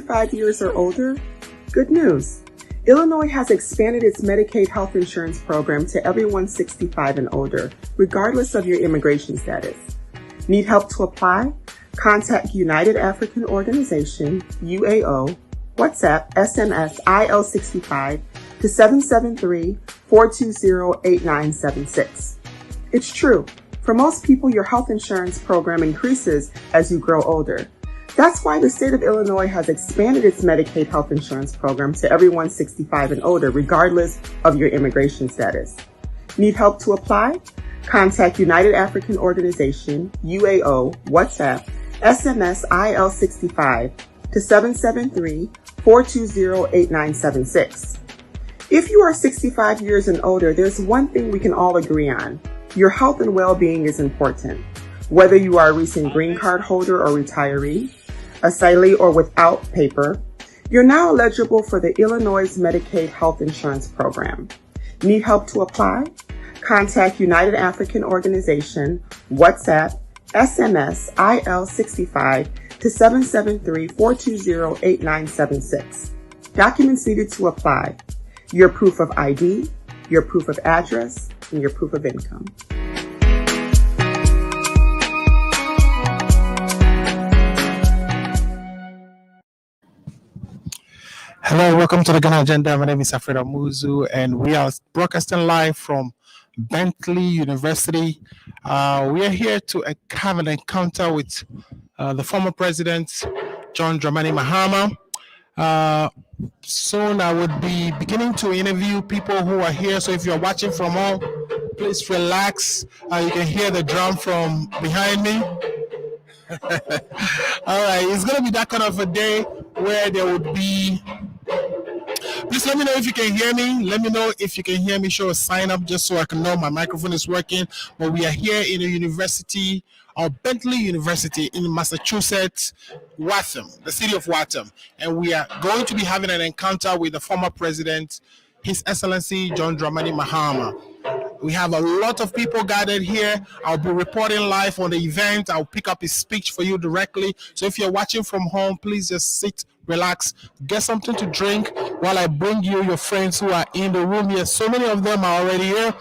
65 years or older? Good news. Illinois has expanded its Medicaid health insurance program to everyone 65 and older, regardless of your immigration status. Need help to apply? Contact United African Organization, UAO, WhatsApp, SMS, IL65 to 773-420-8976. It's true. For most people, your health insurance program increases as you grow older. That's why the state of Illinois has expanded its Medicaid health insurance program to everyone 65 and older, regardless of your immigration status. Need help to apply? Contact United African Organization, UAO, WhatsApp, SMS, IL65 to 773-420-8976. If you are 65 years and older, there's one thing we can all agree on. Your health and well-being is important. Whether you are a recent green card holder or retiree, asylee or without paper, you're now eligible for the Illinois Medicaid health insurance program. Need help to apply? Contact United African Organization, WhatsApp, SMS, IL65 to 773-420-8976. Documents needed to apply: your proof of ID, your proof of address, and your proof of income. Hello, welcome to the Ghana Agenda. My name is Alfred Amuzu, and we are broadcasting live from Bentley University. We are here to have an encounter with the former president, John Dramani Mahama. Soon I would be beginning to interview people who are here. So if you're watching from home, please relax. You can hear the drum from behind me. All right, it's going to be that kind of a day where there would be... Please let me know if you can hear me. Let me know if you can hear me. Show a sign up just so I can know my microphone is working. But we are here in the university, or Bentley University in Massachusetts, Waltham, the city of Waltham. And we are going to be having an encounter with the former president, His Excellency John Dramani Mahama. We have a lot of people gathered here. I'll be reporting live on the event. I'll pick up his speech for you directly. So if you're watching from home, please just sit, relax, get something to drink while I bring you your friends who are in the room here. So many of them are already here.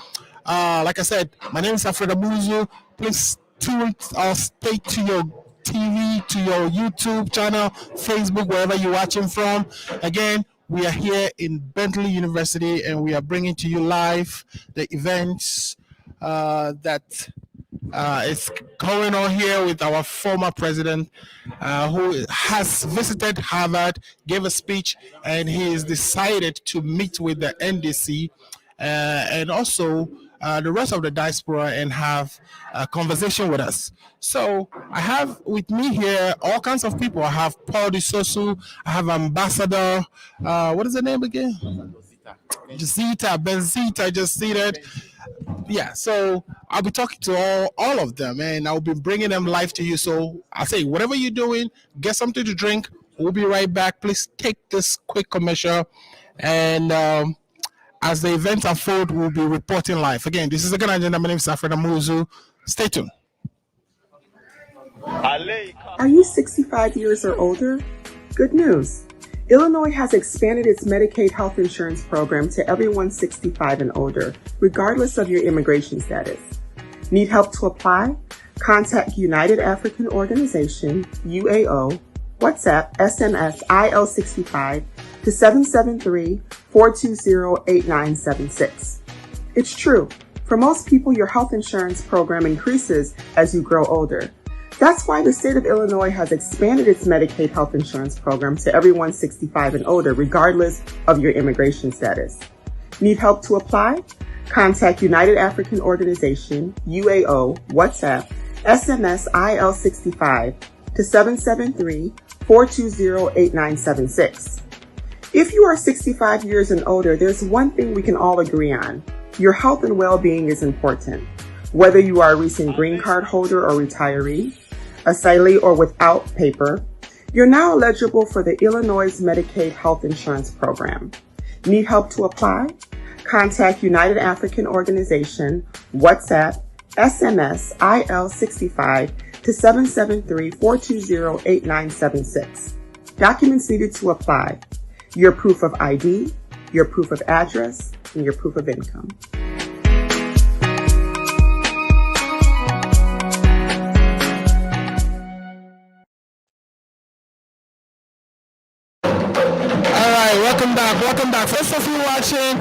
Like I said, my name is Alfred Amuzu. Please tune or stay to your TV, to your YouTube channel, Facebook, wherever you're watching from. Again, we are here in Bentley University, and we are bringing to you live the events that is going on here with our former president, who has visited Harvard, gave a speech, and he has decided to meet with the NDC and also the rest of the diaspora and have a conversation with us. So I have with me here all kinds of people. I have Paul DeSosu, I have Ambassador, what is the name again? Benzita just seated. Yeah, so I'll be talking to all of them, and I'll be bringing them live to you. So I say, whatever you're doing, get something to drink. We'll be right back. Please take this quick commercial, and as the events unfold, we'll be reporting live. Again, this is the Ghana Agenda. My name is Alfred Amuzu. Stay tuned. Are you 65 years or older? Good news. Illinois has expanded its Medicaid health insurance program to everyone 65 and older, regardless of your immigration status. Need help to apply? Contact United African Organization, UAO, WhatsApp, SMS, IL65 to 773-420-8976. It's true. For most people, your health insurance program increases as you grow older. That's why the state of Illinois has expanded its Medicaid health insurance program to everyone 65 and older, regardless of your immigration status. Need help to apply? Contact United African Organization, UAO, WhatsApp, SMS, IL65 to 773-420-8976. If you are 65 years and older, there's one thing we can all agree on. Your health and well-being is important. Whether you are a recent green card holder or retiree, asylee or without paper, you're now eligible for the Illinois Medicaid health insurance program. Need help to apply? Contact United African Organization, WhatsApp, SMS, IL65 to 773-420-8976. Documents needed to apply: your proof of ID, your proof of address, and your proof of income. Welcome back. First of you watching,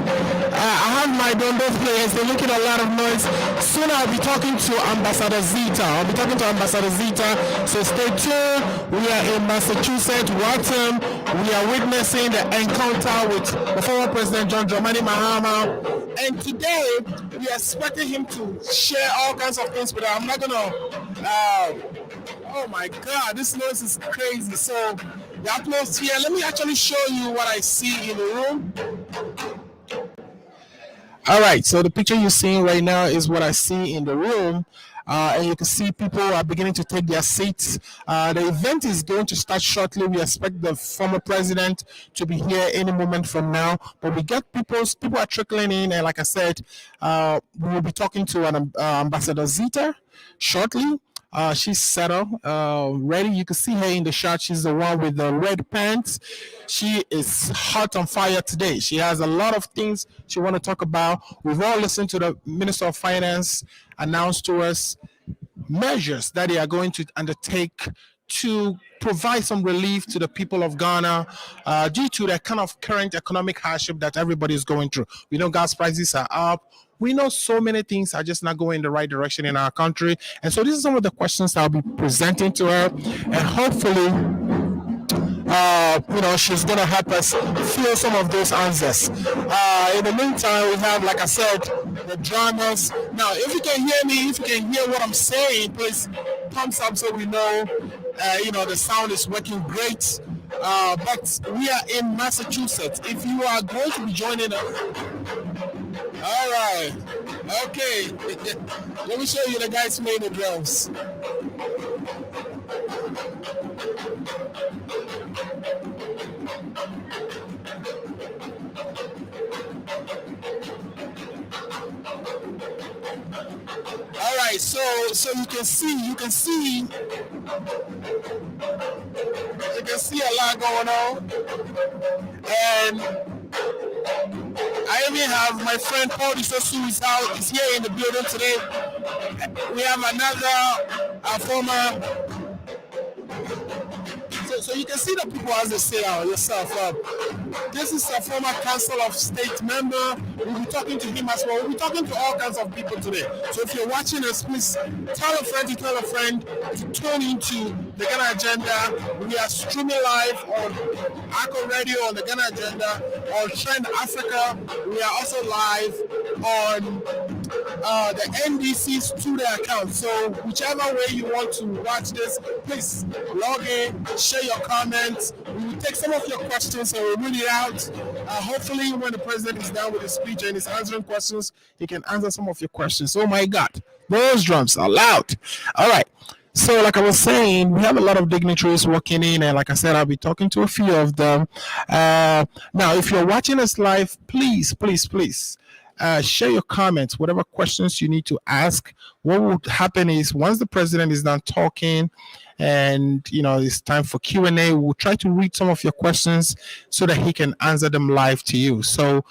I have my Dondo players. They're making a lot of noise. Soon I'll be talking to Ambassador Zita. So stay tuned. We are in Massachusetts, Waltham. We are witnessing the encounter with the former President John Dramani Mahama. And today, we are expecting him to share all kinds of things with us. I'm not gonna, oh my God, this noise is crazy. So the atmosphere, let me actually show you what I see in the room. All right, so the picture you're seeing right now is what I see in the room. And you can see people are beginning to take their seats. The event is going to start shortly. We expect the former president to be here any moment from now. But we get people are trickling in. And like I said, we will be talking to an Ambassador Zita shortly. She's settled, ready. You can see her in the shot. She's the one with the red pants. She is hot on fire today. She has a lot of things she want to talk about. We've all listened to the Minister of Finance announce to us measures that they are going to undertake to provide some relief to the people of Ghana due to the kind of current economic hardship that everybody is going through. We know gas prices are up. We know so many things are just not going in the right direction in our country. And so this is some of the questions I'll be presenting to her. And hopefully, she's going to help us feel some of those answers. In the meantime, we have, like I said, the dramas. Now, if you can hear me, if you can hear what I'm saying, please thumbs up so we know, the sound is working great. But we are in Massachusetts. If you are going to be joining us, all right, okay. Let me show you the guys playing the drums. All right, so you can see a lot going on, and I even have my friend Paul Disosu is here in the building today. We have another former. So you can see the people as they say yourself. This is a former Council of State member. We'll be talking to him as well. We'll be talking to all kinds of people today. So if you're watching us, please tell a friend to tune into the Ghana Agenda. We are streaming live on Arco Radio on the Ghana Agenda, on Trend Africa. We are also live on the NDC's Twitter account. So whichever way you want to watch this, please log in, share your comments. We will take some of your questions and we'll read it out. Hopefully when the president is done with his speech and is answering questions, he can answer some of your questions. Oh my God, those drums are loud. All right. So like I was saying, we have a lot of dignitaries working in, and like I said, I'll be talking to a few of them. Now, if you're watching us live, please, share your comments, whatever questions you need to ask. What will happen is once the president is done talking and it's time for Q&A, we'll try to read some of your questions so that he can answer them live to you. So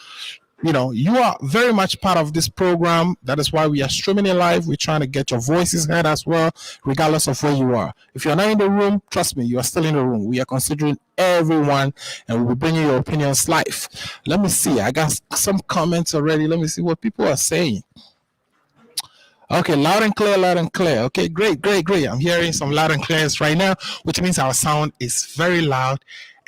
you are very much part of this program. That is why we are streaming it live. We're trying to get your voices heard as well, regardless of where you are. If you're not in the room, trust me, you are still in the room. We are considering everyone, and we'll be bringing your opinions live. Let me see. I got some comments already. Let me see what people are saying. Okay, loud and clear. Okay, great. I'm hearing some loud and clears right now, which means our sound is very loud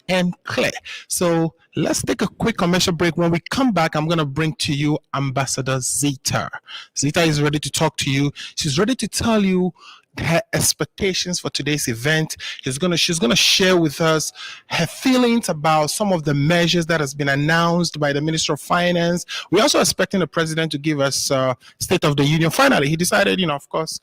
and clear. So let's take a quick commercial break. When we come back, I'm going to bring to you Ambassador Zita. Zita is ready to talk to you. She's ready to tell you her expectations for today's event. She's going to share with us her feelings about some of the measures that has been announced by the Minister of Finance. We're also expecting the president to give us State of the Union. Finally, he decided, of course,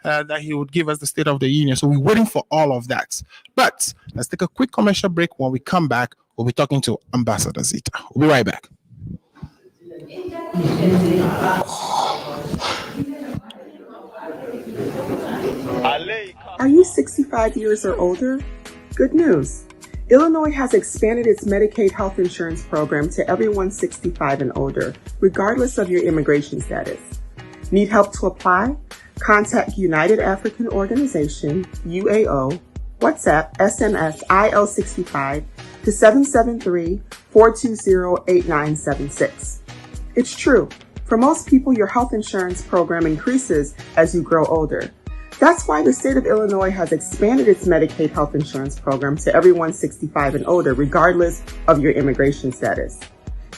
that he would give us the State of the Union. So we're waiting for all of that. But let's take a quick commercial break. When we come back, we'll be talking to Ambassador Zita. We'll be right back. Are you 65 years or older? Good news. Illinois has expanded its Medicaid health insurance program to everyone 65 and older, regardless of your immigration status. Need help to apply? Contact United African Organization, UAO, WhatsApp, SMS, IL65 to 773-420-8976. It's true. For most people, your health insurance program increases as you grow older. That's why the state of Illinois has expanded its Medicaid health insurance program to everyone 65 and older, regardless of your immigration status.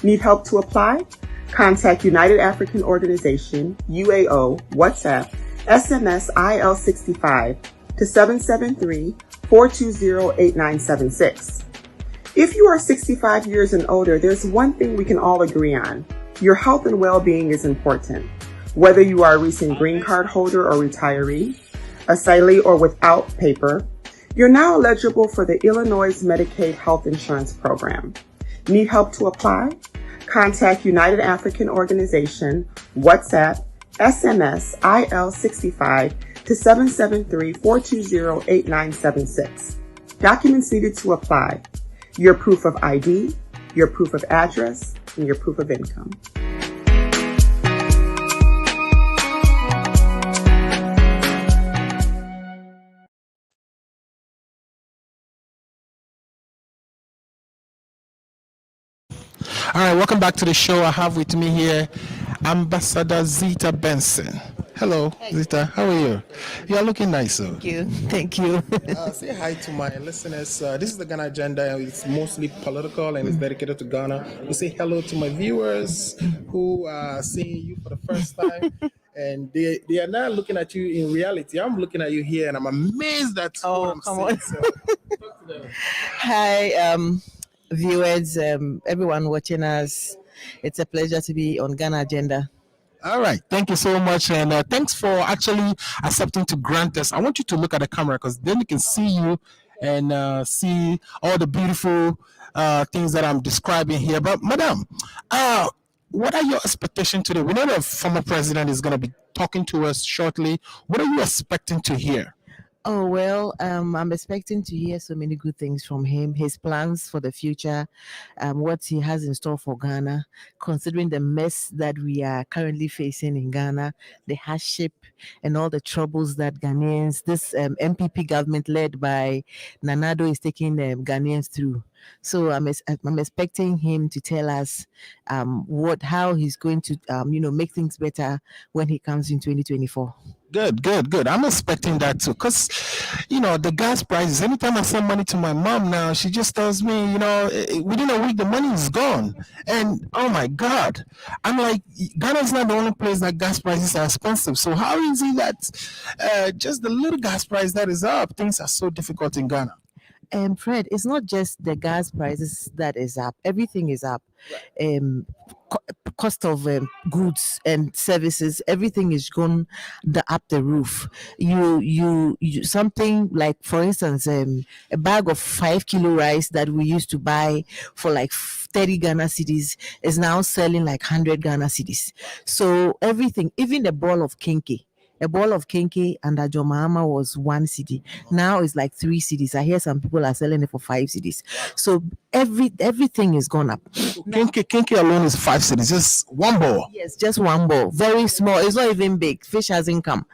Need help to apply? Contact United African Organization, UAO, WhatsApp, SMS IL65 to 773-420-8976. If you are 65 years and older, there's one thing we can all agree on. Your health and well-being is important. Whether you are a recent green card holder or retiree, asylee or without paper, you're now eligible for the Illinois Medicaid Health Insurance Program. Need help to apply? Contact United African Organization, WhatsApp, SMS IL65 to 773-420-8976. Documents needed to apply: your proof of ID, your proof of address, and your proof of income. All right, welcome back to the show. I have with me here Ambassador Zita Benson. Hello, Zita. How are you? You are looking nice, sir. Thank you. Thank you. Say hi to my listeners. This is the Ghana Agenda. It's mostly political and it's dedicated to Ghana. We say hello to my viewers who are seeing you for the first time. And they are now looking at you in reality. I'm looking at you here and I'm amazed at what I'm seeing. So, talk to them. Hi, viewers, everyone watching us. It's a pleasure to be on Ghana Agenda. All right. Thank you so much. And thanks for actually accepting to grant us. I want you to look at the camera because then you can see you and see all the beautiful things that I'm describing here. But, madam, what are your expectations today? We know the former president is going to be talking to us shortly. What are you expecting to hear? Oh, well, I'm expecting to hear so many good things from him, his plans for the future, what he has in store for Ghana, considering the mess that we are currently facing in Ghana, the hardship and all the troubles that Ghanaians, this MPP government led by Nanado is taking Ghanaians through. So I'm expecting him to tell us how he's going to make things better when he comes in 2024. Good. I'm expecting that too. Because, the gas prices, anytime I send money to my mom now, she just tells me, within a week, the money is gone. And, oh my God, I'm like, Ghana is not the only place that gas prices are expensive. So how is it that just the little gas price that is up, things are so difficult in Ghana? Fred, it's not just the gas prices that is up. Everything is up. Cost of goods and services, everything is gone up the roof. You something like, for instance, a bag of 5 kilo rice that we used to buy for like 30 Ghana cedis is now selling like 100 Ghana cedis. So everything, even the ball of kinky. A ball of kinky under Mahama was 1 cedi. Now it's like 3 cedis. I hear some people are selling it for 5 cedis. So everything is gone up. Kinky alone is 5 cedis, just one ball. Yes, just one ball. Very small. It's not even big. Fish hasn't come.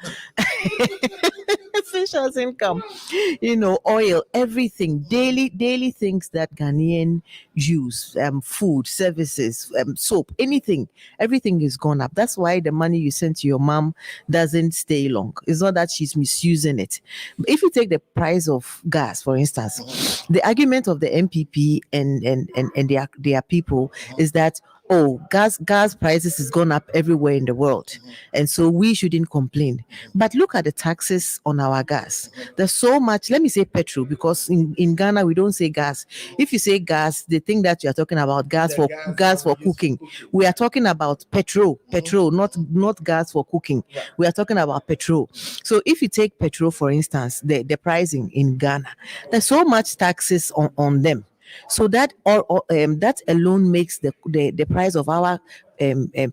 Fish hasn't come. Oil, everything, daily things that Ghanaian use, food, services, soap, anything, everything is gone up. That's why the money you send to your mom doesn't stay long. It's not that she's misusing it. If you take the price of gas, for instance, the argument of the MPP and their people is that, gas prices has gone up everywhere in the world, and so we shouldn't complain. But look at the taxes on our gas. There's so much. Let me say petrol, because in Ghana we don't say gas. If you say gas, they think that you are talking about gas for cooking. We are talking about petrol, not gas for cooking. We are talking about petrol. So if you take petrol, for instance, the pricing in Ghana, there's so much taxes on them. So that that alone makes the price of our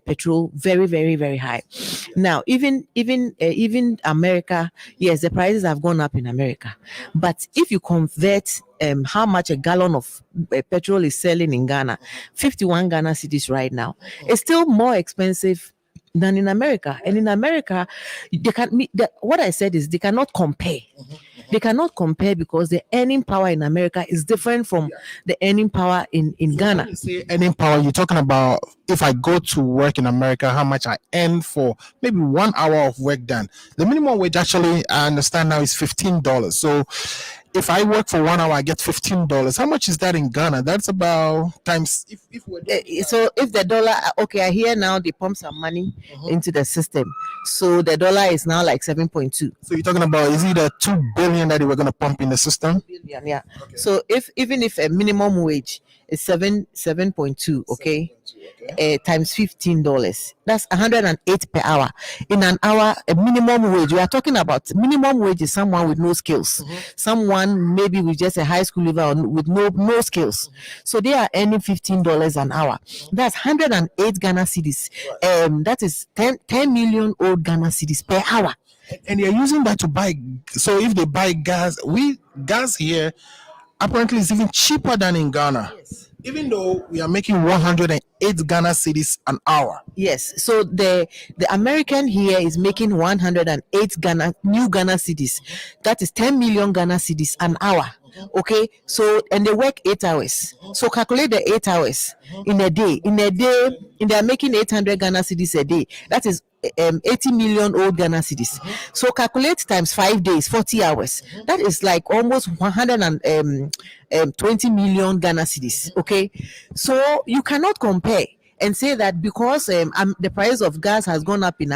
petrol very, very, very high. Now, even America, yes, the prices have gone up in America, but if you convert how much a gallon of petrol is selling in Ghana, 51 Ghana cedis right now, it's still more expensive than in America. And in America, they can what I said is they cannot compare. They cannot compare because the earning power in America is different from the earning power in Ghana. When you say earning power, you're talking about if I go to work in America, how much I earn for maybe 1 hour of work done. The minimum wage actually, I understand now, is $15. So if I work for 1 hour, I get $15. How much is that in Ghana? That's about times if we're doing So if the dollar, okay, I hear now they pump some money into the system, so the dollar is now like 7.2 So you're talking about, is it the 2 billion that they were going to pump in the system? billion. Yeah. So if even if a minimum wage is 7.2, okay, times $15, that's 108 per hour. In an hour, a minimum wage, we are talking about minimum wage is someone with no skills, someone maybe with just a high school level or with no skills. So they are earning $15 an hour. That's 108 Ghana cedis. That is 10 million old Ghana cedis per hour. And they're using that to buy. So if they buy gas, gas here apparently is even cheaper than in Ghana. Yes. Even though we are making 108 Ghana cedis an hour. Yes. So the American here is making 108 new Ghana cedis. That is 10 million Ghana cedis an hour. Okay. So and they work 8 hours. So calculate the 8 hours in a day. They are making 800 Ghana cedis a day. That is 80 million old Ghana cedis. So calculate times 5 days, 40 hours. That is like almost 120 million Ghana cedis. Okay, so you cannot compare and say that because the price of gas has gone up in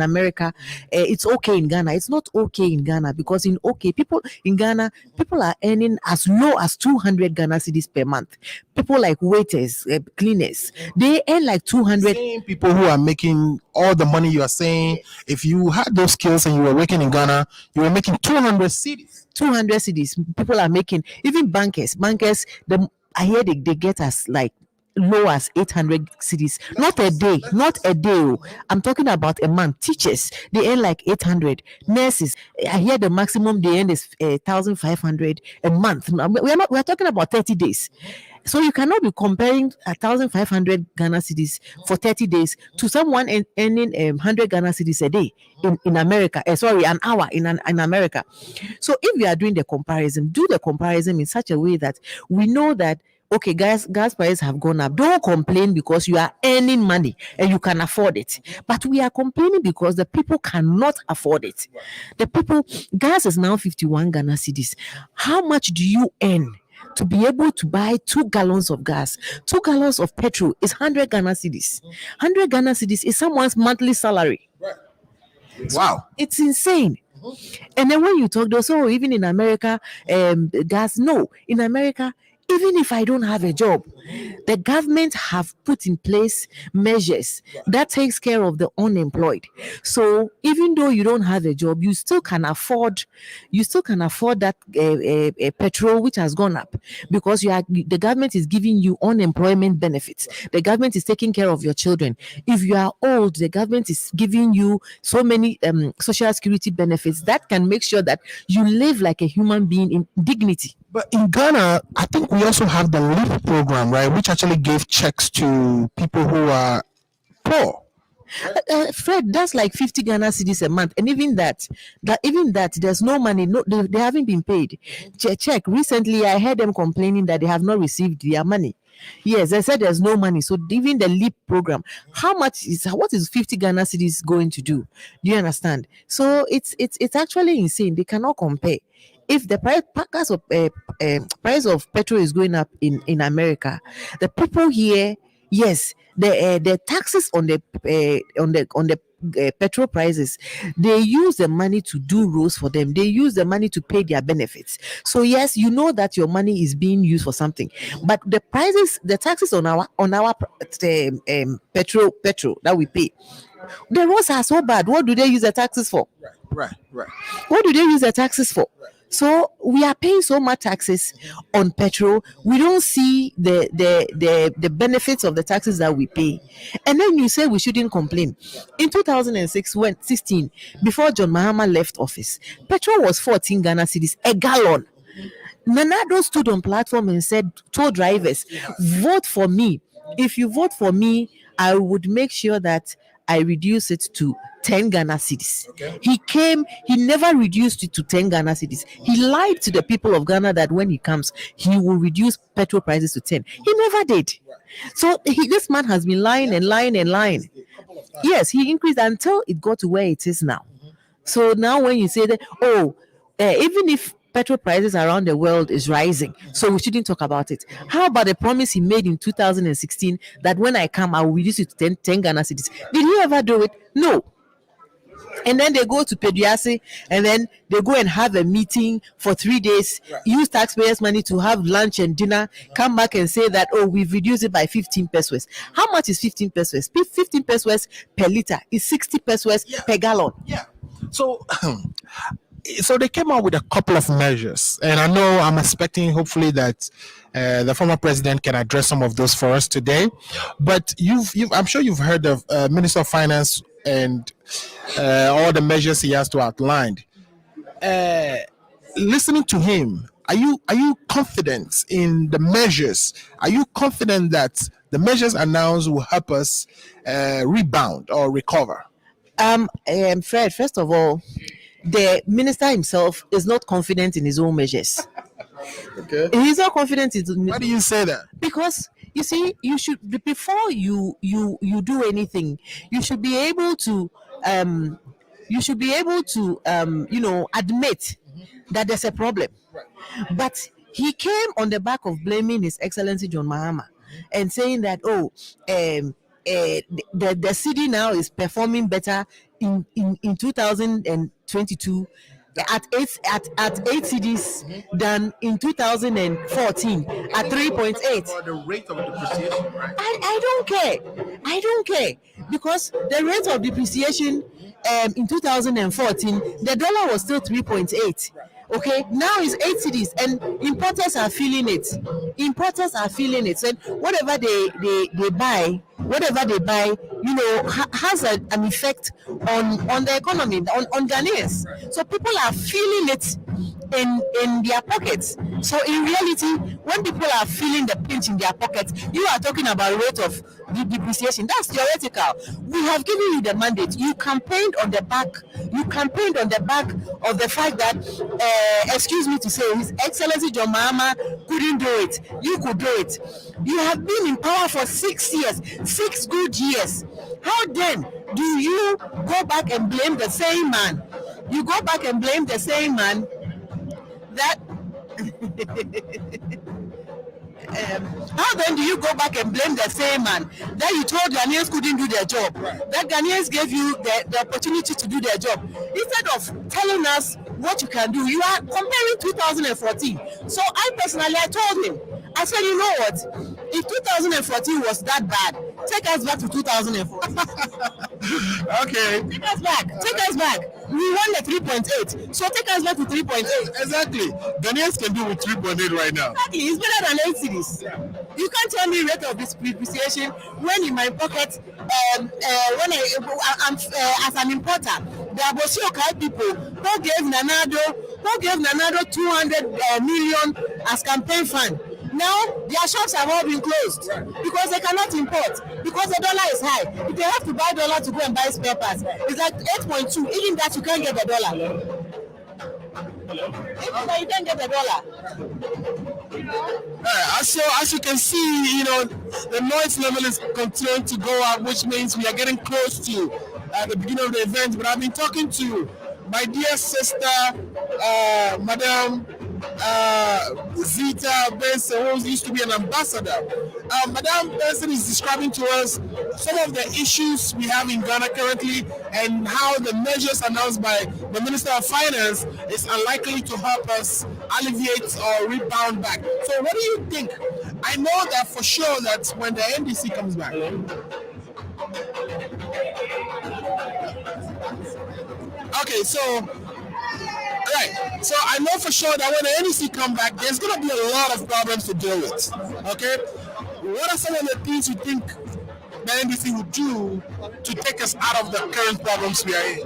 America, it's okay in Ghana. It's not okay in Ghana because people in Ghana, people are earning as low as 200 Ghana cedis per month. People like waiters, cleaners, they earn like 200. Same people who are making all the money you are saying. If you had those skills and you were working in Ghana, you were making 200 cedis. 200 cedis. People are making, even bankers. I hear they get us like low as 800 cedis. Not a day. I'm talking about a month. Teachers, they earn like 800. Nurses, I hear the maximum they earn is 1,500 a month. We're talking about 30 days. So you cannot be comparing 1,500 Ghana cedis for 30 days to someone earning 100 Ghana cedis a day in America. An hour in America. So if we are doing the comparison, do the comparison in such a way that we know that okay, gas prices have gone up. Don't complain because you are earning money and you can afford it. But we are complaining because the people cannot afford it. Gas is now 51 Ghana cedis. How much do you earn to be able to buy 2 gallons of gas? 2 gallons of petrol is 100 Ghana cedis. 100 Ghana cedis is someone's monthly salary. Wow. It's insane. And then when you talk, they'll say, even in America, gas. No, in America, even if I don't have a job, the government have put in place measures that takes care of the unemployed. So even though you don't have a job, you still can afford that petrol which has gone up because the government is giving you unemployment benefits. The government is taking care of your children. If you are old, the government is giving you so many social security benefits that can make sure that you live like a human being in dignity. But in Ghana, I think we also have the LEAP program, right, which actually gave checks to people who are poor. Fred, that's like 50 Ghana cedis a month, and even that, there's no money. No, they haven't been paid. Check. Recently, I heard them complaining that they have not received their money. Yes, they said there's no money. So even the LEAP program, what is 50 Ghana cedis going to do? Do you understand? So it's actually insane. They cannot compare. If the price of petrol is going up in America, the people here, yes, the taxes on the petrol prices, they use the money to do roads for them. They use the money to pay their benefits. So yes, you know that your money is being used for something, but the taxes on our petrol that we pay, the roads are so bad. What do they use the taxes for? Right. What do they use the taxes for? So we are paying so much taxes on petrol. We don't see the benefits of the taxes that we pay. And then you say we shouldn't complain. In 2006, when 16, before John Mahama left office, petrol was 14 Ghana cedis a gallon. Nanado stood on platform and said, told drivers, vote for me. If you vote for me, I would make sure that I reduce it to 10 Ghana cedis. Okay. He never reduced it to 10 Ghana cedis. He lied to the people of Ghana that when he comes, he will reduce petrol prices to 10. He never did. So this man has been lying and lying and lying. Yes, he increased until it got to where it is now. So now when you say that, even if petrol prices around the world is rising, so we shouldn't talk about it. How about the promise he made in 2016 that when I come, I will reduce it to 10 Ghana cedis? Did he ever do it? No. And then they go to Pediasi and then they go and have a meeting for 3 days, use taxpayers' money to have lunch and dinner, come back and say that, we've reduced it by 15 pesos. How much is 15 pesos? 15 pesos per liter is 60 pesos per gallon. Yeah. So they came out with a couple of measures, and I know I'm expecting, hopefully, that the former president can address some of those for us today. But I'm sure you've heard of Minister of Finance and all the measures he has to outline. Listening to him, are you confident in the measures? Are you confident that the measures announced will help us rebound or recover? Fred, first of all, the minister himself is not confident in his own measures. Okay. He's not confident in. Why do you say that? Because you see, you should, before you do anything, you should be able to admit that there's a problem. But he came on the back of blaming His Excellency John Mahama and saying that the city now is performing better in 2022 at 8 CDs than in 2014 at 3.8. The rate of depreciation, right? I don't care because the rate of depreciation in 2014 the dollar was still 3.8. Okay, now it's 8 cities and importers are feeling it. And whatever they buy, has an effect on the economy, on Ghanaians. So people are feeling it in their pockets. So in reality, when people are feeling the pinch in their pockets, you are talking about rate of depreciation. That's theoretical. We have given you the mandate. You campaigned on the back of the fact that, excuse me to say, His Excellency John Mahama couldn't do it. You could do it. You have been in power for 6 years, 6 good years. How then do you go back and blame the same man? You go back and blame the same man that how then do you go back and blame the same man that you told Ghanaians couldn't do their job? That Ghanaians gave you the opportunity to do their job. Instead of telling us what you can do, you are comparing 2014. So I told him, I said, you know what? If 2014 was that bad, take us back to 2014. Okay. Take us back. We won the 3.8. So take us back to 3.8. Exactly. Ghanaians can do with 3.8 right now. Exactly. It's better than 8 cities. You can't tell me rate of this depreciation when in my pocket, I'm as an importer, the Abosiokai people who gave Nanado 200 million as campaign fund. Now their shops have all been closed because they cannot import because the dollar is high. If they have to buy dollar to go and buy spare parts, it's like 8.2. Even that you can't get the dollar. Even that you can't get the dollar. As you can see, the noise level is continuing to go up, which means we are getting close to the beginning of the event. But I've been talking to my dear sister, Madam Zita Benson, who used to be an ambassador. Madam Benson is describing to us some of the issues we have in Ghana currently and how the measures announced by the Minister of Finance is unlikely to help us alleviate or rebound back. So what do you think? I know that for sure that when the NDC comes back. Okay, so Right. So I know for sure that when the NEC come back, there's going to be a lot of problems to deal with. Okay. What are some of the things you think the NDC would do to take us out of the current problems we are in?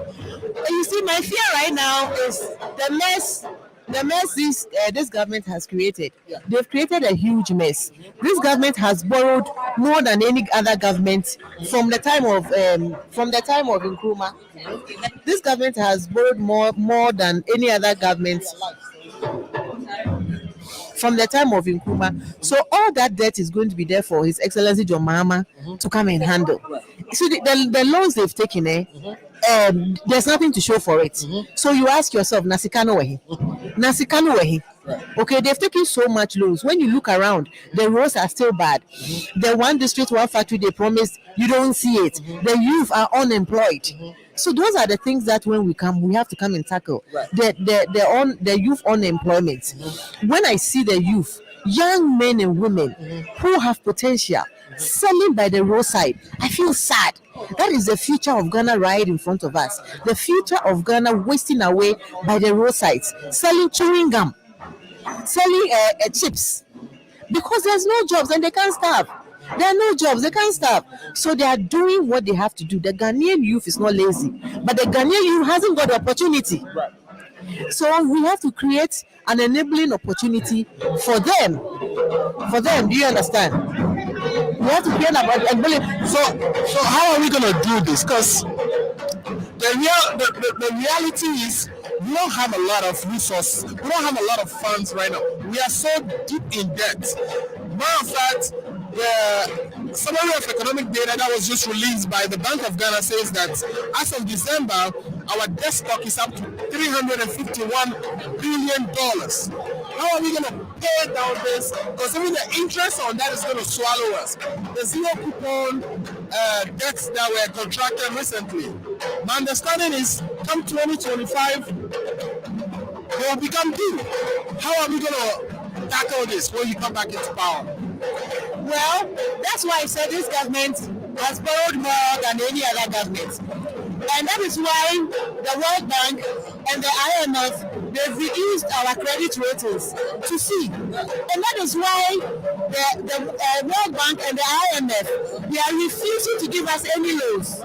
You see, my fear right now is the mess this government has created. They've created a huge mess. This government has borrowed more than any other government from the time of Nkrumah. This government has borrowed more than any other government from the time of Nkrumah. So all that debt is going to be there for His Excellency John Mahama to come and handle. So the loans they've taken, there's nothing to show for it. So you ask yourself, Nasikano Wehi. Nasikano Wehi. Okay, they've taken so much loans. When you look around, the roads are still bad. The one district, one factory they promised, you don't see it. The youth are unemployed. So those are the things that when we come, we have to come and tackle. The youth unemployment. When I see the youth, young men and women who have potential selling by the roadside, I feel sad. That is the future of Ghana right in front of us. The future of Ghana wasting away by the roadsides, selling chewing gum, selling chips, because there's no jobs and they can't starve. There are no jobs, they can't starve. So they are doing what they have to do. The Ghanaian youth is not lazy, but the Ghanaian youth hasn't got the opportunity. So we have to create an enabling opportunity for them. For them, do you understand? We have to create an enabling. So how are we going to do this? Because the reality is we don't have a lot of resources. We don't have a lot of funds right now. We are so deep in debt. Matter of fact, the summary of economic data that was just released by the Bank of Ghana says that as of December, our debt stock is up to $351 billion. How are we going to pay down this? Because even the interest on that is going to swallow us. The zero coupon debts that were contracted recently. My understanding is come 2025, they will become due. How are we going to tackle this when you come back into power? Well, that's why I said this government has borrowed more than any other government. And that is why the World Bank and the IMF, they've reduced our credit ratings to C. And that is why the World Bank and the IMF, they are refusing to give us any loans.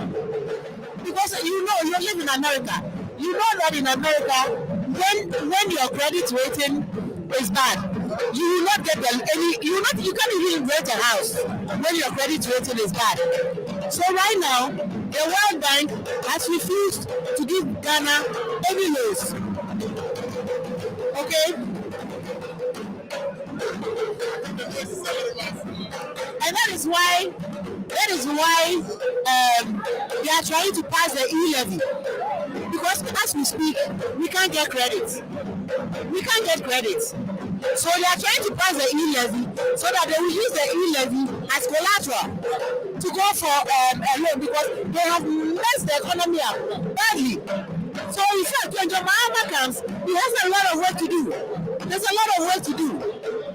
Because you live in America. You know that in America, when your credit rating is bad, you will not get you can't even rent a house when your credit rating is bad. So right now, the World Bank has refused to give Ghana any loans. Okay? And that is why they are trying to pass the e-levy. Because as we speak, we can't get credit. We can't get credit. So they are trying to pass the e-levy so that they will use the e-levy as collateral to go for a loan, because they have messed the economy up badly. So in fact, when John Mahama comes, he has a lot of work to do. There's a lot of work to do.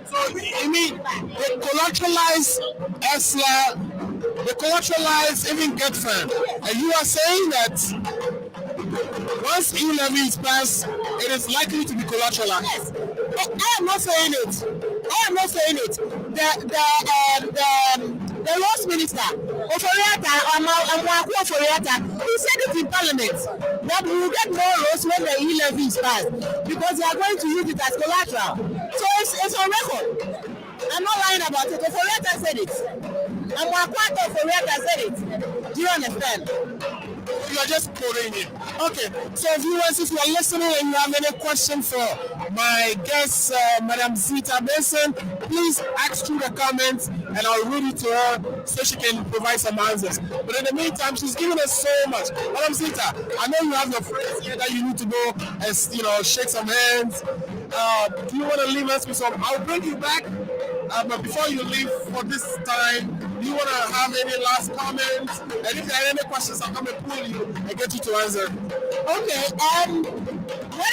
So you mean they collateralize ESLA, they collateralize even GetFund, and you are saying that once e-levy is passed, it is likely to be collateralized? Yes. I am not saying it. The Roads Minister, he said it in Parliament that we will get more roads when the e-levy is passed, because they are going to use it as collateral. So it's on record. I'm not lying about it. Oforiata said it. And Wakwato Oforiata said it. Do you understand? You are just quoting it. Okay, so viewers, if you are listening and you have any question for my guest, Madam Zita Benson, please ask through the comments and I'll read it to her so she can provide some answers. But in the meantime, she's given us so much. Madam Zita, I know you have your friends here that you need to go and shake some hands. Do you want to leave us with some? I'll bring you back. But before you leave for this time, do you want to have any last comments? And if there are any questions, I'll come and pull you and get you to answer. Okay, what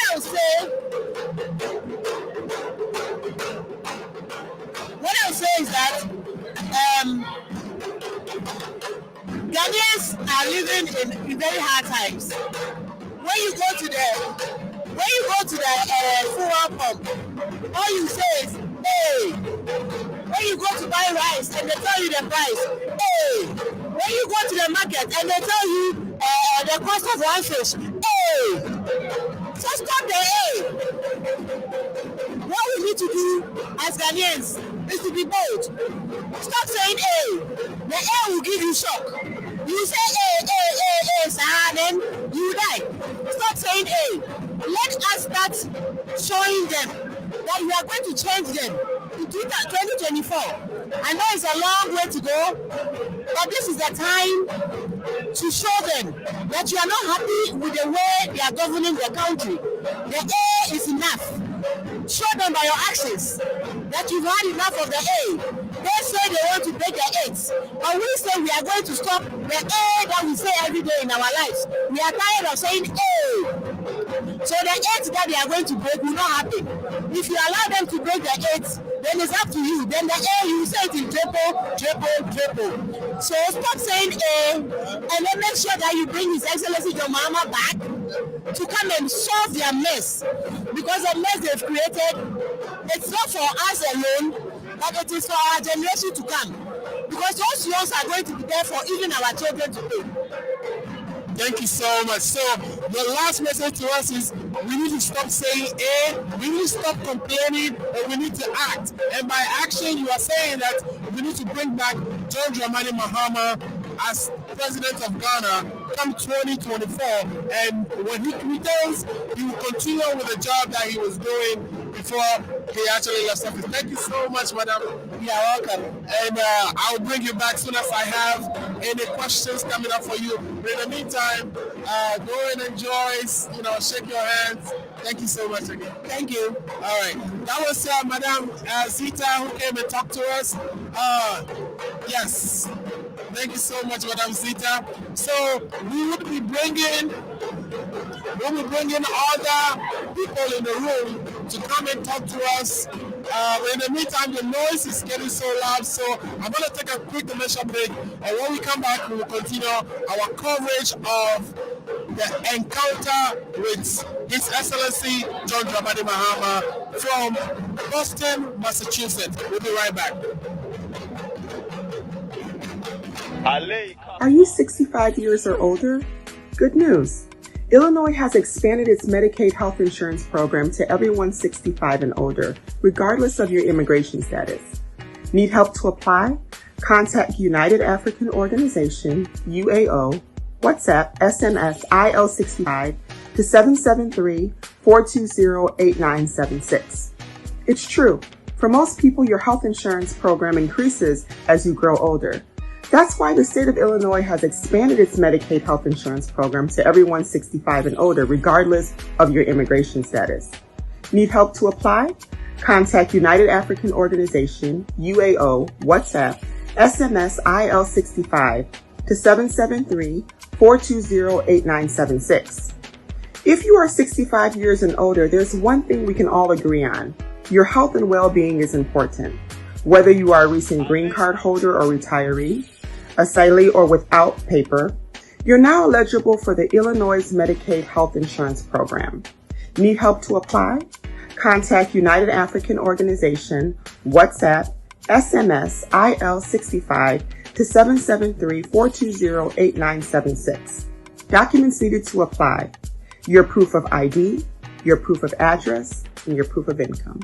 I'll say is that Ghanaians are living in very hard times. When you go to When you go to the fuel pump, all you say is, hey. When you go to buy rice and they tell you the price, hey. When you go to the market and they tell you the cost of one fish, hey. So stop the A. What we need to do as Ghanaians is to be bold. Stop saying A. The A will give you shock. You say A, sir, then you die. Stop saying A. Let us start showing them that we are going to change them in 2024. I know it's a long way to go, but this is the time to show them that you are not happy with the way they are governing the country. The A is enough. Show them by your actions that you've had enough of the A. They say they want to break the 8, but we say we are going to stop the A that we say every day in our lives. We are tired of saying A. So the 8 that they are going to break will not happen. If you allow them to break the 8, then it's up to you. Then the A, you say it in triple. So stop saying A, and then make sure that you bring His Excellency John Mahama back to come and solve their mess. Because the mess they've created, it's not for us alone, but it is for our generation to come. Because those yours are going to be there for even our children to pay. Thank you so much. So the last message to us is we need to stop saying A, we need to stop complaining, and we need to act. And by action, you are saying that we need to bring back John Dramani Mahama as president of Ghana come 2024. And when he returns, he will continue with the job that he was doing before he actually left office. Thank you so much, madam. You are welcome. And I'll bring you back soon as I have any questions coming up for you. But in the meantime, go and enjoy, shake your hands. Thank you so much again. Thank you. All right. That was Madam Zita who came and talked to us. Yes. Thank you so much, Madam Zita. So we will be bringing other people in the room to come and talk to us. In the meantime, the noise is getting so loud, so I'm going to take a quick commercial break, and when we come back, we will continue our coverage of the encounter with His Excellency John Dramani Mahama from Boston, Massachusetts. We'll be right back. Are you 65 years or older? Good news. Illinois has expanded its Medicaid health insurance program to everyone 65 and older, regardless of your immigration status. Need help to apply? Contact United African Organization, UAO, WhatsApp, SMS, IL65 to 773-420-8976. It's true. For most people, your health insurance program increases as you grow older. That's why the state of Illinois has expanded its Medicaid health insurance program to everyone 65 and older, regardless of your immigration status. Need help to apply? Contact United African Organization, UAO, WhatsApp, SMS IL65 to 773-420-8976. If you are 65 years and older, there's one thing we can all agree on. Your health and well-being is important. Whether you are a recent green card holder or retiree, asylee or without paper, you're now eligible for the Illinois Medicaid Health Insurance Program. Need help to apply? Contact United African Organization, WhatsApp, SMS IL65 to 773-420-8976. Documents needed to apply: your proof of ID, your proof of address, and your proof of income.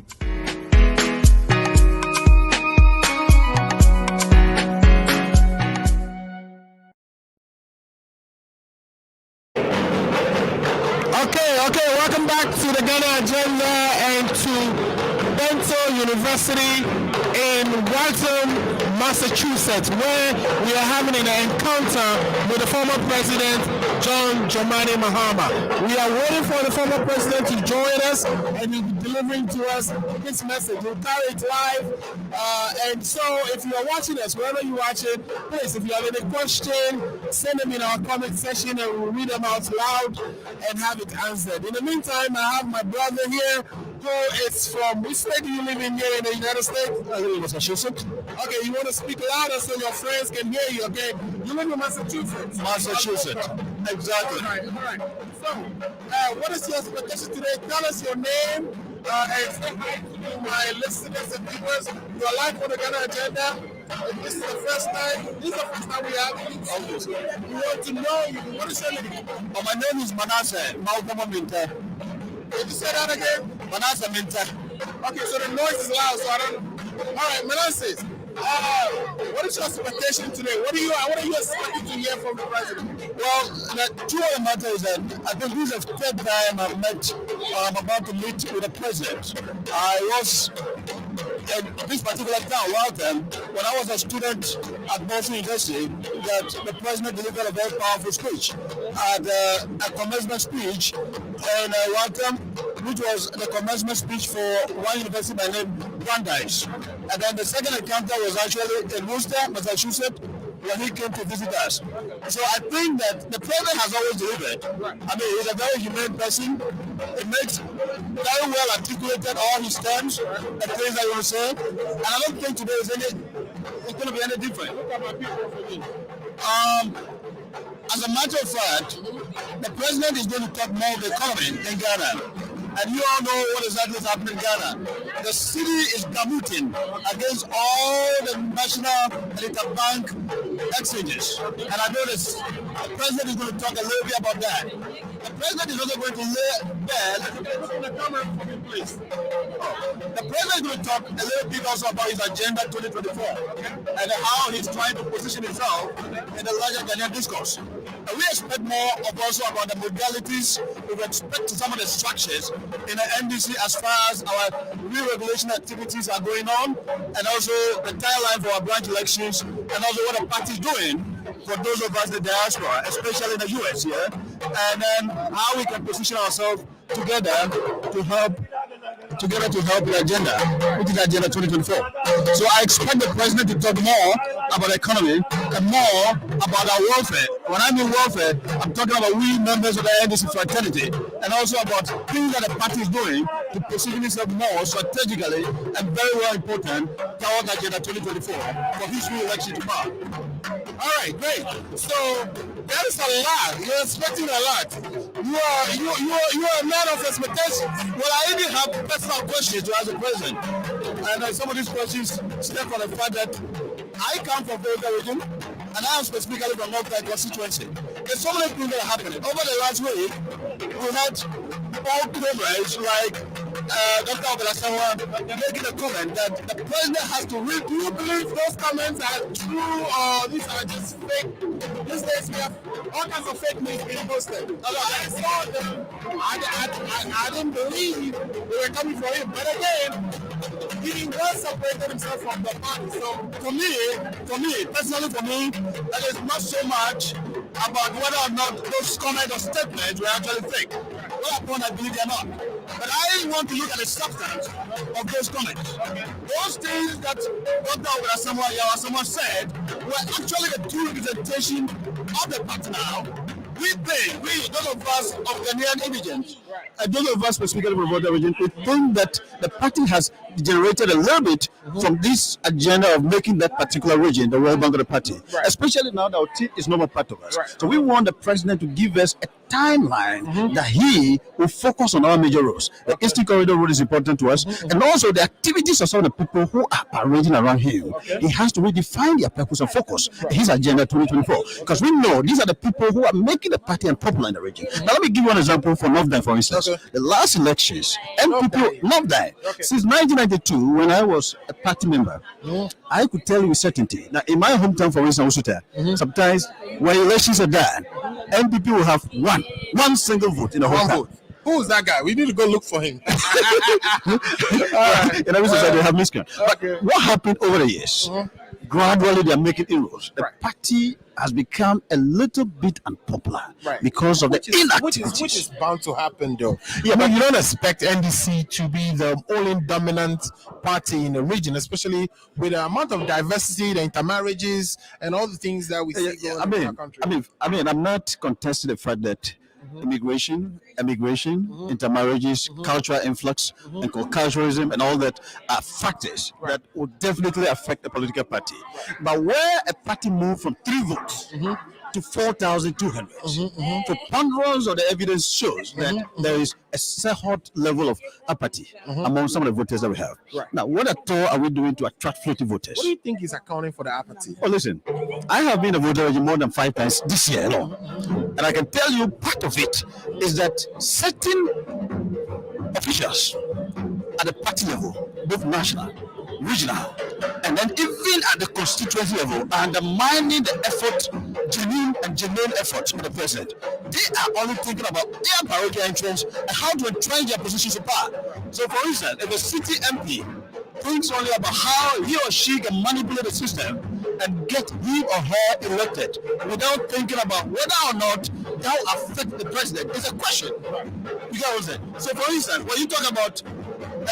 Okay, welcome back to the Ghana Agenda and to Bentley University in Waltham, Massachusetts, where we are having an encounter with the former president, John Dramani Mahama. We are waiting for the former president to join us, and he'll be delivering to us his message. We'll carry it live. And so if you are watching us, wherever you're watching, please, if you have any question, send them in our comment section and we'll read them out loud and have it answered. In the meantime, I have my brother here who is from, which state do you live in here in the United States? I live in Massachusetts. Okay, you want to speak louder so your friends can hear you, okay? You live in Massachusetts. Massachusetts. Exactly. All right. So, what is your expectation today? Tell us your name and say hi to my listeners and viewers. You're live on the Ghana Agenda. If this is the first time, we have you. Obviously. We want to know you. What is your name? Oh, my name is Manasseh Malcolm Minter. Did you say that again? Manasseh Minter. Okay, so the noise is loud, so I don't. All right, Manasseh. What is your expectation today? What are you expecting to hear from the president? Well, the truth of the matter is that I think this is the third time I'm about to meet with the president. I was in this particular town, Waltham, when I was a student at Bentley University, that the president delivered a very powerful speech at a commencement speech in Waltham, which was the commencement speech for one university by name Brandeis. And then the second encounter was actually in Worcester, Massachusetts, when he came to visit us. So I think that the president has always delivered. I mean, he's a very humane person. He makes very well articulated all his terms, the things that he will say. And I don't think today is it's going to be any different. As a matter of fact, the president is going to talk more of the economy in Ghana. And you all know what exactly is happening in Ghana. The city is gammuting against all the national and interbank exchanges. And I know the president is going to talk a little bit about that. The president is also going to lay bare. The president is going to talk a little bit also about his agenda 2024 and how he's trying to position himself in the larger Ghanaian discourse. And we expect more of also about the modalities with respect to some of the structures in the NDC as far as our re-regulation activities are going on, and also the timeline for our branch elections, and also what the party is doing for those of us in the diaspora, especially in the US here, and then how we can position ourselves together to help the agenda, which is Agenda 2024. So I expect the president to talk more about the economy and more about our welfare. When I mean welfare, I'm talking about we members of the NDC fraternity, and also about things that the party is doing to position itself more strategically and very well important towards Agenda 2024 for his re-election to power. All right, great. So there is a lot. You're expecting a lot. You are a man of expectations. Well, I even have personal questions to ask the president, and some of these questions stem from the fact that I come from the region, and I am specifically from North Side constituency. There's so many things that are happening. Over the last week, we had all comrades like Dr. Obelasanwa making a comment that the president has to read. Do you believe those comments are true or these are just fake? These days we have all kinds of fake news being posted. I saw them. I didn't believe they were coming from him. But again, he well separated himself from the party. So for me, personally for me, that is not so much about whether or not those comments or statements were actually fake. Well, upon I believe they are not. But I want to look at the substance of those comments. Those things that Dr. Obelasanwa said were actually the true representation of the party now. We think, those of us of Ghanaian origin, and those of us specifically from Volta region, we think that the party has generated a little bit from this agenda of making that particular region the World Bank of the party, especially now that our team is no more part of us. So we want the president to give us a timeline that he will focus on our major roles. The Eastern Corridor Road is important to us, and also the activities of some of the people who are parading around him. He has to redefine their purpose and focus in his agenda 2024, because we know these are the people who are making the party unpopular in the region. Now let me give you an example for North Dine, for instance. The last elections, NPP North Dine, since 1992, when I was a party member, I could tell you with certainty that in my hometown, for instance, Usuta, sometimes when elections are done, NPP will have one single vote in the whole town. Who is that guy? We need to go look for him. In every society, they have miscreant. But what happened over the years? Gradually, they are making inroads. The party has become a little bit unpopular because of the inactivity. Which is bound to happen, though. Yeah, but you don't expect NDC to be the only dominant party in the region, especially with the amount of diversity, the intermarriages, and all the things that we see going on in our country. I mean, I'm not contesting the fact that immigration, intermarriages, cultural influx, and culturalism, and all that are factors that will definitely affect the political party. But where a party moves from 3 votes to 4,200. So ponderance of the evidence shows that there is a somewhat level of apathy among some of the voters that we have. Right. Now, what at all are we doing to attract floating voters? What do you think is accounting for the apathy? Oh, listen, I have been a voter more than 5 times this year alone. And I can tell you part of it is that certain officials at the party level, both national, regional, and then even at the constituency level, are undermining the effort, genuine effort of the president. They are only thinking about their parochial interests and how to entrench their positions of power. So, for instance, if a city MP thinks only about how he or she can manipulate the system and get him or her elected without thinking about whether or not that will affect the president, is a question. You get what I'm saying? So, for instance, when you talk about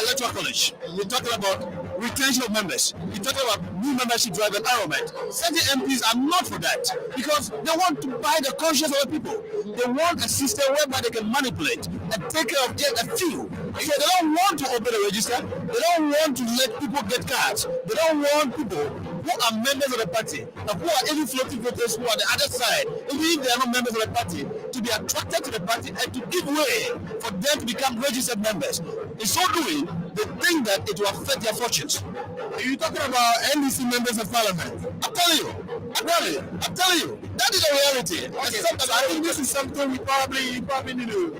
electoral college, you're talking about retention of members, you're talking about new membership drive and enrollment. Certain MPs are not for that because they want to buy the conscience of the people. They want a system whereby they can manipulate and take care of just a few. So they don't want to open a register. They don't want to let people get cards. They don't want people who are members of the party and who are even floating voters who are the other side, even if they are not members of the party, to be attracted to the party and to give way for them to become registered members. In so doing, they think that it will affect their fortunes. Are you talking about NDC members of parliament? I'm telling you. That is the reality. Okay. I think this is something you probably need to.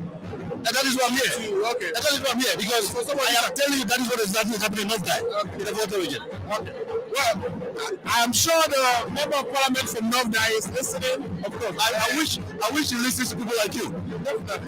And that is why I'm here. Okay. And that is why I'm here because I am telling you that is what exactly is happening in North Dai, in the Volta region. Okay. Well, I'm sure the member of parliament from North Dai is listening. Of course. I wish she listens to people like you.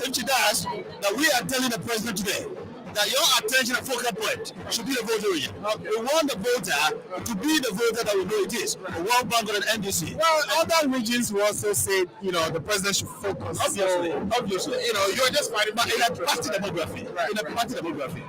If she does, that we are telling the president today that your attention and focal point should be the voter region. Okay. We want the voter to be the voter that we know it is. The World Bank and NDC. Well, other regions will also say, the president should focus. Obviously. You're just fighting back in a party demography. Right. In a party demography.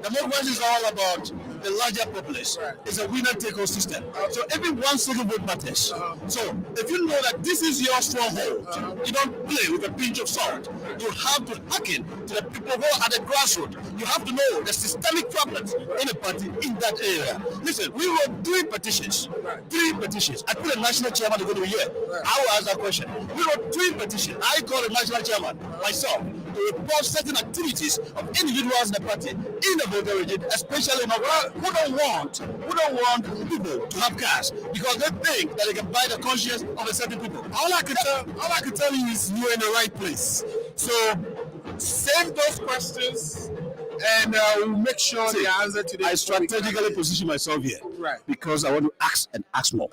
Democracy is all about the larger populace. Right. It's a winner-take-all system. So every one single vote matters. So if you know that this is your stronghold, you don't play with a pinch of salt. You have to hearken to the people who are at the grassroots. You have to know the systemic problems in the party in that area. Listen, we wrote 3 petitions. 3 petitions. I put a national chairman to go to here. I will ask that question. We wrote 3 petitions. I called a national chairman myself to report certain activities of individuals in the party in the voter region, especially who don't want people to have cars because they think that they can buy the conscience of a certain people. All I can tell you is you're in the right place. So save those questions and we'll make sure the answer to this. I strategically position myself here, right? Because I want to ask and ask more.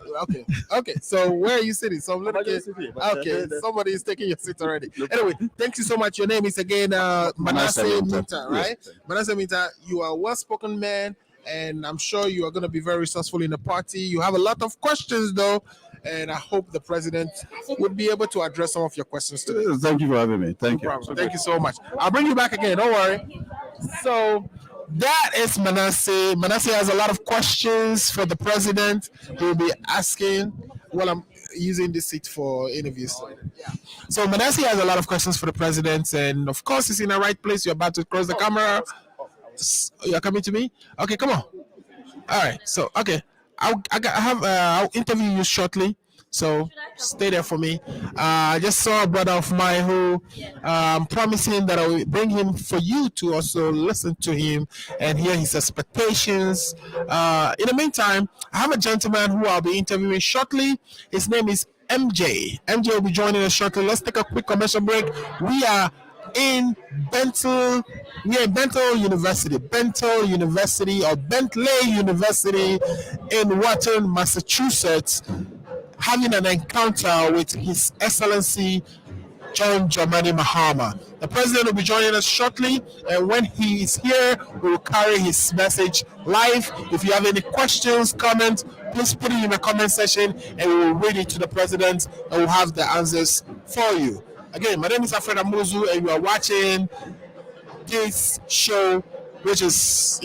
Okay. So where are you sitting? So okay, somebody is taking your seat already. Anyway, thank you so much. Your name is again Manasseh Minta, right? Yes. Manasseh Minta, you are a well-spoken man, and I'm sure you are going to be very successful in the party. You have a lot of questions, though. And I hope the president would be able to address some of your questions today. Thank you for having me. Thank you. Thank you so much. I'll bring you back again. Don't worry. So that is Manasseh. Manasseh has a lot of questions for the president. He will be asking. Well, I'm using this seat for interviews. So Manasseh has a lot of questions for the president, and of course, he's in the right place. You're about to cross the camera. You're coming to me. Okay, come on. All right. So okay. I'll interview you shortly, so stay there for me. I just saw a brother of mine who promising that I will bring him for you to also listen to him and hear his expectations. In the meantime, I have a gentleman who I'll be interviewing shortly. His name is MJ. MJ will be joining us shortly. Let's take a quick commercial break. We are in Bentley University or Bentley University in Wharton, Massachusetts, having an encounter with His Excellency John Dramani Mahama. The president will be joining us shortly, and when he is here, we will carry his message live. If you have any questions, comments, please put it in the comment section, and we will read it to the president, and we'll have the answers for you. Again, my name is Alfred Amuzu, and you are watching this show, which is,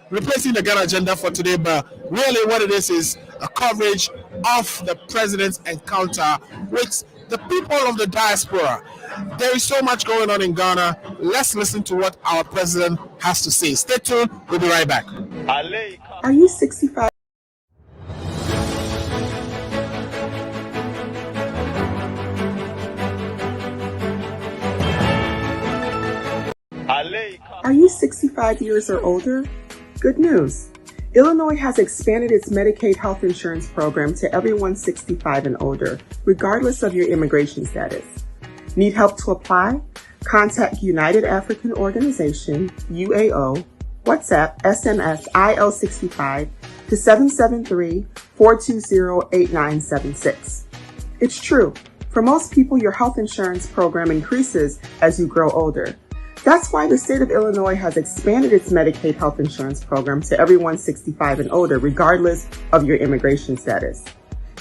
replacing the Ghana agenda for today, but really what it is a coverage of the president's encounter with the people of the diaspora. There is so much going on in Ghana. Let's listen to what our president has to say. Stay tuned. We'll be right back. Are you 65? Are you 65 years or older? Good news. Illinois has expanded its Medicaid health insurance program to everyone 65 and older, regardless of your immigration status. Need help to apply? Contact United African Organization, UAO, WhatsApp, SMS, IL65 to 773-420-8976. It's true. For most people, your health insurance program increases as you grow older. That's why the state of Illinois has expanded its Medicaid health insurance program to everyone 65 and older, regardless of your immigration status.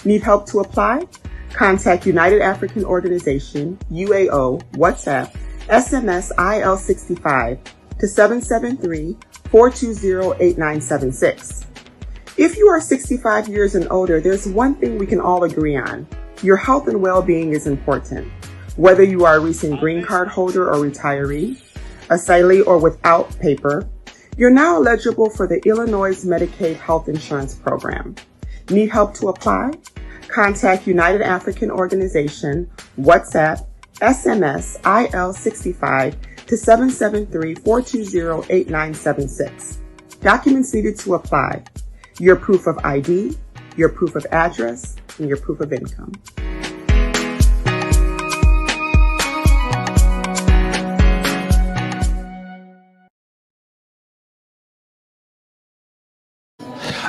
Need help to apply? Contact United African Organization, UAO, WhatsApp, SMS IL65 to 773-420-8976. If you are 65 years and older, there's one thing we can all agree on. Your health and well-being is important. Whether you are a recent green card holder or retiree, asylee or without paper, you're now eligible for the Illinois Medicaid health insurance program. Need help to apply? Contact United African Organization, WhatsApp, SMS IL65 to 773-420-8976. Documents needed to apply: your proof of ID, your proof of address, and your proof of income.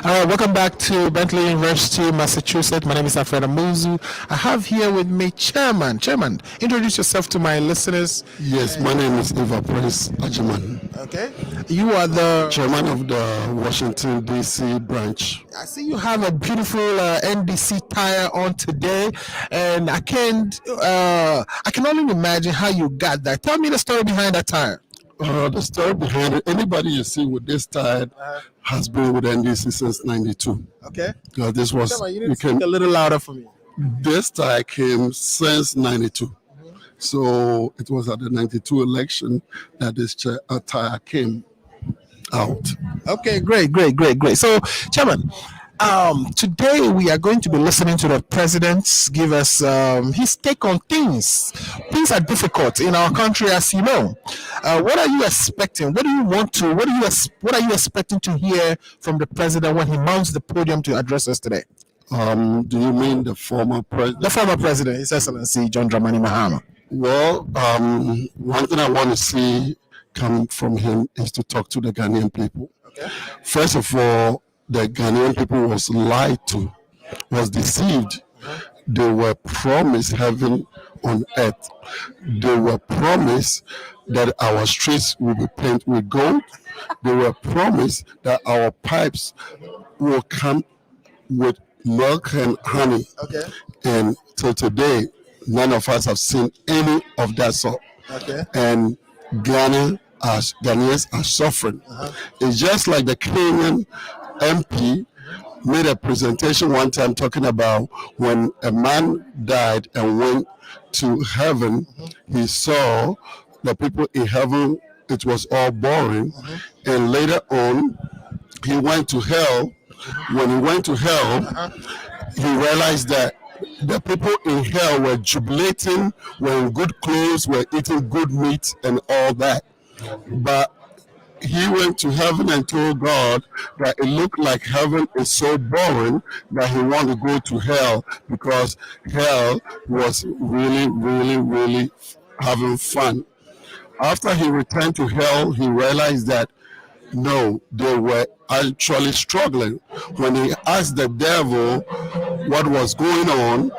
All right, welcome back to Bentley University, Massachusetts. My name is Alfred Amuzu. I have here with me Chairman. Chairman, introduce yourself to my listeners. Yes, my name is Eva Prince Ajiman. Okay. You are the Chairman of the Washington, D.C. branch. I see you have a beautiful NDC tire on today, and I can only imagine how you got that. Tell me the story behind that tire. The story behind it, anybody you see with this tire has been with NDC since 92. Okay. Because this was, Come on, you need to speak a little louder for me. This tire came since 92. So it was at the 92 election that this tire came out. Okay, great. So, Chairman, today we are going to be listening to the president give us his take on things. Things are difficult in our country, as you know. What are you expecting? What are you expecting to hear from the president when he mounts the podium to address us today? Do you mean the former president? The former president, His Excellency John Dramani Mahama. Well, one thing I want to see come from him is to talk to the Ghanaian people. Okay. First of all, the Ghanaian people was lied to, was deceived. They were promised heaven on earth. They were promised that our streets will be painted with gold. They were promised that our pipes will come with milk and honey. Okay. And till today, none of us have seen any of that sort. Okay. And Ghanaians are suffering. It's just like the Kenyan MP made a presentation one time talking about when a man died and went to heaven, he saw the people in heaven, it was all boring. And later on, he went to hell. When he went to hell, he realized that the people in hell were jubilating, were in good clothes, were eating good meat and all that. But he went to heaven and told God that it looked like heaven is so boring that he wanted to go to hell because hell was really, really, really having fun. After he returned to hell, he realized that no, they were actually struggling. When he asked the devil what was going on,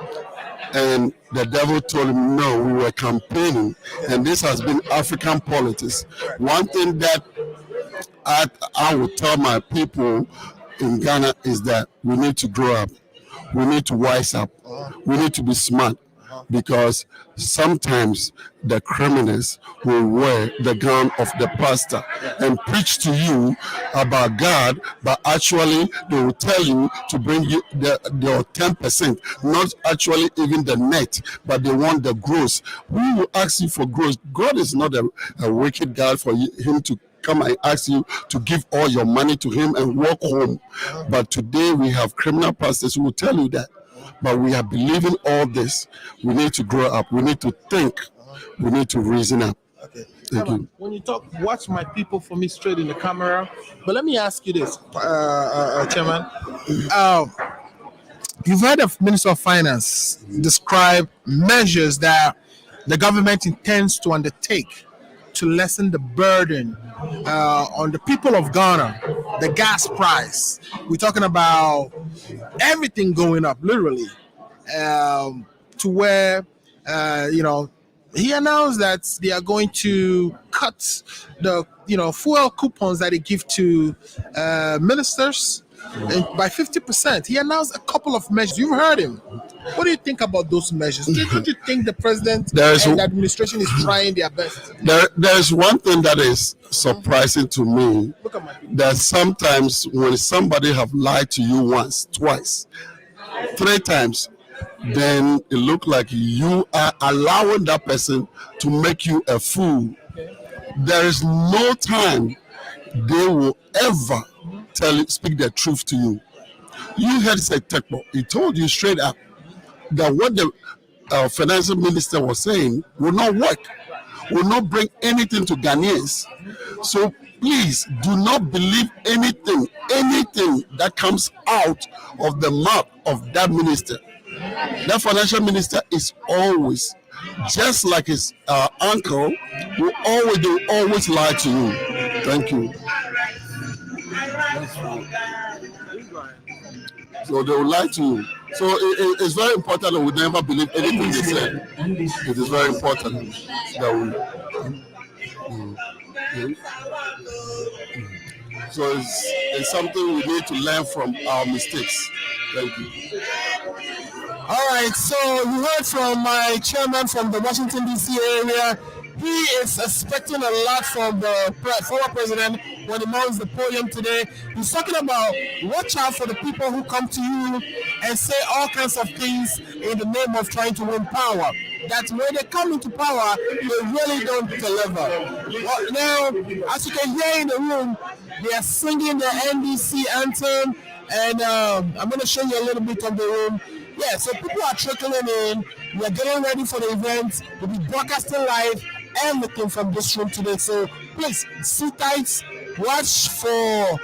and the devil told him, no, we were campaigning. And this has been African politics. One thing that I would tell my people in Ghana is that we need to grow up. We need to wise up. We need to be smart. Because sometimes the criminals will wear the gown of the pastor and preach to you about God, but actually they will tell you to bring you their 10%, not actually even the net, but they want the gross. Who will ask you for gross? God is not a wicked God for him to come and ask you to give all your money to him and walk home. But today we have criminal pastors who will tell you that. But we are believing all this. We need to grow up. We need to think. We need to reason up. Okay. Thank you. When you talk, watch my people for me straight in the camera. But let me ask you this, Chairman. You've heard of Minister of Finance describe measures that the government intends to undertake to lessen the burden on the people of Ghana, the gas price. We're talking about everything going up, literally, to where, he announced that they are going to cut the, fuel coupons that they give to ministers and by 50%. He announced a couple of measures. You've heard him. What do you think about those measures? Don't you think the president and the administration is trying their best? There's one thing that is surprising to me. Look at my people. That sometimes when somebody have lied to you once, twice, 3 times, then it look like you are allowing that person to make you a fool. There is no time they will ever speak the truth to you. You heard Tekpo. He told you straight up that what the finance minister was saying will not work, will not bring anything to Ghanaians. So please do not believe anything that comes out of the mouth of that minister. That financial minister is always, just like his uncle, will always lie to you. Thank you. So they will lie to you. So it's very important that we never believe anything they say. It is very important that we. So it's something we need to learn from our mistakes. Thank you. All right, so you heard from my chairman from the Washington, D.C. area. He is expecting a lot from the former president when he mounts the podium today. He's talking about watch out for the people who come to you and say all kinds of things in the name of trying to win power. That when they come into power, they really don't deliver. Well, now, as you can hear in the room, they are singing the NDC anthem, and I'm going to show you a little bit of the room. Yeah, so people are trickling in. We are getting ready for the event. We'll be broadcasting live everything from this room today. So please sit tight. Watch for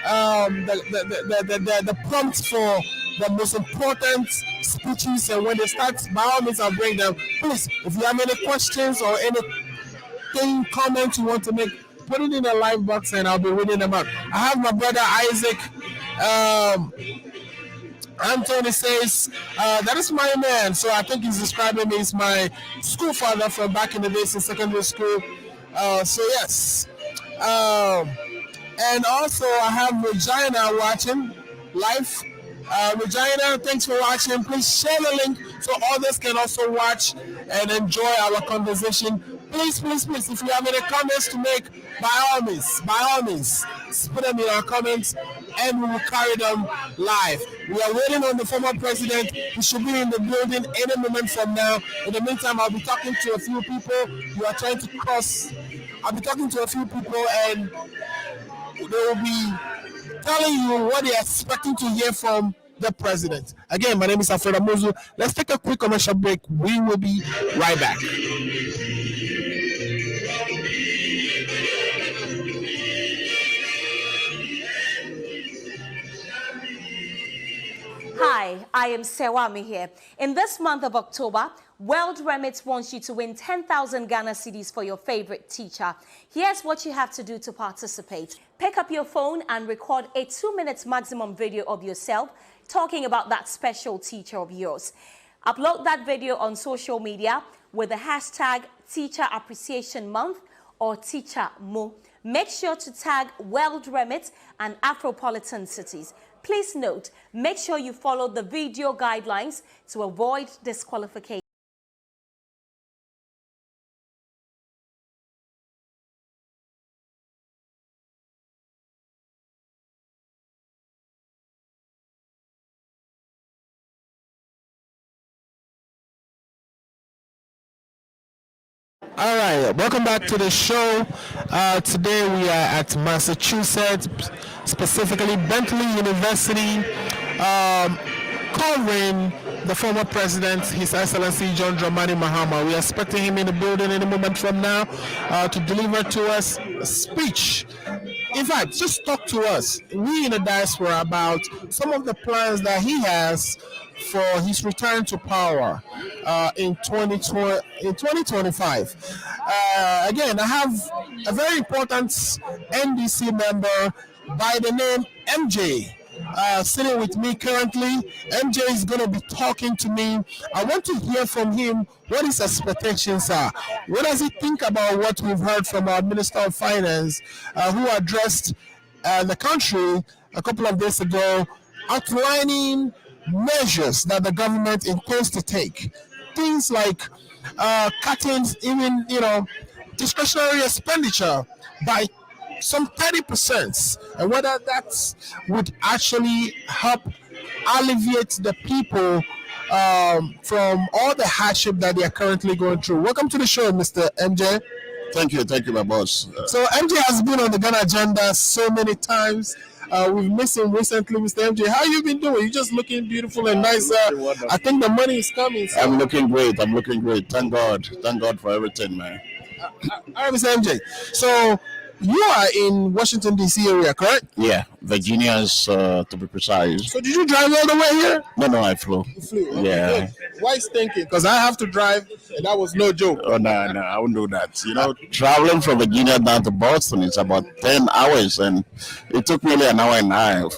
the prompts for the most important speeches, and when they start, by all means, I'll bring them. Please, if you have any questions or anything, comments you want to make, put it in the live box, and I'll be reading them out. I have my brother Isaac. Anthony says, that is my man. So I think he's describing me as my school father from back in the days in secondary school. So yes. And also I have Regina watching live. Regina, thanks for watching. Please share the link so others can also watch and enjoy our conversation. Please, if you have any comments to make, by all means, put them in our comments and we will carry them live. We are waiting on the former president. He should be in the building any moment from now. In the meantime, I'll be talking to a few people. You are trying to cross. I'll be talking to a few people and they will be telling you what they are expecting to hear from the president. Again, my name is Alfredo Muzu. Let's take a quick commercial break. We will be right back. Hi, I am Sewami here. In this month of October, World Remit wants you to win 10,000 Ghana cedis for your favorite teacher. Here's what you have to do to participate. Pick up your phone and record a 2-minute maximum video of yourself talking about that special teacher of yours. Upload that video on social media with the hashtag Teacher Appreciation Month or Teacher Mo. Make sure to tag World Remit and Afropolitan cities. Please note, make sure you follow the video guidelines to avoid disqualification. All right, welcome back to the show. Today we are at Massachusetts, specifically Bentley University covering the former president, His Excellency John Dramani Mahama. We are expecting him in the building any moment from now to deliver to us a speech. In fact, just talk to us, we in the diaspora, about some of the plans that he has for his return to power in 2025. Again, I have a very important NDC member by the name MJ sitting with me currently. MJ is going to be talking to me. I want to hear from him what his expectations are. What does he think about what we've heard from our Minister of Finance, who addressed the country a couple of days ago, outlining measures that the government intends to take. Things like cutting even, discretionary expenditure by some 30%, and whether that would actually help alleviate the people from all the hardship that they are currently going through. Welcome to the show, Mr. MJ. Thank you, my boss. So MJ has been on the Ghana agenda so many times. We've missed him recently, Mr. MJ. How you been doing? You're just looking beautiful and nice. I think the money is coming. So. I'm looking great. Thank God for everything, man. All right, Mr. MJ. So you are in Washington, D.C. area, correct? Yeah, Virginia's to be precise. So did you drive all the way here? No, I flew. You flew? Okay, yeah. Good. Why is thinking? Because I have to drive, and that was no joke. Oh, no, I won't do that. Traveling from Virginia down to Boston is about 10 hours, and it took me only an hour and a half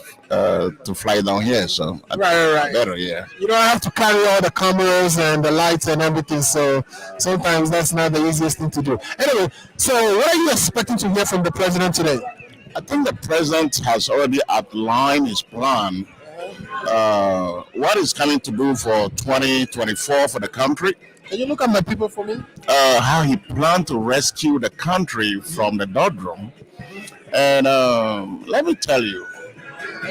to fly down here. So right. Better, yeah. I have to carry all the cameras and the lights and everything, so sometimes that's not the easiest thing to do. Anyway, so what are you expecting to hear from the president today? I think the president has already outlined his plan, what he's coming to do for 2024 for the country. Can you look at my people for me? How he planned to rescue the country from the doldrum. And let me tell you,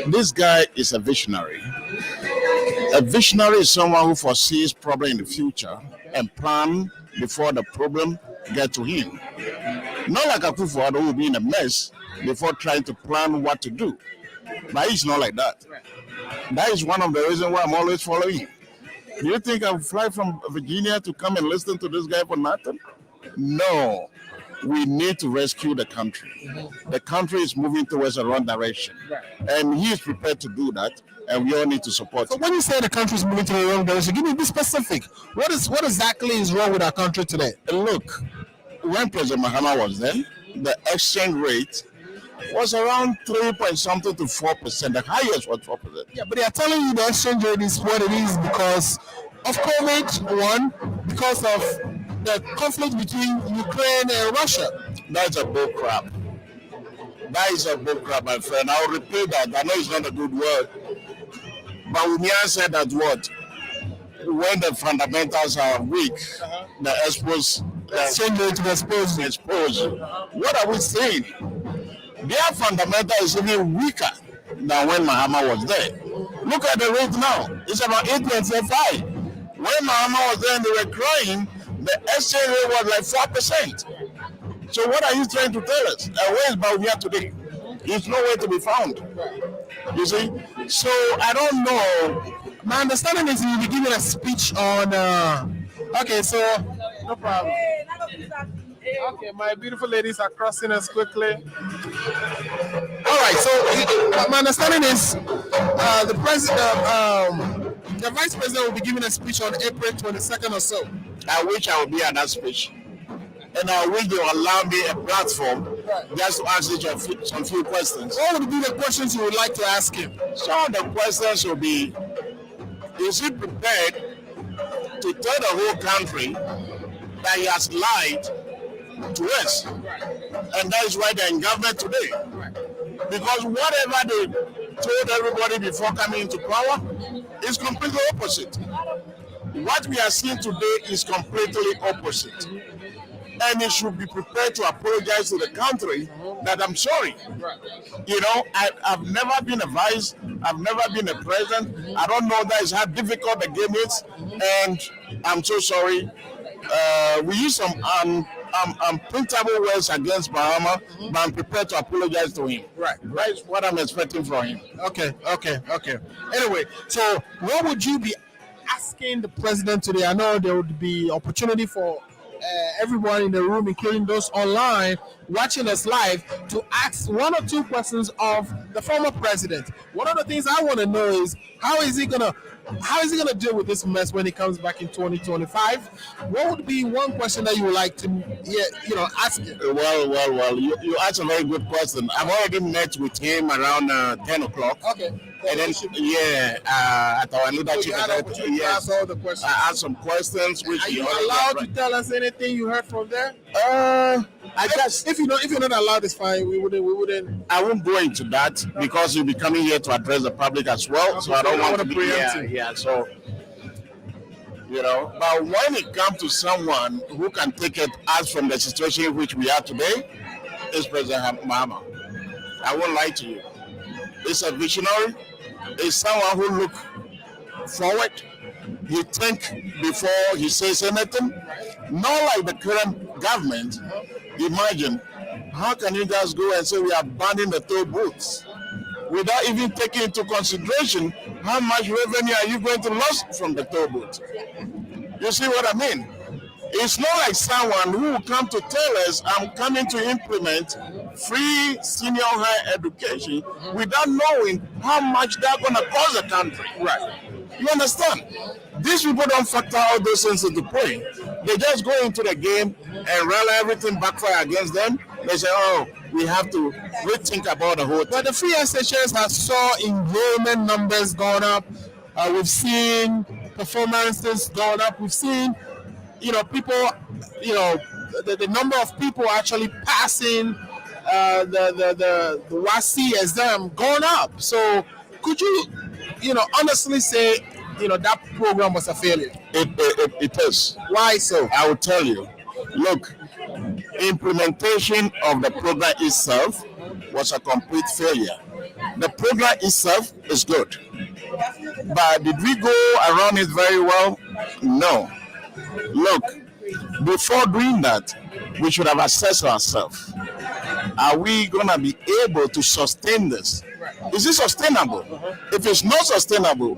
this guy is a visionary. A visionary is someone who foresees problem in the future and plan before the problem get to him. Not like Akufo-Addo who will be in a mess before trying to plan what to do. But he's not like that. That is one of the reasons why I'm always following him. Do you think I'll fly from Virginia to come and listen to this guy for nothing? No. We need to rescue the country. The country is moving towards the wrong direction. And he is prepared to do that, and we all need to support him. So when you say the country is moving to the wrong direction, give me be specific. What exactly is wrong with our country today? Look, when President Mahama was there, the exchange rate was around 3.something to 4%. The highest was 4%. Yeah, but they are telling you the exchange rate is what it is because of COVID, one, because of the conflict between Ukraine and Russia. That's a bull crap. That is a bull crap, my friend. I'll repeat that. I know it's not a good word. But Umia said that what? When the fundamentals are weak, the exchange rate is exposed. What are we saying? Their fundamental is even weaker than when Mahama was there. Look at the rate now. It's about 8.45. When Mahama was there and they were crying, the exchange rate was like 4%. So what are you trying to tell us? Where is Baumia today? He's nowhere to be found. You see? So I don't know. My understanding is you'll be giving a speech on... Okay, so... No problem. Okay, my beautiful ladies are crossing us quickly. All right, so my understanding is the vice president will be giving a speech on April 22nd or so. I wish I would be at that speech. And I wish they would allow me a platform just to ask you some few questions. What would be the questions you would like to ask him? Some of the questions will be, is he prepared to tell the whole country that he has lied to us? And that is why they're in government today. Because whatever they told everybody before coming into power is completely opposite. What we are seeing today is completely opposite. And he should be prepared to apologize to the country that I'm sorry. I've never been a vice, I've never been a president. I don't know that is how difficult the game is, and I'm so sorry. We use some printable words against Mahama, but I'm prepared to apologize to him. Right. That's what I'm expecting from him. Okay. Anyway, so what would you be asking the president today? I know there would be opportunity for everyone in the room, including those online watching us live, to ask one or two questions of the former president. One of the things I want to know is how is he gonna deal with this mess when he comes back in 2025? What would be one question that you would like to ask him? Well, you asked a very good question. I've already met with him around 10 o'clock. Okay. And then, at our leadership, you had an opportunity to ask all the questions. I asked some questions. Which are you allowed to tell us anything you heard from there? I guess if you're not allowed, it's fine. We wouldn't. I won't go into that because you'll be coming here to address the public as well. So I don't want to be so. But when it comes to someone who can take us from the situation in which we are today, is President Mahama. I won't lie to you. He's a visionary. He's someone who look forward. He think before he says anything. Not like the current government. Imagine, how can you guys go and say we are banning the toll booths without even taking into consideration how much revenue are you going to lose from the toll booth? You see what I mean? It's not like someone who will come to tell us, I'm coming to implement free senior higher education without knowing how much they're going to cost the country. Right. You understand? These people don't factor all those things into play. They just go into the game and realize everything backfire against them. They say, we have to rethink about the whole thing. But the free SHS has saw enrollment numbers going up. We've seen performances going up. We've seen people, the number of people actually passing the WASI exam going up. So could you, honestly say, that program was a failure? It is. Why so? I will tell you. Look, implementation of the program itself was a complete failure. The program itself is good. But did we go around it very well? No. Look, before doing that, we should have assessed ourselves. Are we going to be able to sustain this? Is it sustainable? If it's not sustainable,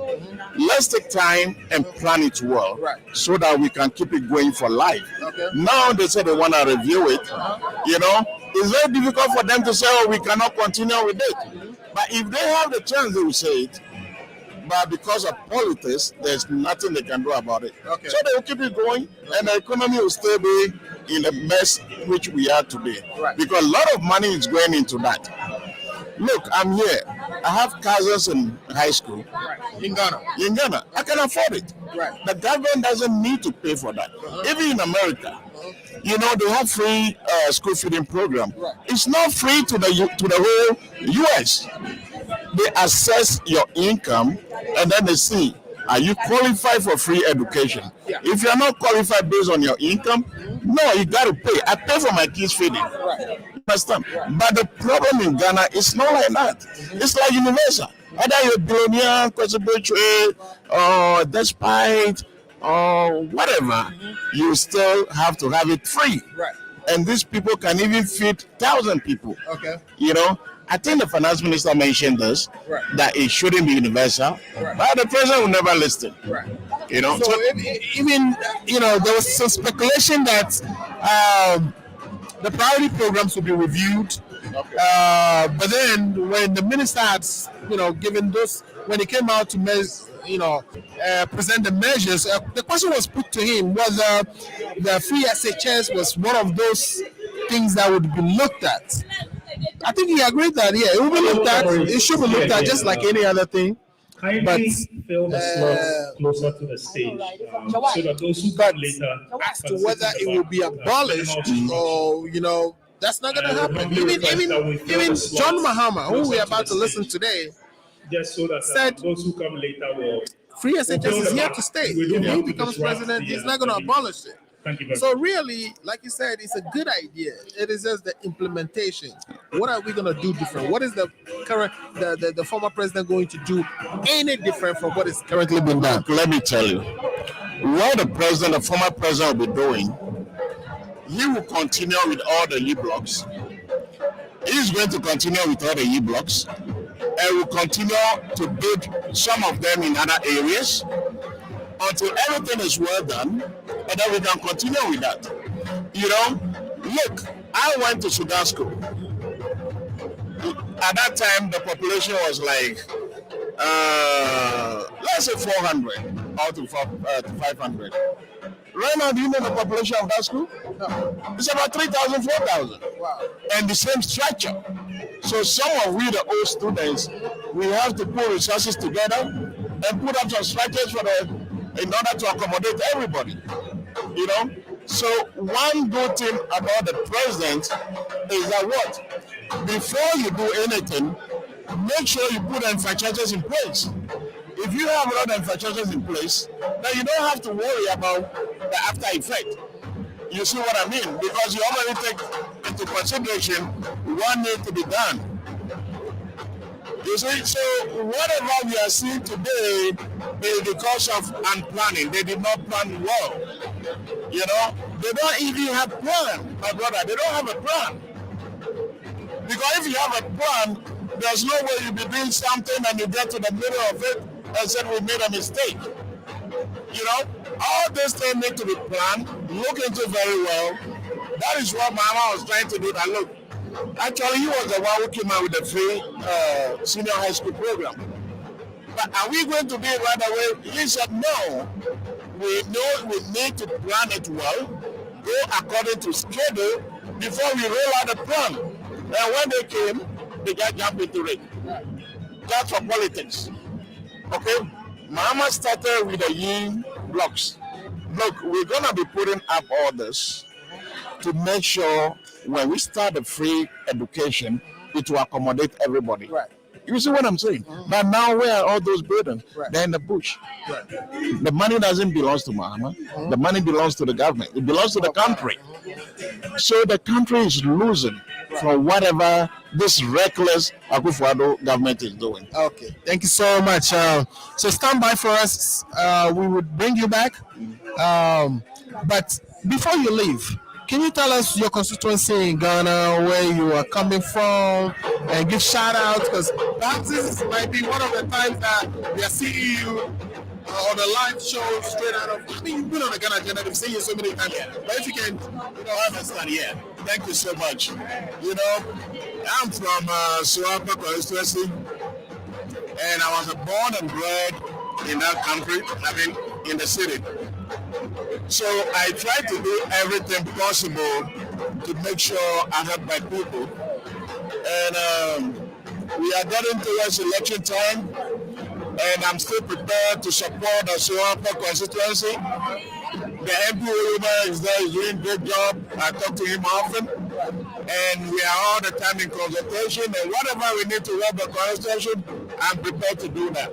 let's take time and plan it well so that we can keep it going for life. Okay. Now they say they want to review it. It's very difficult for them to say, we cannot continue with it. But if they have the chance, they will say it. But because of politics, there's nothing they can do about it. Okay. So they will keep it going, and the economy will still be in the mess which we are today. Right. Because a lot of money is going into that. Look, I'm here. I have cousins in high school. In Ghana. I can afford it. Right. The government doesn't need to pay for that. Even in America, they have free school feeding program. Right. It's not free to the whole U.S. They assess your income and then they see, are you qualified for free education? Yeah. If you're not qualified based on your income, no, you got to pay. I pay for my kids' feeding. Right. Understand? But the problem in Ghana is not like that. It's like universal. Either you're a billionaire, contributory, or despite, or whatever, you still have to have it free. Right. And these people can even feed 1,000 people. Okay. I think the finance minister mentioned this, that it shouldn't be universal, but the president will never listen. Right. So even there was some speculation that the priority programs will be reviewed. But then when the minister had, given those, when he came out to present the measures, the question was put to him whether the free SHS was one of those things that would be looked at. I think he agreed that, it will be looked at. It should be looked at just like any other thing. But fill the slots closer to the stage so that those who come later. As to whether it will be abolished or, that's not going to happen. Even John Mahama, who we're about to listen today, just so that said those who come later will. Free SHS is here to stay. If he becomes president, he's not going to abolish it. Thank you very So really, like you said, it's a good idea. It is just the implementation. What are we going to do different? What is the former president going to do any different from what is currently being done? Let me tell you, what the former president will be doing he will continue with all the E blocks. He's going to continue with all the E blocks, and will continue to build some of them in other areas until everything is well done, and then we can continue with that. You know, look, I went to Sudan school. At that time, the population was like, let's say 400 or to 500. Right now, do you know the population of that school? No. It's about 3,000, 4,000. Wow. And the same structure. So some of we, the old students, we have to put resources together and put up some structures in order to accommodate everybody. You know? So one good thing about the president is that what? Before you do anything, make sure you put the infrastructures in place. If you have all the infrastructures in place, then you don't have to worry about the after effect. You see what I mean? Because you already take into consideration what needs to be done. You see, so whatever we are seeing today is because of unplanning. They did not plan well. You know, they don't even have a plan, my brother. They don't have a plan. Because if you have a plan, there's no way you'll be doing something and you get to the middle of it and said we made a mistake. You know, all these things need to be planned, look into very well. That is what Mama was trying to do. That look, actually, he was the one who came out with the free senior high school program. But are we going to do it right away? He said no. We know we need to plan it well, go according to schedule before we roll out the plan. And when they came, they just jumped into it. That's for politics. Okay? Mama started with the yin blocks. Look, we're going to be putting up all this to make sure when we start the free education, it will accommodate everybody. Right. You see what I'm saying? Mm-hmm. But now where are all those buildings? Right. They're in the bush. Right. The money doesn't belong to Mahama. Mm-hmm. The money belongs to the government. It belongs to the country. Mm-hmm. So the country is losing from whatever this reckless Akufo-Addo government is doing. Okay. Thank you so much. So stand by for us. We would bring you back. But before you leave, can you tell us your constituency in Ghana, where you are coming from, and give shout outs? Because perhaps this might be one of the times that we are seeing you on a live show straight out of. I mean, you've been on the Ghana agenda, we've seen you so many times. Yeah. But if you can, understand, yeah. Thank you so much. You know, I'm from Suapa constituency, and I was born and bred in that country, I mean, in the city. So I try to do everything possible to make sure I help my people. And we are getting towards election time, and I'm still prepared to support the Suapa constituency. The MP is there, he's doing a great job. I talk to him often, and we are all the time in consultation, and whatever we need to help the constitution, I'm prepared to do that.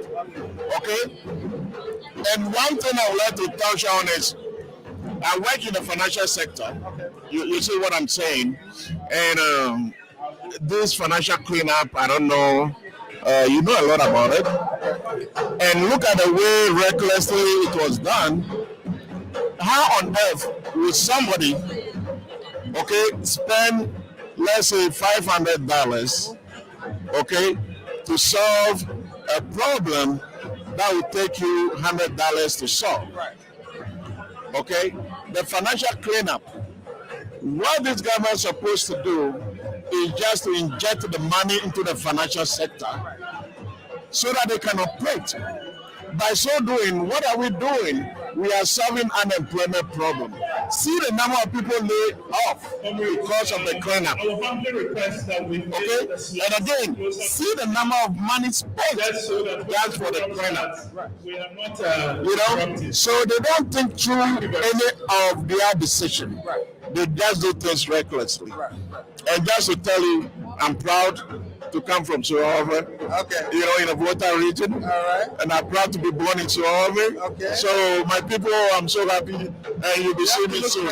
Okay? And one thing I would like to touch on is I work in the financial sector. You see what I'm saying? And this financial cleanup, I don't know, you know a lot about it. And look at the way recklessly it was done. How on earth would somebody, okay, spend, let's say, $500, okay, to solve a problem that would take you $100 to solve? Okay? The financial cleanup. What this government is supposed to do is just to inject the money into the financial sector so that they can operate. By so doing, what are we doing? We are solving unemployment problem. See the number of people laid off because of the cleanup. Okay? And again, see the number of money spent just for the cleanup. You know? So they don't think through any of their decision. They just do things recklessly. And just to tell you, I'm proud to come from Surover. Okay. You know, in the Volta region. All right. And I'm proud to be born in Surover. Okay. So my people, I'm so happy, and you'll be seeing me soon.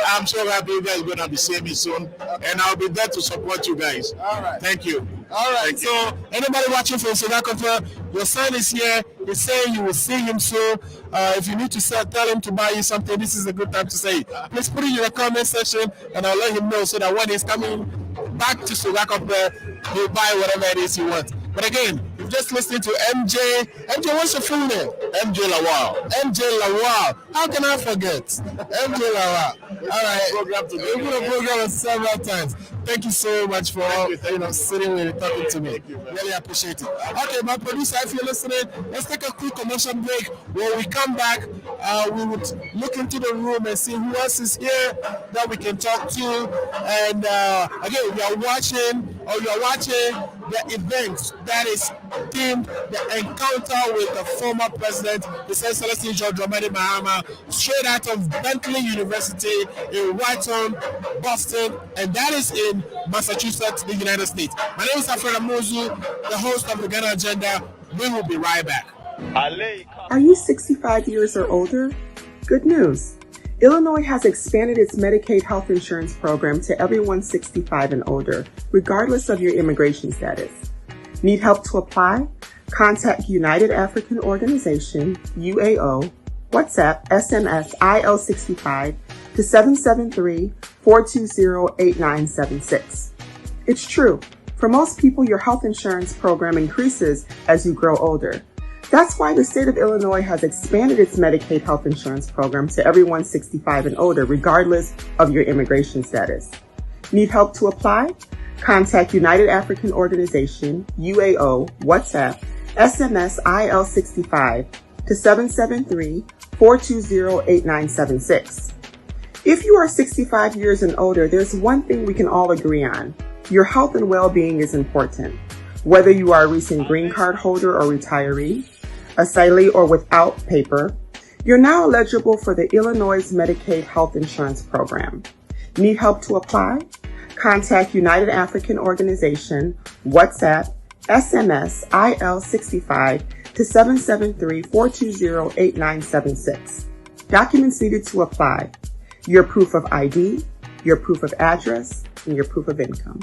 I'm so happy you guys are gonna be seeing me soon, and I'll be there to support you guys. All right. Thank you. All right. So anybody watching from South Africa, your son is here. He's saying you will see him soon. If you need to tell him to buy you something, this is a good time to say it. Please put it in the comment section, and I'll let him know so that when he's coming back to South Africa, he'll buy whatever it is he wants. But again, you're just listening to MJ. MJ, what's your full name? MJ Lawal. MJ Lawal. How can I forget? MJ Lawal. All right. We've been a program several times. Thank you so much for sitting and talking to me. Really appreciate it. Okay, my producer, if you're listening, let's take a quick commercial break. When we come back, we would look into the room and see who else is here that we can talk to. And again, you're watching the event that is themed the encounter with the former president, His Excellency Dramani Mahama, straight out of Bentley University in Whitehorn, Boston, and that is in Massachusetts, the United States. My name is Alfred Amozu, the host of the Ghana Agenda. We will be right back. Are you 65 years or older? Good news. Illinois has expanded its Medicaid health insurance program to everyone 65 and older, regardless of your immigration status. Need help to apply? Contact United African Organization, UAO, WhatsApp, SMS, IL65 to 773-420-8976. It's true. For most people, your health insurance program increases as you grow older. That's why the state of Illinois has expanded its Medicaid health insurance program to everyone 65 and older, regardless of your immigration status. Need help to apply? Contact United African Organization, UAO, WhatsApp, SMS IL65 to 773-420-8976. If you are 65 years and older, there's one thing we can all agree on. Your health and well-being is important. Whether you are a recent green card holder or retiree, asylee or without paper, you're now eligible for the Illinois Medicaid Health Insurance Program. Need help to apply? Contact United African Organization, WhatsApp, SMS IL65 to 773-420-8976. Documents needed to apply: your proof of ID, your proof of address, and your proof of income.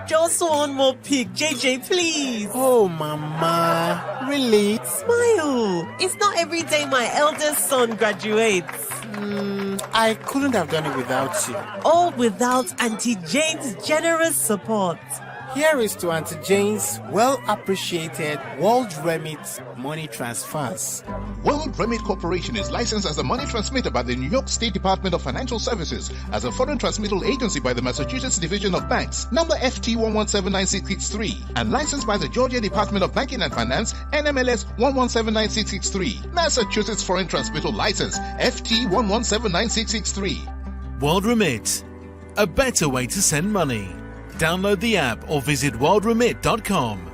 Just one more pic, JJ, please. Oh, Mama. Really? Smile. It's not every day my eldest son graduates. I couldn't have done it without you. All without Auntie Jane's generous support. Here is to Auntie Jane's well-appreciated World Remit money transfers. World Remit Corporation is licensed as a money transmitter by the New York State Department of Financial Services, as a foreign transmittal agency by the Massachusetts Division of Banks, number FT 1179663, and licensed by the Georgia Department of Banking and Finance, NMLS 1179663, Massachusetts Foreign Transmittal License, FT 1179663. World Remit, a better way to send money. Download the app or visit worldremit.com.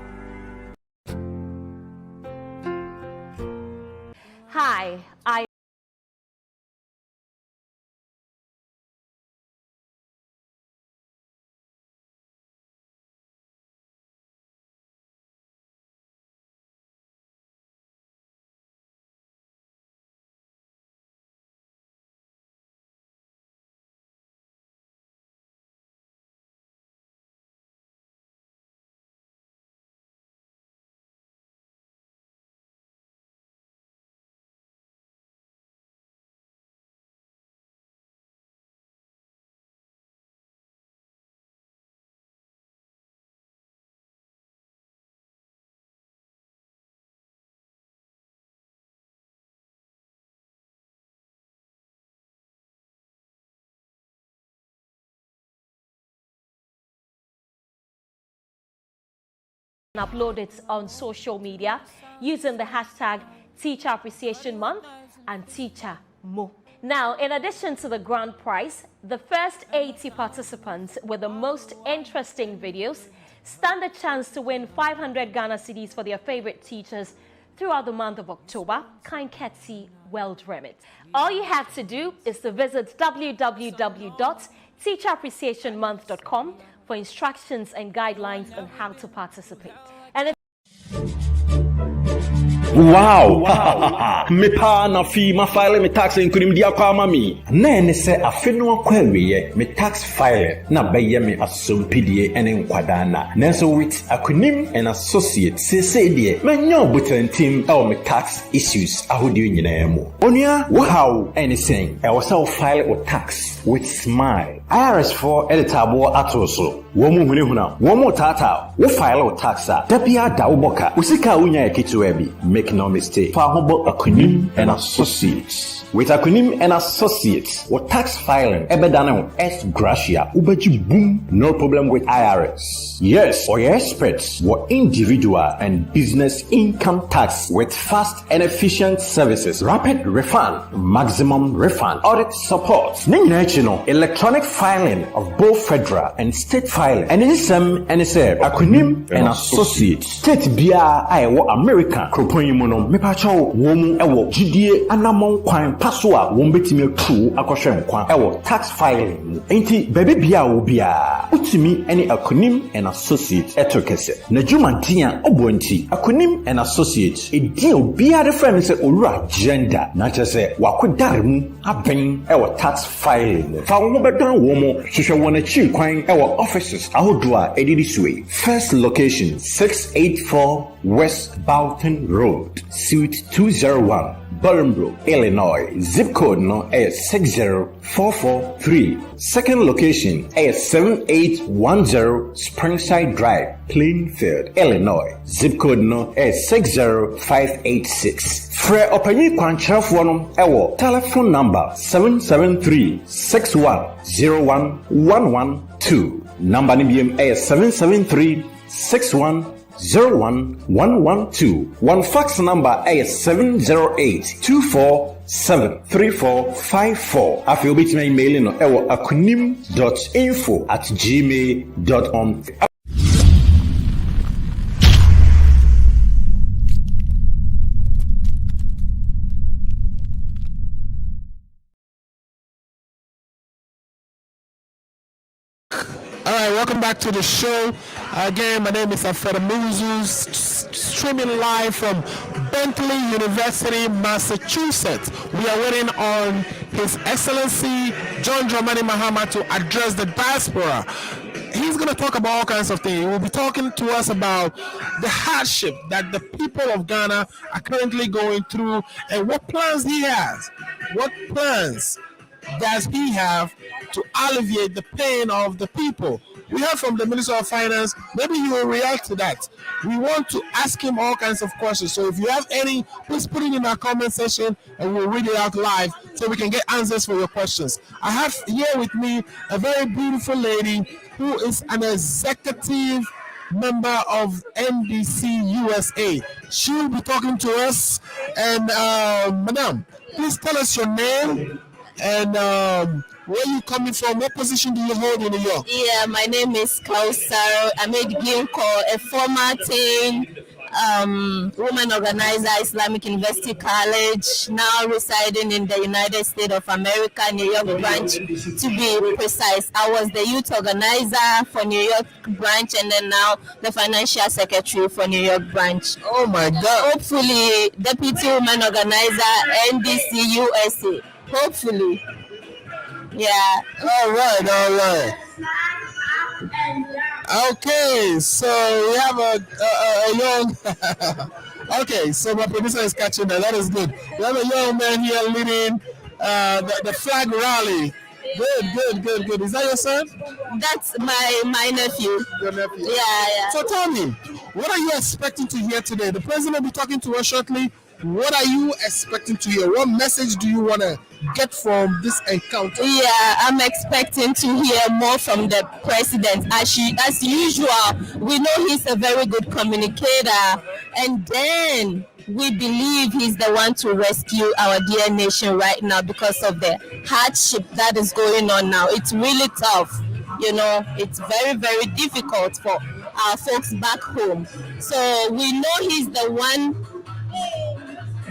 Hi, I Upload it on social media using the hashtag Teacher Appreciation Month and Teacher Mo. Now, in addition to the grand prize, the first 80 participants with the most interesting videos stand a chance to win 500 Ghana cedis for their favorite teachers throughout the month of October, Kind Ketsi World Remit. All you have to do is to visit www.teacherappreciationmonth.com for instructions and guidelines on how to participate. And Wow! Me pa na fi ma file me tax including dia kwa mami. Na ene se afe no kwa wiye me tax file na beye me asompidie ene nkwada na. Nanso with acronym and associate say die me nya obutantim e me tax issues ahodi nyina mu. Onua wow ene sen e wo se file o tax with smile. IRS for editable atoso. Wo mu hunehuna, wo mu tata, wo file o tax a. Da bia da wo boka. Usika unya ekitu ebi. Make no mistake. For acronym and associates. With acronym and associates, what tax filing ebedano S gratia ubeji boom, no problem with IRS. Yes, or your experts were individual and business income tax with fast and efficient services, rapid refund, maximum refund, audit support, electronic filing of both federal and state filing, and NSM, acronym and associates. State BIA Iowa America, Kroponimono, Mepacho, Womu, Ewo, GDA, Anamon, Quine, Pasua, Wombetime, True, Akoshem, Ewo, tax filing. Ain't baby Bia will be a Utimi, any acronym and associate etokese na juma dia obonti acronym and associate e deal bia the friend say owura agenda na chese wakodare mu aben e wo tax filing fa wo bedan wo mo hwehwe wona chi kwan e wo offices ahodo a edidi suwe. First location 684 West Boulton Road, Suite 201, Bolingbrook, Illinois. Zip code no is 60443. Second location is 7810 Springside Drive, Plainfield, Illinois. Zip code no is 60586. Fre openi kwanchafo no ewo telephone number 773-6101-112. Number ni biem is 773-6101-112. One fax number is 708-247-3454. I feel bit my email no ewo akunim.info@gmail.com. Welcome back to the show. Again, my name is Alfred Muzu, streaming live from Bentley University, Massachusetts. We are waiting on His Excellency John Dramani Mahama to address the diaspora. He's going to talk about all kinds of things. He will be talking to us about the hardship that the people of Ghana are currently going through and what plans he has. What plans does he have to alleviate the pain of the people? We heard from the Minister of Finance. Maybe he will react to that. We want to ask him all kinds of questions. So if you have any, please put it in our comment section and we'll read it out live so we can get answers for your questions. I have here with me a very beautiful lady who is an executive member of NBC USA. She will be talking to us. And Madam, please tell us your name and where are you coming from? What position do you hold in New York? Yeah, my name is Kausar Ahmed Ginko, a former woman organizer, Islamic University College, now residing in the United States of America, New York branch, to be precise. I was the youth organizer for New York branch and then now the financial secretary for New York branch. Oh my God. Hopefully, deputy woman organizer, NBC USA. Hopefully. Yeah. All right. Okay, so we have a young. Okay, so my producer is catching that. That is good. We have a young man here leading the flag rally. Good. Is that your son? That's my nephew. Your nephew. Yeah. So tell me, what are you expecting to hear today? The president will be talking to us shortly. what are you expecting to hear? What message do you want to get from this encounter? Yeah, I'm expecting to hear more from the president. As usual, we know he's a very good communicator, and then we believe he's the one to rescue our dear nation right now because of the hardship that is going on now. It's really tough. It's very, very difficult for our folks back home. So we know he's the one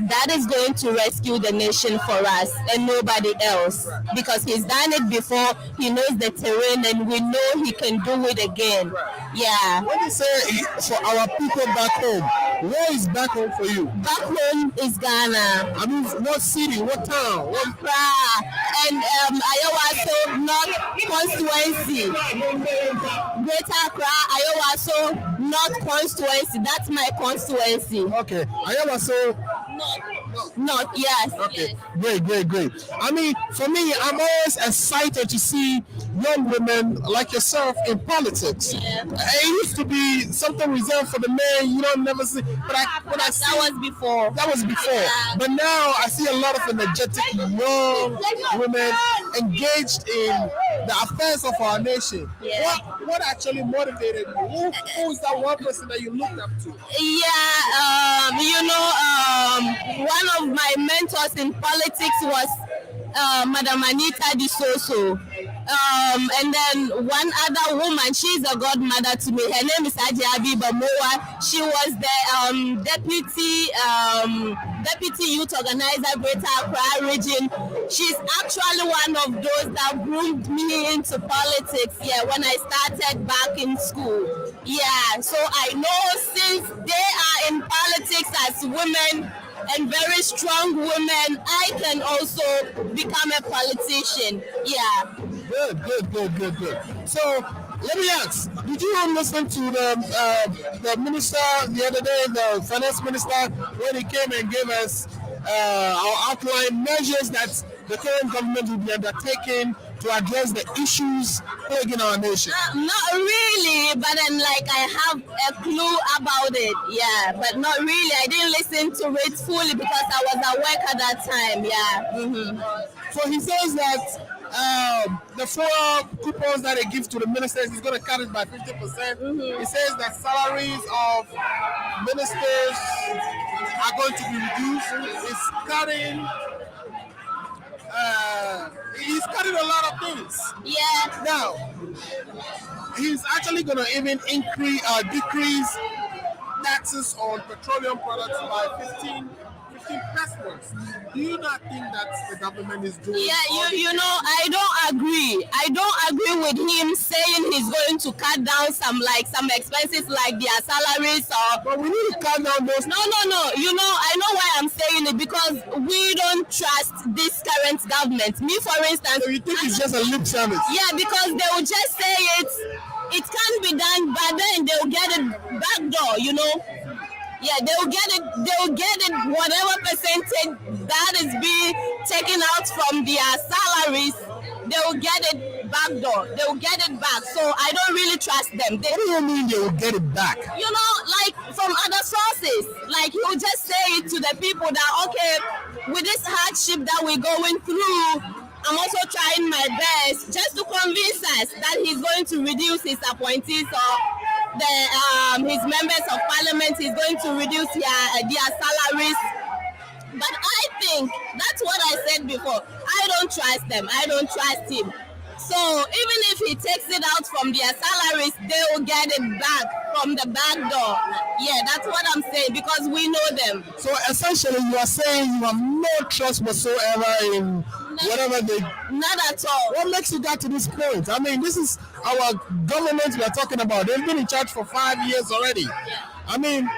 that is going to rescue the nation for us and nobody else, because he's done it before. He knows the terrain, and we know he can do it again. Yeah. When you say for our people back home, where is back home for you? Back home is Ghana. I mean, what city, what town? Accra and Ayawaso North Constituency. Greater Accra, Ayawaso North Constituency. That's my constituency. Okay. Ayawaso North, yes. Okay. Yes. Great. I mean, for me, I'm always excited to see young women like yourself in politics. Yeah. It used to be something reserved for the men. You don't never see. But that was before. Yeah. But now I see a lot of energetic young women engaged in the affairs of our nation. Yeah. What actually motivated you? Who is that one person that you looked up to? One of my mentors in politics was Madam Anita Disoso. And then one other woman, she's a godmother to me. Her name is Ajabi Bamoa. She was the deputy youth organizer, Greater Accra region. She's actually one of those that groomed me into politics. Yeah, when I started back in school. Yeah, so I know since they are in politics as women, and very strong women, I can also become a politician. Yeah. Good. So let me ask: did you listen to the minister the other day, the finance minister, when he came and gave us our outline measures that the current government will be undertaking to address the issues plaguing our nation? Not really, but then I have a clue about it. Yeah, but not really. I didn't listen to it fully because I was at work at that time. Yeah. Mm-hmm. So he says that the 4 coupons that they give to the ministers is going to cut it by 50%. Mm-hmm. He says that salaries of ministers are going to be reduced. He's cutting a lot of things. Yeah. Now, he's actually going to even decrease taxes on petroleum products by 15%. Do you not think that the government is doing? Yeah, I don't agree. I don't agree with him saying he's going to cut down some expenses like their salaries or. But we need to cut down those. No. I know why I'm saying it, because we don't trust this current government. Me, for instance. So you think it's just a lip service? Yeah, because they will just say it can be done, but then they'll get it backdoor. Yeah, they'll get it, whatever percentage that is being taken out from their salaries, they'll get it backdoor. They'll get it back. So I don't really trust them. What do you mean they will get it back? From other sources. He'll just say it to the people that, okay, with this hardship that we're going through, I'm also trying my best just to convince us that he's going to reduce his appointees or his members of parliament. He's going to reduce their salaries. But I think that's what I said before. I don't trust them. I don't trust him. So even if he takes it out from their salaries, they will get it back from the back door. Yeah, that's what I'm saying, because we know them. So essentially you are saying you have no trust whatsoever in whatever they... Not at all. What makes you get to this point? I mean, this is our government we are talking about. They've been in charge for 5 years already. Yeah. I mean...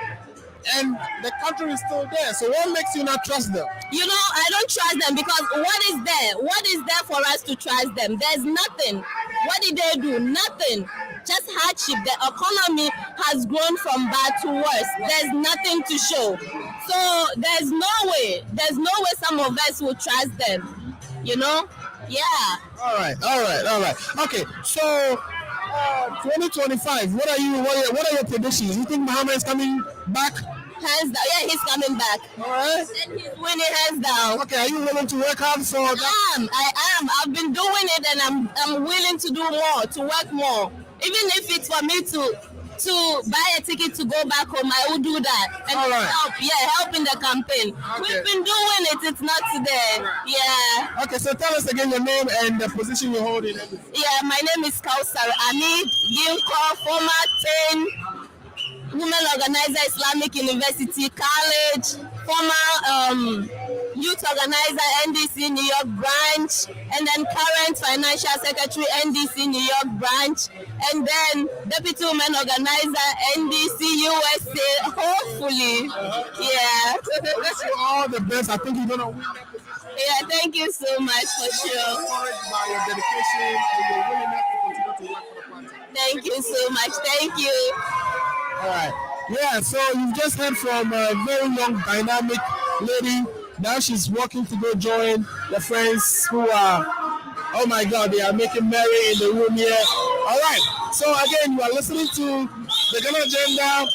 And the country is still there. So what makes you not trust them? I don't trust them because what is there? What is there for us to trust them? There's nothing. What did they do? Nothing. Just hardship. The economy has grown from bad to worse. There's nothing to show. So there's no way some of us will trust them. Yeah. All right. Okay. So 2025. What are your predictions? You think Mahama is coming back? Hands down. Yeah, he's coming back. All right. And he's winning hands down. Okay, are you willing to work hard for that? I am. I've been doing it, and I'm willing to do more, to work more. Even if it's for me to buy a ticket to go back home, I will do that. And help in the campaign. Okay. We've been doing it. It's not today. Yeah. Okay, so tell us again your name and the position you hold in. Yeah, my name is Kausar Anid Ginko, former 10 women organizer, Islamic University College, former youth organizer, NDC New York branch, and then current financial secretary, NDC New York branch, and then deputy women organizer, NDC USA, hopefully. Yeah. Wish you all the best. I think you're going to win. Yeah, thank you so much for sure. I'm encouraged by your dedication and your willingness to continue to work for the party. Thank you so much. Thank you. All right. Yeah, so you've just heard from a very young, dynamic lady. Now she's walking to go join the friends who are, oh my God, they are making merry in the room here. All right. So again, you are listening to the Ghana Agenda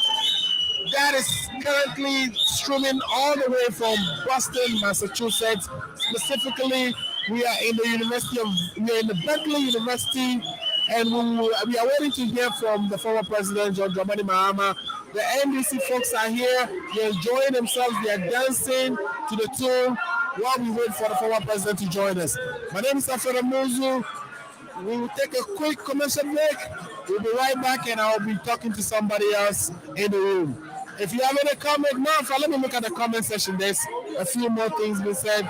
that is currently streaming all the way from Boston, Massachusetts. Specifically, we are in the Bentley University, and we are waiting to hear from the former president, Dramani Mahama. The NDC folks are here. They're enjoying themselves. They are dancing to the tune while we wait for the former president to join us. My name is Afera Muzu. We will take a quick commercial break. We'll be right back, and I'll be talking to somebody else in the room. If you have any comment, let me look at the comment section. There's a few more things we said.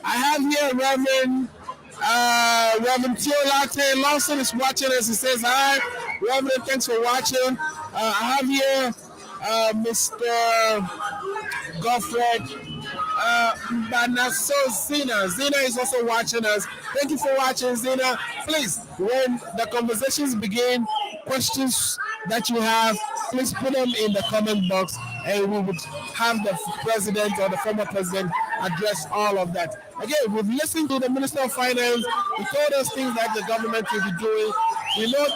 I have here Reverend Teolate Lawson is watching us. He says, hi, Reverend, thanks for watching. I have here Mr. Godfred Banaso Zina. Zina is also watching us. Thank you for watching, Zina. Please, when the conversations begin, questions that you have, please put them in the comment box, and we would have the president or the former president address all of that. Again, we've listened to the Minister of Finance. He told us things that the government will be doing. We know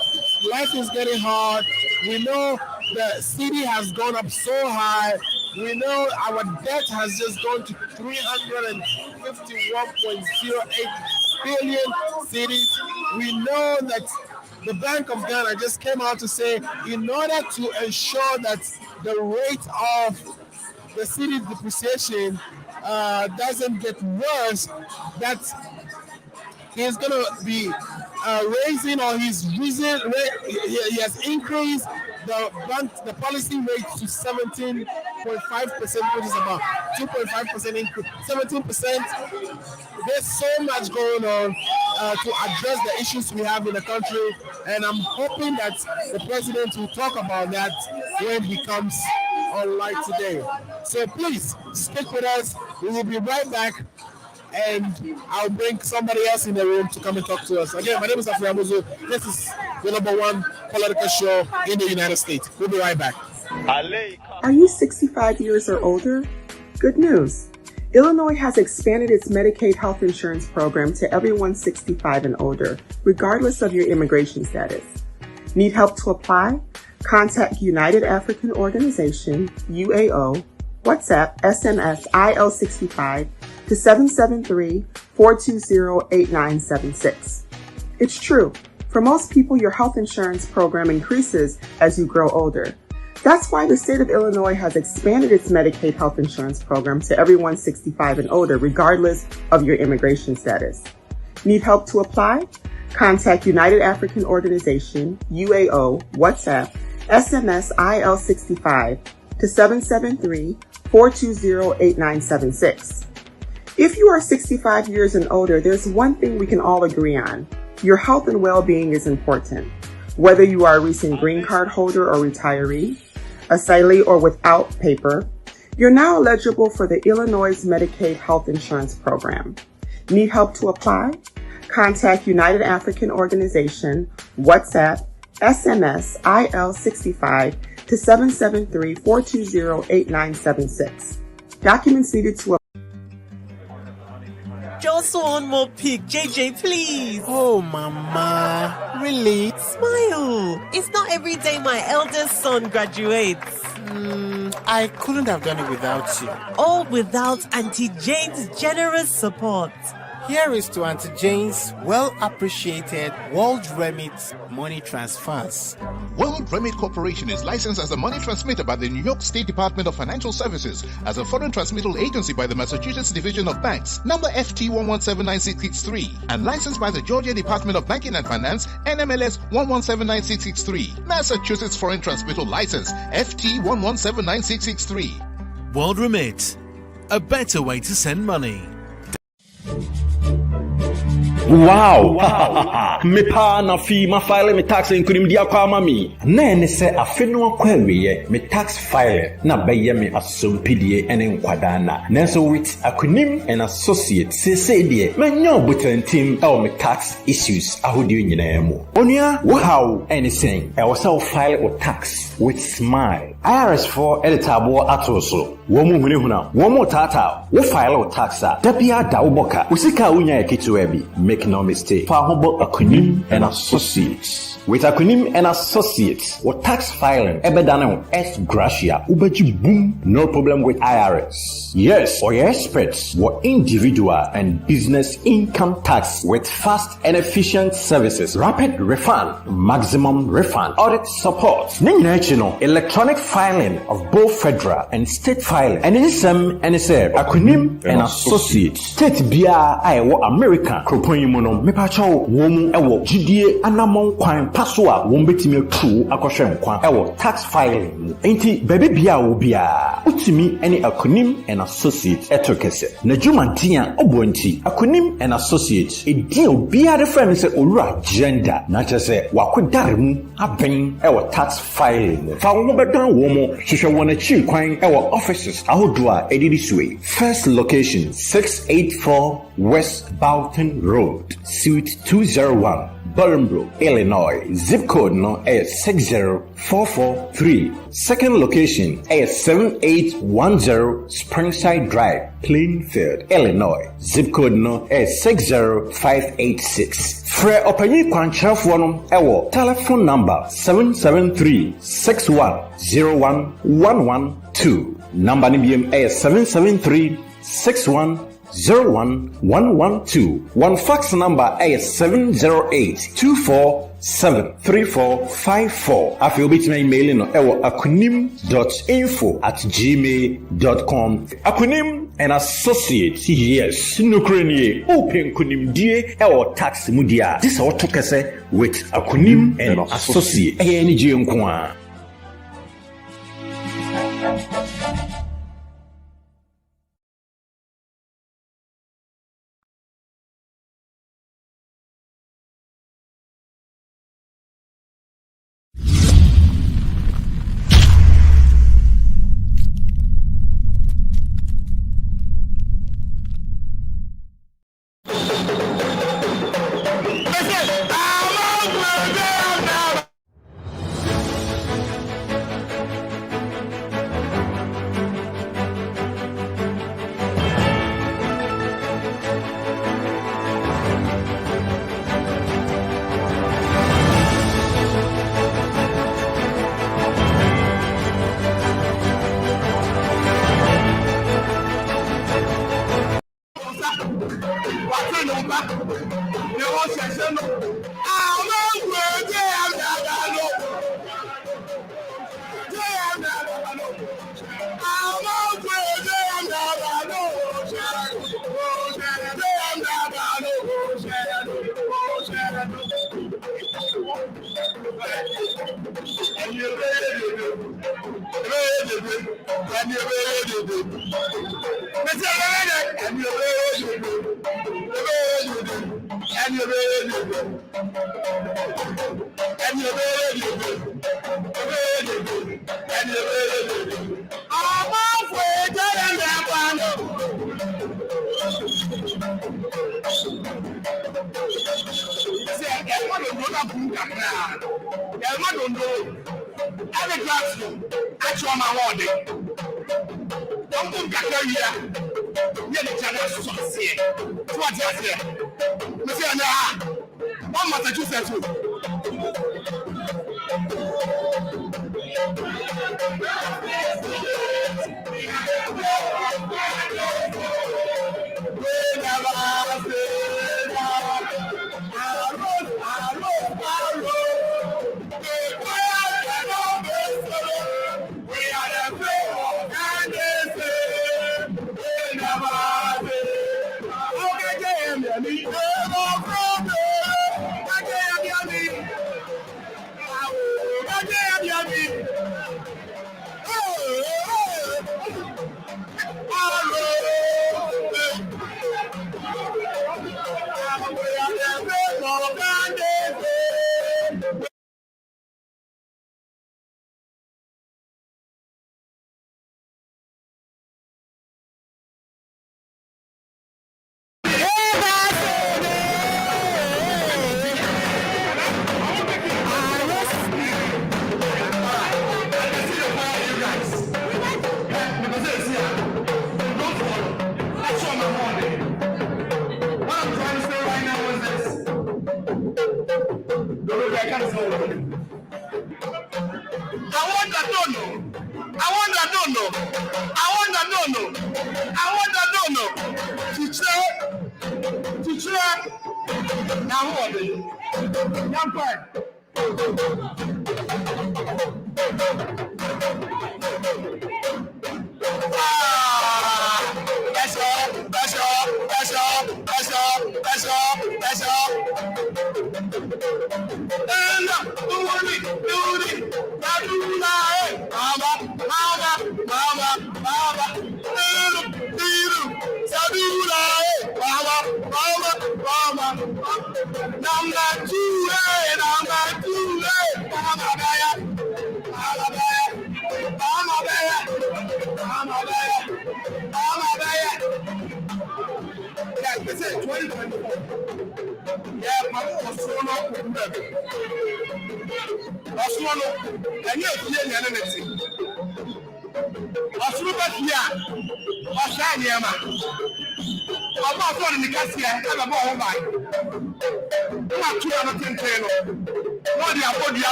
life is getting hard. We know the city has gone up so high. We know our debt has just gone to 351.08 billion cities. We know that the Bank of Ghana just came out to say, in order to ensure that the rate of the city's depreciation doesn't get worse, that he's going to be raising, or he has increased the policy rate to 17.5%, which is about 2.5% increase. 17%. There's so much going on to address the issues we have in the country, and I'm hoping that the president will talk about that when he comes online today. So please stick with us. We will be right back, and I'll bring somebody else in the room to come and talk to us. Again, my name is Afra Muzu. This is the #1 political show in the United States. We'll be right back. Are you 65 years or older? Good news. Illinois has expanded its Medicaid health insurance program to everyone 65 and older, regardless of your immigration status. Need help to apply? Contact United African Organization, UAO, WhatsApp, SMS, IL65 to 773-420-8976. It's true. For most people, your health insurance program increases as you grow older. That's why the state of Illinois has expanded its Medicaid health insurance program to everyone 65 and older, regardless of your immigration status. Need help to apply? Contact United African Organization, UAO, WhatsApp, SMS, IL65 to 773-420-8976. If you are 65 years and older, there's one thing we can all agree on. Your health and well-being is important. Whether you are a recent green card holder or retiree, asylee or without paper, you're now eligible for the Illinois Medicaid Health Insurance Program. Need help to apply? Contact United African Organization, WhatsApp, SMS, IL65 to 773-420-8976. Documents needed to also one more pic. JJ, please. Oh, Mama. Really? Smile. It's not every day my eldest son graduates. I couldn't have done it without you. All without Auntie Jane's generous support. Here is to Auntie Jane's well-appreciated World Remit money transfers. World Remit Corporation is licensed as a money transmitter by the New York State Department of Financial Services, as a foreign transmittal agency by the Massachusetts Division of Banks, number FT 1179663, and licensed by the Georgia Department of Banking and Finance, NMLS 1179663, Massachusetts Foreign Transmittal License, FT 1179663. World Remit, a better way to send money. Wow! Me pa na fi ma file me tax inkunim dia kwa mami. Na ene se afeno akwawiye me tax file na beye me asompidie ene nkwada na. Nanso with akunim and associate se die menyo butantim e me tax issues ahodi nyina mu. Onua wow anything e was how file or tax with smile. IRS for editable atoso. Wo mu hunehuna, wo mu tata, wo file or taxa. Dabia da uboka. Usika unya ekitu ebi. Make no mistake. Fahobo Akunim and Associates. With Akunim and Associates, what tax filing ebedano S gracia ubeji boom, no problem with IRS. Yes, for your experts, what individual and business income tax with fast and efficient services, rapid refund, maximum refund, audit support, electronic filing of both federal and state filing, and NSM, Akunim and Associates. State Bia Iowa America, Kroponimono, Mepacho, Womu Ewo, GDA, Anamon Quine, Pasua, Wombetime True, Akoshem Quan, Ewo, tax filing. Ain't baby Bia Ubia, Utimi, any Akunim and Associates, Etokese, Najumantia, Obonti, Akunim and Associates, a deal Bia the friends Ura gender, not just a Wakudarimu, Abeng, Ewo, tax filing. Found Womo, Shishawana Chi Quine, Ewo offices, Audua, Edidisway. First location, 684 West Boughton Road, Suite 201, Bolingbrook, Illinois. Zip code no is 60443. Second location is 7810 Springside Drive, Plainfield, Illinois. Zip code no is 60586. Fre Openi Kwanchaf Wanum Ewo. Telephone number 773-6101-112. Number NBM is 773-6101-112. One fax number is 708-247-3454. I feel bit my email no ewo akunim.info@gmail.com. Akunim and Associates, yes, nukrenie open kunim die ewo tax mudia. This is what took us with Akunim and Associates. ANG nkwa. Yeah, the channel is so sick. What you say? Monsieur Nah, one Massachusetts.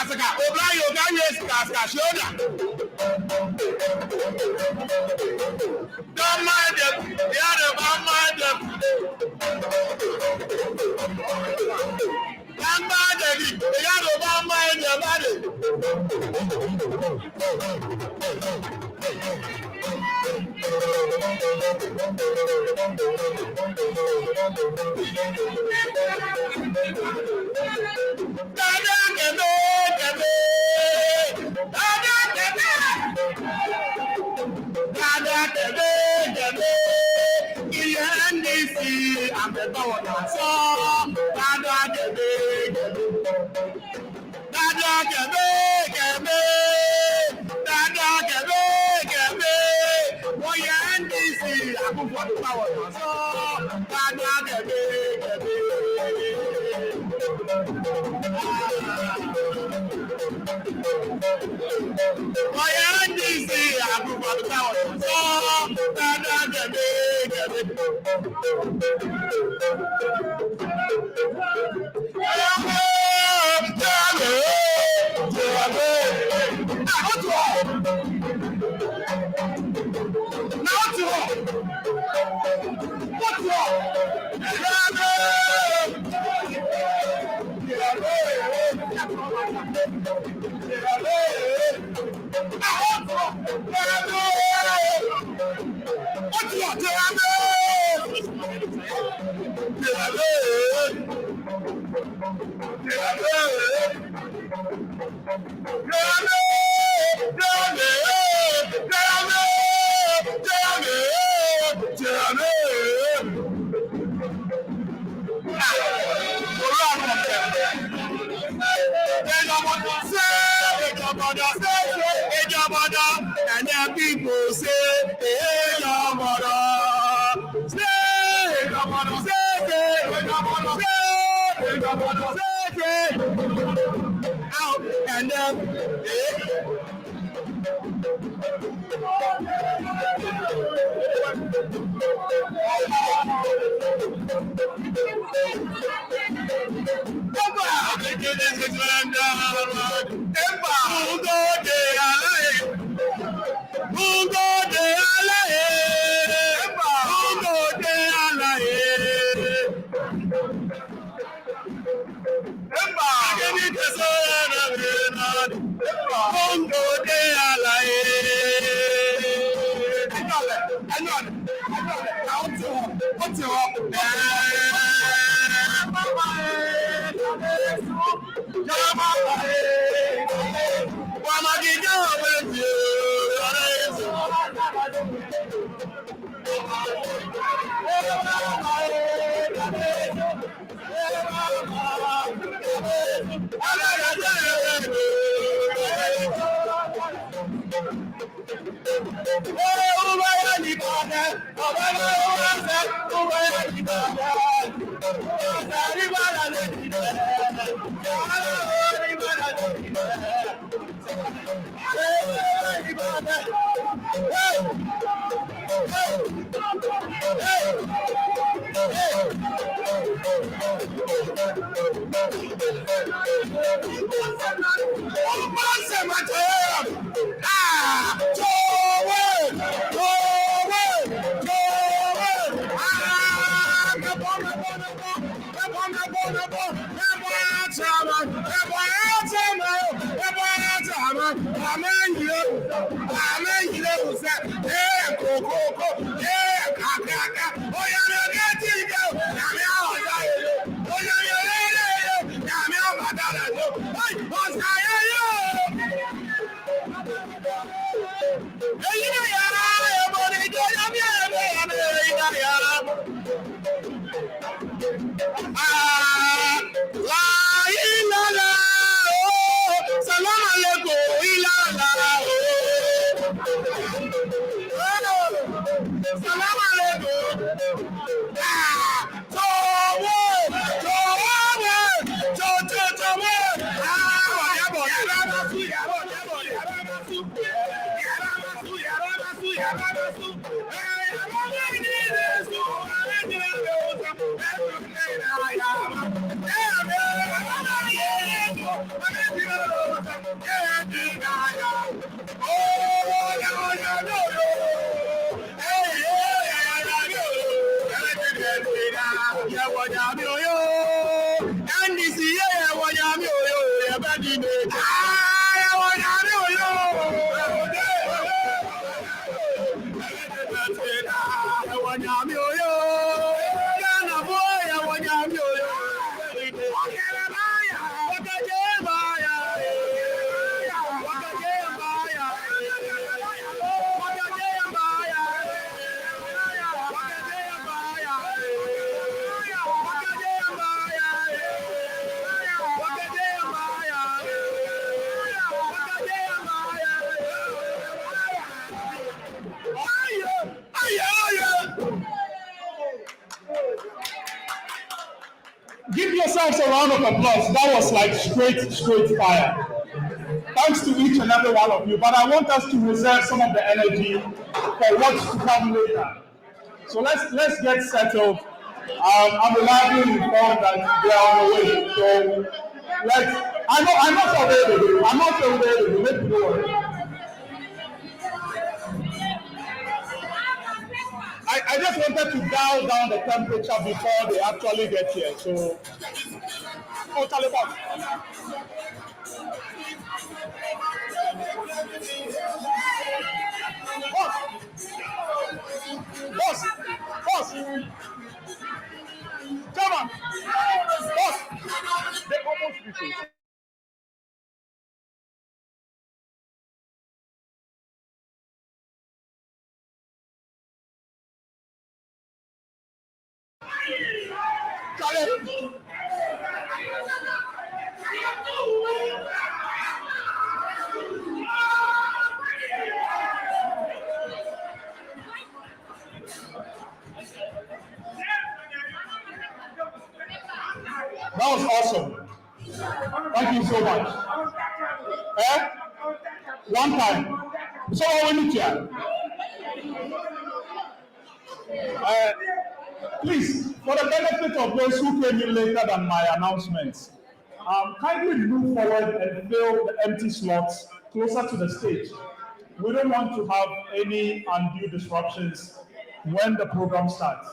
saka obrayo gaye ska shoda don't mind them the other don't mind them don't mind them the other don't mind them and then people say, hey, your mother, say, your mother, say, your mother, say, your mother, say, out, and then, And this year, I'm your body. I want Give yourselves a round of applause. That was like straight fire. Thanks to each and every one of you. But I want us to reserve some of the energy for what's to come later. So let's get settled. I'm reliably informed that they are on the way. So I'm not sure where they do. I'm not sure where they do. Let me go. I just wanted to dial down the temperature before they actually get here. So, Taliban. Boss. Come on. Boss. They almost reached it. That was awesome. Thank you so much. One time. So we need you. Please, for the benefit of those who came in later than my announcements, kindly move forward and fill the empty slots closer to the stage. We don't want to have any undue disruptions when the program starts.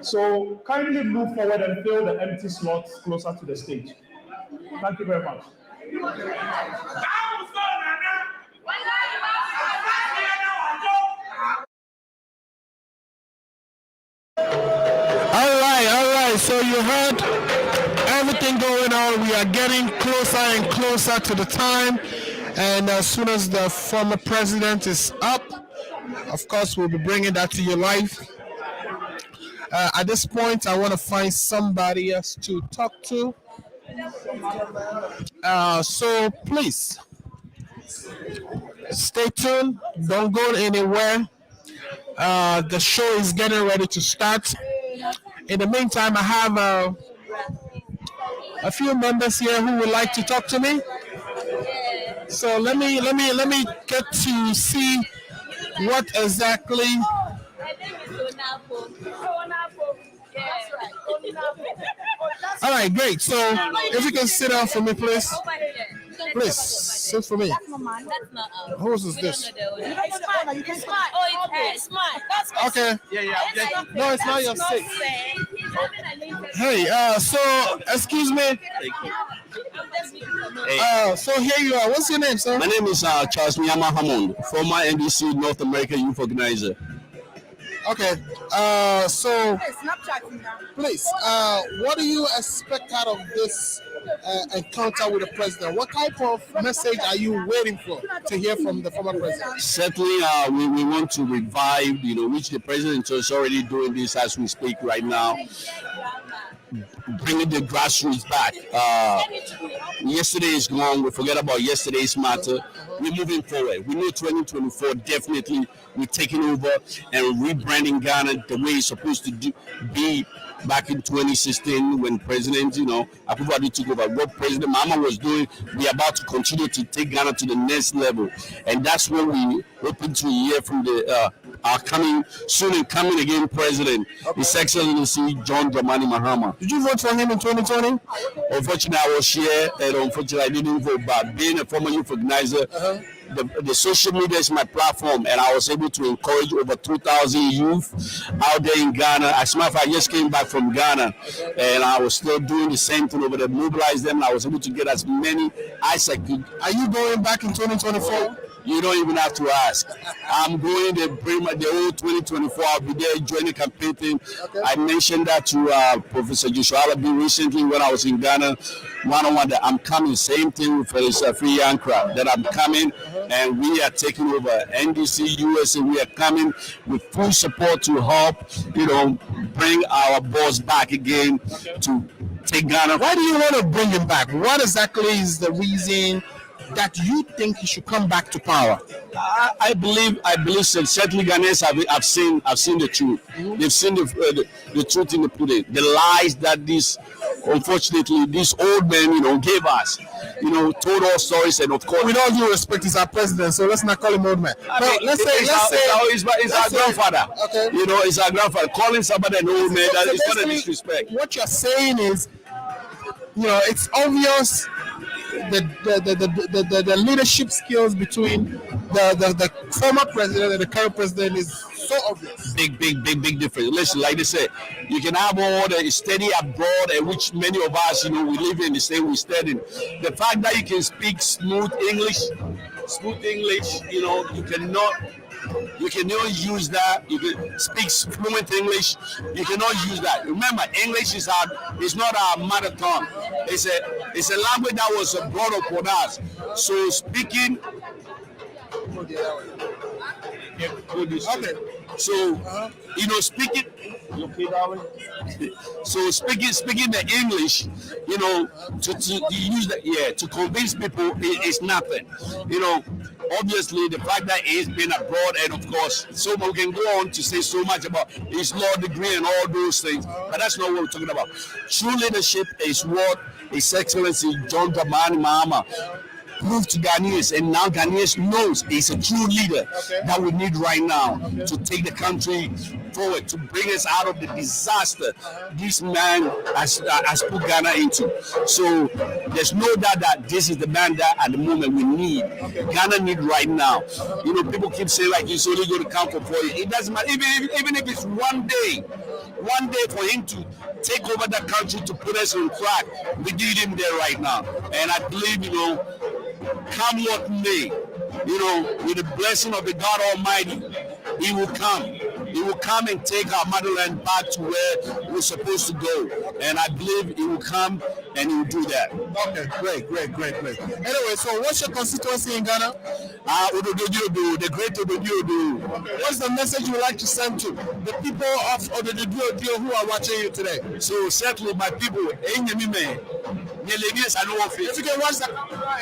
So kindly move forward and fill the empty slots closer to the stage. Thank you very much. All right. So you heard everything going on. We are getting closer and closer to the time. And as soon as the former president is up, of course, we'll be bringing that to your life. At this point, I want to find somebody else to talk to. So please, stay tuned. Don't go anywhere. The show is getting ready to start. In the meantime, I have a few members here who would like to talk to me. So let me get to see what exactly. All right, great. So if you can sit down for me, please. Please, sit for me. Whose is this? Okay. Yeah. No, it's not your seat. Hey, so, excuse me. So here you are. What's your name, sir? My name is Charles Nyama Hammond, former NDC North American Youth Organizer. Okay. So, please, what do you expect out of this encounter with the president? What type of message are you waiting for to hear from the former president? Certainly, we want to revive, which the president is already doing this as we speak right now, bringing the grassroots back. Yesterday is gone. We forget about yesterday's matter. We're moving forward. We know 2024 definitely we're taking over and rebranding Ghana the way it's supposed to be back in 2016 when President, Akufo-Addo took over. What President Mahama was doing, we're about to continue to take Ghana to the next level. And that's what we hoping to hear from the our coming again President, His Excellency John Dramani Mahama. Did you vote for him in 2020? Unfortunately, I was here, and unfortunately, I didn't vote. But being a former youth organizer, the social media is my platform, and I was able to encourage over 2,000 youth out there in Ghana. As a matter of fact, I just came back from Ghana, and I was still doing the same thing over there, mobilize them. I was able to get as many as I could. Are you going back in 2024? You don't even have to ask. I'm going pretty much the whole 2024. I'll be there joining campaigning. Okay. I mentioned that to Professor Joshua Alabi recently when I was in Ghana. One-on-one that I'm coming. Same thing with Free Yankra, that I'm coming, and we are taking over NDC USA. We are coming with full support to help, bring our boss back again to take Ghana. Why do you want to bring him back? What exactly is the reason that you think he should come back to power? I believe certainly Ghanaians have seen the truth. They've seen the truth in the pudding. The lies that these old men, gave us. Told all stories, and of course, with all due respect, he's our president, so let's not call him old man. Let's say it's our grandfather. Okay. It's our grandfather. Calling somebody an old man, that is not a disrespect. What you're saying is, it's obvious the leadership skills between the former president and the current president is so obvious. Big difference. Listen, like they say, you can have all the study abroad, and which many of us, we live in the same we study. The fact that you can speak smooth English, you cannot use that. You can speak fluent English. You cannot use that. Remember, English is not our mother tongue. It's a language that was brought up for us. So speaking. Okay. So speaking. So speaking the English, to use that, to convince people is nothing. Obviously, the fact that he's been abroad, and of course, so we can go on to say so much about his law degree and all those things, but that's not what we're talking about. True leadership is what His Excellency John Dramani Mahama proved to Ghanaians, and now Ghanaians knows he's a true leader that we need right now to take the country forward, to bring us out of the disaster this man has put Ghana into. So there's no doubt that this is the man that at the moment we need. Ghana need right now. People keep saying like he's only going to come for 4 years. It doesn't matter. Even if it's one day for him to take over the country to put us on track, we need him there right now. And I believe, come what may, with the blessing of the God Almighty, he will come. He will come and take our motherland back to where we're supposed to go. And I believe he will come and he will do that. Okay, great. Anyway, so what's your constituency in Ghana? The great Ododio. Okay. What's the message you would like to send to the people of Ododio who are watching you today? So certainly my people, if you can watch that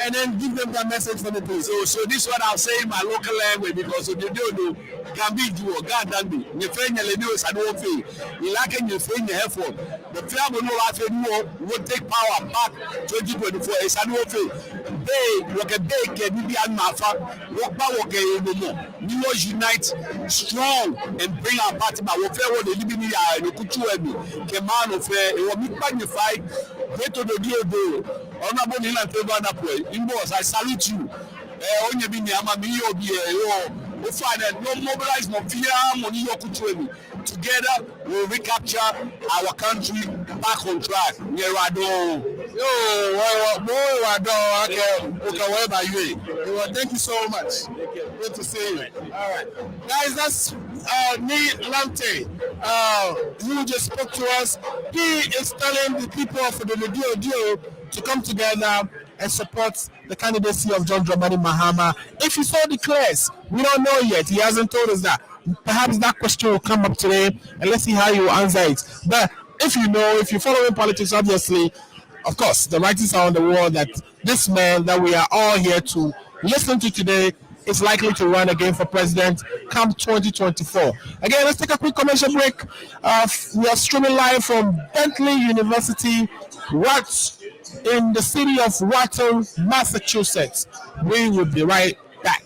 and then give them that message for the people. So this one I'll say in my local language, because Ododio can be do God done me. You find your ladies and all fee. You like you find your effort. The family will take power back 2024. It's an old fee. They work a day can be an mafa. Work by work no more. We will unite strong and bring our party back. We'll fair what they live in here and you could show me. Keman of fair, it will be magnified. Great to the deal. Honorable Nilan Tevana, in boss, I salute you. Only be Yama, me, you'll be we find that no mobilize, no fear, money, together we'll recapture our country back on track. Thank you so much. Good to see you. All right, guys, that's Ni Lamte, who just spoke to us. He is telling the people of the Dio to come together and support the candidacy of John Dramani Mahama. If he so declares, we don't know yet. He hasn't told us that. Perhaps that question will come up today, and let's see how you answer it. But if you're following politics, obviously, of course, the writings are on the wall that this man that we are all here to listen to today is likely to run again for president come 2024. Again, let's take a quick commercial break. We are streaming live from Bentley University, in the city of Wharton, Massachusetts. We will be right back.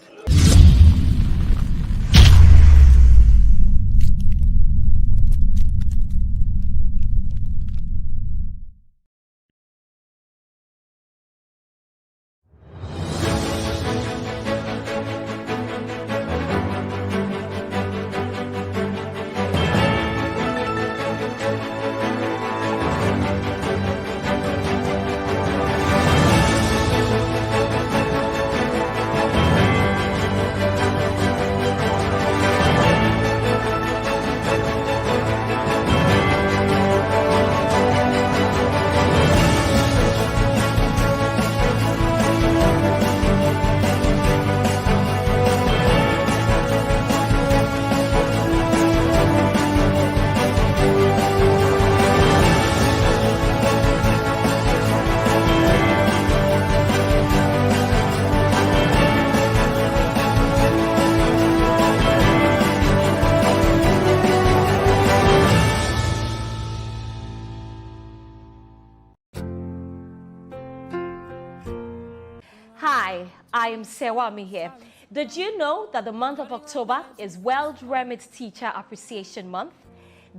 Hi, I am Sewami here. Did you know that the month of October is World Remit Teacher Appreciation Month?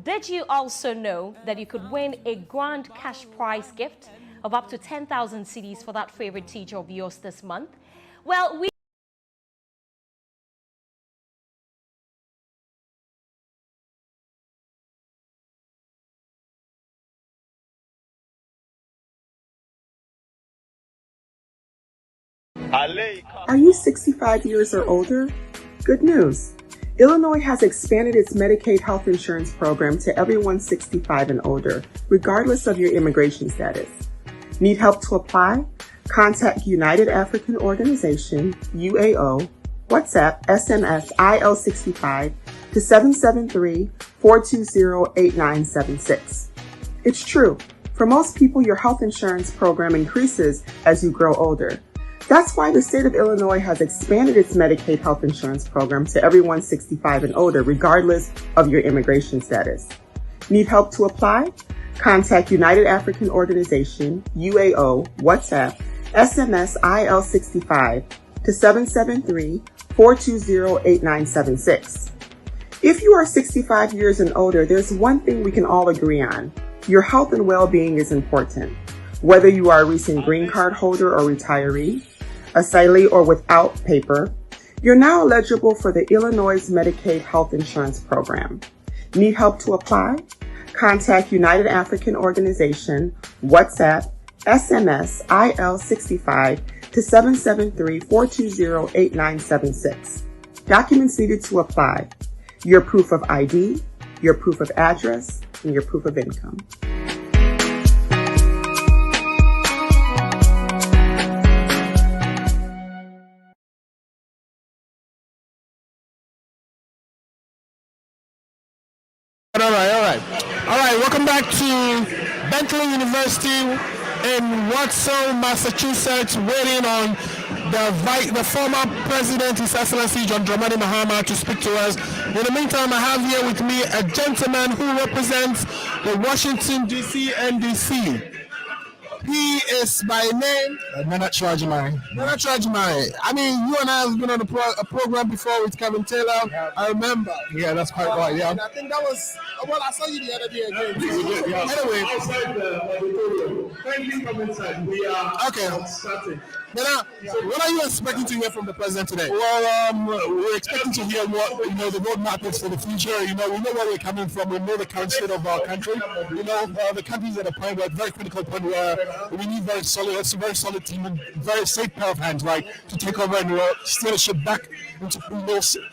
Did you also know that you could win a grand cash prize gift of up to 10,000 cedis for that favorite teacher of yours this month? Well, we Are you 65 years or older? Good news. Illinois has expanded its Medicaid health insurance program to everyone 65 and older, regardless of your immigration status. Need help to apply? Contact United African Organization, UAO, WhatsApp, SMS, IL65 to 773-420-8976. It's true. For most people, your health insurance program increases as you grow older. That's why the state of Illinois has expanded its Medicaid health insurance program to everyone 65 and older, regardless of your immigration status. Need help to apply? Contact United African Organization, UAO, WhatsApp, SMS IL65 to 773-420-8976. If you are 65 years and older, there's one thing we can all agree on. Your health and well-being is important. Whether you are a recent green card holder or retiree, asylee or without paper, you're now eligible for the Illinois Medicaid Health Insurance Program. Need help to apply? Contact United African Organization, WhatsApp, SMS IL65 to 773-420-8976. Documents needed to apply: your proof of ID, your proof of address, and your proof of income. All right. Welcome back to Bentley University in Watson, Massachusetts, waiting on the former president, His Excellency John Dramani Mahama, to speak to us. In the meantime, I have here with me a gentleman who represents the Washington, D.C. NDC. He is by name Nana Trajimai. I mean, you and I have been on a program before with Kevin Taylor. Yeah. I remember. Yeah, that's quite right. Yeah. And I think that was I saw you the other day again. Yeah. Anyway, outside the auditorium. Kindly come inside. We are starting. Nana, what are you expecting to hear from the president today? Well, we're expecting to hear what the roadmap is for the future. We know where we're coming from. We know the current state of our country. The country's at a point where, very critical point where we need a very solid team and very safe pair of hands, right, to take over and steer the ship back into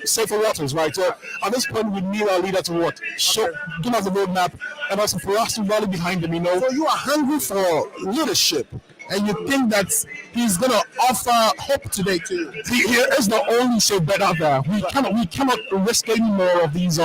safer waters, right. So at this point, we need our leader to give us a roadmap, and also for us to rally behind him. So you are hungry for leadership, and you think that he's going to offer hope today to you. He is the only safe bet out there. We cannot risk any more of these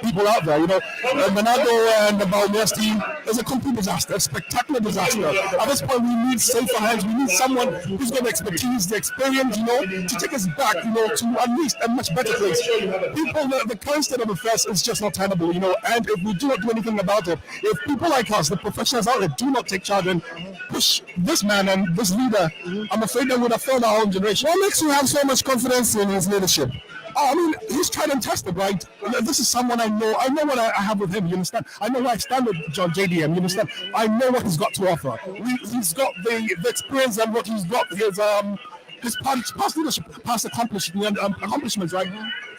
people out there. Manado and the Balmers team is a complete disaster, a spectacular disaster. At this point, we need safer hands. We need someone who's got the expertise, the experience, to take us back, to at least a much better place. The current state of affairs is just not tenable, and if we do not do anything about it, if people like us, the professionals out there, do not take charge and push this man and this leader, I'm afraid they would have failed our own generation. What makes you have so much confidence in his leadership? I mean, he's tried and tested, right? This is someone I know. I know what I have with him, you understand? I know where I stand with John JDM, you understand? I know what he's got to offer. He's got the experience and what he's got, his past leadership, past accomplishments, right?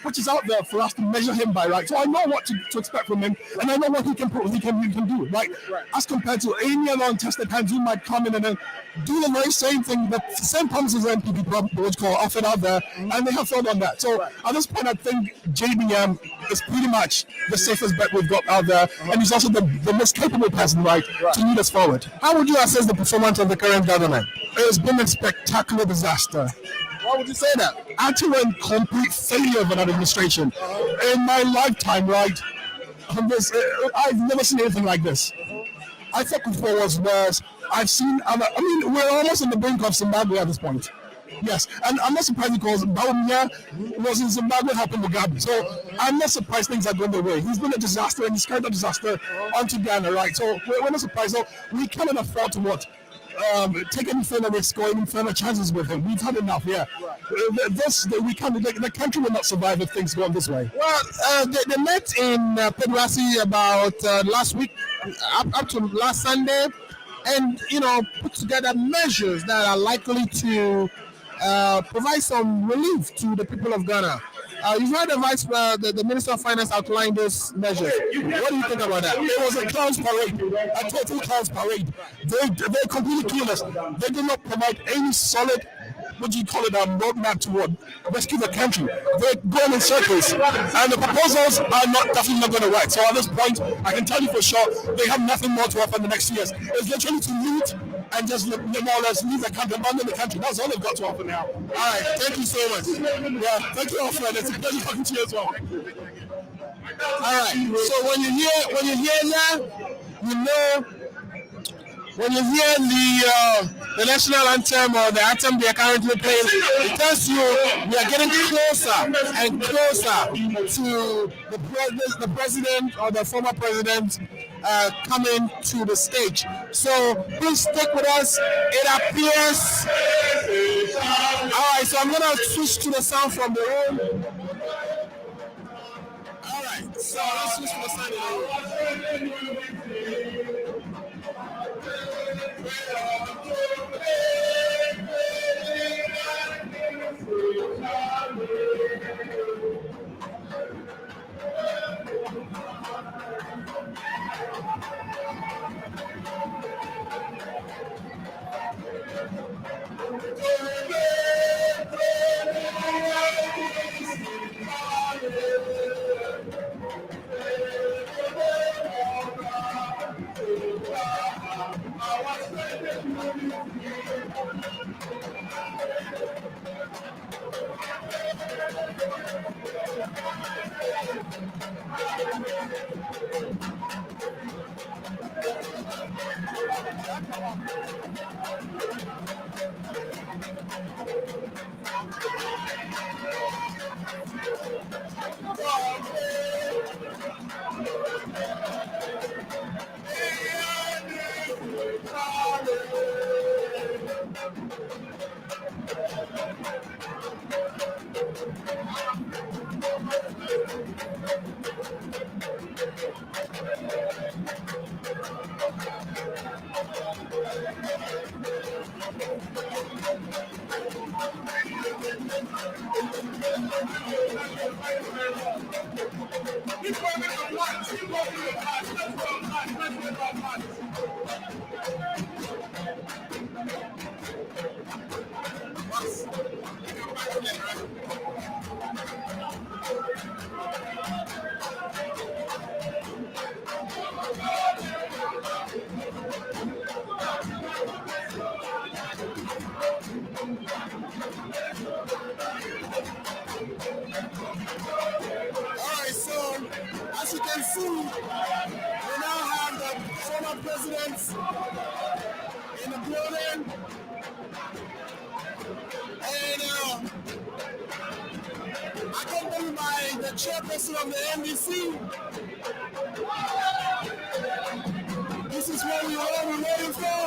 Which is out there for us to measure him by, right? So I know what to expect from him, and I know what he can do, right? As compared to any other untested hands who might come in and then do the very same thing, the same promises the MPP protocol offered out there, and they have failed on that. So at this point, I think JDM is pretty much the safest bet we've got out there, and he's also the most capable person, right, to lead us forward. How would you assess the performance of the current government? It has been a spectacular disaster. Why would you say that? Utter and complete failure of an administration. In my lifetime, right, I've never seen anything like this. I thought before was worse. I've seen we're almost on the brink of Zimbabwe at this point. Yes, and I'm not surprised because Baumia was in Zimbabwe helping Mugabe. So I'm not surprised things are going their way. He's been a disaster and he's carried a disaster onto Ghana, right? So we're not surprised. So we cannot afford to take any further risks or any further chances with him. We've had enough. Yeah, we can't. The country will not survive if things go on this way. Well, they met in Pedrasi about last week, up to last Sunday, and put together measures that are likely to provide some relief to the people of Ghana. You've heard the Minister of Finance outline those measures. What do you think about that? It was a clowns parade, a total clowns parade. They're completely clueless. They did not provide any solid, what do you call it, roadmap to rescue the country. They're going in circles, and the proposals are definitely not going to work. So at this point, I can tell you for sure, they have nothing more to offer in the next years. It's literally to loot and just more or less leave the country, abandon the country. That's all they've got to offer now. All right, thank you so much. Yeah, thank you, Alfred. It's a pleasure talking to you as well. All right, so when you hear that, when you hear the national anthem or the anthem they are currently playing, it tells you we are getting closer and closer to the president or the former president coming to the stage. So please stick with us. It appears. All right, so I'm gonna switch to the sound from the room. All right, so let's switch to the sound of the room. As you can see, we now have the former presidents in the building. And accompanied by the chairperson of the NDC. This is what we all been waiting for.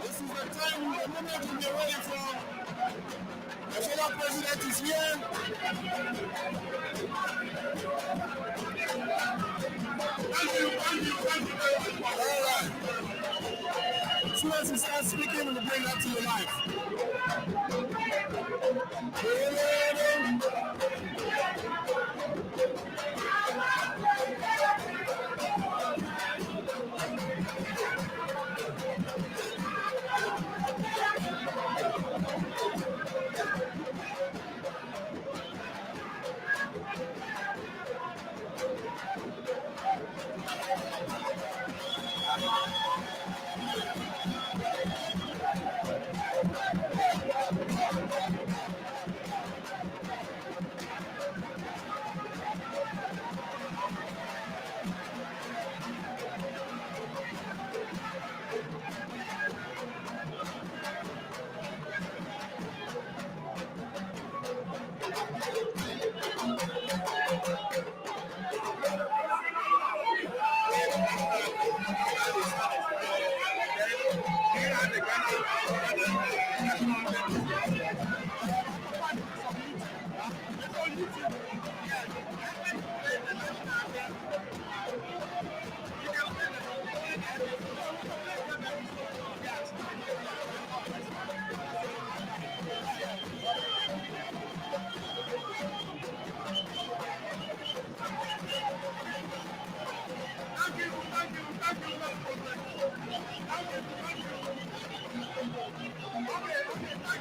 This is the time, the moment we've been waiting for. The former president is here. Thank you very much. As soon as you start speaking, we'll bring that to your life. Thank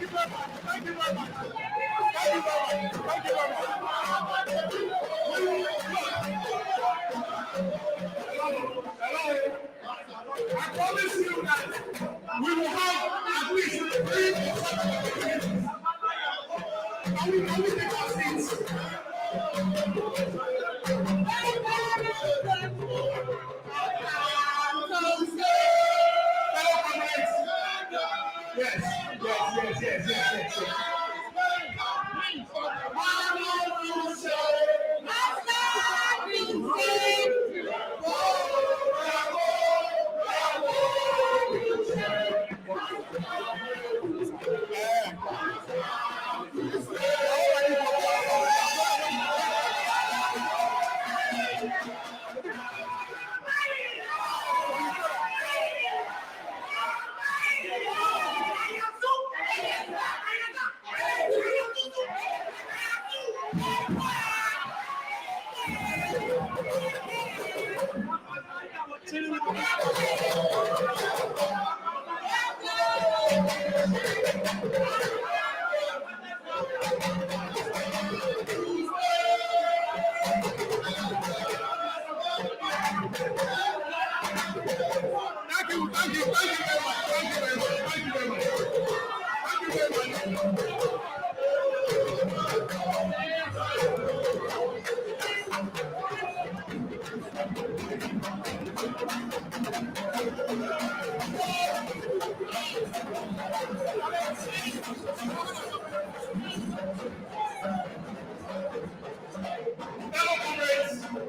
you very much. Thank you very much. Thank you very much. Thank you very much. Hello. I promise you that we will have at least 3 minutes. Can we take our seats? Yes.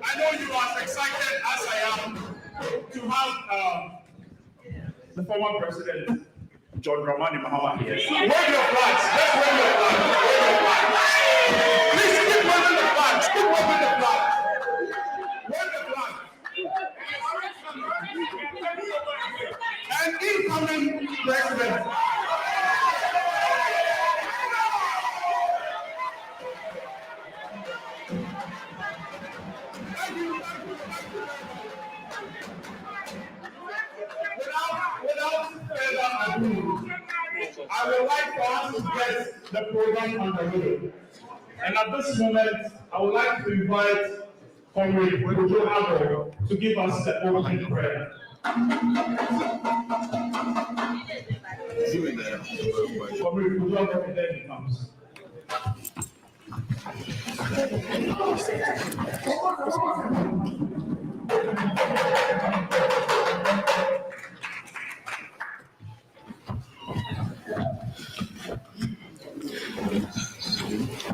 I know you are as excited as I am to have the former president, John Dramani Mahama, here. Wave your flags. Let's wave your flags. Wave your flags. Please keep waving the flags. Keep waving the flags. Wave the flag. And incoming president. Without further ado, I would like for us to get the program underway. And at this moment, I would like to invite Comrade Kojo Abo to give us the opening prayer. Comrade Kojo Abo, and then he comes.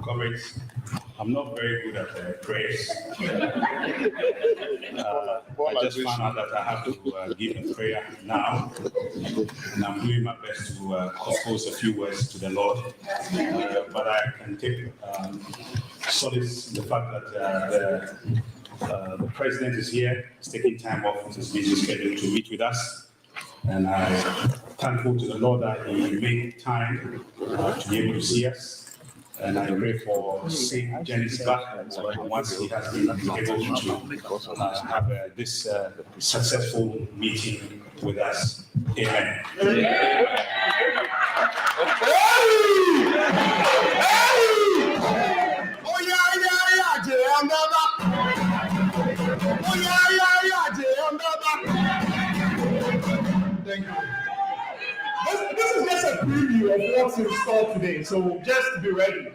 Comrades, I'm not very good at prayers. I just found out that I have to give a prayer now, and I'm doing my best to compose a few words to the Lord. But I can take solace in the fact that the president is here, he's taking time off his busy schedule to meet with us. And I'm thankful to the Lord that he made time to be able to see us. And I pray for safe journeys back once he has been able to have this successful meeting with us. Amen. Thank you. This is just a preview of what's in store today, so just be ready.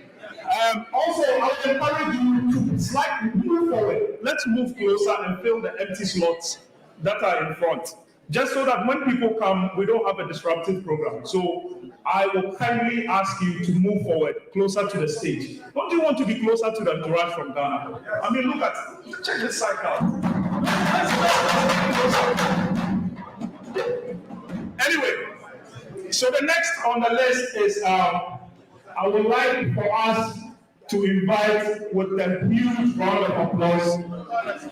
Also, I would encourage you to slightly move forward. Let's move closer and fill the empty slots that are in front, just so that when people come, we don't have a disruptive program. So I will kindly ask you to move forward, closer to the stage. Don't you want to be closer to the entourage from Ghana? I mean, look at, check this cycle out. Anyway, so the next on the list is, I would like for us to invite, with a huge round of applause,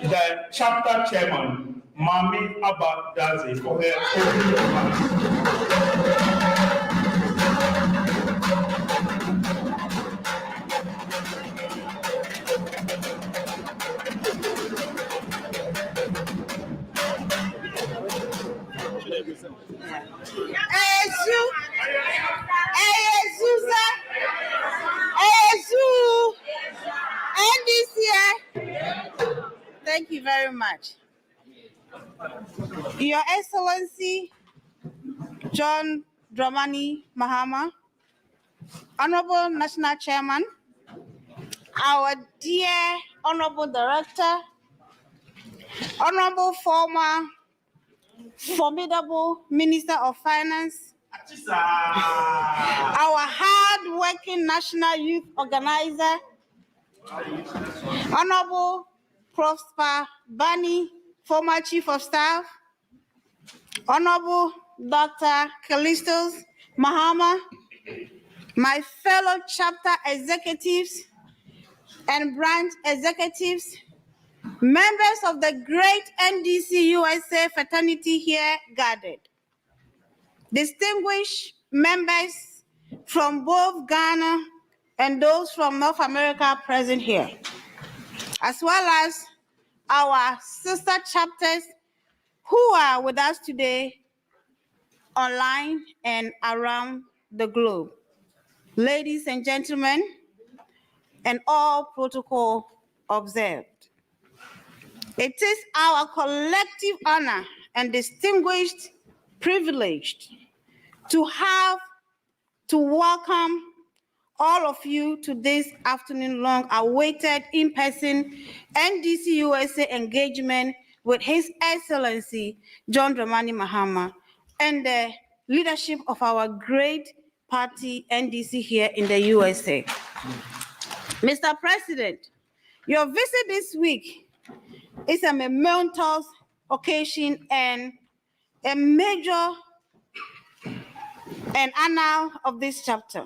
the chapter chairman, Mami Abba Dazi, for her opening remarks. much. Your Excellency, John Dramani Mahama, Honorable National Chairman, our dear Honorable Director, Honorable former formidable Minister of Finance, our hard-working National Youth Organizer, Honorable Prosper Bani, former Chief of Staff, Honorable Dr. Callistus Mahama, my fellow chapter executives and branch executives, members of the great NDC USA fraternity here gathered, distinguished members from both Ghana and those from North America present here, as well as our sister chapters who are with us today online and around the globe. Ladies and gentlemen, and all protocol observed. It is our collective honor and distinguished privilege to welcome all of you to this afternoon long-awaited in-person NDC USA engagement with His Excellency John Dramani Mahama and the leadership of our great party NDC here in the USA. Mr. President, your visit this week is a momentous occasion and a major and annal of this chapter.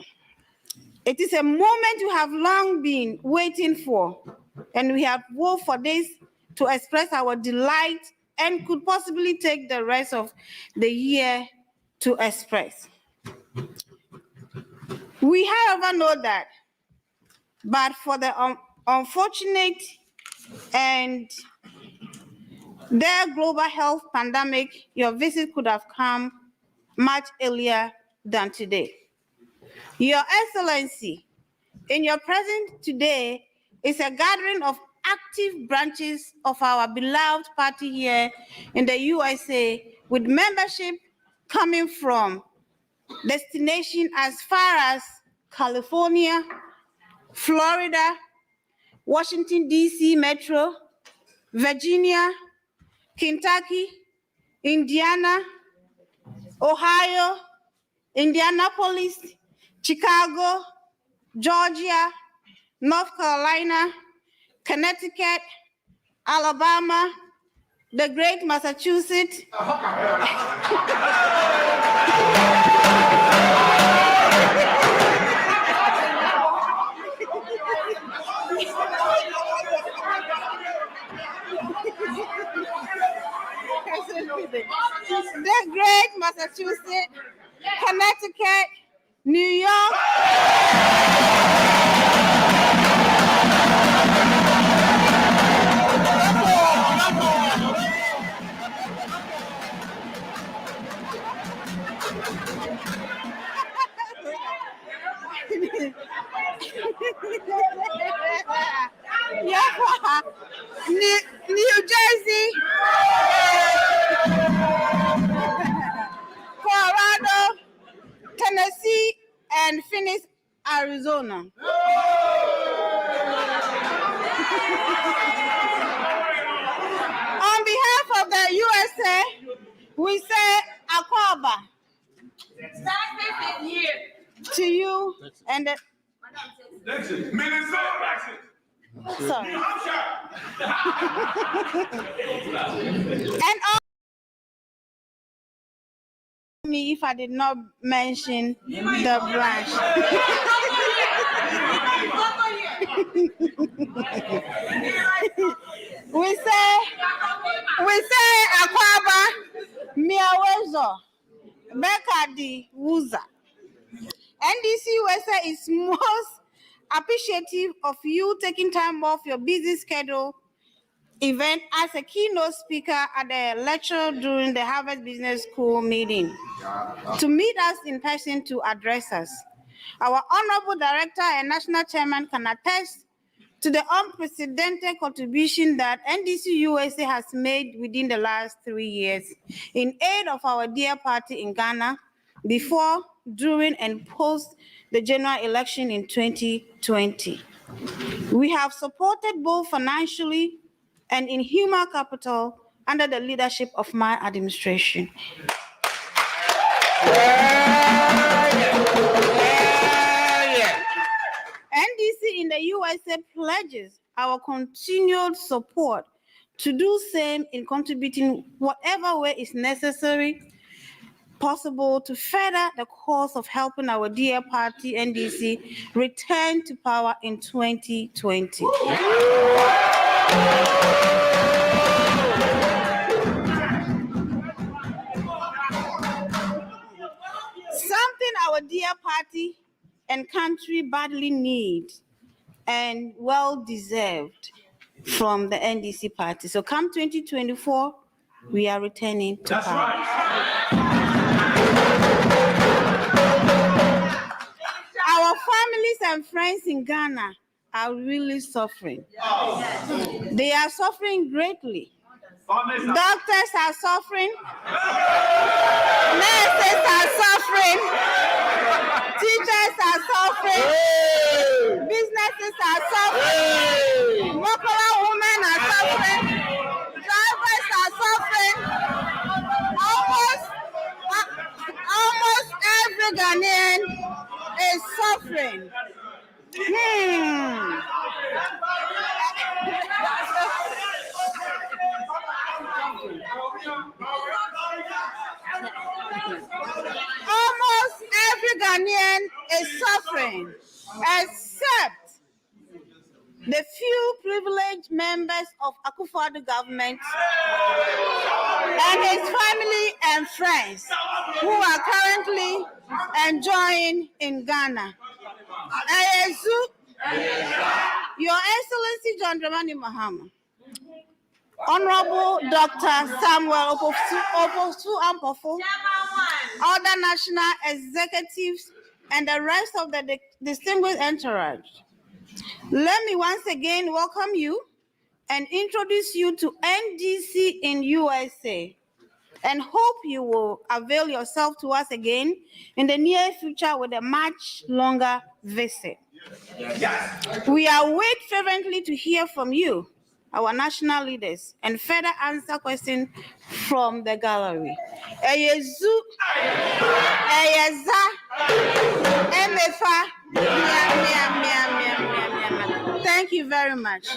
It is a moment you have long been waiting for, and we have worked for this to express our delight and could possibly take the rest of the year to express. We, however, know that, but for the unfortunate and their global health pandemic, your visit could have come much earlier than today. Your Excellency, in your presence today is a gathering of active branches of our beloved party here in the USA, with membership coming from destinations as far as California, Florida, Washington, D.C. Metro, Virginia, Kentucky, Indiana, Ohio, Indianapolis, Chicago, Georgia, North Carolina, Connecticut, Alabama, the great Massachusetts, the great Massachusetts, Connecticut, New York, New Jersey, Colorado, Tennessee, and Phoenix, Arizona. On behalf of the USA, we say Akwaba to you and the sorry. And all me if I did not mention the branch. we say Akwaba Miawezo Bekadi Wuza. NDC USA is most appreciative of you taking time off your busy schedule event as a keynote speaker at the lecture during the Harvard Business School meeting to meet us in person to address us. Our honorable director and national chairman can attest to the unprecedented contribution that NDC USA has made within the last 3 years in aid of our dear party in Ghana before, during, and post the general election in 2020. We have supported both financially and in human capital under the leadership of my administration. NDC in the USA pledges our continued support to do same in contributing whatever way is necessary, possible to further the cause of helping our dear party NDC return to power in 2020. Something our dear party and country badly need and well deserved from the NDC party. So come 2024, we are returning to power. Right. Our families and friends in Ghana are really suffering. They are suffering greatly. Doctors are suffering. Nurses are suffering. Teachers are suffering. Businesses are suffering. Mokola women are suffering. Drivers are suffering. Almost every Ghanaian is suffering. Almost every Ghanaian is suffering, except the few privileged members of Akufo-Addo government and his family and friends who are currently enjoying in Ghana. Your Excellency John Dramani Mahama, Honorable Dr. Samuel Oposu Ampofo, other national executives, and the rest of the distinguished entourage. Let me once again welcome you and introduce you to NDC in USA, and hope you will avail yourself to us again in the near future with a much longer visit. We await fervently to hear from you, our national leaders, and further answer questions from the gallery. Thank you very much.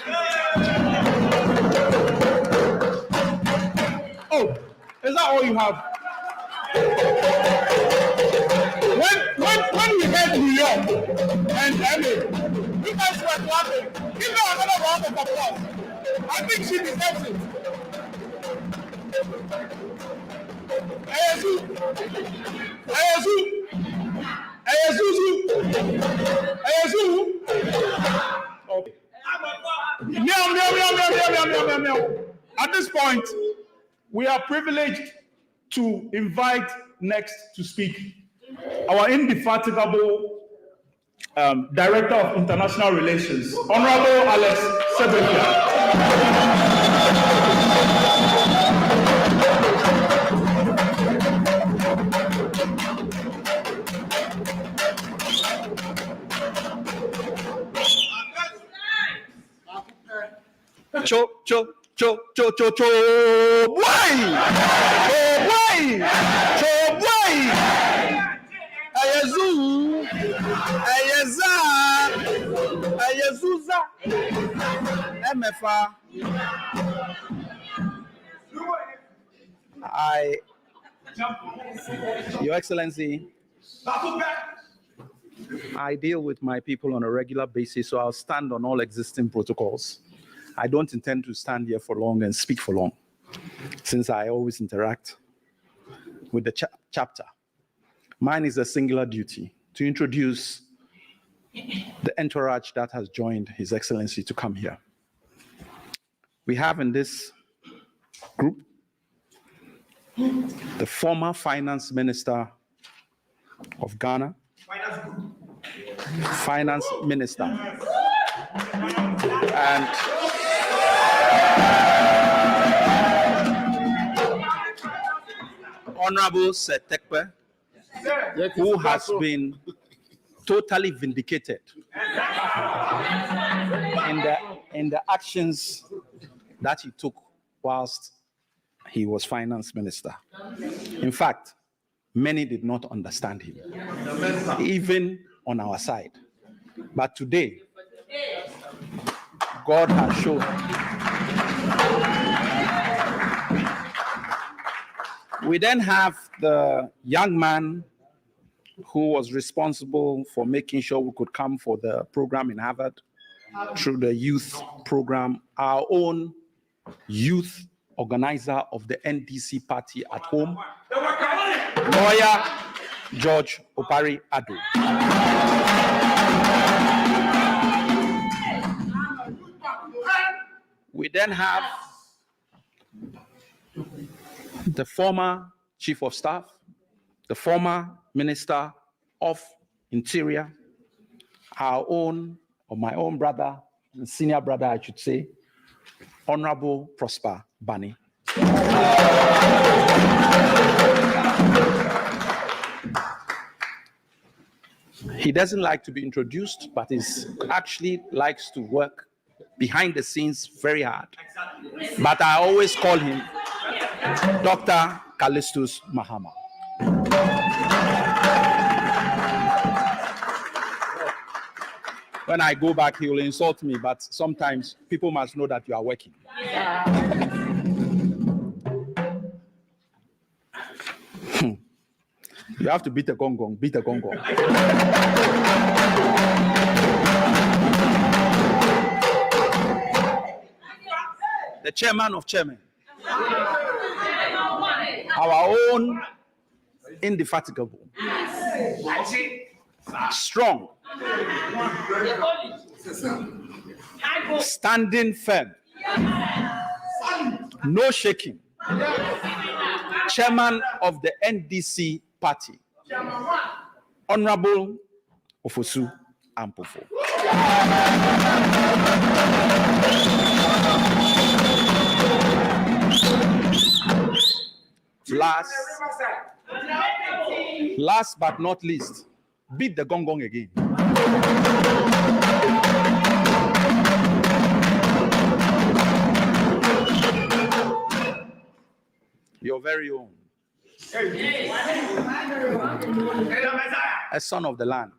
Oh, is that all you have? When we head to New York and MA, you guys were clapping. Give her another round of applause. I think she deserves it. Okay. Meow. At this point, we are privileged to invite next to speak our indefatigable Director of International Relations, Honorable Alex Sebelia. Your Excellency, I deal with my people on a regular basis, so I'll stand on all existing protocols. I don't intend to stand here for long and speak for long, since I always interact with the chapter. Mine is a singular duty to introduce the entourage that has joined His Excellency to come here. We have in this group the former Finance Minister of Ghana, Finance Minister. And Honorable Setekpe, who has been totally vindicated in the actions that he took whilst he was finance minister. In fact, many did not understand him, even on our side. But today, God has shown. We then have the young man who was responsible for making sure we could come for the program in Harvard through the youth program, our own youth organizer of the NDC party at home, lawyer George Opari Ado. We then have the former chief of staff, the former minister of interior, our own, or my own brother, and senior brother, I should say, Honorable Prosper Bani. He doesn't like to be introduced, but he actually likes to work behind the scenes very hard. But I always call him Dr. Callistus Mahama. When I go back, he will insult me, but sometimes people must know that you are working. You have to beat a gong gong, beat a gong gong. The chairman of chairmen, our own indefatigable, strong, standing firm, no shaking, chairman of the NDC party, Honorable Ofosu Ampofo. Last but not least, beat the gong gong again. Your very own. A son of the land.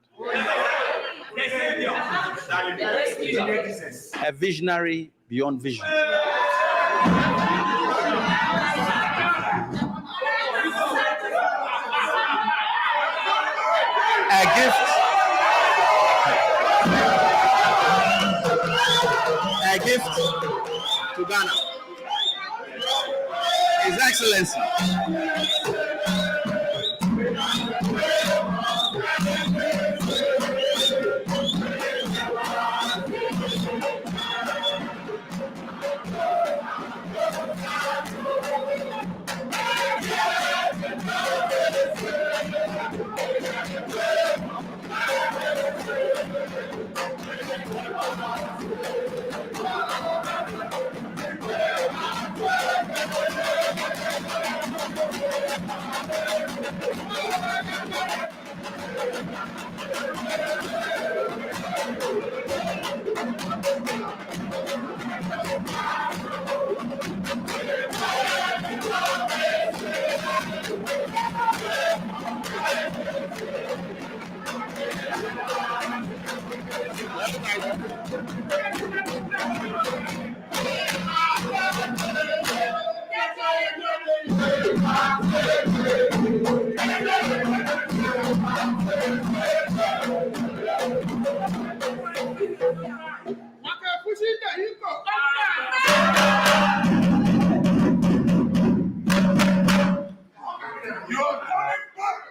A visionary beyond vision. A gift to Ghana. His Excellency.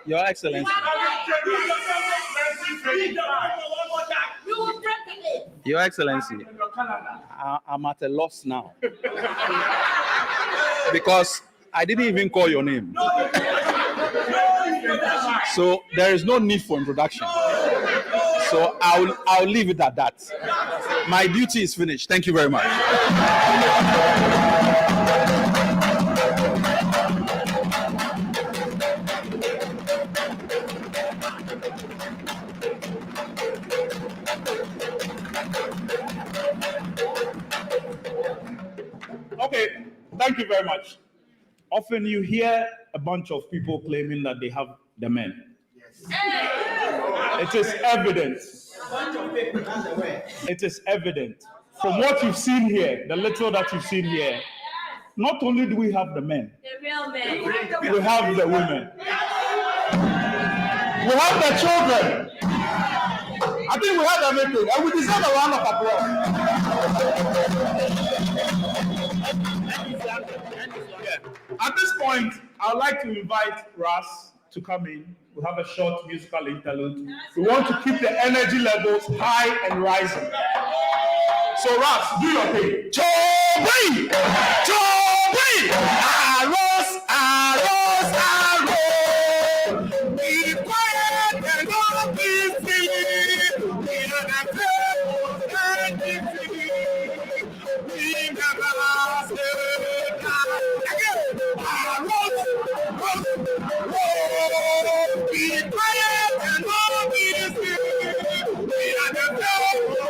Your Excellency. Your Excellency, I'm at a loss now. Because I didn't even call your name. So there is no need for introduction. So I'll leave it at that. My duty is finished. Thank you very much. Okay, thank you very much. Often you hear a bunch of people claiming that they have the men. It is evident. It is evident. From what you've seen here, the little that you've seen here, not only do we have the men, we have the women. We have the children. I think we have everything, and we deserve a round of applause. At this point, I would like to invite Ras to come in. We have a short musical interlude. We want to keep the energy levels high and rising. So Ras, do your thing. Chobi! Chobi! Arroz, arroz, arroz! Be quiet and don't be silly! We are the people and be free! We never say again! Arroz, arroz, arroz! Be quiet and don't be silly! We are the people and the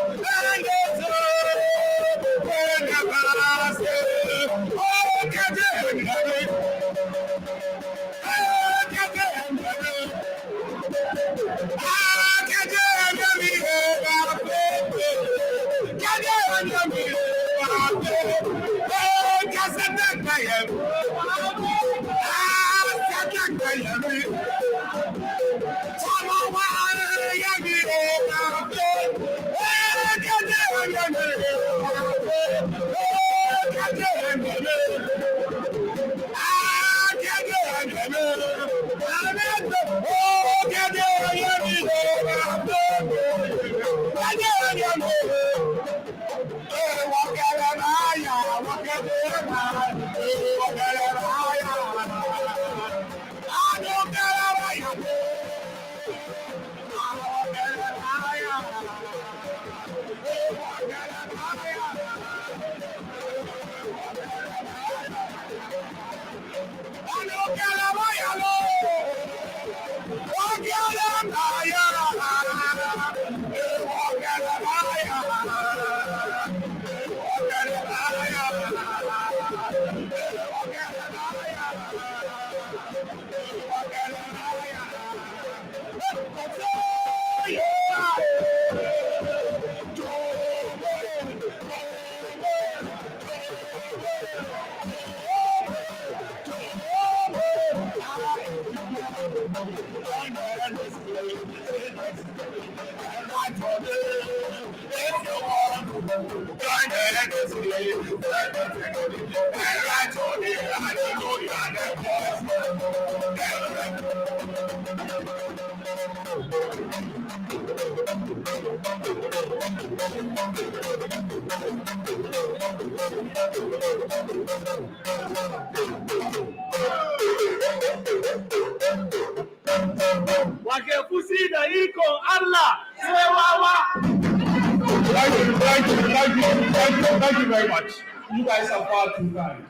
Thank you very much. You guys are far too kind.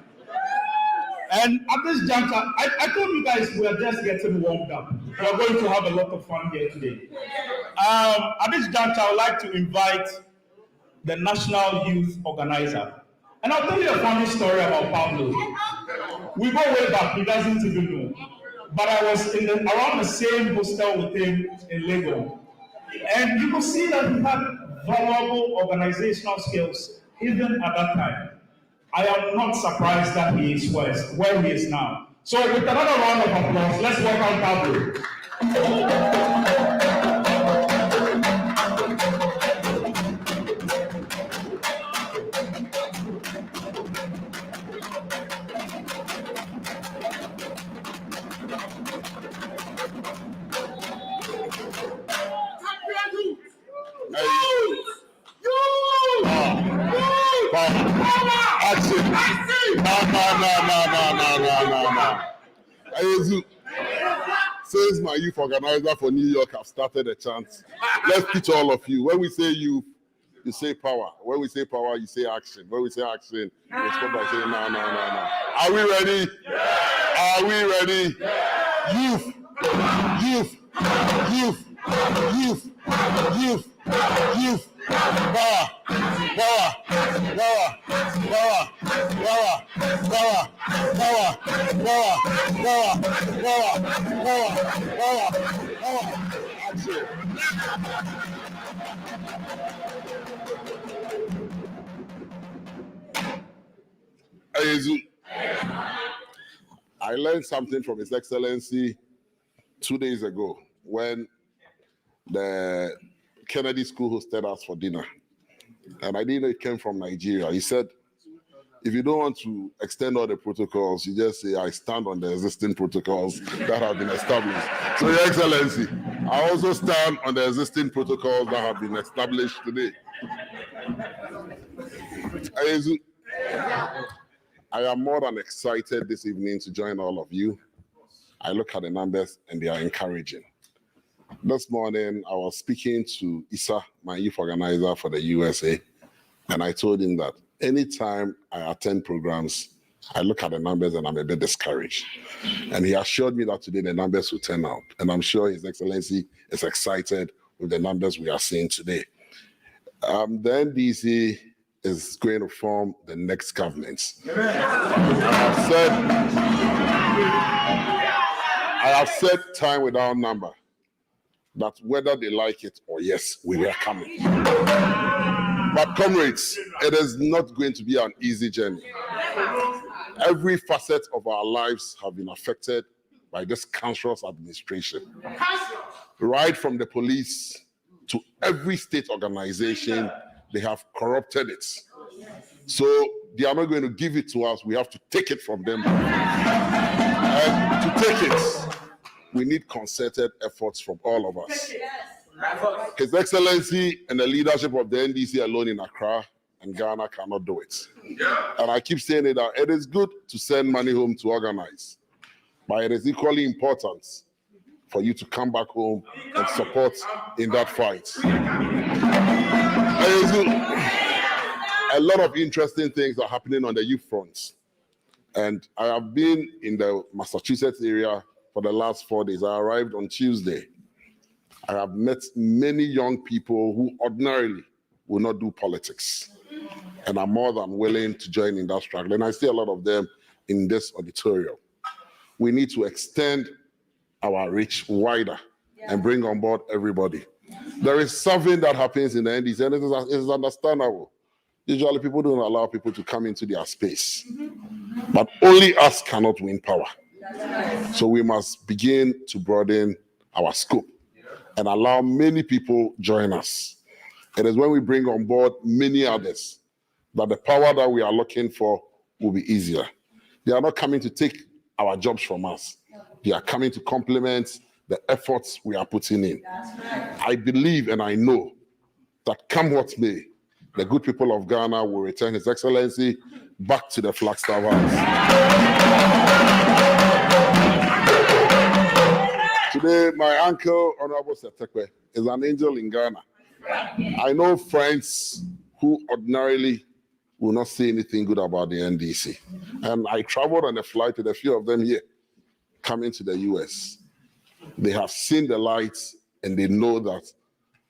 And at this juncture, I told you guys we are just getting warmed up. We are going to have a lot of fun here today. At this juncture, I would like to invite the National Youth Organizer. And I'll tell you a funny story about Pablo. We go way back, he doesn't even know. But I was around the same hostel with him in Lagos. And you could see that he had valuable organizational skills even at that time. I am not surprised that he is where he is now. So with another round of applause, let's welcome Pablo. No. Says my youth organizer for New York have started a chant. Let's teach all of you. When we say youth, you say power. When we say power, you say action. When we say action, you respond by saying no. Are we ready? Are we ready? Youth. Power. I learned something from His Excellency 2 days ago when the Kennedy School hosted us for dinner. And I didn't know it came from Nigeria. He said, if you don't want to extend all the protocols, you just say, I stand on the existing protocols that have been established. So, Your Excellency, I also stand on the existing protocols that have been established today. I am more than excited this evening to join all of you. I look at the numbers and they are encouraging. This morning, I was speaking to Issa, my youth organizer for the USA, and I told him that anytime I attend programs, I look at the numbers and I'm a bit discouraged. And he assured me that today the numbers will turn out. And I'm sure His Excellency is excited with the numbers we are seeing today. The NDC is going to form the next government. I have said time without number that whether they like it or yes, we are coming. But comrades, it is not going to be an easy journey. Every facet of our lives have been affected by this cancerous administration. Right from the police to every state organization, they have corrupted it. So they are not going to give it to us. We have to take it from them. And to take it, we need concerted efforts from all of us. His Excellency and the leadership of the NDC alone in Accra and Ghana cannot do it. And I keep saying it, that it is good to send money home to organize, but it is equally important for you to come back home and support in that fight. A lot of interesting things are happening on the youth front. And I have been in the Massachusetts area for the last 4 days. I arrived on Tuesday. I have met many young people who ordinarily will not do politics and are more than willing to join in that struggle. And I see a lot of them in this auditorium. We need to extend our reach wider and bring on board everybody. There is something that happens in the NDC, and it is understandable. Usually people don't allow people to come into their space. But only us cannot win power. So we must begin to broaden our scope and allow many people join us. It is when we bring on board many others that the power that we are looking for will be easier. They are not coming to take our jobs from us. They are coming to complement the efforts we are putting in. I believe and I know that come what may, the good people of Ghana will return His Excellency back to the Flagstaff House. Today, my uncle, Honorable Setekwe, is an angel in Ghana. I know friends who ordinarily will not say anything good about the NDC. And I traveled on a flight with a few of them here, coming to the US. They have seen the lights and they know that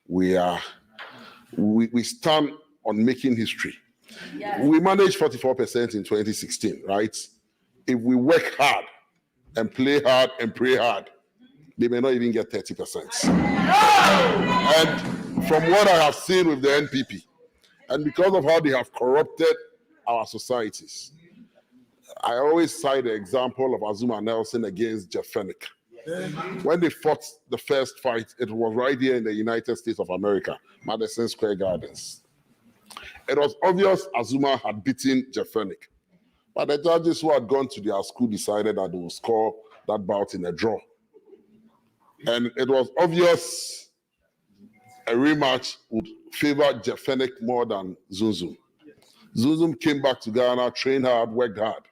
we stand on making history. Yes. We managed 44% in 2016, right? If we work hard and play hard and pray hard, they may not even get 30%. And from what I have seen with the NPP, and because of how they have corrupted our societies, I always cite the example of Azuma Nelson against Jeff Fenwick. When they fought the first fight, it was right here in the United States of America, Madison Square Gardens. It was obvious Azuma had beaten Jeff Fenwick, but the judges who had gone to their school decided that they would score that bout in a draw. And it was obvious a rematch would favor Jeff Fenwick more than Zunzum. Zunzum came back to Ghana, trained hard, worked hard.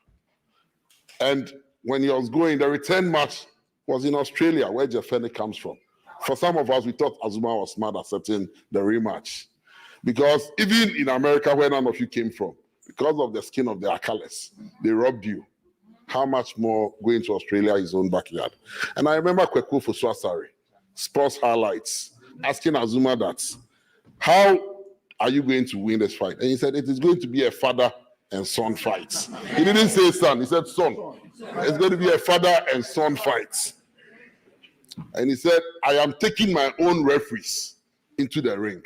And when he was going, the return match was in Australia, where Jeff Fenwick comes from. For some of us, we thought Azuma was smart accepting the rematch. Because even in America, where none of you came from, because of the skin of their colors, they robbed you. How much more going to Australia, his own backyard? And I remember Kweku Foswasari, Sports Highlights, asking Azuma that, how are you going to win this fight? And he said, it is going to be a father and son fight. He didn't say son, he said son. It's going to be a father and son fight. And he said, I am taking my own referees into the ring.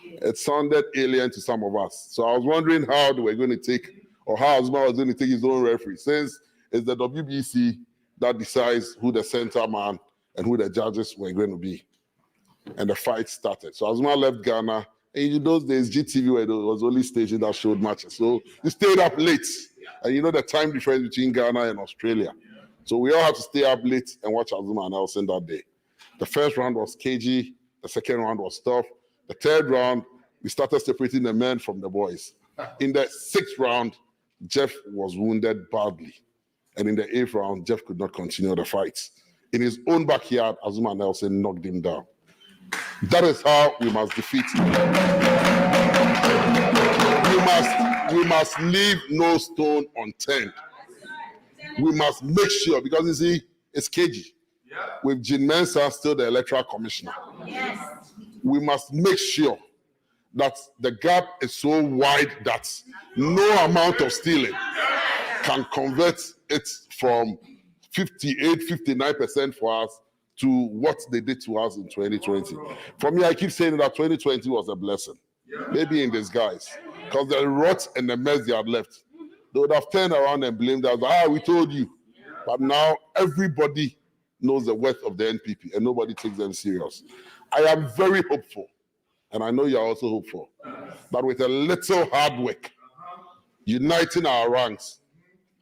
It sounded alien to some of us. So I was wondering how they were going to take, or how Azuma was going to take his own referee, since it's the WBC that decides who the center man and who the judges were going to be. And the fight started. So Azuma left Ghana, and in those days, GTV was only station that showed matches. So he stayed up late. And you know the time difference between Ghana and Australia. So we all had to stay up late and watch Azuma and Nelson that day. The first round was cagey. The second round was tough. The third round, we started separating the men from the boys. In the sixth round, Jeff was wounded badly. And in the eighth round, Jeff could not continue the fight. In his own backyard, Azuma and Nelson knocked him down. That is how we must defeat him. We must leave no stone unturned. We must make sure, because you see, it's cagey. With Jin Mensah still the electoral commissioner. Yes. We must make sure that the gap is so wide that no amount of stealing can convert it from 58, 59% for us to what they did to us in 2020. For me, I keep saying that 2020 was a blessing, maybe in disguise, because the rot and the mess they had left, they would have turned around and blamed us. We told you. But now everybody knows the worth of the NPP and nobody takes them serious. I am very hopeful, and I know you're also hopeful, that with a little hard work, uniting our ranks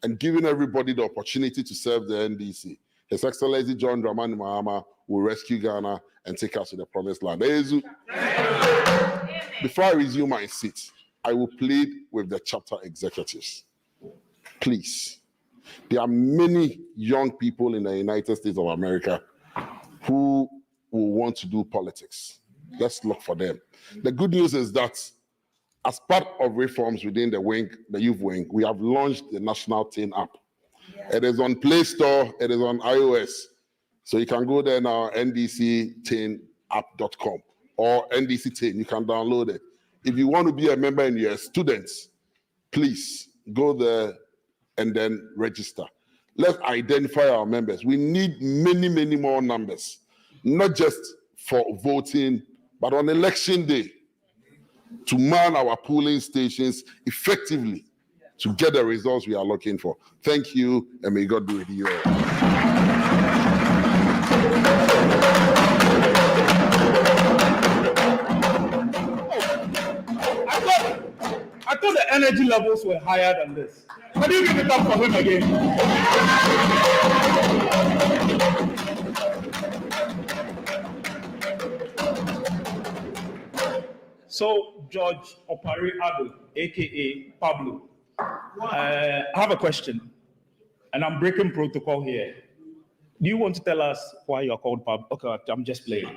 and giving everybody the opportunity to serve the NDC, His Excellency John Dramani Mahama will rescue Ghana and take us to the promised land. Before I resume my seat, I will plead with the chapter executives. Please, there are many young people in the United States of America who will want to do politics. Let's look for them. The good news is that as part of reforms within the wing, the youth wing, we have launched the National Teen app. It is on Play Store, it is on iOS. So you can go there now, ndcteenapp.com or NDC Teen, you can download it. If you want to be a member and you're a student, please go there and then register. Let's identify our members. We need many, many more numbers, not just for voting, but on election day, to man our polling stations effectively to get the results we are looking for. Thank you, and may God be with you all. I thought the energy levels were higher than this. Can you give it up for him again? So, George Opari Ado, aka Pablo, I have a question, and I'm breaking protocol here. Do you want to tell us why you're called Pablo? Okay, I'm just playing.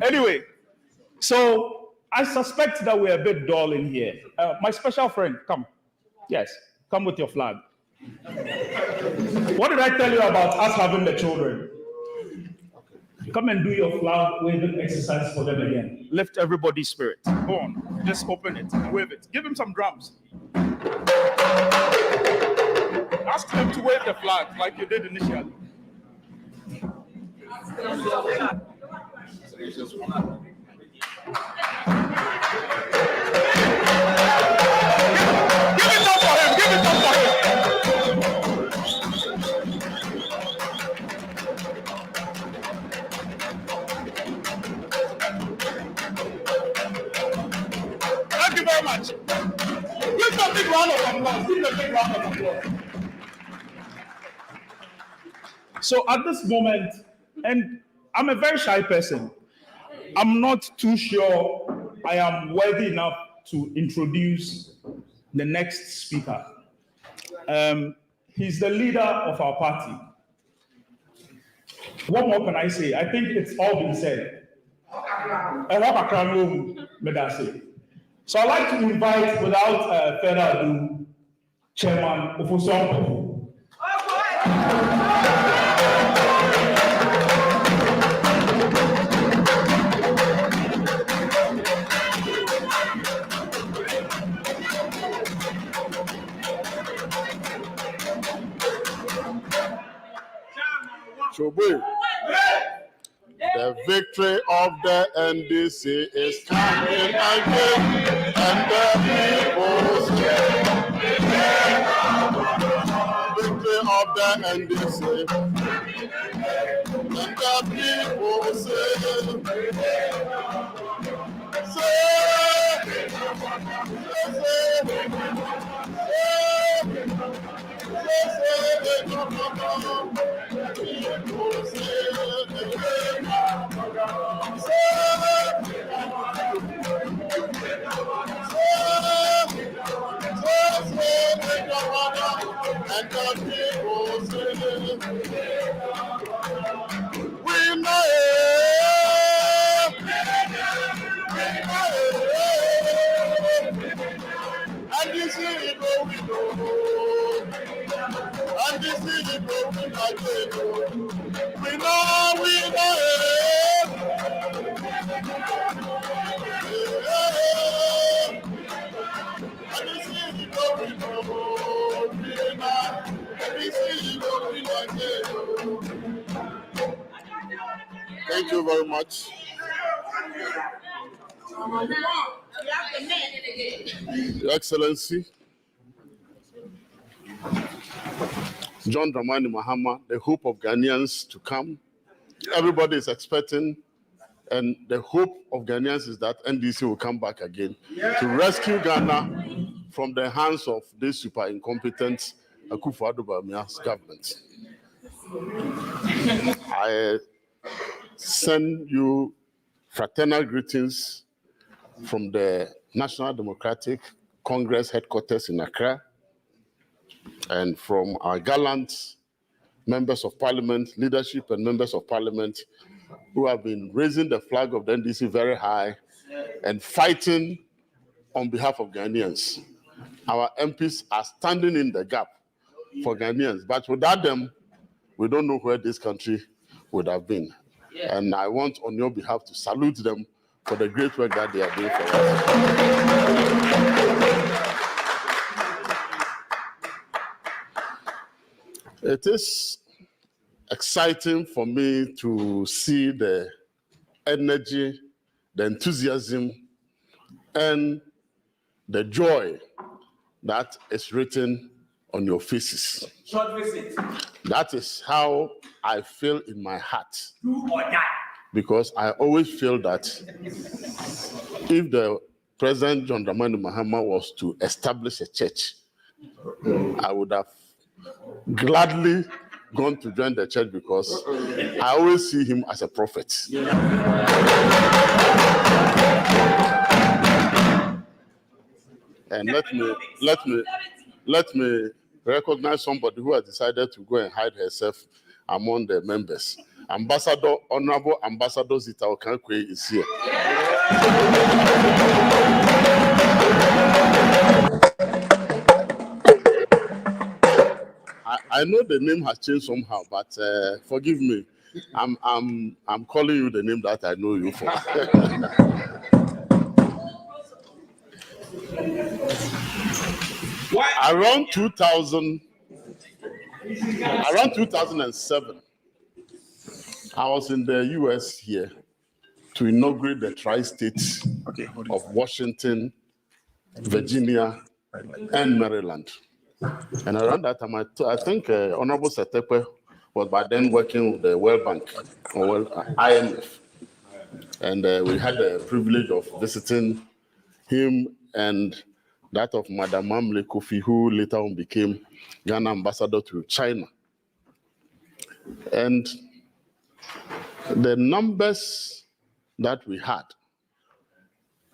Anyway, so I suspect that we're a bit dull in here. My special friend, come. Yes, come with your flag. What did I tell you about us having the children? Come and do your flag waving exercise for them again. Lift everybody's spirit. Go on, just open it, wave it. Give him some drums. Ask them to wave the flag like you did initially. Give it up for him. Give it up for him. Thank you very much. Give them a big round of applause. Give them a big round of applause. So at this moment, and I'm a very shy person, I'm not too sure I am worthy enough to introduce the next speaker. He's the leader of our party. What more can I say? I think it's all been said. So I'd like to invite, without further ado, Chairman Ofosu. The victory of the NDC is coming again, and the people say, victory of the NDC, and the people say, and the people say, we know it, and this is it, we know, and this is it, we know, we know it, and this is it, we know, and this is it, we know. Thank you very much. Your Excellency, John Dramani Mahama, the hope of Ghanaians to come. Everybody is expecting, and the hope of Ghanaians is that NDC will come back again to rescue Ghana from the hands of this super incompetent Akufo-Addo Bawumia's government. I send you fraternal greetings from the National Democratic Congress headquarters in Accra, and from our gallant members of parliament, leadership and members of parliament who have been raising the flag of the NDC very high and fighting on behalf of Ghanaians. Our MPs are standing in the gap for Ghanaians, but without them, we don't know where this country would have been. And I want on your behalf to salute them for the great work that they are doing for us. It is exciting for me to see the energy, the enthusiasm, and the joy that is written on your faces. Short visit. That is how I feel in my heart. Do or die. Because I always feel that if the President John Dramani Mahama was to establish a church, I would have gladly gone to join the church because I always see him as a prophet. And let me recognize somebody who has decided to go and hide herself among the members. Honorable Ambassador Zita Okankwe is here. I know the name has changed somehow, but forgive me. I'm calling you the name that I know you for. Around 2007, I was in the US here to inaugurate the tri-states of Washington, Virginia, and Maryland. And around that time, I think Honorable Setepe was by then working with the World Bank, or IMF. And we had the privilege of visiting him and that of Madam Mamle Kofi, who later on became Ghana ambassador to China. And the numbers that we had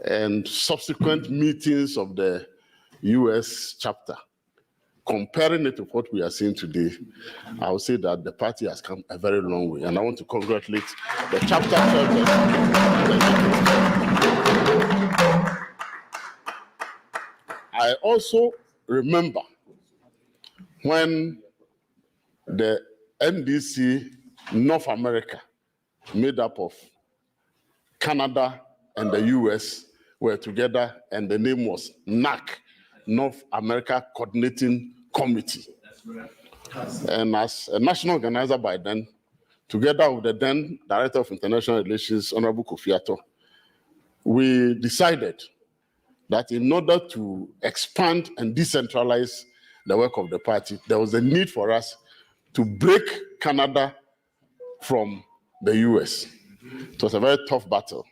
and subsequent meetings of the US chapter comparing it to what we are seeing today, I would say that the party has come a very long way. And I want to congratulate the chapter 12. I also remember when the NDC North America, made up of Canada and the US, were together, and the name was NAC, North America Coordinating Committee. And as a national organizer by then, together with the then Director of International Relations, Honorable Kofi Atto, we decided that in order to expand and decentralize the work of the party, there was a need for us to break Canada from the US. It was a very tough battle.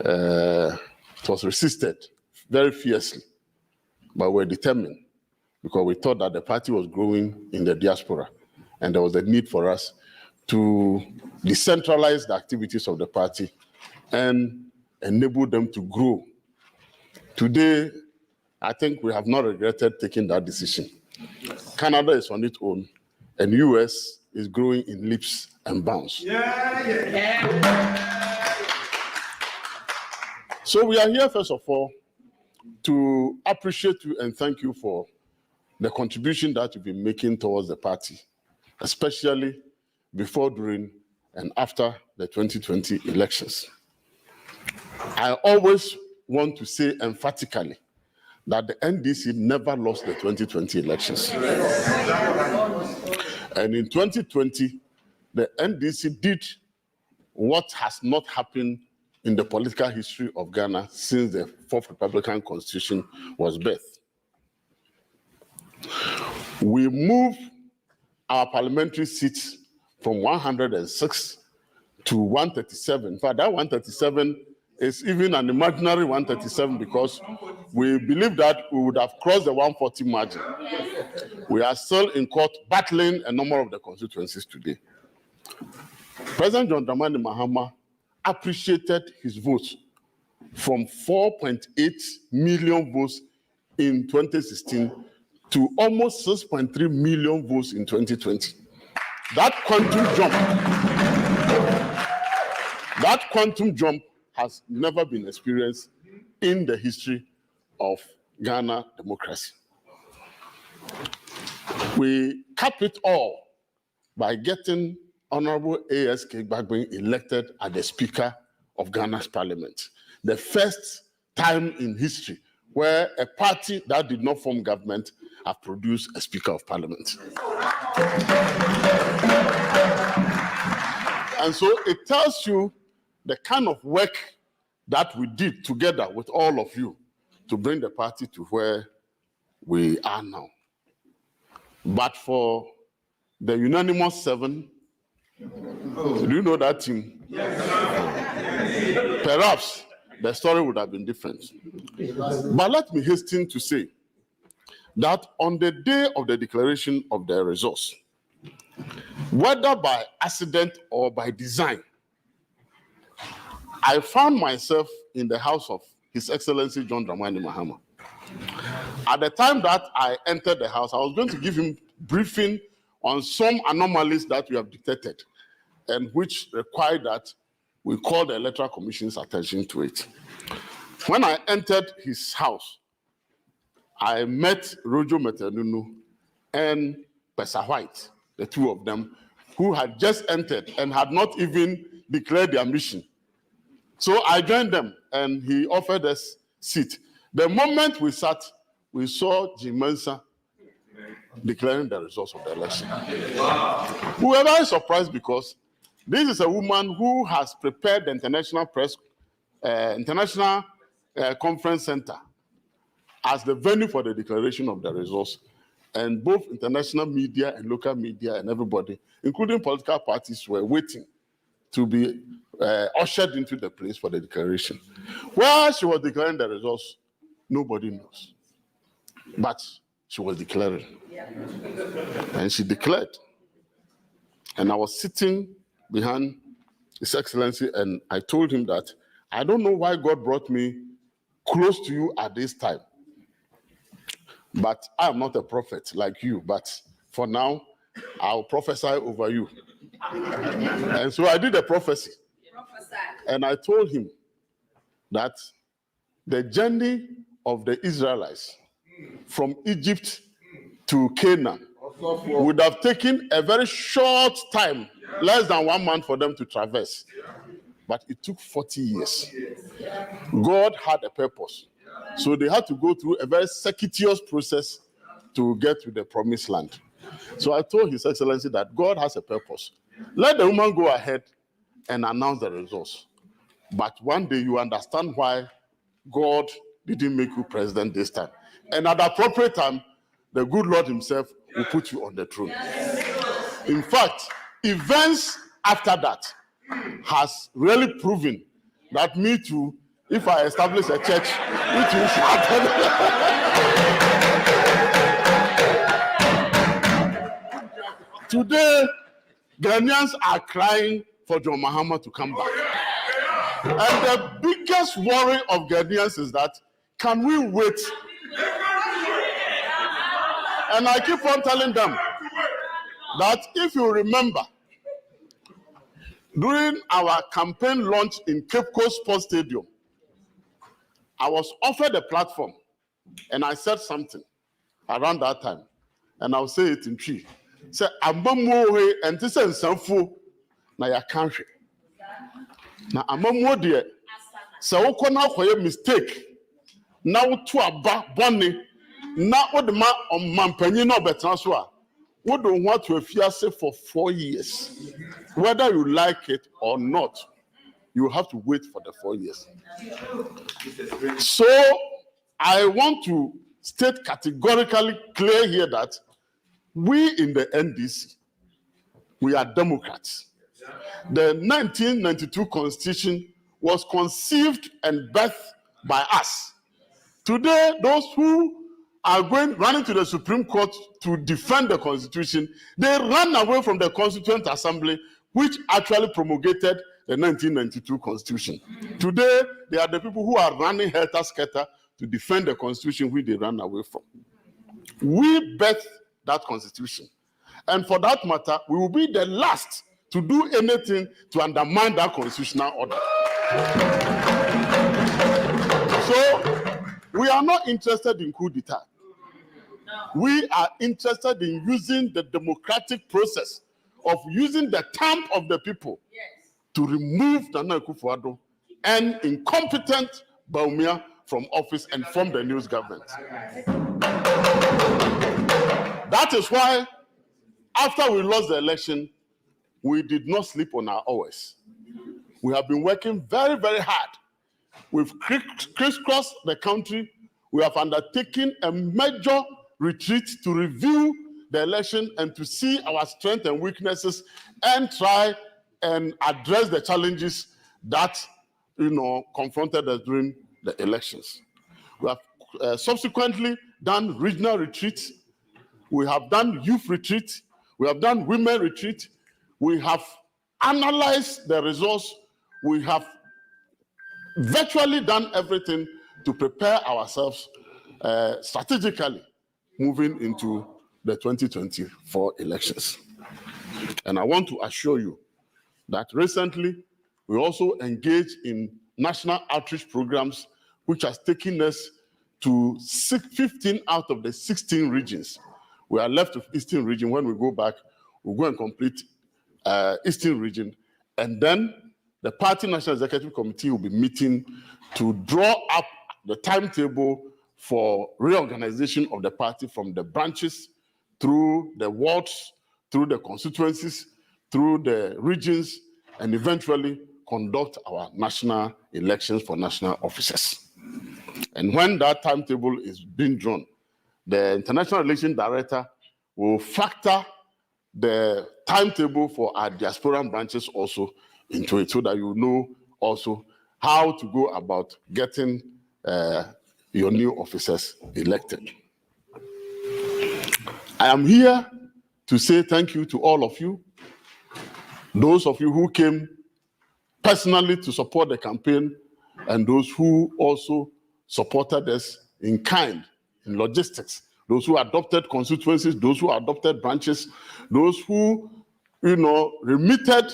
It was resisted very fiercely, but we're determined because we thought that the party was growing in the diaspora, and there was a need for us to decentralize the activities of the party and enable them to grow. Today, I think we have not regretted taking that decision. Canada is on its own, and US is growing in leaps and bounds. So we are here, first of all, to appreciate you and thank you for the contribution that you've been making towards the party, especially before, during, and after the 2020 elections. I always want to say emphatically that the NDC never lost the 2020 elections. And in 2020, the NDC did what has not happened in the political history of Ghana since the Fourth Republican Constitution was birthed. We moved our parliamentary seats from 106 to 137. In fact, that 137 is even an imaginary 137 because we believe that we would have crossed the 140 margin. We are still in court battling a number of the constituencies today. President John Dramani Mahama appreciated his votes from 4.8 million votes in 2016 to almost 6.3 million votes in 2020. That quantum jump has never been experienced in the history of Ghana democracy. We cap it all by getting Honorable A.S. Kegbagbin elected as the Speaker of Ghana's Parliament. The first time in history where a party that did not form government have produced a Speaker of Parliament. And so it tells you the kind of work that we did together with all of you to bring the party to where we are now. But for the unanimous 7, do you know that team? Yes. Perhaps the story would have been different. But let me hasten to say that on the day of the declaration of the results, whether by accident or by design, I found myself in the house of His Excellency John Dramani Mahama. At the time that I entered the house, I was going to give him briefing on some anomalies that we have detected and which required that we call the Electoral Commission's attention to it. When I entered his house, I met Rojo Metenunu and Pesa White, the two of them, who had just entered and had not even declared their mission. So I joined them and he offered us seat. The moment we sat, we saw Jim Mensah declaring the results of the election. We were very surprised because this is a woman who has prepared the International Conference Center as the venue for the declaration of the results. And both international media and local media and everybody, including political parties, were waiting to be ushered into the place for the declaration. While she was declaring the results, nobody knows. But she was declaring. And she declared. And I was sitting behind His Excellency, and I told him that I don't know why God brought me close to you at this time. But I am not a prophet like you, but for now, I'll prophesy over you. And so I did a prophecy. And I told him that the journey of the Israelites from Egypt to Canaan would have taken a very short time, less than 1 month for them to traverse. But it took 40 years. God had a purpose. So they had to go through a very circuitous process to get to the promised land. So I told His Excellency that God has a purpose. Let the woman go ahead and announce the results. But one day you understand why God didn't make you president this time. And at the appropriate time, the good Lord Himself will put you on the throne. In fact, events after that has really proven that me too, if I establish a church, it will happen. Today, Ghanaians are crying for John Mahama to come back. And the biggest worry of Ghanaians is that, can we wait? And I keep on telling them that if you remember, during our campaign launch in Cape Coast Sports Stadium, I was offered a platform and I said something around that time. And I'll say it in Twi. Say, Amamoe and this is Sanfu na ya country. Na Amamoe de say ukona kwa mistake. Na utu aba boni na odema mampanyi no betra so a we don't want to say for 4 years. Whether you like it or not, you have to wait for the 4 years. So I want to state categorically clear here that we in the NDC, we are Democrats. The 1992 Constitution was conceived and birthed by us. Today, those who are running to the Supreme Court to defend the Constitution, they ran away from the Constituent Assembly, which actually promulgated the 1992 Constitution. Today, they are the people who are running helter-skelter to defend the Constitution which they ran away from. We birthed that Constitution. And for that matter, we will be the last to do anything to undermine that constitutional order. So, we are not interested in coup d'etat. We are interested in using the democratic process of using the thumb of the people to remove Nana Akufo-Addo and incompetent Bawumia from office and form the new government. That is why, after we lost the election, we did not sleep on our hours. We have been working very, very hard. We've crisscrossed the country. We have undertaken a major retreat to review the election and to see our strengths and weaknesses and try and address the challenges that confronted us during the elections. We have subsequently done regional retreats. We have done youth retreats. We have done women retreats. We have analyzed the results. We have virtually done everything to prepare ourselves strategically moving into the 2024 elections. And I want to assure you that recently we also engaged in national outreach programs which has taken us to 15 out of the 16 regions. We are left with Eastern region. When we go back, we'll go and complete Eastern region. And then the Party National Executive Committee will be meeting to draw up the timetable for reorganization of the party from the branches through the wards, through the constituencies, through the regions, and eventually conduct our national elections for national officers. And when that timetable is being drawn, the International Relations Director will factor the timetable for our diaspora branches also into it so that you know also how to go about getting your new officers elected. I am here to say thank you to all of you, those of you who came personally to support the campaign and those who also supported us in kind, in logistics, those who adopted constituencies, those who adopted branches, those who, remitted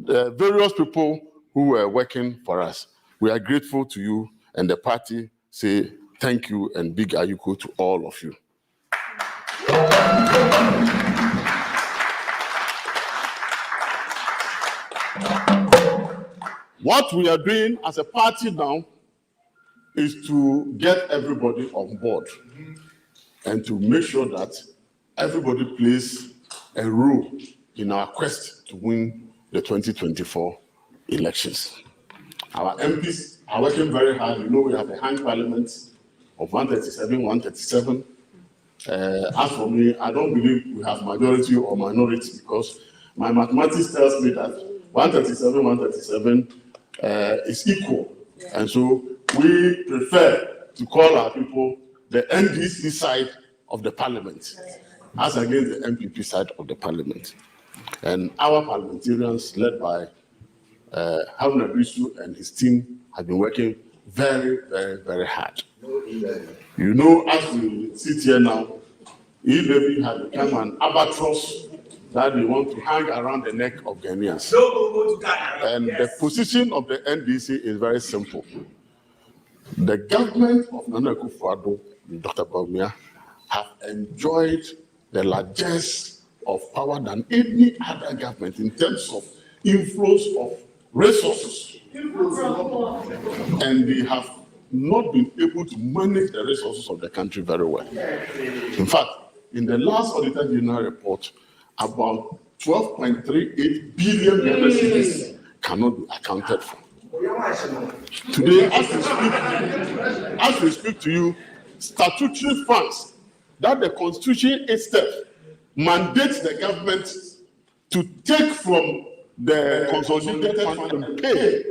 the various people who were working for us. We are grateful to you, and the party say thank you and big ayuko to all of you. What we are doing as a party now is to get everybody on board and to make sure that everybody plays a role in our quest to win the 2024 elections. Our MPs are working very hard. We have a hung parliament of 137. As for me, I don't believe we have majority or minority, because my mathematics tells me that 137 is equal. And so we prefer to call our people the NDC side of the parliament as against the MPP side of the parliament. And our parliamentarians, led by Haruna Bisu and his team, have been working very, very, very hard. As we sit here now, E-Levy has become an albatross that they want to hang around the neck of Ghanaians. And the position of the NDC is very simple. The government of Nana Akufo-Addo and Dr. Bawumia have enjoyed the largesse of power than any other government in terms of inflows of resources. And they have not been able to manage the resources of the country very well. In fact, in the last Auditor General report, about 12.38 billion cannot be accounted for. Today, as we speak to you, statutory funds that the Constitution itself mandates the government to take from the consolidated fund and pay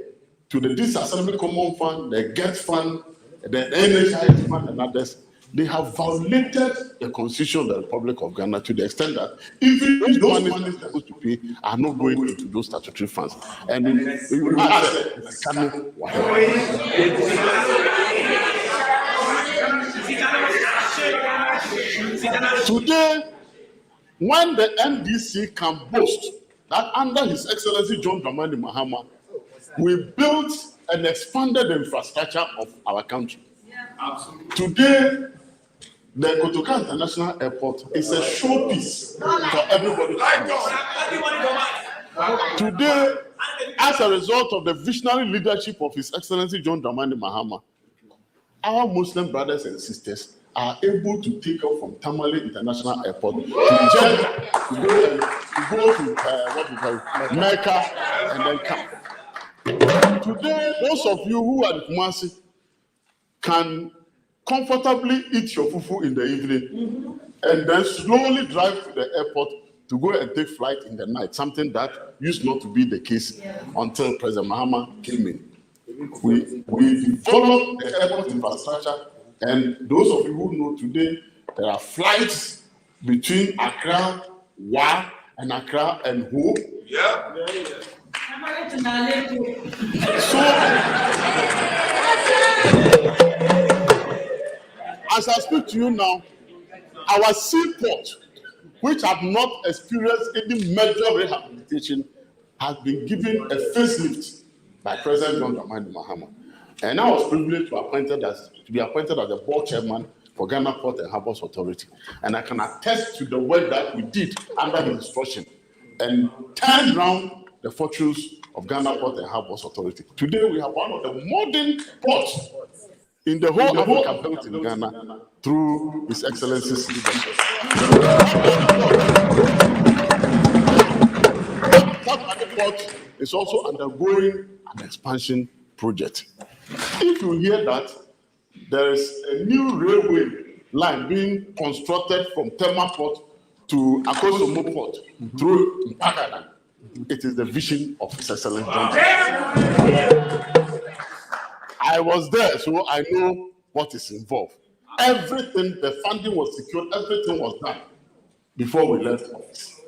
to the Disassembly Common Fund, the GET Fund, the NHI Fund, and others. They have violated the Constitution of the Republic of Ghana to the extent that even those money they're supposed to pay are not going into those statutory funds. And we will ask today, when the NDC can boast that under His Excellency John Dramani Mahama, we built and expanded the infrastructure of our country. Today, the Kotoka International Airport is a showpiece for everybody. Today, as a result of the visionary leadership of His Excellency John Dramani Mahama, our Muslim brothers and sisters are able to take off from Tamale International Airport to go to Mecca and then come. Today, those of you who are in Kumasi can comfortably eat your fufu in the evening and then slowly drive to the airport to go and take flight in the night, something that used not to be the case until President Mahama came in. We developed the airport infrastructure, and those of you who know today, there are flights between Accra, Wa, and Accra and Ho. As I speak to you now, our seaport, which have not experienced any major rehabilitation, has been given a facelift by President John Dramani Mahama. And I was privileged to be appointed as the board chairman for Ghana Port and Harbours Authority. And I can attest to the work that we did under his instruction and turned around the fortunes of Ghana Port and Harbours Authority. Today, we have one of the modern ports in the whole Africa built in Ghana through His Excellency's leadership. That port is also undergoing an expansion project. If you hear that there is a new railway line being constructed from Tema Port to Akosomo Port through Mpagadan, it is the vision of His Excellency John. I was there, so I know what is involved. Everything, the funding was secured, everything was done before we left office.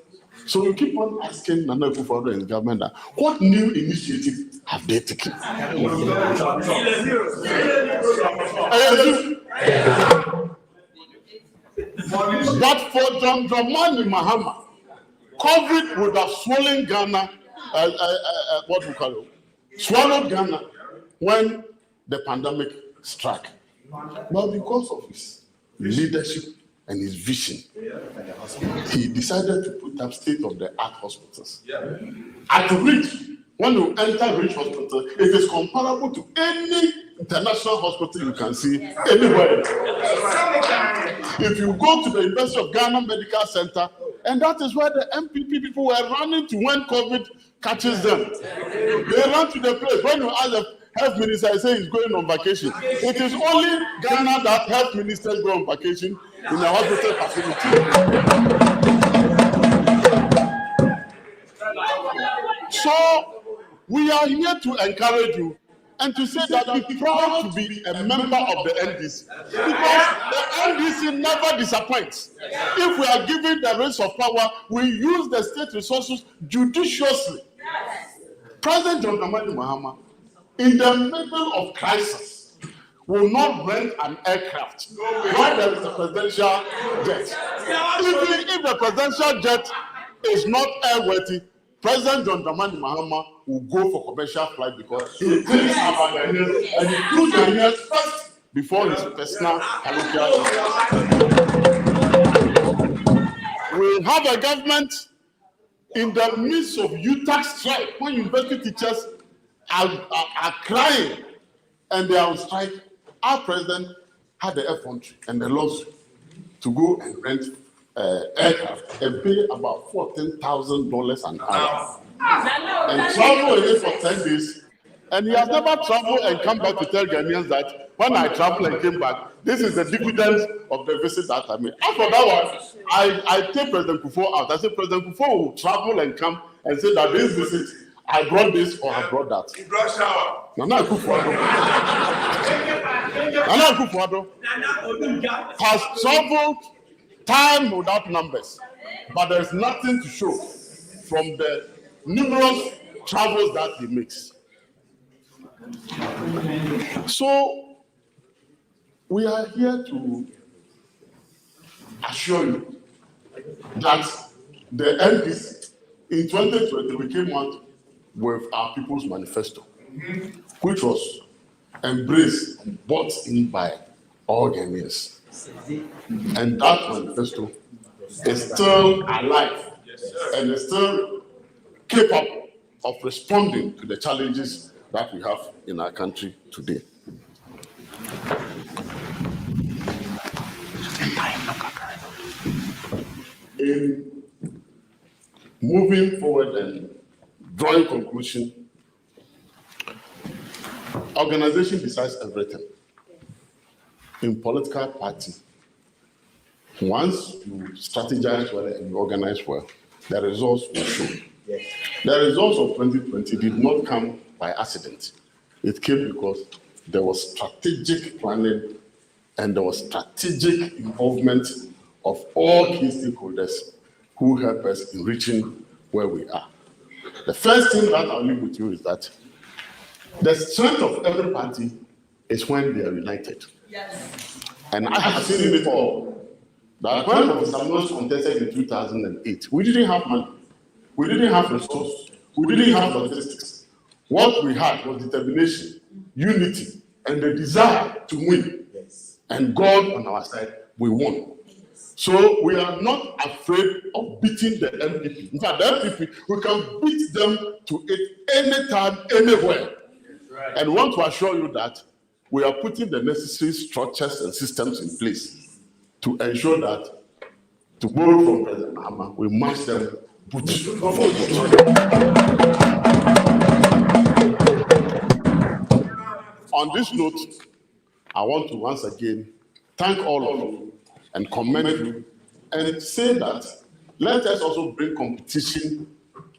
So we keep on asking Nana Akufo-Addo and the government that what new initiative have they taken? But for Dramani Mahama, COVID would have swollen Ghana, what we call it, swallowed Ghana when the pandemic struck. But because of his leadership and his vision, he decided to put up state-of-the-art hospitals. At Rich, when you enter Rich Hospital, it is comparable to any international hospital you can see anywhere. If you go to the University of Ghana Medical Center, and that is where the MPP people were running to when COVID catches them. They run to the place. When you ask the health minister, I say he's going on vacation. It is only Ghana that health ministers go on vacation in the hospital facility. So we are here to encourage you and to say that be proud to be a member of the NDC, because the NDC never disappoints. If we are given the reins of power, we use the state resources judiciously. President Dramani Mahama, in the middle of crisis, will not rent an aircraft when there is a presidential jet. Even if the presidential jet is not airworthy, President Dramani Mahama will go for commercial flight because he thinks about Ghanaians and he puts Ghanaians first before his personal parochial. We have a government in the midst of UTAC strike when university teachers are crying and they are on strike. Our president had the effrontery and the lawsuit to go and rent aircraft and pay about $14,000 an hour and travel away for 10 days. And he has never traveled and come back to tell Ghanaians that when I traveled and came back, this is the dividends of the visit that I made. After that one, I take President Kufuor out. I said, President Kufuor will travel and come and say that this visit, I brought this or I brought that. He brought shower. Nana Kufuor has traveled time without numbers, but there is nothing to show from the numerous travels that he makes. So we are here to assure you that the NDC in 2020 we came out with our People's Manifesto, which was embraced and bought in by all Ghanaians. And that manifesto is still alive and is still capable of responding to the challenges that we have in our country today. In moving forward and drawing conclusion, organization decides everything. In political party, once you strategize well and you organize well, the results will show. The results of 2020 did not come by accident. It came because there was strategic planning and there was strategic involvement of all key stakeholders who help us in reaching where we are. The first thing that I'll leave with you is that the strength of every party is when they are united. Yes. And I have seen it before. That when Professor Mills contested in 2008, we didn't have money, we didn't have resources, we didn't have logistics. What we had was determination, unity, and the desire to win. Yes. And God on our side, we won. So we are not afraid of beating the MPP. In fact, the MPP, we can beat them to it anytime, anywhere. Right. And want to assure you that we are putting the necessary structures and systems in place to ensure that, to borrow from President Mahama, we must them put forward. On this note, I want to once again thank all of you and commend you and say that let us also bring competition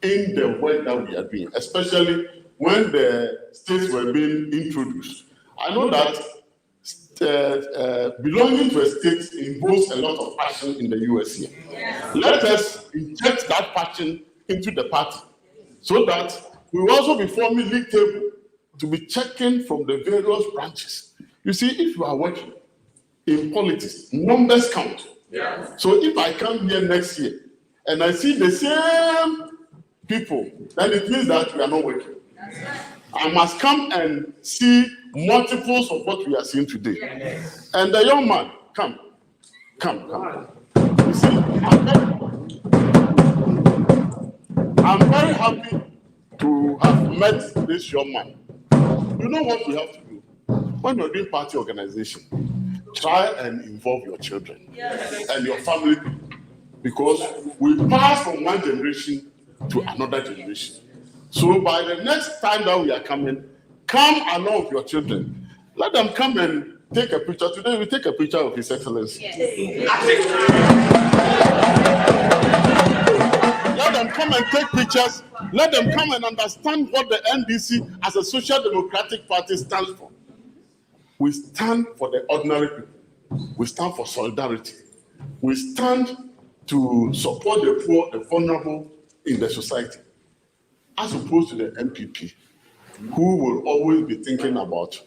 in the work that we are doing, especially when the states were being introduced. I know that belonging to a state involves a lot of passion in the US here. Yes. Let us inject that passion into the party so that we will also be forming league table to be checking from the various branches. You see, if you are working in politics, numbers count. Yes. So if I come here next year and I see the same people, then it means that we are not working. I must come and see multiples of what we are seeing today. Yes. And the young man, come. You see, I'm very happy to have met this young man. You know what we have to do? When you're doing party organization, try and involve your children and your family, because we pass from one generation to another generation. So by the next time that we are coming, come along with your children. Let them come and take a picture. Today we take a picture of His Excellency. Let them come and take pictures. Let them come and understand what the NDC as a social democratic party stands for. We stand for the ordinary people. We stand for solidarity. We stand to support the poor, the vulnerable in the society, as opposed to the MPP, who will always be thinking about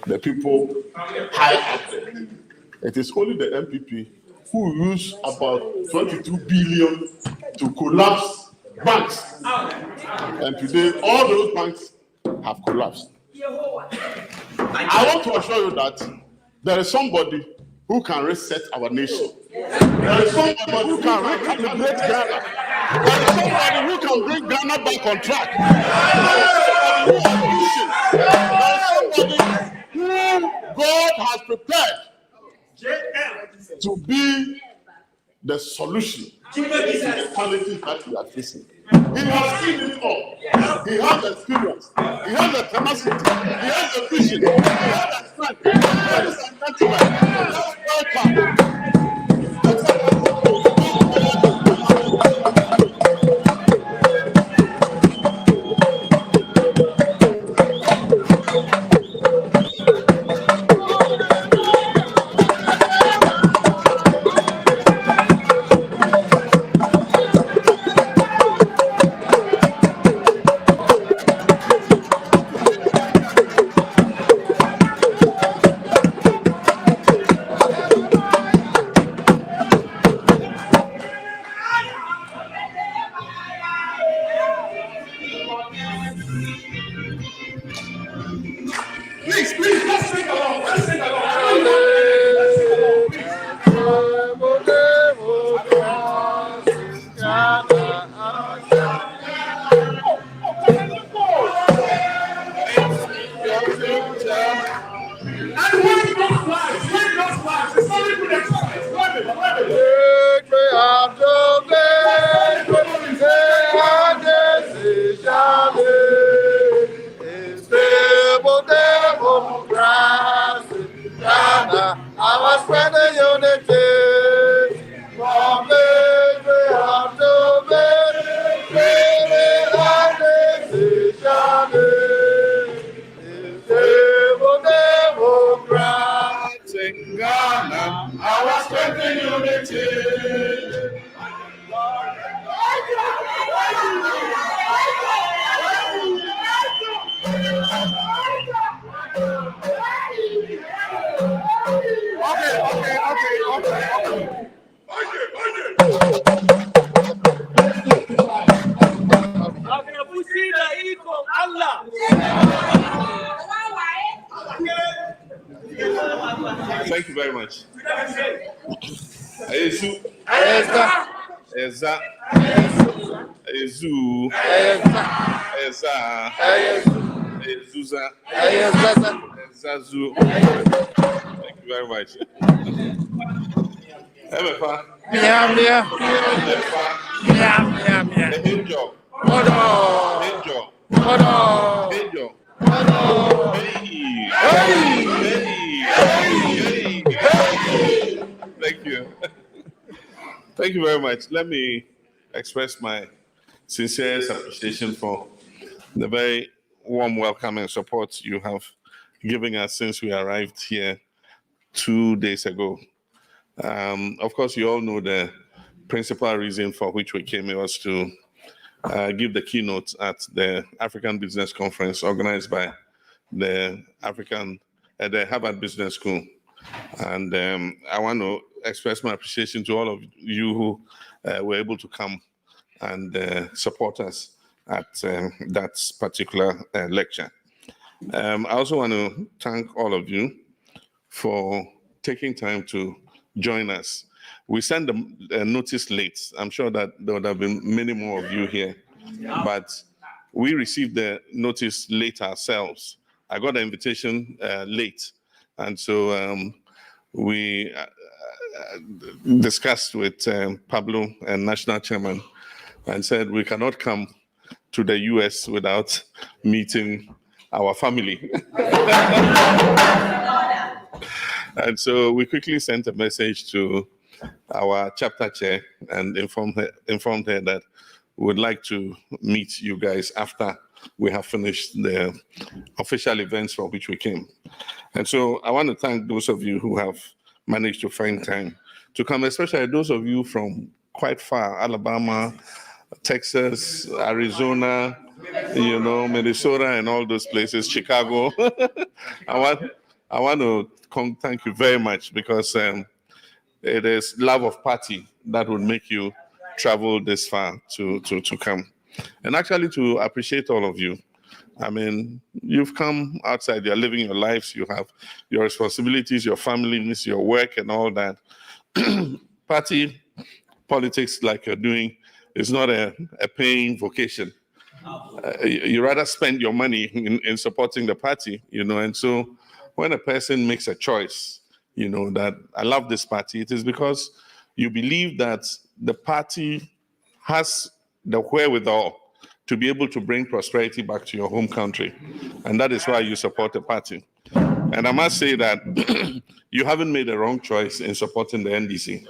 the people high up there. It is only the MPP who use about 22 billion to collapse banks. And today, all those banks have collapsed. I want to assure you that there is somebody who can reset our nation. There is somebody who can recalibrate Ghana. There is somebody who can bring Ghana back on track. There is somebody who God has prepared to be the solution to the challenges that we are facing. He has seen it all. He has experience. He has the tenacity. He has the vision. He has the strength. Ladies and gentlemen, let's sing along. Let's sing along. Our spread the unity from victory unto victory, and stable democracy in Ghana. Our strength in unity. Thank you very much. Ezu. Eza. Ezu. Eza. Ezuza. Ezazu. Thank you very much. Emefa. Mia. Enjo. Thank you. Thank you very much. Let me express my sincerest appreciation for the very warm welcome and support you have given us since we arrived here 2 days ago. Of course, you all know the principal reason for which we came was to give the keynote at the African Business Conference organized by the Harvard Business School. And I want to express my appreciation to all of you who were able to come and support us at that particular lecture. I also want to thank all of you for taking time to join us. We sent the notice late. I'm sure that there would have been many more of you here, but we received the notice late ourselves. I got the invitation late, and so we discussed with Pablo and National Chairman and said we cannot come to the US without meeting our family. And so we quickly sent a message to our chapter chair and informed her that we would like to meet you guys after we have finished the official events for which we came. And so I want to thank those of you who have managed to find time to come, especially those of you from quite far, Alabama, Texas, Arizona, Minnesota, and all those places, Chicago. I want to thank you very much, because it is love of party that would make you travel this far to come. And actually to appreciate all of you. I mean, you've come outside, you're living your lives, you have your responsibilities, your families, your work, and all that. Party politics like you're doing is not a paying vocation. You rather spend your money in supporting the party, and so when a person makes a choice, that I love this party, it is because you believe that the party has the wherewithal to be able to bring prosperity back to your home country. And that is why you support the party. And I must say that you haven't made a wrong choice in supporting the NDC,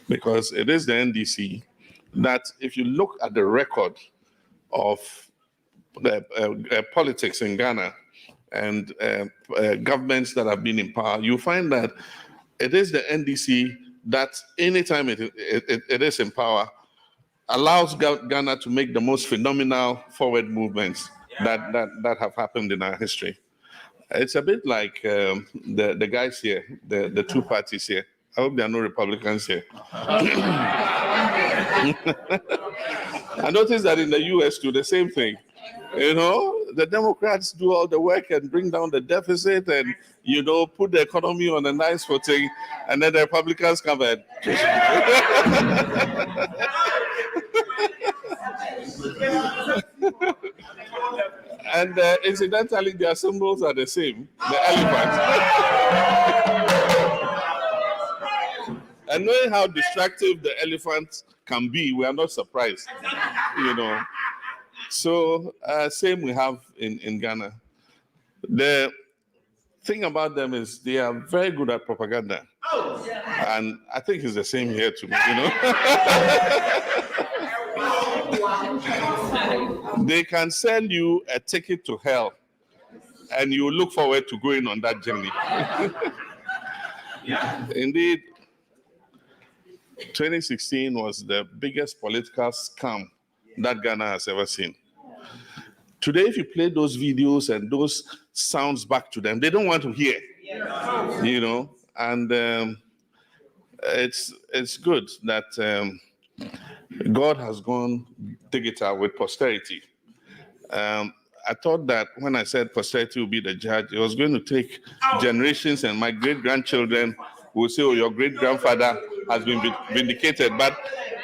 because it is the NDC that, if you look at the record of the politics in Ghana and governments that have been in power, you find that it is the NDC that, anytime it is in power, allows Ghana to make the most phenomenal forward movements that have happened in our history. It's a bit like the guys here, the two parties here. I hope there are no Republicans here. I noticed that in the US too, the same thing. The Democrats do all the work and bring down the deficit and, put the economy on a nice footing, and then the Republicans come and and incidentally, their symbols are the same, the elephant. And knowing how destructive the elephant can be, we are not surprised, So same we have in Ghana. The thing about them is they are very good at propaganda. And I think it's the same here too, They can sell you a ticket to hell, and you look forward to going on that journey. Indeed, 2016 was the biggest political scam that Ghana has ever seen. Today, if you play those videos and those sounds back to them, they don't want to hear, and it's good that God has gone digital with posterity. I thought that when I said posterity will be the judge, it was going to take generations, and my great-grandchildren will say, oh, your great-grandfather has been vindicated. But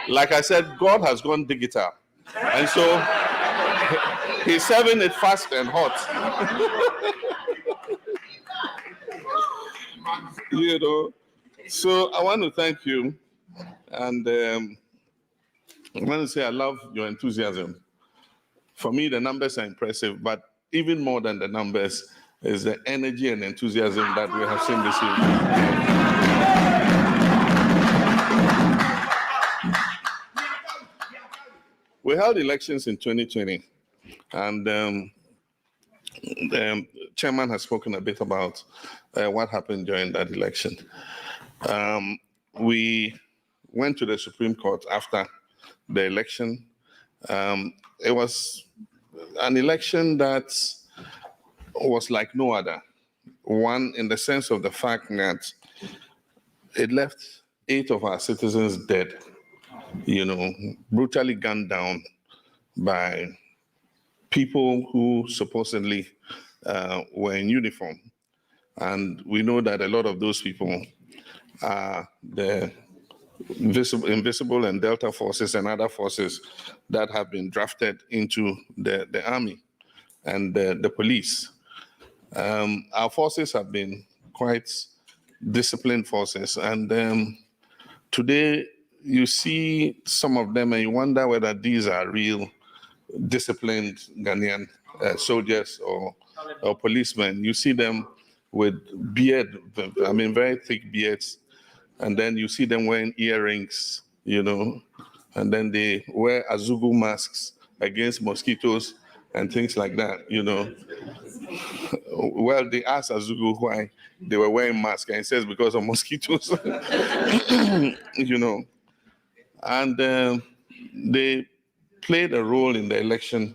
like I said, God has gone digital. And so he's serving it fast and hot. So I want to thank you. And I want to say I love your enthusiasm. For me, the numbers are impressive, but even more than the numbers is the energy and enthusiasm that we have seen this evening. We held elections in 2020, and the chairman has spoken a bit about what happened during that election. We went to the Supreme Court after the election. It was an election that was like no other. One, in the sense of the fact that it left 8 of our citizens dead, brutally gunned down by people who supposedly were in uniform. And we know that a lot of those people are the invisible and Delta forces and other forces that have been drafted into the army and the police. Our forces have been quite disciplined forces. And today you see some of them and you wonder whether these are real disciplined Ghanaian soldiers or policemen. You see them with beard, very thick beards, and then you see them wearing earrings, and then they wear Azugu masks against mosquitoes and things like that, Well, they asked Azugu why they were wearing masks, and he says because of mosquitoes, And they played a role in the election,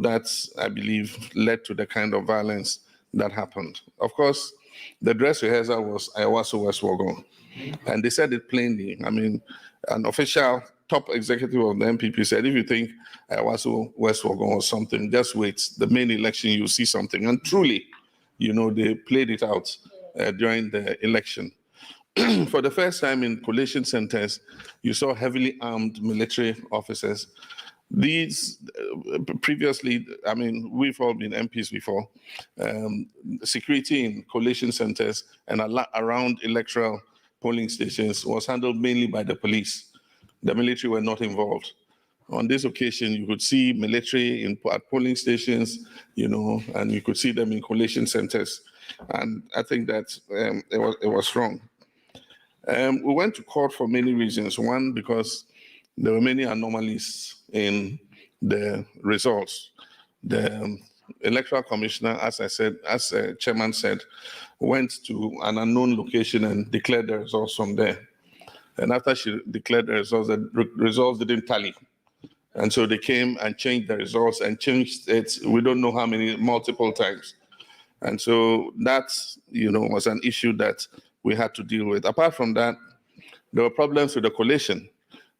that's, I believe, led to the kind of violence that happened. Of course, the dress rehearsal was Ayawaso West Wuogon, and they said it plainly. An official top executive of the MPP said, if you think Ayawaso West Wuogon or something, just wait. The main election, you'll see something. And truly, they played it out during the election. For the first time in collation centers, you saw heavily armed military officers. These previously, we've all been MPs before. Security in collation centers and around electoral polling stations was handled mainly by the police. The military were not involved. On this occasion, you could see military at polling stations, and you could see them in collation centers. And I think that it was wrong. We went to court for many reasons. One, because there were many anomalies in the results. The electoral commissioner, as the chairman said, went to an unknown location and declared the results from there. And after she declared the results didn't tally. And so they came and changed the results and changed it, we don't know how many, multiple times. And so that, was an issue that we had to deal with. Apart from that, there were problems with the collation.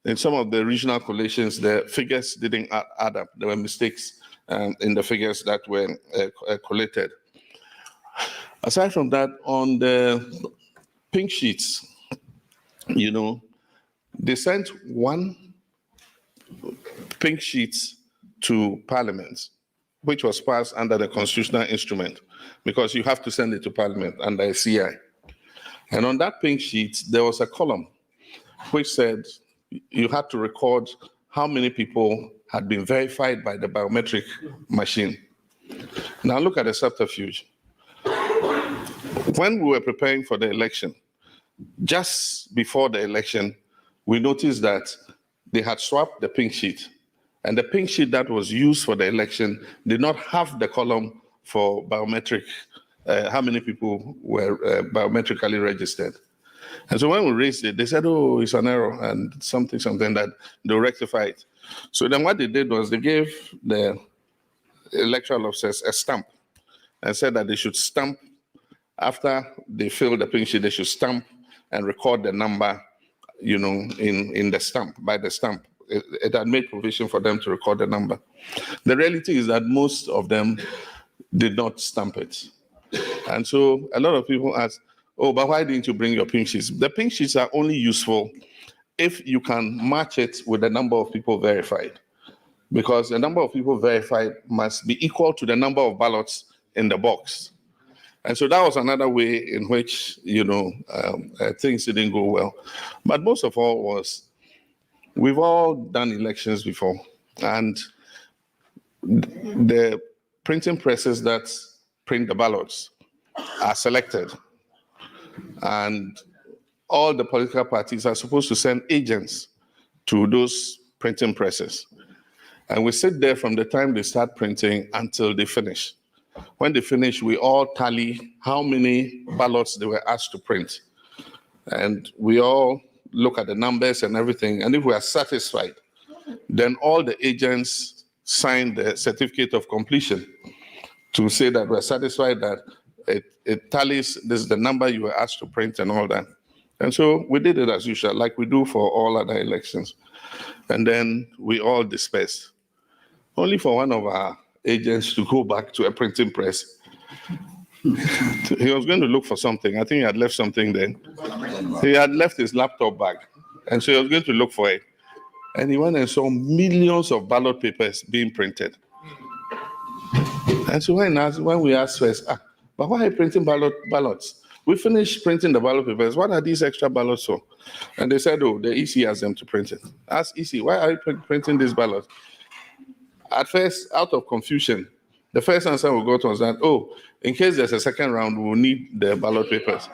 In some of the regional collations, the figures didn't add up. There were mistakes in the figures that were collated. Aside from that, on the pink sheets, they sent one pink sheet to Parliament, which was passed under the constitutional instrument, because you have to send it to Parliament under a CI. And on that pink sheet, there was a column which said you had to record how many people had been verified by the biometric machine. Now look at the subterfuge. When we were preparing for the election, just before the election, we noticed that they had swapped the pink sheet. And the pink sheet that was used for the election did not have the column for biometric, how many people were biometrically registered. And so when we raised it, they said, oh, it's an error and something that they'll rectify it. So then what they did was they gave the electoral officers a stamp and said that they should stamp after they fill the pink sheet, they should stamp and record the number, in the stamp, by the stamp. It had made provision for them to record the number. The reality is that most of them did not stamp it. And so a lot of people ask, oh, but why didn't you bring your pink sheets? The pink sheets are only useful if you can match it with the number of people verified, because the number of people verified must be equal to the number of ballots in the box. And so that was another way in which, things didn't go well. But most of all was, we've all done elections before, and the printing presses that print the ballots are selected. And all the political parties are supposed to send agents to those printing presses. And we sit there from the time they start printing until they finish. When they finish, we all tally how many ballots they were asked to print. And we all look at the numbers and everything. And if we are satisfied, then all the agents sign the certificate of completion to say that we're satisfied that it tallies, this is the number you were asked to print and all that. And so we did it as usual, like we do for all other elections. And then we all dispersed, only for one of our agents to go back to a printing press. He was going to look for something. I think he had left something there. He had left his laptop bag. And so he was going to look for it. And he went and saw millions of ballot papers being printed. And so when we asked first, but why are you printing ballots? We finished printing the ballot papers. What are these extra ballots for? And they said, the EC asked them to print it. Ask EC, why are you printing these ballots? At first, out of confusion, the first answer we got was that, in case there's a second round, we will need the ballot papers.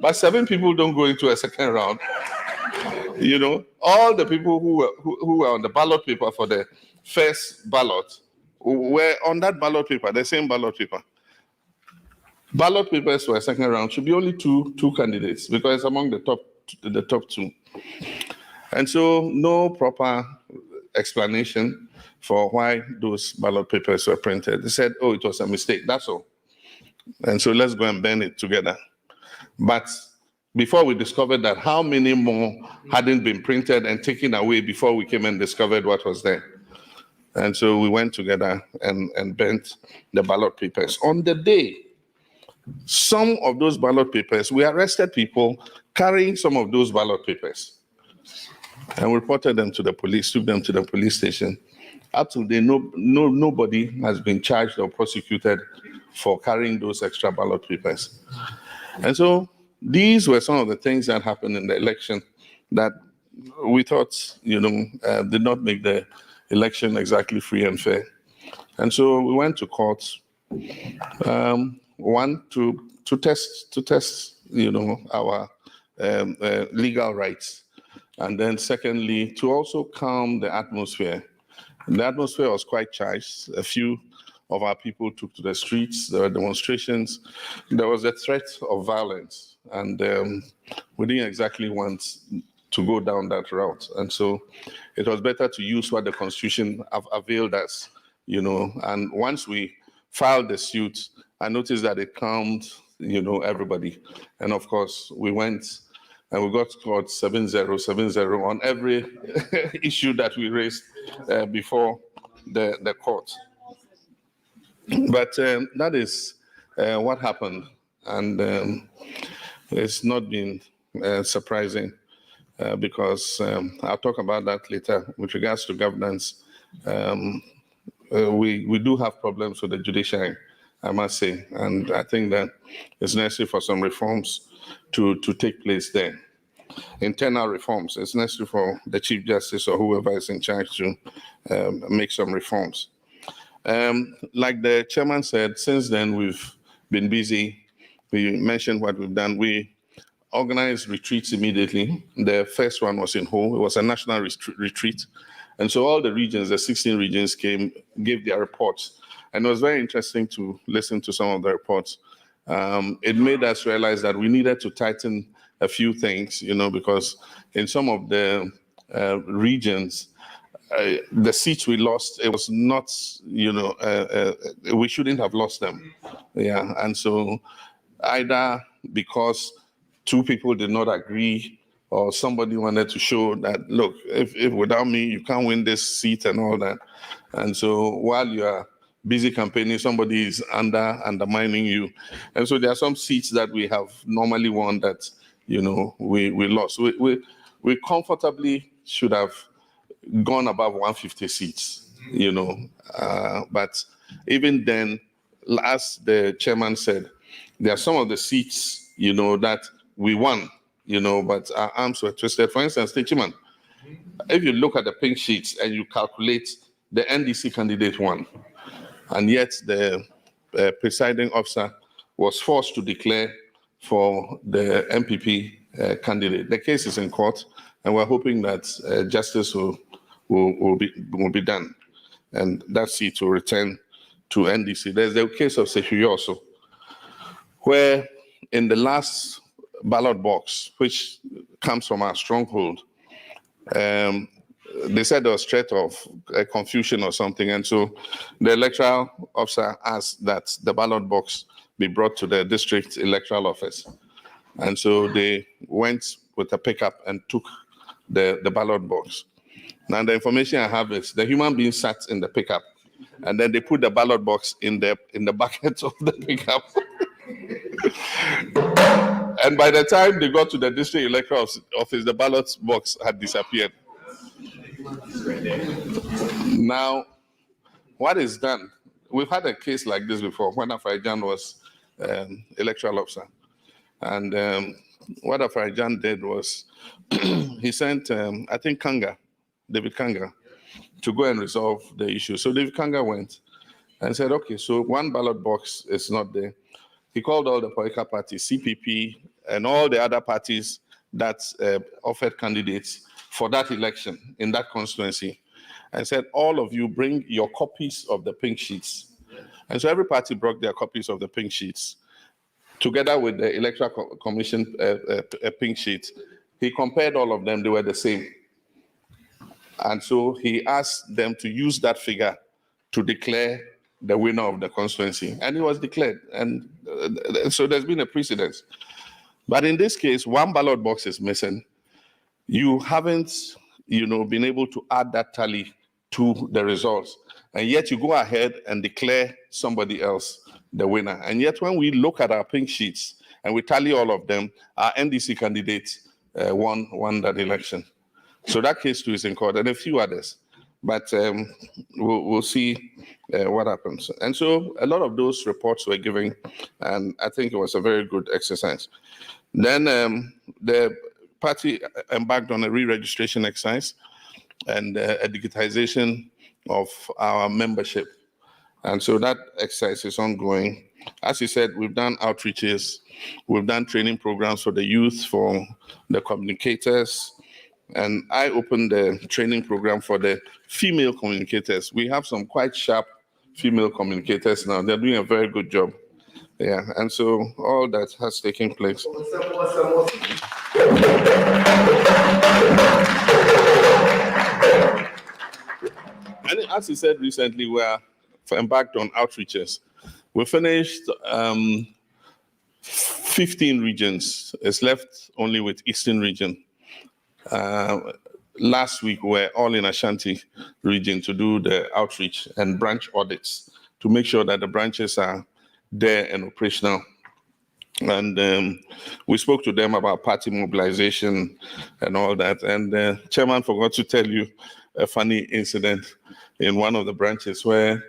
But 7 people don't go into a second round. All the people who were on the ballot paper for the first ballot were on that ballot paper, the same ballot paper. Ballot papers for a second round should be only two candidates because it's among the top 2. And so no proper explanation for why those ballot papers were printed. They said, it was a mistake, that's all. And so let's go and burn it together. But before we discovered that, how many more hadn't been printed and taken away before we came and discovered what was there? And so we went together and burnt the ballot papers. On the day, some of those ballot papers, we arrested people carrying some of those ballot papers and reported them to the police, took them to the police station. Up to today, nobody has been charged or prosecuted for carrying those extra ballot papers. And so these were some of the things that happened in the election that we thought, did not make the election exactly free and fair. And so we went to court, one, to test, our legal rights. And then secondly, to also calm the atmosphere. The atmosphere was quite charged. A few of our people took to the streets. There were demonstrations. There was a threat of violence. And we didn't exactly want to go down that route. And so it was better to use what the Constitution availed us, And once we filed the suit, I noticed that it calmed, everybody. And of course, we went and we got scored 7-0 on every issue that we raised before the court. But that is what happened. And it's not been surprising because I'll talk about that later. With regards to governance, we do have problems with the judiciary, I must say. And I think that it's necessary for some reforms to take place there. Internal reforms. It's necessary for the Chief Justice or whoever is in charge to make some reforms. Like the chairman said, since then we've been busy. We mentioned what we've done. We organized retreats immediately. The first one was in Ho. It was a national retreat. And so all the regions, the 16 regions gave their reports. And it was very interesting to listen to some of the reports. It made us realize that we needed to tighten a few things, because in some of the regions, the seats we lost, it was not, we shouldn't have lost them. Yeah, and so either because 2 people did not agree or somebody wanted to show that, look, if without me, you can't win this seat and all that. And so while you are busy campaigning, somebody is undermining you. And so there are some seats that we have normally won that, we lost. We comfortably should have gone above 150 seats, but even then, as the chairman said, there are some of the seats, that we won, but our arms were twisted. For instance, Techiman, if you look at the pink sheets and you calculate, the NDC candidate won, and yet the presiding officer was forced to declare for the MPP candidate. The case is in court, and we're hoping that justice will be done, and that seat will return to NDC. There's the case of Sehuyo also, where in the last ballot box, which comes from our stronghold, they said there was threat of confusion or something, and so the electoral officer asked that the ballot box be brought to the district electoral office. And so they went with a pickup and took the ballot box. Now the information I have is the human being sat in the pickup, and then they put the ballot box in the bucket of the pickup. And by the time they got to the district electoral office, the ballot box had disappeared. Now, what is done? We've had a case like this before when Afarajan was electoral officer. And what Afarajan did was he sent, I think, David Kanga, to go and resolve the issue. So David Kanga went and said, okay, so one ballot box is not there. He called all the political parties, CPP, and all the other parties that offered candidates for that election in that constituency, and said, all of you bring your copies of the pink sheets. And so every party brought their copies of the pink sheets, together with the Electoral Commission pink sheet. He compared all of them, they were the same. And so he asked them to use that figure to declare the winner of the constituency. And he was declared. And so there's been a precedence. But in this case, one ballot box is missing. You haven't, been able to add that tally to the results. And yet you go ahead and declare somebody else the winner. And yet when we look at our pink sheets and we tally all of them, our NDC candidate won that election. So that case too is in court, and a few others. But we'll see what happens. And so a lot of those reports were given, and I think it was a very good exercise. Then the party embarked on a re-registration exercise and a digitization of our membership. And so that exercise is ongoing. As you said, we've done outreaches, we've done training programs for the youth, for the communicators, and I opened the training program for the female communicators. We have some quite sharp female communicators now. They're doing a very good job. Yeah, and so all that has taken place. And as you said recently, we are embarked on outreaches. We finished 15 regions. It's left only with Eastern region. Last week, we were all in Ashanti region to do the outreach and branch audits to make sure that the branches are there and operational. And we spoke to them about party mobilization and all that. And the chairman forgot to tell you a funny incident in one of the branches where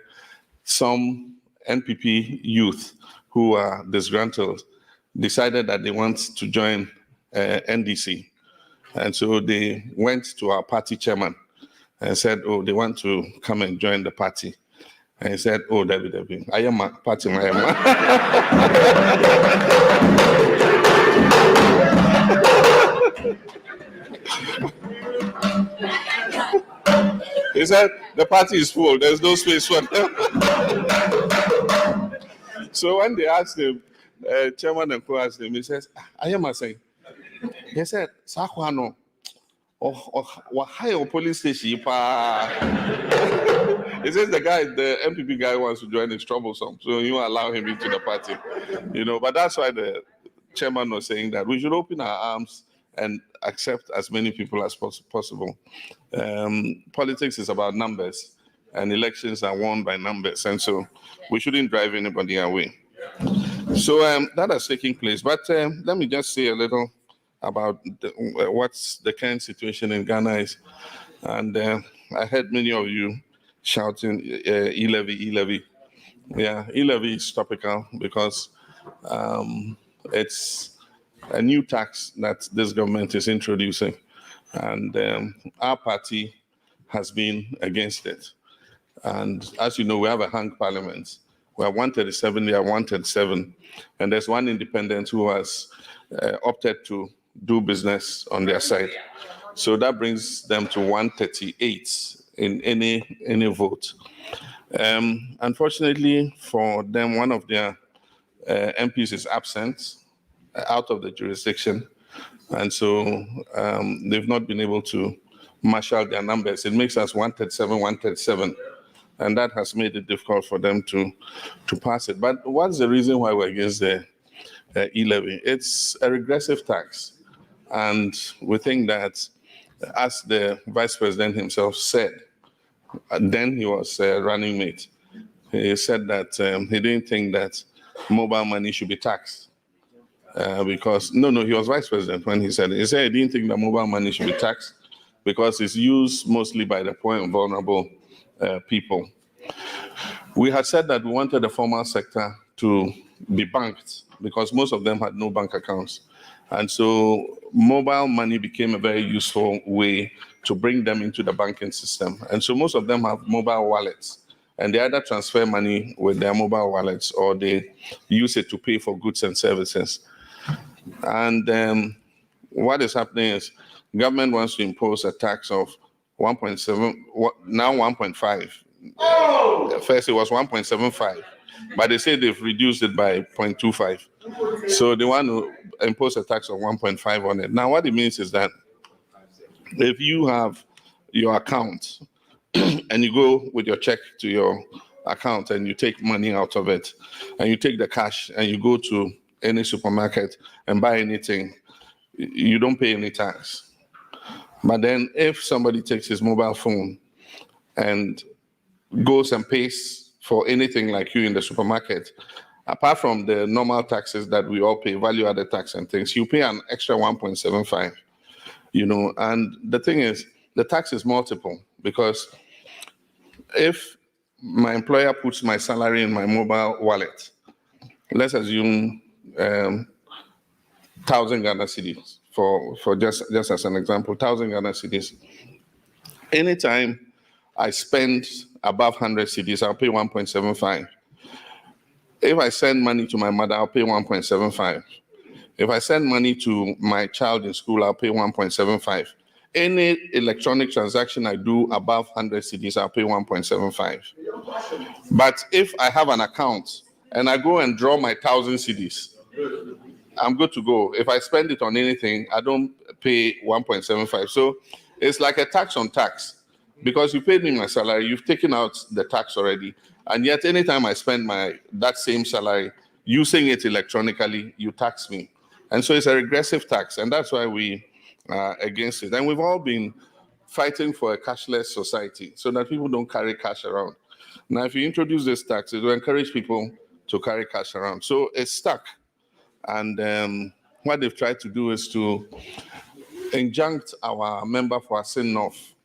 some NPP youth who are disgruntled decided that they want to join NDC. And so they went to our party chairman and said, oh, they want to come and join the party. And he said, oh, David, I am a party, I am. He said, the party is full, there's no space for them. So when they asked him, chairman and co-asked him, he says, I am a saying. He said, Sahuano, or higher police station. He says the MPP guy wants to join, is troublesome. So you allow him into the party. But that's why the chairman was saying that we should open our arms and accept as many people as possible. Politics is about numbers, and elections are won by numbers. And so we shouldn't drive anybody away. So that has taken place. But let me just say a little about what's the current situation in Ghana is. And I heard many of you shouting e-levy, e-levy. Yeah, e-levy is topical because it's a new tax that this government is introducing. And our party has been against it. And as you know, we have a hung parliament. We are 137, we are 137. And there's one independent who has opted to do business on their side. So that brings them to 138 in any vote. Unfortunately for them, one of their MPs is absent out of the jurisdiction. And so they've not been able to marshal their numbers. It makes us 137. And that has made it difficult for them to pass it. But what's the reason why we're against the e-levy. It's a regressive tax. And we think that, as the Vice President himself said, then he was running mate, he said that he didn't think that mobile money should be taxed. Because, he was Vice President when he said it. He said he didn't think that mobile money should be taxed because it's used mostly by the poor and vulnerable people. We had said that we wanted the formal sector to be banked because most of them had no bank accounts. And so mobile money became a very useful way to bring them into the banking system. And so most of them have mobile wallets, and they either transfer money with their mobile wallets or they use it to pay for goods and services. And what is happening is government wants to impose a tax of 1.7, now 1.5. First it was 1.75, but they say they've reduced it by 0.25. So they want to impose a tax of 1.5 on it. Now what it means is that if you have your account and you go with your check to your account and you take money out of it and you take the cash and you go to any supermarket and buy anything, you don't pay any tax. But then if somebody takes his mobile phone and goes and pays for anything like you in the supermarket, apart from the normal taxes that we all pay, value-added tax and things, you pay an extra 1.75, and the thing is, the tax is multiple, because if my employer puts my salary in my mobile wallet, let's assume 1,000 Ghana cedis, for just as an example, 1,000 Ghana cedis. Anytime I spend above 100 cedis, I'll pay 1.75. If I send money to my mother, I'll pay 1.75. If I send money to my child in school, I'll pay 1.75. Any electronic transaction I do above 100 cedis, I'll pay 1.75. But if I have an account and I go and draw my 1,000 cedis, I'm good to go. If I spend it on anything, I don't pay 1.75. So it's like a tax on tax. Because you paid me my salary, you've taken out the tax already. And yet anytime I spend that same salary, using it electronically, you tax me. And so it's a regressive tax. And that's why we are against it. And we've all been fighting for a cashless society so that people don't carry cash around. Now, if you introduce this tax, it will encourage people to carry cash around. So it's stuck. And what they've tried to do is to injunct our member for Asin North.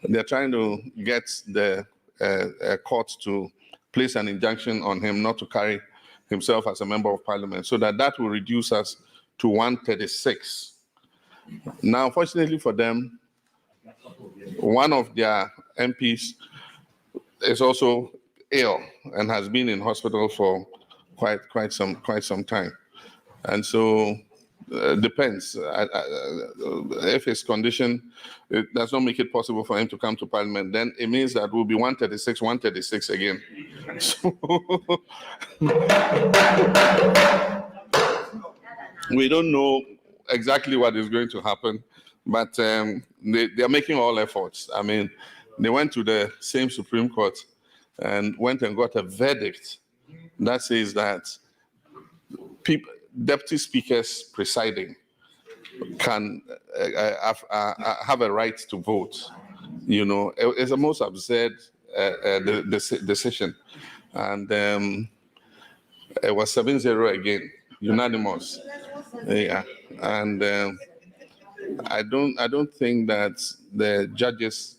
They're trying to get the court to place an injunction on him not to carry himself as a member of parliament, so that will reduce us to 136. Now, unfortunately for them, one of their MPs is also ill and has been in hospital for quite some time, and so depends. If his condition does not make it possible for him to come to parliament, then it means that we'll be 136 again. So we don't know exactly what is going to happen, but they are making all efforts. I mean, they went to the same Supreme Court and went and got a verdict that says that deputy speakers presiding can have a right to vote. It's the most absurd decision. And it was 7-0 again, unanimous. Yeah. And I don't think that the judges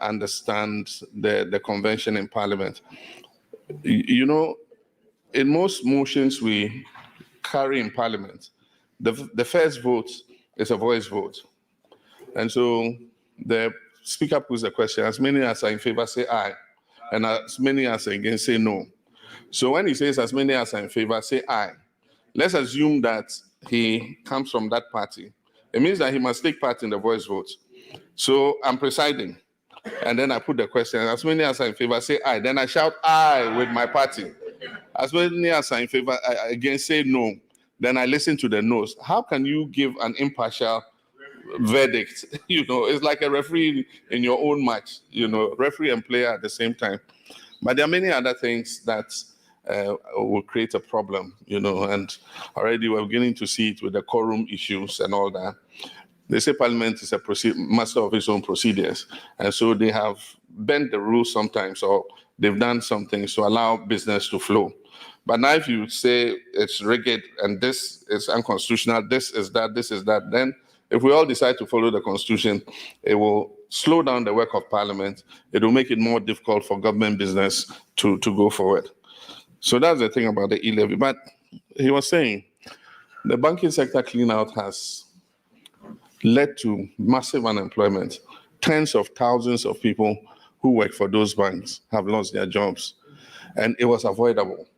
understand the convention in Parliament. In most motions we carry in Parliament, the first vote is a voice vote. And so the Speaker puts the question, as many as are in favor say aye, and as many as are against say no. So when he says as many as are in favor say aye, let's assume that he comes from that party. It means that he must take part in the voice vote. So I'm presiding, and then I put the question, as many as are in favor say aye, then I shout aye with my party. As many as are in favor against say no, then I listen to the no's. How can you give an impartial verdict? It's like a referee in your own match, referee and player at the same time. But there are many other things that will create a problem, and already we're beginning to see it with the quorum issues and all that. They say Parliament is a master of its own procedures, and so they have bent the rules sometimes, or they've done some things to allow business to flow. But now if you say it's rigid and this is unconstitutional, this is that, then if we all decide to follow the Constitution, it will slow down the work of Parliament. It will make it more difficult for government business to go forward. So that's the thing about the e-levy. But he was saying the banking sector clean-out has led to massive unemployment. Tens of thousands of people who work for those banks have lost their jobs. And it was avoidable.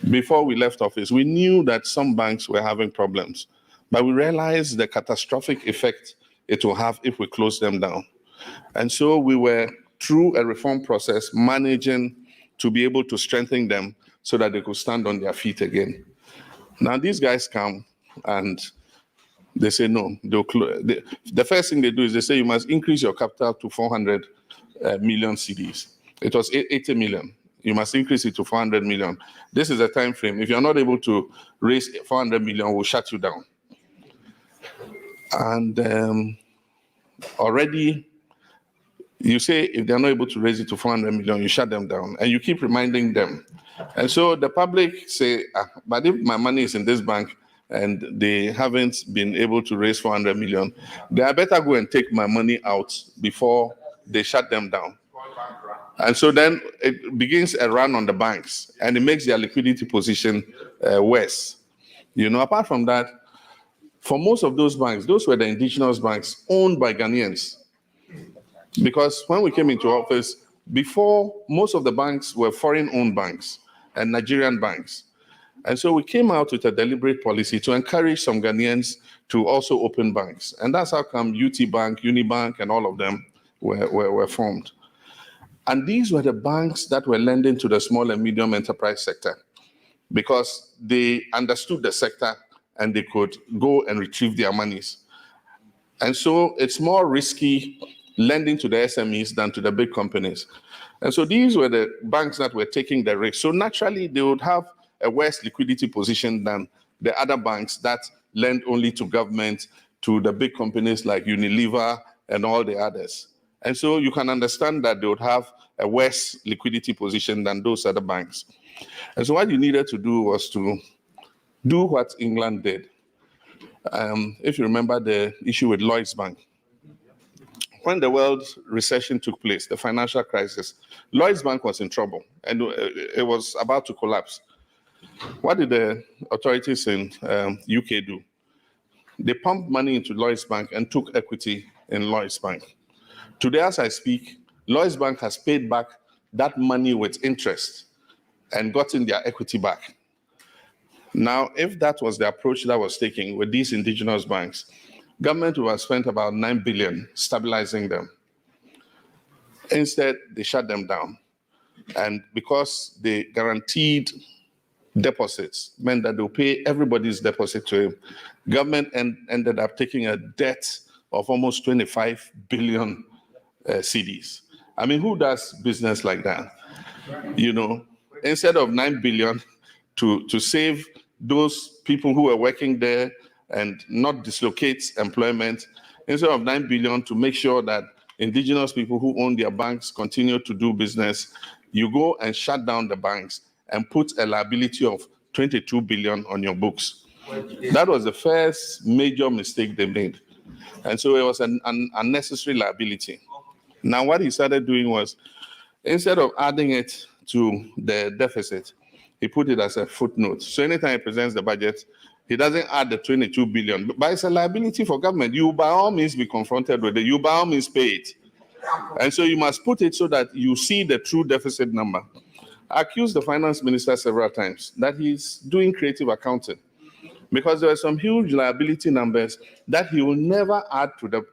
Before we left office, we knew that some banks were having problems, but we realized the catastrophic effect it will have if we close them down. And so we were, through a reform process, managing to be able to strengthen them so that they could stand on their feet again. Now these guys come and they say no. The first thing they do is they say you must increase your capital to 400 million cedis. It was 80 million. You must increase it to 400 million. This is a time frame. If you're not able to raise 400 million, we'll shut you down. And already, you say if they're not able to raise it to 400 million, you shut them down. And you keep reminding them. And so the public say, but if my money is in this bank and they haven't been able to raise 400 million, they had better go and take my money out before they shut them down. And so then it begins a run on the banks, and it makes their liquidity position worse. Apart from that, for most of those banks, those were the indigenous banks owned by Ghanaians. Because when we came into office, before, most of the banks were foreign-owned banks and Nigerian banks. And so we came out with a deliberate policy to encourage some Ghanaians to also open banks. And that's how come UT Bank, Unibank, and all of them were formed. And these were the banks that were lending to the small and medium enterprise sector because they understood the sector and they could go and retrieve their monies. And so it's more risky lending to the SMEs than to the big companies. And so these were the banks that were taking the risk. So naturally, they would have a worse liquidity position than the other banks that lend only to government, to the big companies like Unilever and all the others. And so you can understand that they would have a worse liquidity position than those other banks. And so what you needed to do was to do what England did. If you remember the issue with Lloyds Bank, when the world recession took place, the financial crisis, Lloyds Bank was in trouble and it was about to collapse. What did the authorities in UK do? They pumped money into Lloyds Bank and took equity in Lloyds Bank. Today, as I speak, Lloyds Bank has paid back that money with interest and gotten their equity back. Now, if that was the approach that was taken with these indigenous banks, government would have spent about 9 billion stabilizing them. Instead, they shut them down. And because they guaranteed deposits, meant that they'll pay everybody's deposit to him, government ended up taking a debt of almost 25 billion cedis. I mean, who does business like that? Instead of 9 billion to save those people who are working there and not dislocate employment, instead of 9 billion to make sure that indigenous people who own their banks continue to do business, you go and shut down the banks and put a liability of 22 billion on your books. That was the first major mistake they made. And so it was an unnecessary liability. Now, what he started doing was, instead of adding it to the deficit, he put it as a footnote. So anytime he presents the budget, he doesn't add the 22 billion, but it's a liability for government. You by all means be confronted with it. You by all means pay it. And so you must put it so that you see the true deficit number. I accused the finance minister several times that he's doing creative accounting because there are some huge liability numbers that he will never add to the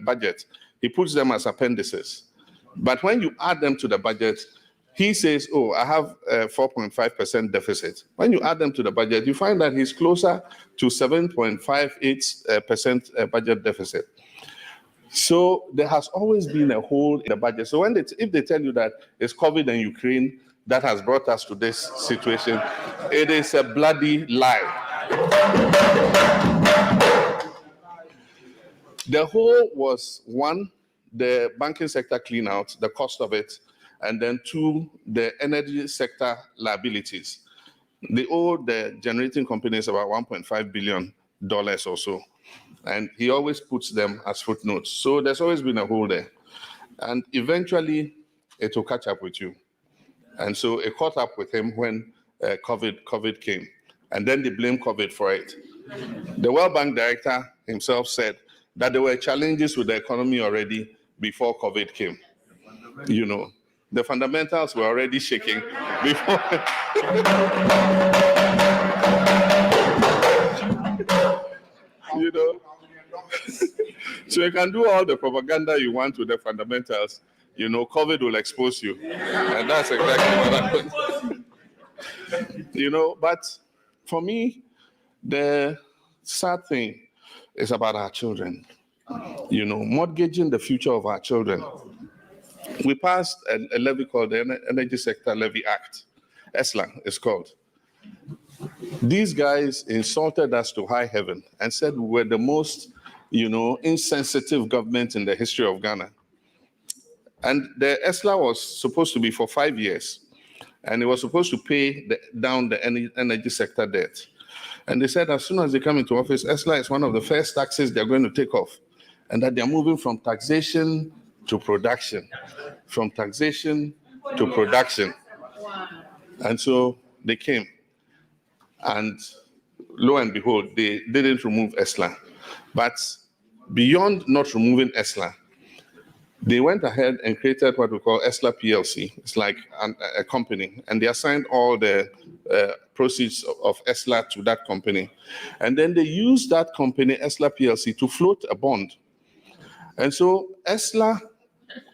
budget. He puts them as appendices. But when you add them to the budget, he says, oh, I have a 4.5% deficit. When you add them to the budget, you find that he's closer to 7.58% budget deficit. So there has always been a hole in the budget. So if they tell you that it's COVID and Ukraine, that has brought us to this situation. It is a bloody lie. The whole was, one, the banking sector clean out, the cost of it, and then two, the energy sector liabilities. They owe the generating companies about $1.5 billion or so, and he always puts them as footnotes. So there's always been a hole there, and eventually it will catch up with you. And so it caught up with him when COVID came, and then they blamed COVID for it. The World Bank director himself said that there were challenges with the economy already before COVID came. You know, the fundamentals were already shaking before. You know, so you can do all the propaganda you want with the fundamentals. You know, COVID will expose you, and that's exactly what happened. You know, but for me, the sad thing is about our children. You know, mortgaging the future of our children. We passed a levy called the Energy Sector Levy Act. ESLA is called. These guys insulted us to high heaven and said we were the most, you know, insensitive government in the history of Ghana. And the ESLA was supposed to be for 5 years, and it was supposed to pay down the energy sector debt. And they said as soon as they come into office, ESLA is one of the first taxes they're going to take off, and that they're moving from taxation to production, from taxation to production. And so they came, and lo and behold, they didn't remove ESLA. But beyond not removing ESLA, they went ahead and created what we call ESLA PLC. It's like a company, and they assigned all the proceeds of ESLA to that company. And then they used that company, ESLA PLC, to float a bond. And so ESLA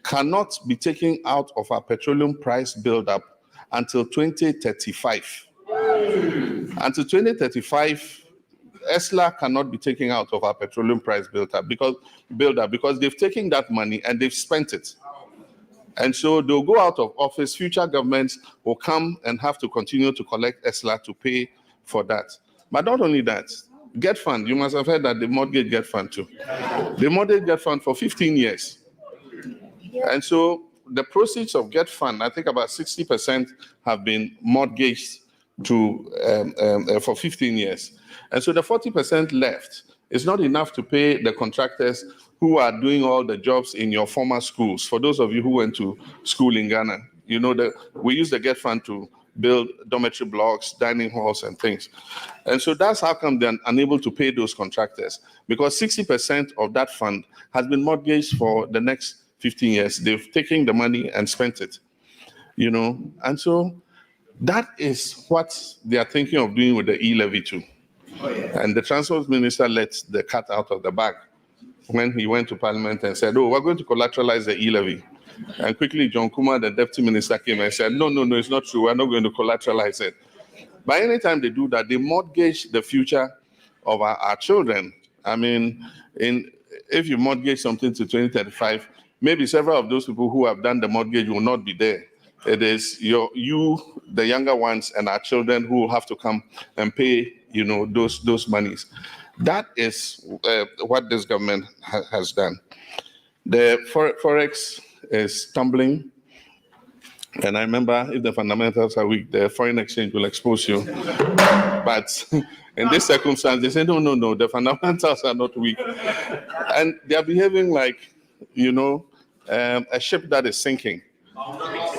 cannot be taken out of our petroleum price buildup until 2035. Until 2035, ESLA cannot be taken out of our petroleum price buildup because they've taken that money and they've spent it. And so they'll go out of office. Future governments will come and have to continue to collect ESLA to pay for that. But not only that, Get Fund, you must have heard that the mortgage Get Fund too. The mortgage Get Fund for 15 years. And so the proceeds of Get Fund, I think about 60% have been mortgaged to for 15 years. And so the 40% left is not enough to pay the contractors who are doing all the jobs in your former schools. For those of you who went to school in Ghana, you know that we use the Get Fund to build dormitory blocks, dining halls, and things. And so that's how come they're unable to pay those contractors, because 60% of that fund has been mortgaged for the next 15 years. They've taken the money and spent it, you know. And so that is what they are thinking of doing with the e-levy too. And the transport minister let the cat out of the bag when he went to parliament and said, oh, we're going to collateralize the e-levy. And quickly, John Kumar, the deputy minister, came and said, no, it's not true. We're not going to collateralize it. But anytime they do that, they mortgage the future of our children. I mean, if you mortgage something to 2035, maybe several of those people who have done the mortgage will not be there. It is you, the younger ones, and our children who will have to come and pay, you know, those monies. That is what this government has done. The Forex is tumbling. And I remember if the fundamentals are weak, the foreign exchange will expose you. But in this circumstance, they say, no, the fundamentals are not weak. And they are behaving like, you know, a ship that is sinking.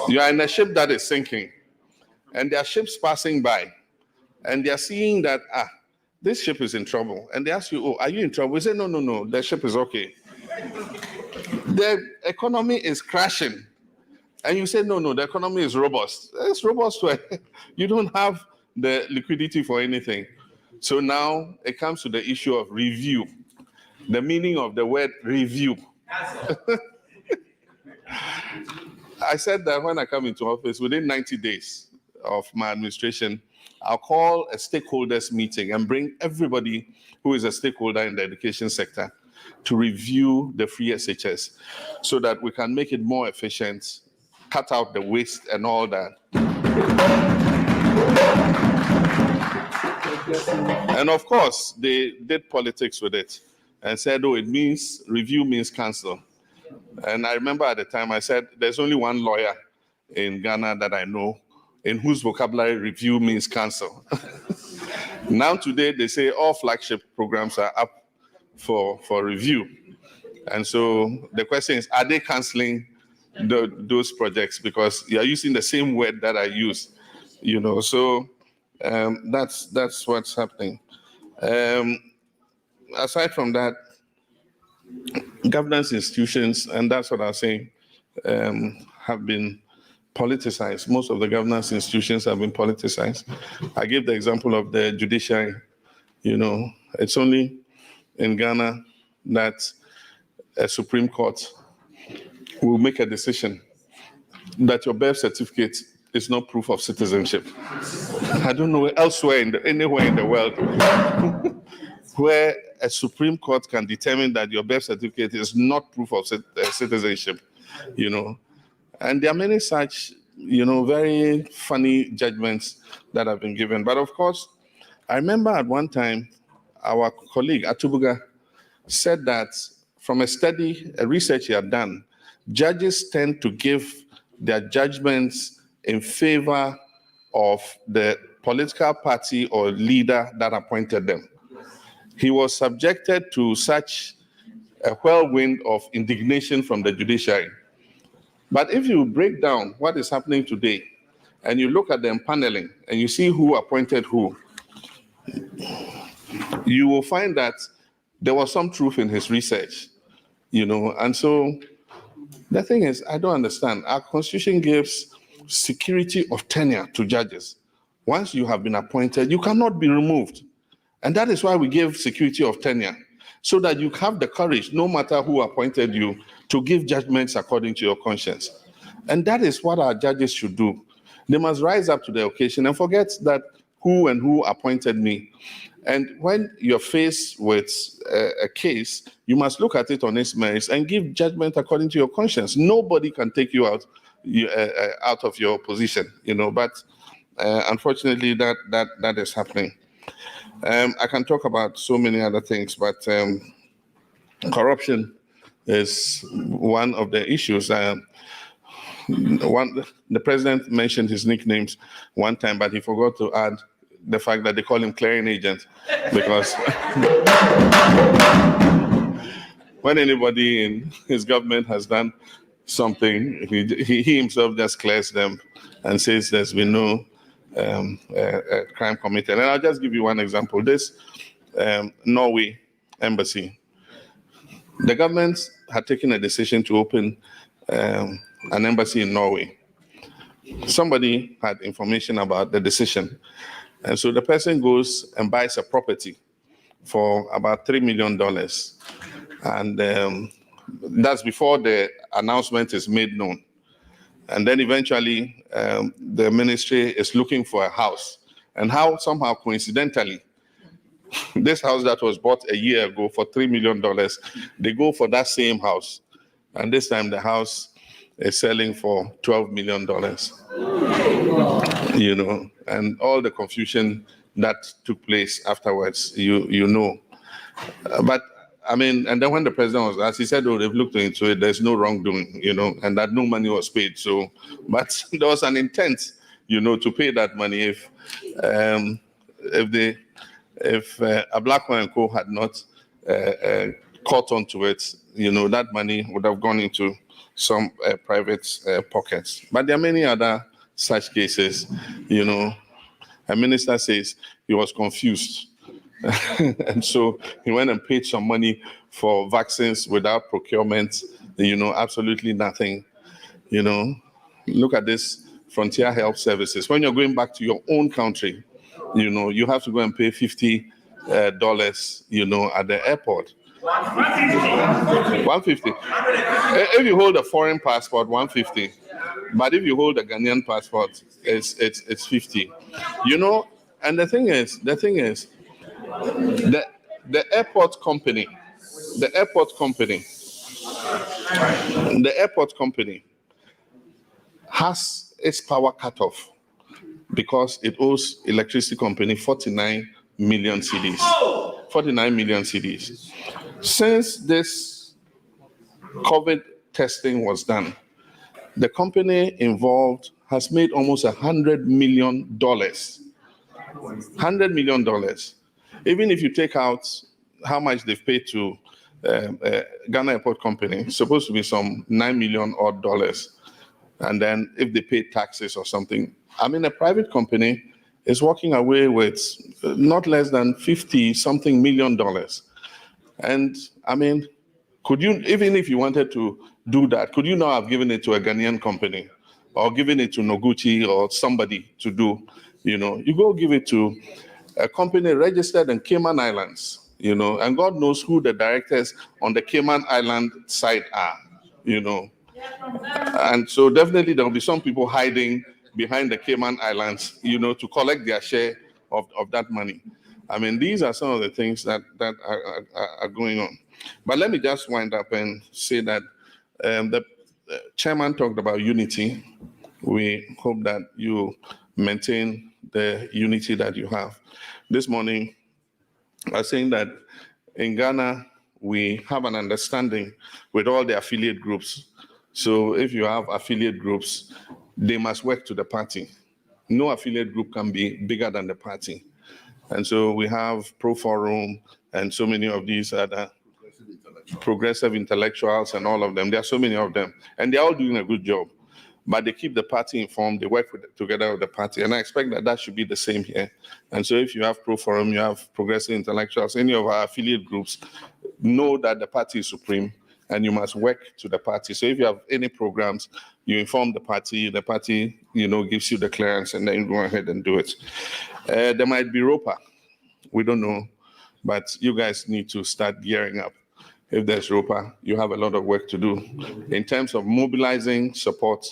You are in a ship that is sinking, and there are ships passing by, and they are seeing that, this ship is in trouble. And they ask you, oh, are you in trouble? You say, no, the ship is okay. The economy is crashing. And you say, no, the economy is robust. It's robust where you don't have the liquidity for anything. So now it comes to the issue of review. The meaning of the word review. I said that when I come into office, within 90 days of my administration, I'll call a stakeholders meeting and bring everybody who is a stakeholder in the education sector to review the free SHS so that we can make it more efficient, cut out the waste and all that. And of course, they did politics with it and said, oh, review means cancel. And I remember at the time I said, there's only one lawyer in Ghana that I know in whose vocabulary review means cancel. Now today, they say all flagship programs are up for review. And so the question is, are they canceling those projects? Because you are using the same word that I use, so that's what's happening. Aside from that, governance institutions, and that's what I was saying, have been politicized. Most of the governance institutions have been politicized. I gave the example of the judiciary. It's only in Ghana that a Supreme Court will make a decision that your birth certificate is not proof of citizenship. I don't know elsewhere anywhere in the world where a Supreme Court can determine that your birth certificate is not proof of citizenship, And there are many such, very funny judgments that have been given. But of course, I remember at one time, our colleague Atubuga said that from a research he had done, judges tend to give their judgments in favor of the political party or leader that appointed them. He was subjected to such a whirlwind of indignation from the judiciary. But if you break down what is happening today, and you look at the paneling, and you see who appointed who, you will find that there was some truth in his research, And so the thing is, I don't understand. Our constitution gives security of tenure to judges. Once you have been appointed, you cannot be removed. And that is why we give security of tenure, so that you have the courage, no matter who appointed you, to give judgments according to your conscience. And that is what our judges should do. They must rise up to the occasion and forget that who appointed me. And when you're faced with a case, you must look at it on its merits and give judgment according to your conscience. Nobody can take you out of your position, But unfortunately, that is happening. I can talk about so many other things, but corruption is one of the issues. The president mentioned his nicknames one time, but he forgot to add the fact that they call him clearing agent, because when anybody in his government has done something, he himself just clears them and says there's been no crime committed. And I'll just give you one example. This Norway embassy, the government had taken a decision to open an embassy in Norway. Somebody had information about the decision. And so the person goes and buys a property for about $3 million. And that's before the announcement is made known. And then eventually, the ministry is looking for a house. And how somehow coincidentally, this house that was bought a year ago for $3 million, they go for that same house. And this time the house is selling for $12 million. And all the confusion that took place afterwards, But and then when the president was asked, he said, oh, they've looked into it, there's no wrongdoing, and that no money was paid. So, but there was an intent, to pay that money if a black man and co had not caught on to it, that money would have gone into some private pockets. But there are many other such cases, A minister says he was confused. And so he went and paid some money for vaccines without procurement, absolutely nothing. Look at this Frontier Health Services. When you're going back to your own country, you have to go and pay $50, at the airport. 150. If you hold a foreign passport, 150. But if you hold a Ghanaian passport, it's 50. And the thing is, the airport company has its power cut off because it owes electricity company 49 million cedis. 49 million cedis. Since this COVID testing was done, the company involved has made almost $100 million. $100 million. Even if you take out how much they've paid to Ghana Airport Company, it's supposed to be some $9 million odd dollars. And then if they pay taxes or something, I mean, a private company is walking away with not less than 50 something million dollars. And I mean, could you, even if you wanted to do that, could you not have given it to a Ghanaian company or given it to Noguchi or somebody to do? You know, you go give it to a company registered in Cayman Islands, you know, and God knows who the directors on the Cayman Island side are, you know. And so definitely there will be some people hiding behind the Cayman Islands, you know, to collect their share of that money. I mean, these are some of the things that are going on. But let me just wind up and say that the chairman talked about unity. We hope that you maintain the unity that you have. This morning, I was saying that in Ghana, we have an understanding with all the affiliate groups. So if you have affiliate groups, they must work to the party. No affiliate group can be bigger than the party. And so we have Pro Forum and so many of these other progressive intellectuals and all of them. There are so many of them. And they're all doing a good job. But they keep the party informed. They work together with the party. And I expect that that should be the same here. And so if you have Pro Forum, you have progressive intellectuals, any of our affiliate groups, know that the party is supreme and you must work to the party. So if you have any programs, you inform the party, you know, gives you the clearance, and then you go ahead and do it. There might be ROPA. We don't know. But you guys need to start gearing up. If there's ROPA, you have a lot of work to do in terms of mobilizing support,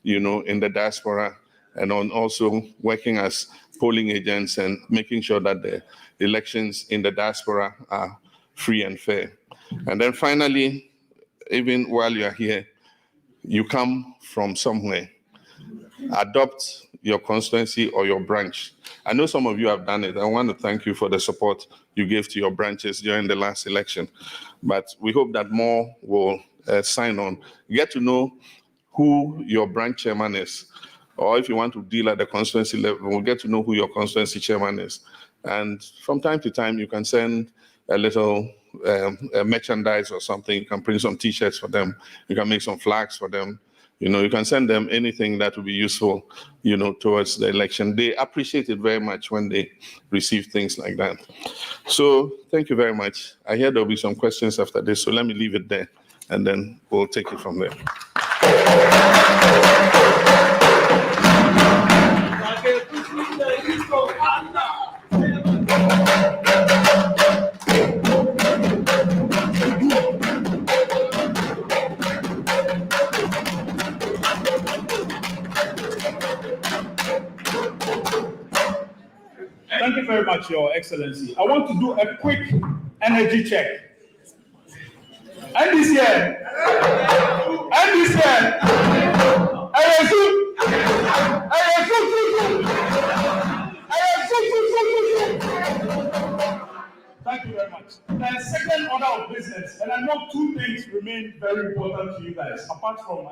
you know, in the diaspora, and on also working as polling agents and making sure that the elections in the diaspora are free and fair. And then finally, even while you're here, you come from somewhere. Adopt your constituency or your branch. I know some of you have done it. I want to thank you for the support you gave to your branches during the last election. But we hope that more will sign on. Get to know who your branch chairman is. Or if you want to deal at the constituency level, we'll get to know who your constituency chairman is. And from time to time, you can send a little merchandise or something. You can print some T-shirts for them. You can make some flags for them. You know, you can send them anything that will be useful, you know, towards the election. They appreciate it very much when they receive things like that. So thank you very much. I hear there'll be some questions after this, so let me leave it there, and then we'll take it from there. Thank you very much, Your Excellency. I want to do a quick energy check. And this year, thank you very much. The second order of business, and I know two things remain very important to you guys, apart from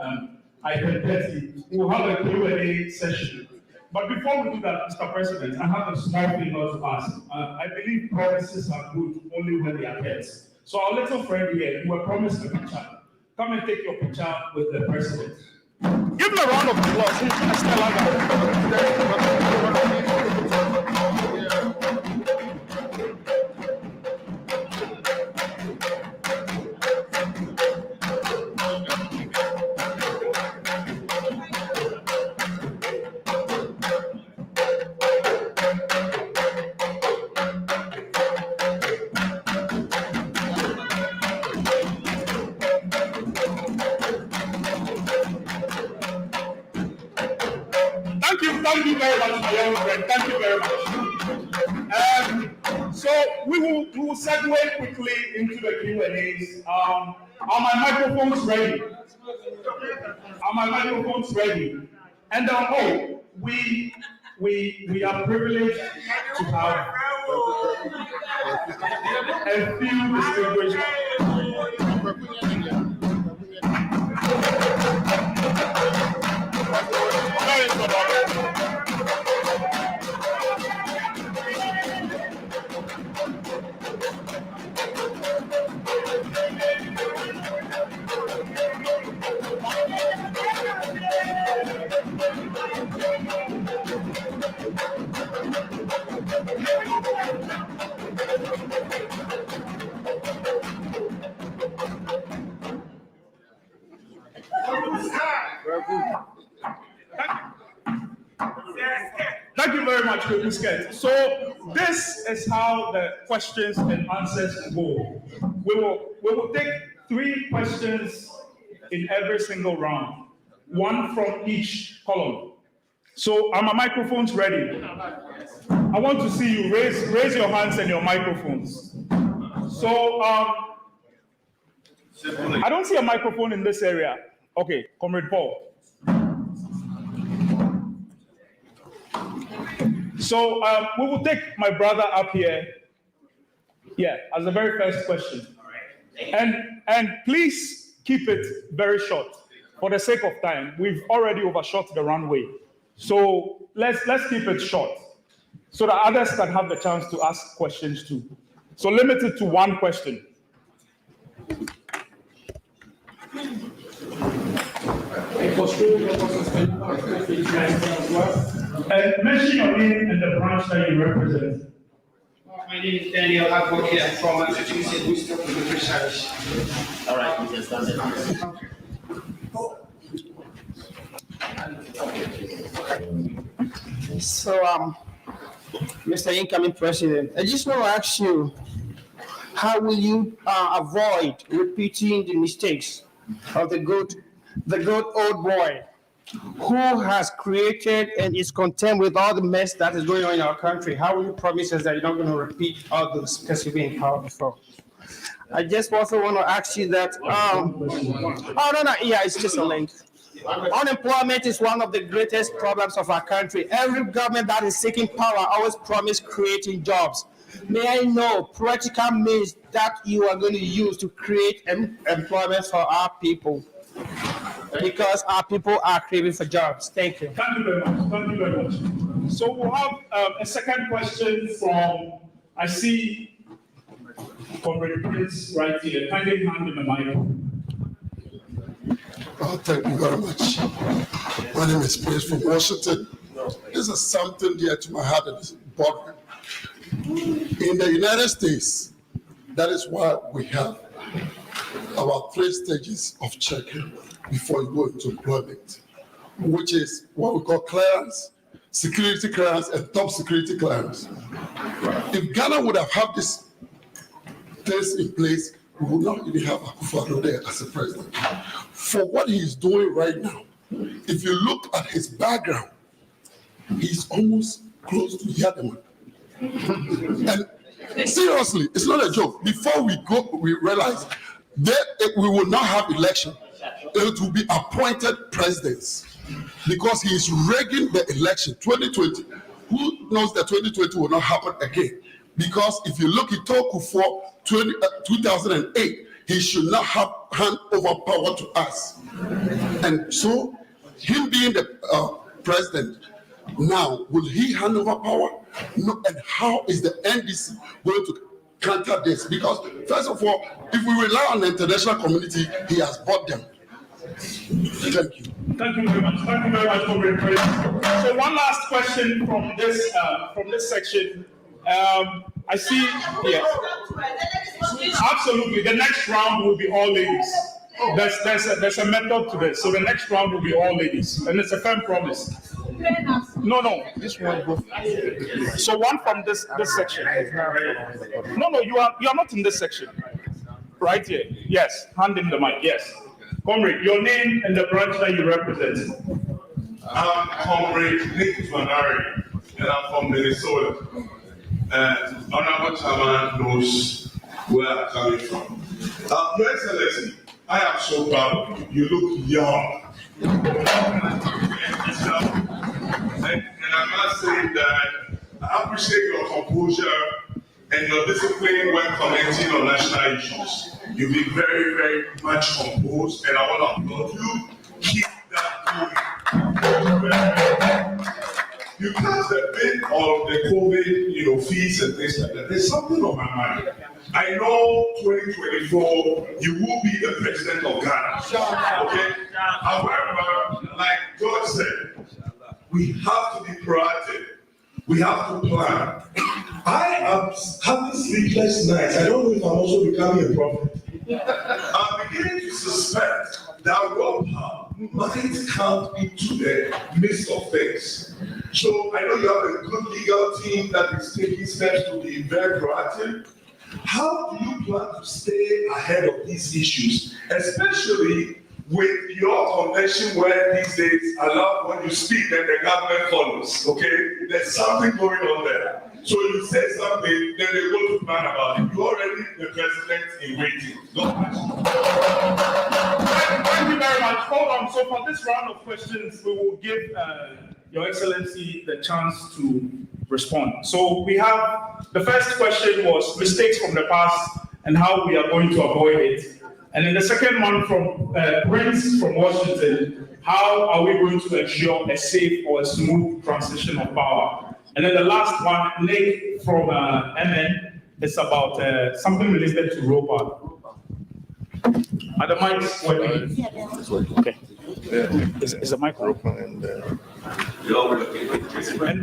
item 30, we'll have a Q&A session. But before we do that, Mr. President, I have a small favor to ask. I believe promises are good only when they are kept. So our little friend here, you were promised a picture. Come and take your picture with the president. Give him a round of applause. Thank you very much, my young friend. Thank you very much. So we will segue quickly into the Q&As. Are my microphones ready? Are my microphones ready? And we we are privileged to have a few distinguished. Thank you very much, Kusket. So this is how the questions and answers go. We will take 3 questions in every single round, 1 from each column. So are my microphones ready? I want to see you raise your hands and your microphones. So I don't see a microphone in this area. Okay, Comrade Paul. So we will take my brother up here. Yeah, as the very first question. And please keep it very short for the sake of time. We've already overshot the runway. So let's keep it short so that others can have the chance to ask questions too. So limit it to 1 question. And mention your name and the branch that you represent. My name is Daniel Advocate. I'm from Massachusetts, Worcester, to be precise. All right, you can stand there. So, Mr. Incoming President, I just want to ask you, how will you avoid repeating the mistakes of the good old boy who has created and is content with all the mess that is going on in our country? How will you promise us that you're not going to repeat all those because you've been in power before? I just also want to ask you that, it's just a link. Unemployment is one of the greatest problems of our country. Every government that is seeking power always promise creating jobs. May I know practical means that you are going to use to create employment for our people? Because our people are craving for jobs. Thank you. Thank you very much. Thank you very much. So we'll have a second question from, I see Comrade Prince right here. Kindly hand him a mic. Oh, thank you very much. My name is Prince from Washington. This is something dear to my heart that is important. In the United States, that is why we have about 3 stages of checking before you go into employment, which is what we call clearance, security clearance, and top security clearance. If Ghana would have had this things in place, we would not even have Akufo-Addo there as a president. For what he is doing right now, if you look at his background, he's almost close to Yadaman. And seriously, it's not a joke. Before we go, we realize that we will not have election. It will be appointed presidents because he is rigging the election 2020. Who knows that 2020 will not happen again? Because if you look at Toku for 2008, he should not have hand over power to us. And so, him being the president, now, will he hand over power? No. And how is the NDC going to counter this? Because, first of all, if we rely on the international community, he has bought them. Thank you. Thank you very much. Thank you very much, Comrade Prince. So one last question from this section. I see, yes. Absolutely. The next round will be all ladies. There's a method to this. So the next round will be all ladies. And it's a firm promise. No. This one. So one from this section. No, you are not in this section. Right here. Yes. Hand him the mic. Yes. Comrade, your name and the branch that you represent. I'm Comrade Nick Vanari, and I'm from Minnesota. And Honorable Chairman knows where I'm coming from. Your Excellency, I am so proud of you. You look young. And I must say appreciate your composure and your discipline when commenting on national issues. You've been very, very much composed, and I want to applaud you. Keep that going. You touched a bit on the COVID, fees and things like that. There's something on my mind. I know 2024, you will be the president of Ghana. Okay? However, like George said, we have to be proactive. We have to plan. I am having sleepless nights. I don't know if I'm also becoming a prophet. I'm beginning to suspect that World Power might come into the midst of things. So I know you have a good legal team that is taking steps to be very proactive. How do you plan to stay ahead of these issues, especially with your convention where these days allow when you speak then the government follows, okay? There's something going on there. So you say something, then they go to plan about it. You're already the president in waiting. Thank you very much. Hold on. So for this round of questions, we will give Your Excellency the chance to respond. So we have, the first question was mistakes from the past and how we are going to avoid it. And then the second one from Prince from Washington, how are we going to ensure a safe or a smooth transition of power? And then the last one, Nick from MN, is about something related to ROPA. Are the mics working? Okay. Is the mic working?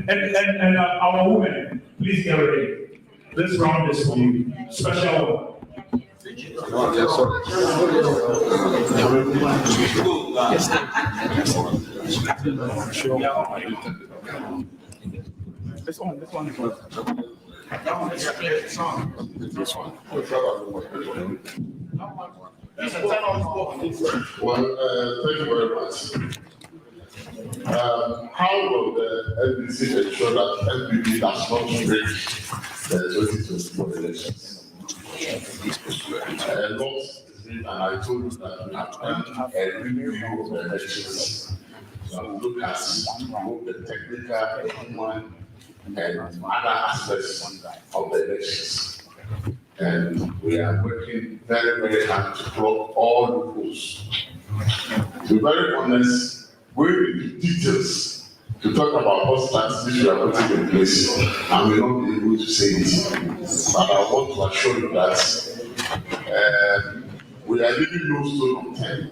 And our women, please get ready. This round is for you. Special one. This one. This one. Well, thank you very much. How will the NDC ensure that NPP does not break the 2024 elections? A lot is written, and I told you that we have done a review of the elections. So look at both the technical, the human, and other aspects of the elections. And we are working very, very hard to plug all loopholes. To be very honest, we're into details to talk about what strategies we are putting in place, and we will not be able to say it. But I want to assure you that we are leaving no stone unturned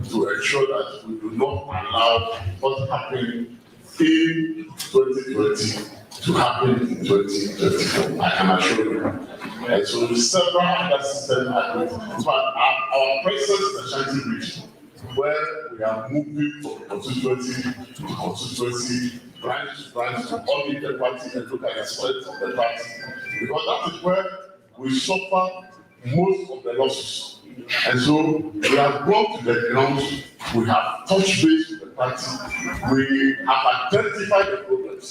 to ensure that we do not allow what happened in 2020 to happen in 2024. I can assure you. And so several other systems are going. But our presence in the Ashanti region, where we are moving from constituency to constituency, branch to branch, to audit the party and look at the strength of the party. Because that is where we suffer most of the losses. And so we have gone to the ground, we have touched base with the party, we have identified the problems.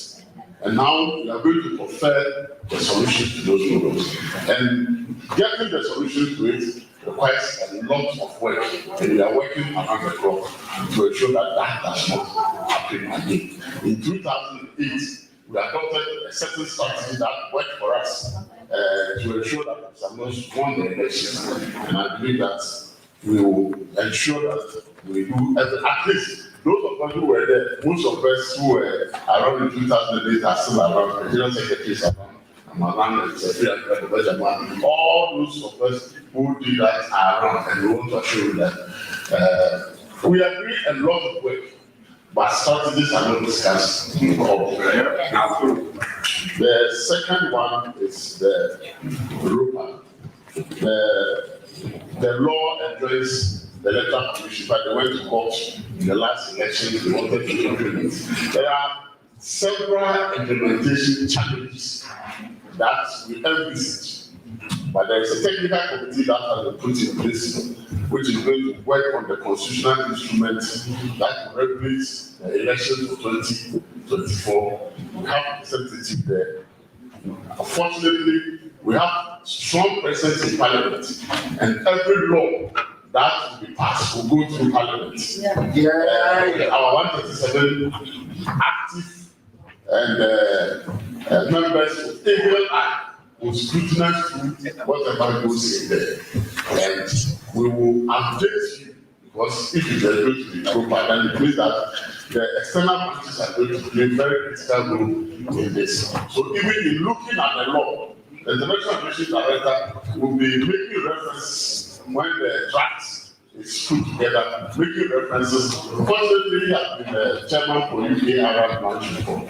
And now we are going to prefer the solution to those problems. And getting the solution to it requires a lot of work. And we are working around the clock to ensure that that does not happen again. In 2008, we adopted a certain strategy that worked for us to ensure that Samuels won the election. And I believe that we will ensure that we do at least. Those of us who were there, most of us who were around in 2008 are still around. The General Secretary is around. I'm around the Secretary and the Budget. All those of us who did that are around, and we want to assure you that we are doing a lot of work, but strategies are not discussed in public. The second one is the ROPA. The law addresses the electoral commission, but they went to court in the last election. They wanted to implement. There are several implementation challenges that we envisage, but there is a technical committee that has been put in place, which is going to work on the constitutional instrument that will regulate the election for 2024. We have a representative there. Unfortunately, we have strong presence in Parliament, and every law that will be passed will go through Parliament. Our 137 active and members with able eye will scrutinize whatever goes in there. And we will update you, because if it is going to be proper, then it means that the external parties are going to play a very critical role in this. So even in looking at the law, the International Administration Director will be making references when the draft is put together, making references. Fortunately, he has been the chairman for UK Arab Branch before,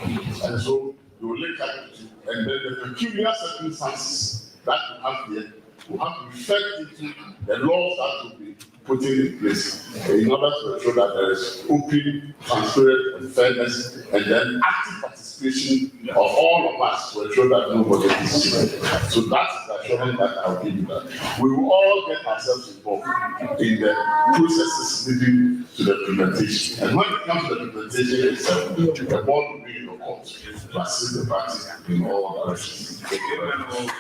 and so you will look at it, and then the peculiar circumstances that you have here will have to reflect into the laws that will be put in place in order to ensure that there is open, transparent, and fairness, and then active participation of all of us to ensure that nobody is cheated. So that's the assurance that I'll give you, that we will all get ourselves involved in the processes leading to the implementation. And when it comes to the implementation itself, the ball will be in your court to assist the party in all directions. Thank you very much.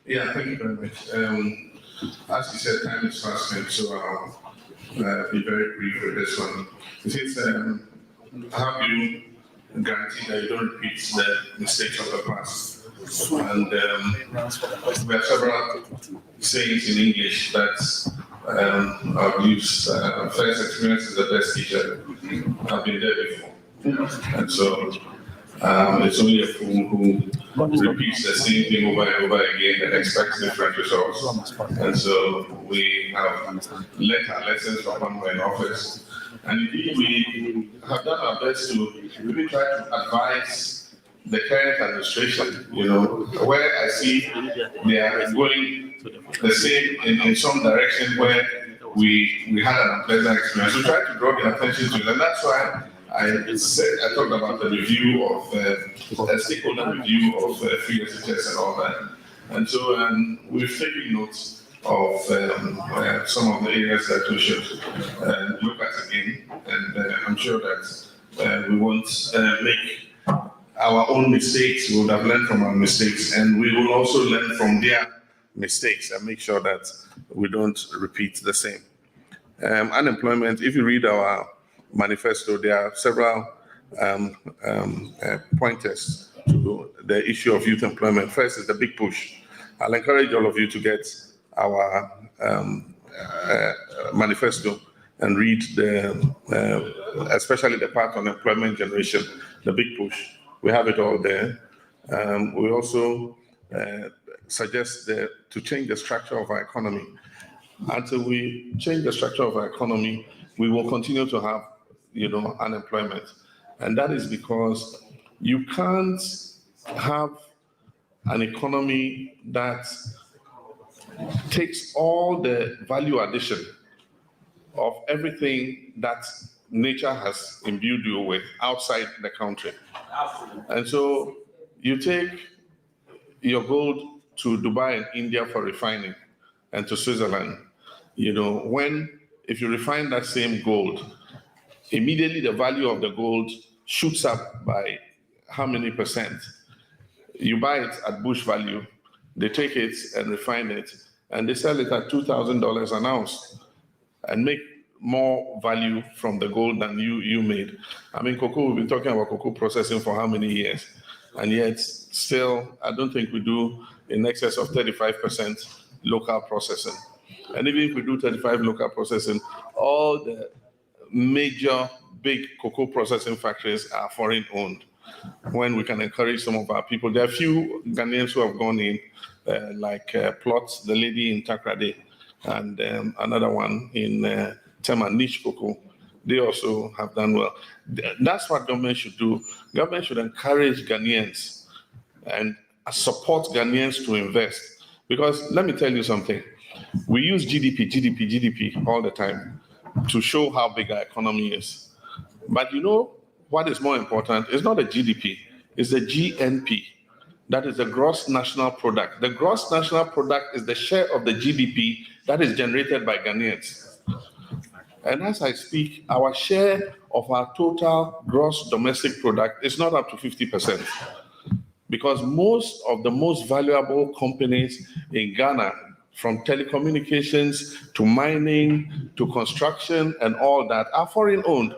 Yeah, thank you very much. As you said, time is fast spent, so I'll be very brief with this one. Since have you guaranteed that you don't repeat the mistakes of the past? And there are several sayings in English that I've used. First experience is the best teacher. I've been there before. And so it's only a fool who repeats the same thing over and over again and expects different results. And so we have learned our lessons from when we were in office. And indeed, we have done our best to really try to advise the current administration, where I see they are going the same in some direction where we had an unpleasant experience. We try to draw the attention to it, and that's why I talked about the review of the stakeholder review of free SHS and all that. And so we've taken notes of some of the areas that we should look at again. And I'm sure that we won't make our own mistakes. We would have learned from our mistakes, and we will also learn from their mistakes and make sure that we don't repeat the same. Unemployment, if you read our manifesto, there are several pointers to the issue of youth employment. First is the big push. I'll encourage all of you to get our manifesto and read especially the part on employment generation, the big push. We have it all there. We also suggest to change the structure of our economy. Until we change the structure of our economy, we will continue to have unemployment. And that is because you can't have an economy that takes all the value addition of everything that nature has imbued you with outside the country. And so you take your gold to Dubai and India for refining and to Switzerland. If you refine that same gold, immediately the value of the gold shoots up by how many percent? You buy it at bush value, they take it and refine it, and they sell it at $2,000 an ounce and make more value from the gold than you made. I mean, cocoa, we've been talking about cocoa processing for how many years? And yet, still, I don't think we do in excess of 35% local processing. And even if we do 35 local processing, all the major big cocoa processing factories are foreign owned. When we can encourage some of our people, there are a few Ghanaians who have gone in, like Plots, the lady in Takrade, and another one in Tema, Niche Cocoa. They also have done well. That's what government should do. Government should encourage Ghanaians and support Ghanaians to invest. Because let me tell you something. We use GDP all the time to show how big our economy is. But what is more important? It's not the GDP, it's the GNP. That is the gross national product. The gross national product is the share of the GDP that is generated by Ghanaians. And as I speak, our share of our total gross domestic product is not up to 50%. Because most of the most valuable companies in Ghana from telecommunications to mining to construction and all that, are foreign owned.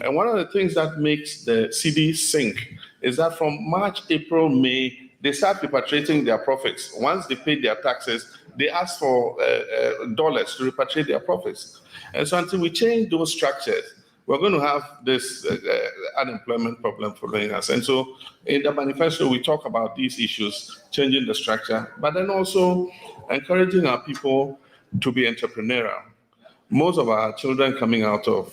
And one of the things that makes the cedi sink is that from March, April, May, they start repatriating their profits. Once they pay their taxes, they ask for dollars to repatriate their profits. And so until we change those structures, we're going to have this unemployment problem following us. And so in the manifesto, we talk about these issues, changing the structure, but then also encouraging our people to be entrepreneurial. Most of our children coming out of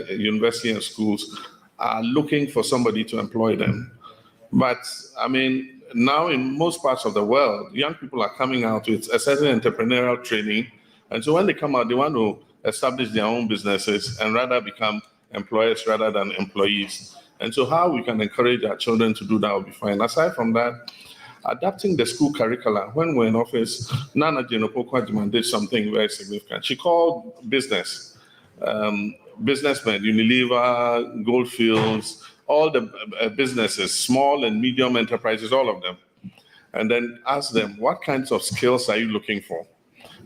university and schools are looking for somebody to employ them. But I mean, now in most parts of the world, young people are coming out with a certain entrepreneurial training. And so when they come out, they want to establish their own businesses and rather become employers rather than employees. And so how we can encourage our children to do that will be fine. Aside from that, adapting the school curricula. When we're in office, Nana Jenopokwa did something very significant. She called business, businessmen, Unilever, Goldfields, all the businesses, small and medium enterprises, all of them, and then asked them, what kinds of skills are you looking for?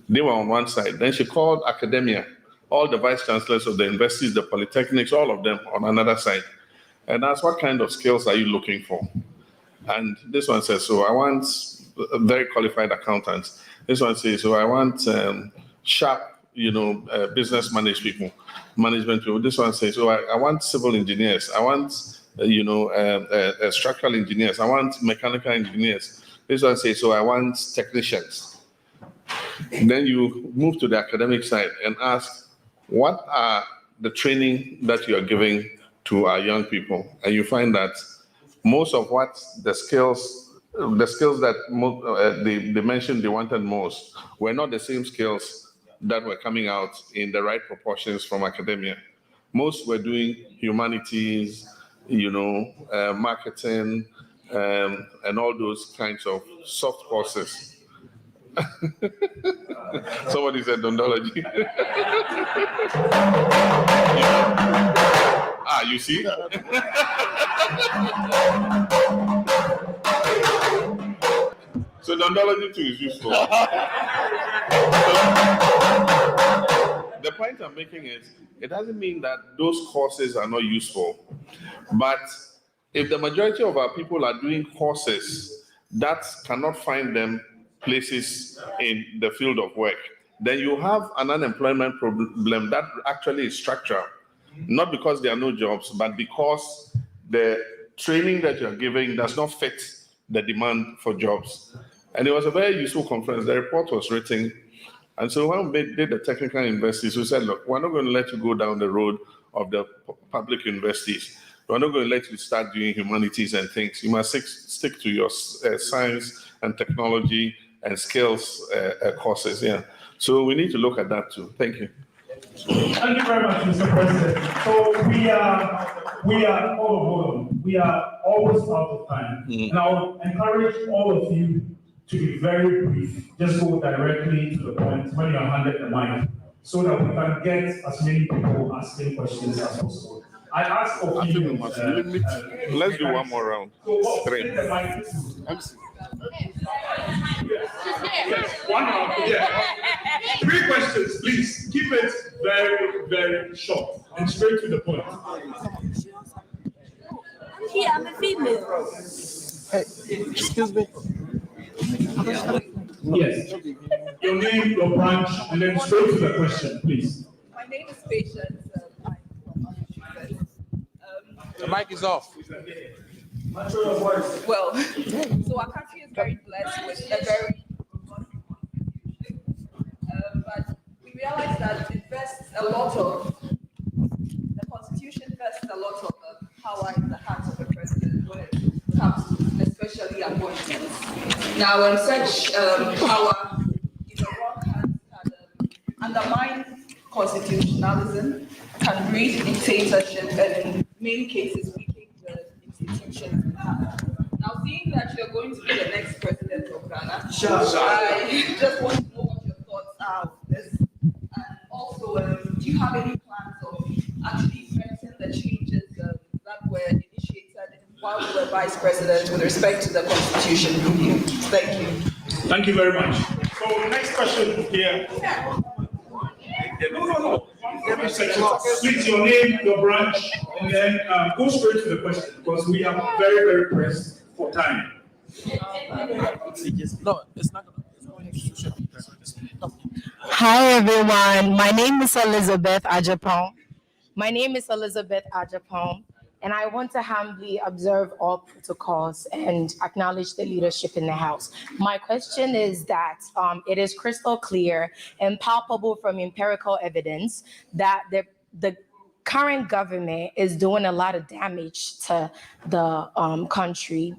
They were on one side. Then she called academia, all the vice chancellors of the universities, the polytechnics, all of them on another side, and asked, what kind of skills are you looking for? And this one says, so I want very qualified accountants. This one says, so I want sharp, business management people. This one says, so I want civil engineers. I want, structural engineers. I want mechanical engineers. This one says, so I want technicians. And then you move to the academic side and ask, what are the training that you are giving to our young people? And you find that most of what the skills that they mentioned they wanted most were not the same skills that were coming out in the right proportions from academia. Most were doing humanities, marketing, and all those kinds of soft courses. Somebody said dondology. You see? So dondology too is useful. The point I'm making is, it doesn't mean that those courses are not useful. But if the majority of our people are doing courses that cannot find them places in the field of work, then you have an unemployment problem that actually is structural. Not because there are no jobs, but because the training that you're giving does not fit the demand for jobs. And it was a very useful conference. The report was written. And so when we did the technical universities, we said, look, we're not going to let you go down the road of the public universities. We're not going to let you start doing humanities and things. You must stick to your science and technology and skills courses. Yeah. So we need to look at that too. Thank you. Thank you very much, Mr. President. So we are almost out of time. And I'll encourage all of you to be very brief. Just go directly to the point when you're handed the mic, so that we can get as many people asking questions as possible. I ask for a few minutes. Let's do one more round. Three. Yes, 1 round. Yeah. 3 questions, please. Keep it very, very short and straight to the point. Yeah, I'm a female. Hey, excuse me. Yes. Your name, your branch, and then straight to the question, please. My name is Patience. The mic is off. Well, so our country is very blessed with a very but we realize that it vests a lot of, the Constitution vests a lot of power in the hands of the president when it comes to especially appointments. Now, when such power in the wrong hands can undermine constitutionalism, can breed dictatorship, and in many cases weaken the institutions. Now, seeing that you're going to be the next president of Ghana, I just want to know what your thoughts are on this. And also, do you have any plans of actually effecting the changes that were initiated while you were vice president with respect to the constitution review? Thank you. Thank you very much. So next question here. No. Every section. Please, your name, your branch, and then go straight to the question because we are very, very pressed for time. No, it's not. Hi everyone, my name is Elizabeth Ajapong. And I want to humbly observe all protocols and acknowledge the leadership in the House. My question is that it is crystal clear and palpable from empirical evidence that the current government is doing a lot of damage to the country.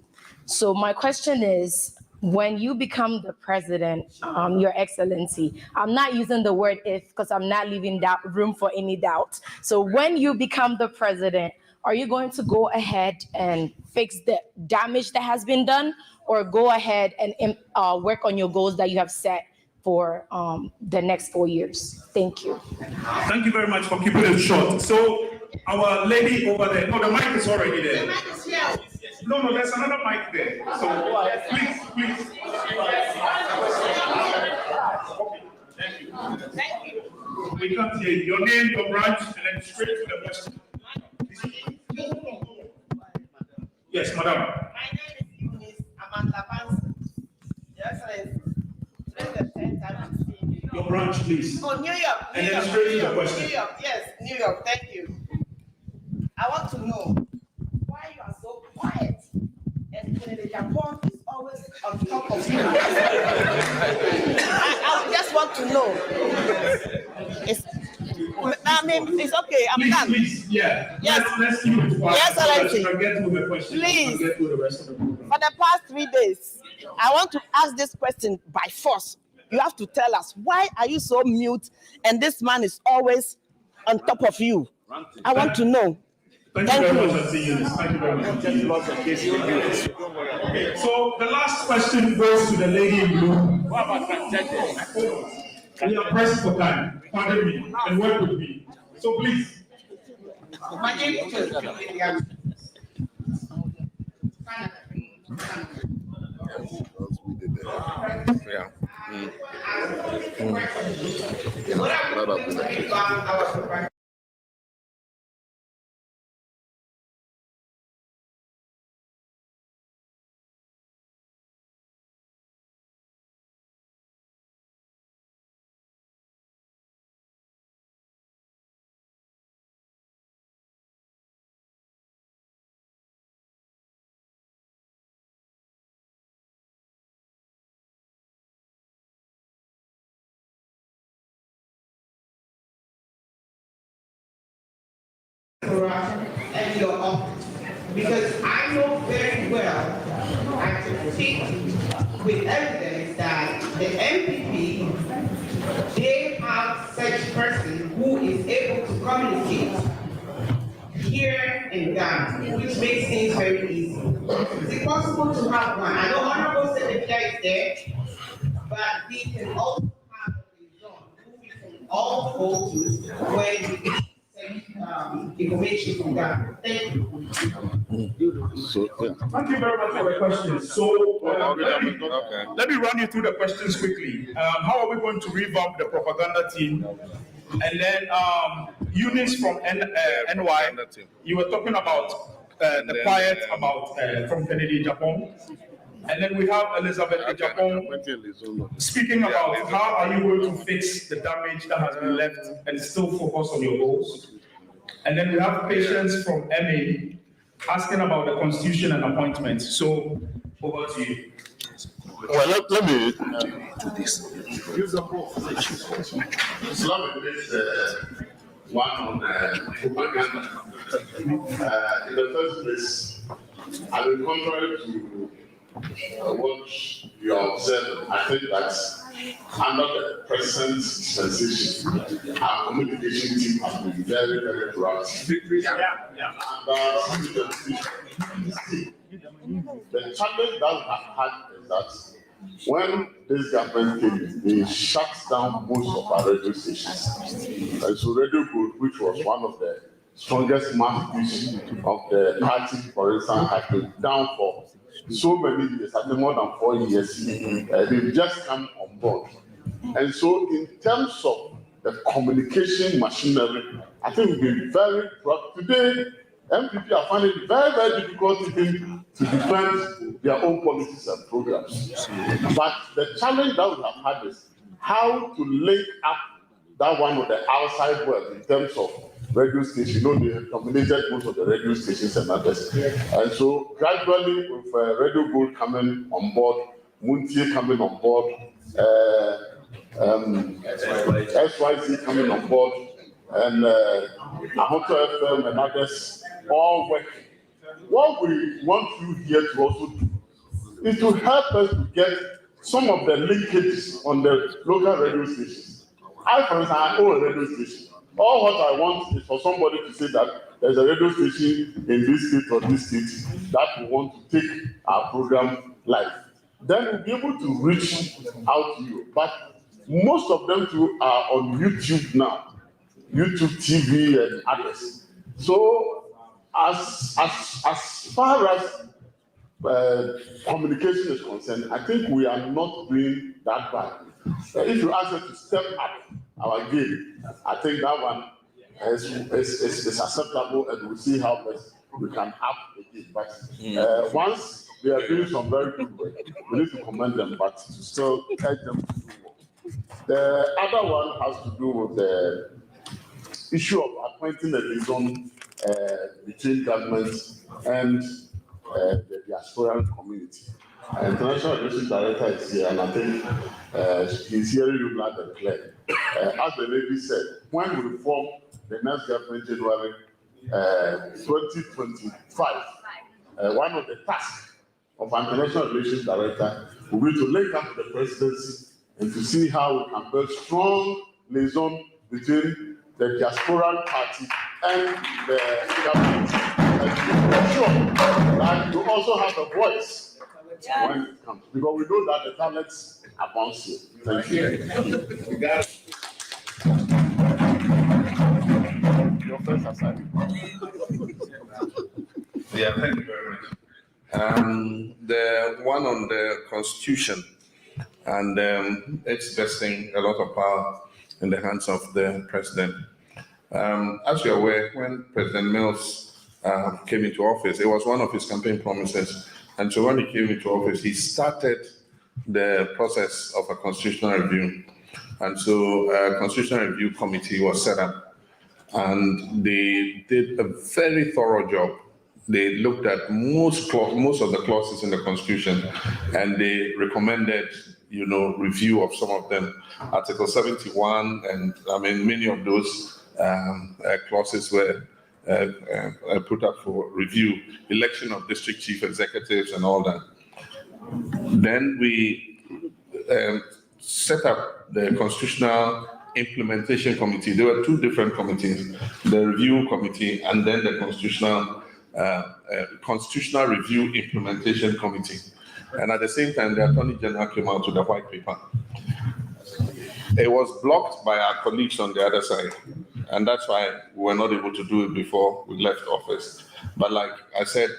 So my question is, when you become the president, Your Excellency, I'm not using the word if because I'm not leaving that room for any doubt. So when you become the president, are you going to go ahead and fix the damage that has been done, or go ahead and work on your goals that you have set for the next 4 years? Thank you. Thank you very much for keeping it short. So our lady over there, no, the mic is already there. The mic is here. No, there's another mic there. So please. Okay, thank you. We can't hear you. Your name, your branch, and then straight to the question. Yes, madam. My name is Amanda Banson. Yes, this is the 10th time I'm seeing you. Your branch, please. Oh, New York. And then straight to the question. New York, yes, New York. Thank you. I want to know why you are so quiet and the Japan is always on top of you. I just want to know. It's okay. I'm done. Please, yeah. Yes. Let's keep it quiet. Yes, Excellency. So get to the question. Please. Get to the rest of the program. For the past 3 days, I want to ask this question by force. You have to tell us, why are you so mute and this man is always on top of you? I want to know. Thank you very much, Auntie Eunice. Thank you very much. Okay, so the last question goes to the lady in blue. What about we are pressed for time. Pardon me, and work with me. So please. My name is and your office, because I know very well, I can speak with evidence that the MPP, they have such person who is able to communicate here in Ghana, which makes things very easy. Is it possible to have one? I know Honorable Secretary is there, but we can also have a zone who we can all go to when we get information from Ghana. Thank you. Thank you very much for the questions. So let me run you through the questions quickly. How are we going to revamp the propaganda team? And then Eunice from NY, you were talking about the quiet about from Kennedy, Japan. And then we have Elizabeth Japan speaking about how are you going to fix the damage that has been left and still focus on your goals. And then we have Patience from MA asking about the constitution and appointments. So over to you. Well, let me do this. One on propaganda. In the first place, I mean, contrary to what you are observing, I think that under the present dispensation, our communication team has been very, very proactive. The challenge that we have had is that when this government came in, they shut down most of our radio stations. And so Radio Good, which was one of the strongest mouthpieces of the party, for instance, has been down for so many years, I think more than 4 years. They've just come on board. And so in terms of the communication machinery, I think we've been very proud. Today, MPP are finding it very, very difficult even to defend their own policies and programs. But the challenge that we have had is how to link up that one with the outside world in terms of radio stations. They have dominated most of the radio stations and others. And so gradually with Radio Gold coming on board, Muntie coming on board, SYZ coming on board, and Ahoto FM and others all working. What we want you here to also do is to help us to get some of the linkages on the local radio stations. I, for instance, I own a radio station. All what I want is for somebody to say that there's a radio station in this state or this state that we want to take our program live. Then we'll be able to reach out to you. But most of them too are on YouTube now, YouTube TV and others. So as far as communication is concerned, I think we are not doing that bad. If you ask us to step up our game, I think that one is acceptable, and we'll see how best we can up the game. But once they are doing some very good work, we need to commend them, but to still urge them to do more. The other one has to do with the issue of appointing a liaison between government and the diaspora community. International Relations Director is here, and I think he's hearing you loud and clear. As the lady said, when we form the next government January 2025, one of the tasks of International Relations Director will be to link up with the presidency and to see how we can build strong liaison between the diaspora party and the government. And to ensure that you also have a voice when it comes, because we know that the talents are bouncing. Thank you. You got it. Your first assignment. Yeah, thank you very much. The one on the Constitution and it's vesting a lot of power in the hands of the president. As you're aware, when President Mills came into office, it was one of his campaign promises. And so when he came into office, he started the process of a constitutional review. And so a constitutional review committee was set up, and they did a very thorough job. They looked at most of the clauses in the Constitution, and they recommended, review of some of them. Article 71, and I mean, many of those clauses were put up for review, election of district chief executives and all that. Then we set up the Constitutional Implementation Committee. There were two different committees, the Review Committee and then the Constitutional Review Implementation Committee. And at the same time, the Attorney General came out with a white paper. It was blocked by our colleagues on the other side. And that's why we were not able to do it before we left office. But like I said,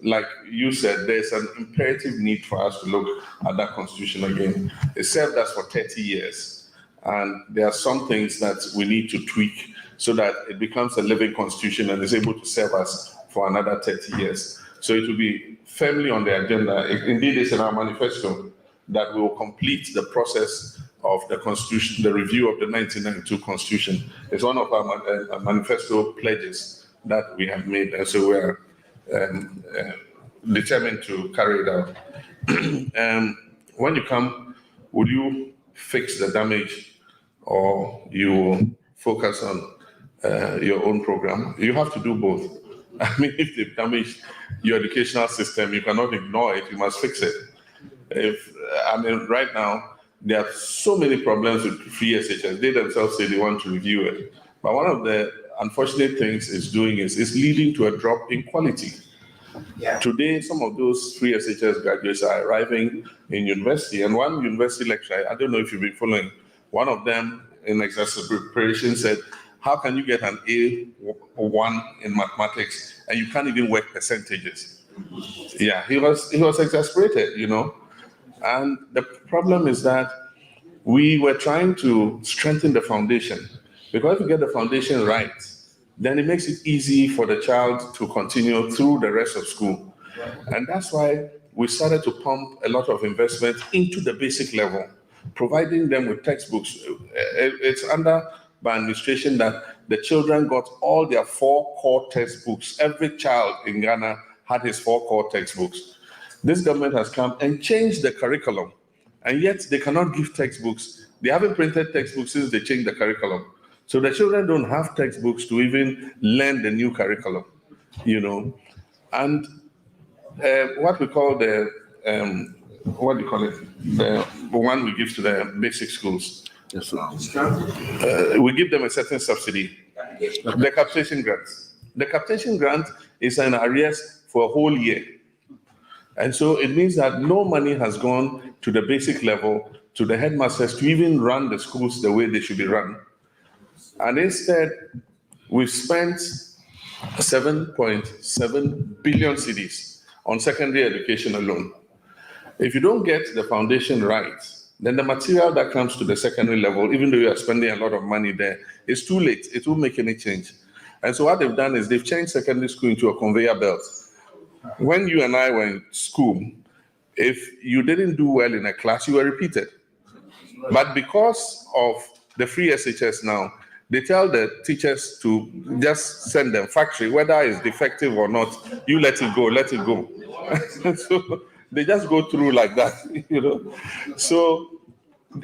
like you said, there's an imperative need for us to look at that constitution again. It served us for 30 years. And there are some things that we need to tweak so that it becomes a living constitution and is able to serve us for another 30 years. So it will be firmly on the agenda. Indeed, it's in our manifesto that we will complete the process of the Constitution, the review of the 1992 Constitution. It's one of our manifesto pledges that we have made, and so we're determined to carry it out. When you come, will you fix the damage, or you focus on your own program? You have to do both. I mean, if they've damaged your educational system, you cannot ignore it, you must fix it. Right now, there are so many problems with free SHS. They themselves say they want to review it. But one of the unfortunate things it's doing is leading to a drop in quality. Yeah. Today, some of those free SHS graduates are arriving in university, and one university lecturer, I don't know if you've been following, one of them in exercise preparation said, how can you get an A1 in mathematics and you can't even work percentages? Yeah, he was exasperated, And the problem is that we were trying to strengthen the foundation, because if you get the foundation right, then it makes it easy for the child to continue through the rest of school. And that's why we started to pump a lot of investment into the basic level, providing them with textbooks. It's under my administration that the children got all their 4 core textbooks. Every child in Ghana had his 4 core textbooks. This government has come and changed the curriculum, and yet they cannot give textbooks. They haven't printed textbooks since they changed the curriculum. So the children don't have textbooks to even learn the new curriculum, And what we call the, what do you call it? The one we give to the basic schools. Yes, we give them a certain subsidy. The capitation grant. The capitation grant is an arrears for a whole year. And so it means that no money has gone to the basic level, to the headmasters to even run the schools the way they should be run. And instead, we've spent 7.7 billion cedis on secondary education alone. If you don't get the foundation right, then the material that comes to the secondary level, even though you are spending a lot of money there, is too late. It won't make any change. And so what they've done is they've changed secondary school into a conveyor belt. When you and I were in school, if you didn't do well in a class, you were repeated. But because of the free SHS now, they tell the teachers to just send them factory, whether it's defective or not, you let it go, let it go. So they just go through like that, So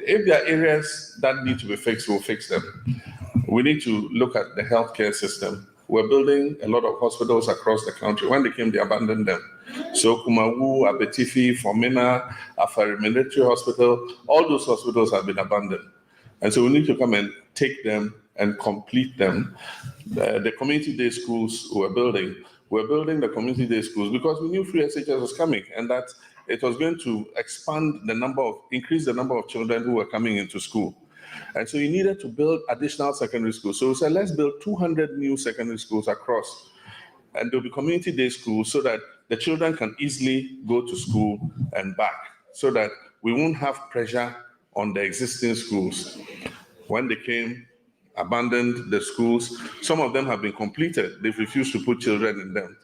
if there are areas that need to be fixed, we'll fix them. We need to look at the healthcare system. We're building a lot of hospitals across the country. When they came, they abandoned them. So Kumawu, Abetifi, Formina, Afari Military Hospital, all those hospitals have been abandoned. And so we need to come and take them and complete them. The community day schools we're building the community day schools because we knew free SHS was coming and that it was going to increase the number of children who were coming into school. And so you needed to build additional secondary schools. So we said, let's build 200 new secondary schools across. And there'll be community day schools so that the children can easily go to school and back, so that we won't have pressure on the existing schools. When they came, abandoned the schools, some of them have been completed. They've refused to put children in them.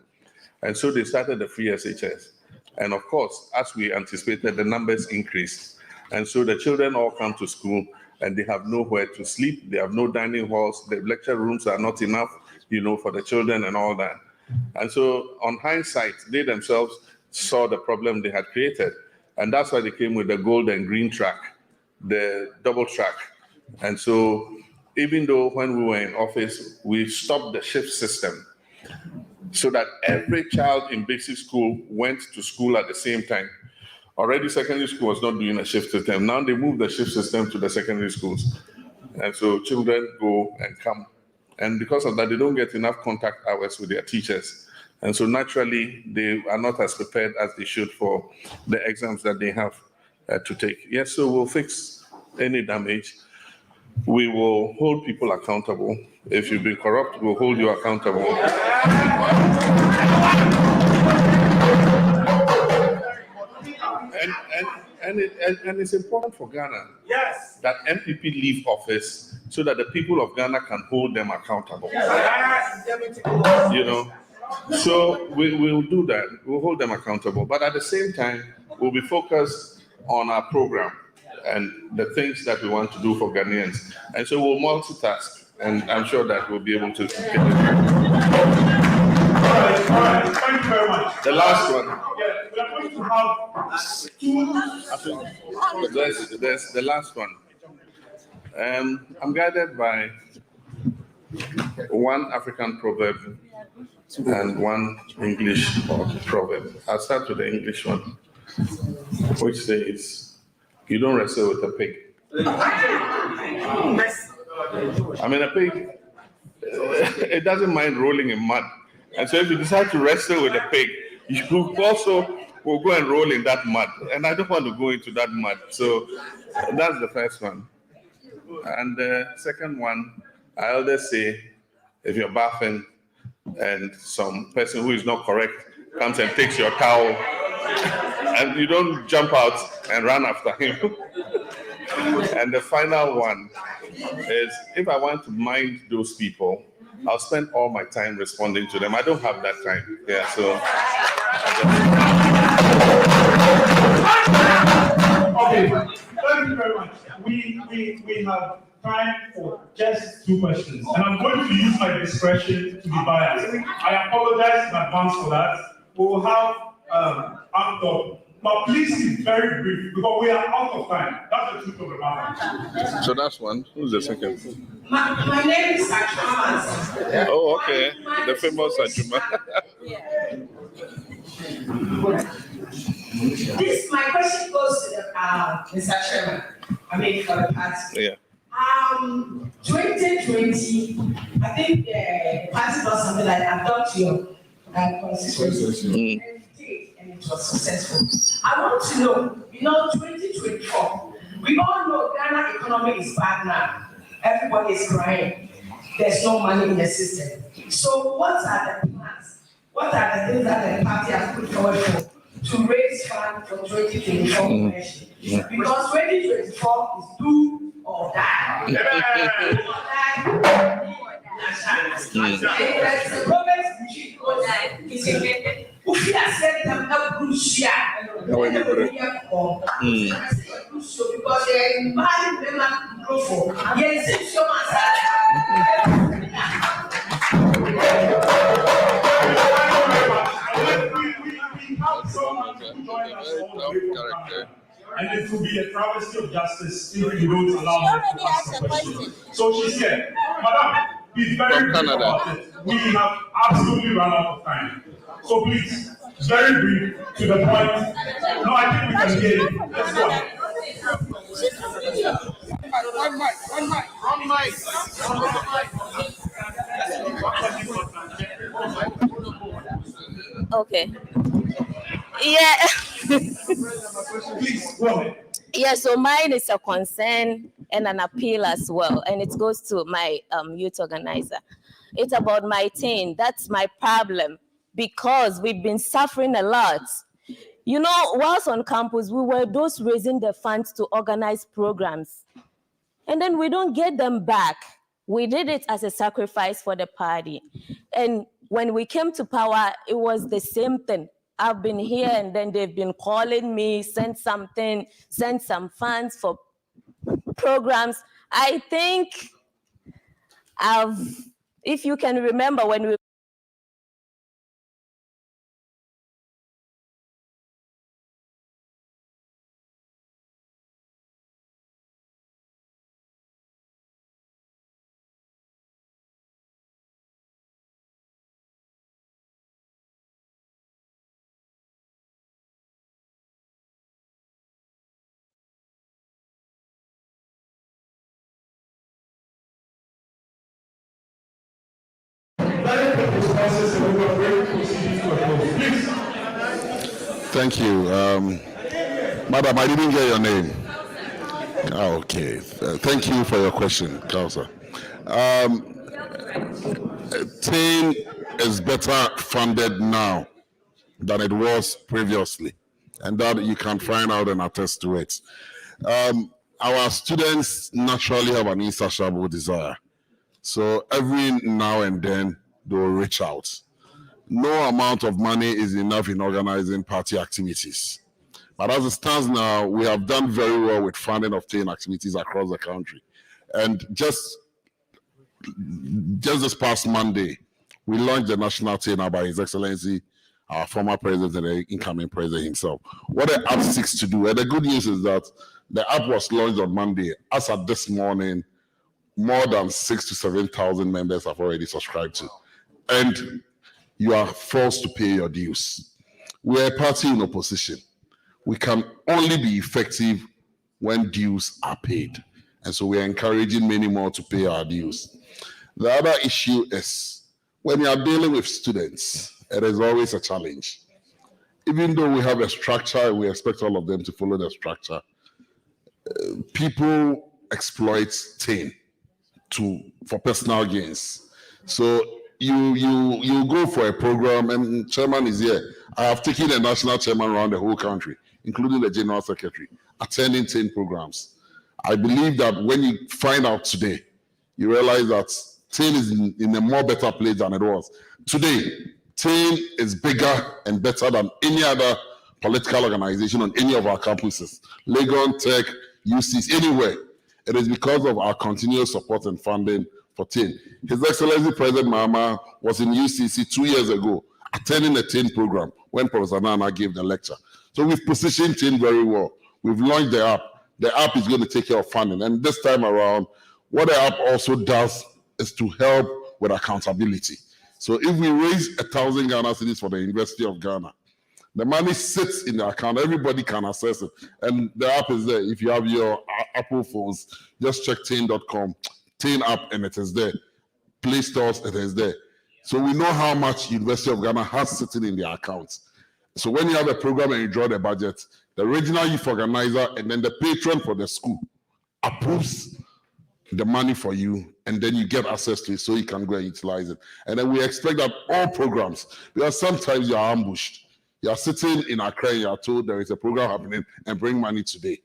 And so they started the free SHS. And of course, as we anticipated, the numbers increased. And so the children all come to school and they have nowhere to sleep. They have no dining halls. The lecture rooms are not enough, for the children and all that. And so on hindsight, they themselves saw the problem they had created. And that's why they came with the gold and green track, the double track. And so even though when we were in office, we stopped the shift system so that every child in basic school went to school at the same time. Already secondary school was not doing a shift system. Now they moved the shift system to the secondary schools. And so children go and come. And because of that, they don't get enough contact hours with their teachers. And so naturally, they are not as prepared as they should for the exams that they have to take. Yes, so we'll fix any damage. We will hold people accountable. If you've been corrupt, we'll hold you accountable. And it's important for Ghana that MPP leave office so that the people of Ghana can hold them accountable. So we'll do that. We'll hold them accountable. But at the same time, we'll be focused on our program and the things that we want to do for Ghanaians. And so we'll multitask, and I'm sure that we'll be able to get it. All right. Thank you very much. The last one. Yeah, we are going to have There's the last one. I'm guided by one African proverb and one English proverb. I'll start with the English one, which says, you don't wrestle with a pig. I mean, a pig, it doesn't mind rolling in mud. And so if you decide to wrestle with a pig, you also will go and roll in that mud. And I don't want to go into that mud. So that's the first one. And the second one, I always say, if you're bathing and some person who is not correct comes and takes your towel, and you don't jump out and run after him. And the final one is, if I want to mind those people, I'll spend all my time responding to them. I don't have that time. Yeah, so. Okay, thank you very much. We have time for just 2 questions, and I'm going to use my discretion to be biased. I apologize in advance for that. We will have after, but please be very brief because we are out of time. That's the truth of the matter. So that's one. Who's the second? My name is Ajuma. Oh, okay. The famous Ajuma. My question goes to Mr. Chairman. I mean, for the party. Yeah. 2020, I think the party does something like adopt your constituency. And it was successful. I want to know, 2024, we all know Ghana economy is bad now. Everybody is crying. There's no money in the system. So what are the plans? What are the things that the party has put forward for to raise funds for 2024 convention? Because 2024 is do or die. Do or die. It's a government which is if I said them help Russia, because they're bad women grow for. Yes, it's your We have someone who joined us all the way from Canada. And it will be a travesty of justice if you don't allow her to ask a question. So she said, Madam, be very brief about it. We have absolutely run out of time. So please, very brief, to the point. No, I think we can hear you. Let's go. One mic. Okay. Yeah. Please, go ahead. Yeah, so mine is a concern and an appeal as well, and it goes to my youth organizer. It's about my teen. That's my problem, because we've been suffering a lot. You know, whilst on campus, we were those raising the funds to organize programs, and then we don't get them back. We did it as a sacrifice for the party. And when we came to power, it was the same thing. I've been here and then they've been calling me, send something, send some funds for programs. I think if you can remember when we Thank you. Madam, I didn't get your name. Okay. Thank you for your question, Councillor. TAIN is better funded now than it was previously, and that you can find out and attest to it. Our students naturally have an insatiable desire. So every now and then they will reach out. No amount of money is enough in organizing party activities. But as it stands now, we have done very well with funding of TAIN activities across the country. And just this past Monday, we launched the national TAIN by His Excellency, our former president and the incoming president himself. What the app seeks to do, and the good news is that the app was launched on Monday. As of this morning, more than 6,000 to 7,000 members have already subscribed to. And you are forced to pay your dues. We're a party in opposition. We can only be effective when dues are paid. And so we're encouraging many more to pay our dues. The other issue is when you are dealing with students, it is always a challenge. Even though we have a structure, we expect all of them to follow the structure. People exploit TAIN for personal gains. So you go for a program, and chairman is here. I have taken a national chairman around the whole country, including the general secretary, attending 10 programs. I believe that when you find out today, you realize that 10 is in a more better place than it was. Today, 10 is bigger and better than any other political organization on any of our campuses. Legon, Tech, UCs, anywhere. It is because of our continuous support and funding for 10. His Excellency President Mahama was in UCC 2 years ago, attending a 10 program when Professor Nana gave the lecture. So we've positioned 10 very well. We've launched the app. The app is going to take care of funding. And this time around, what the app also does is to help with accountability. So if we raise 1,000 Ghana cedis for the University of Ghana, the money sits in the account. Everybody can access it. And the app is there. If you have your Apple phones, just check 10.com, 10 app, and it is there. Play stores, it is there. So we know how much University of Ghana has sitting in their accounts. So when you have a program and you draw the budget, the regional youth organizer and then the patron for the school approves the money for you, and then you get access to it so you can go and utilize it. And then we expect that all programs, because sometimes you are ambushed. You are sitting in Accra and you are told there is a program happening and bring money today.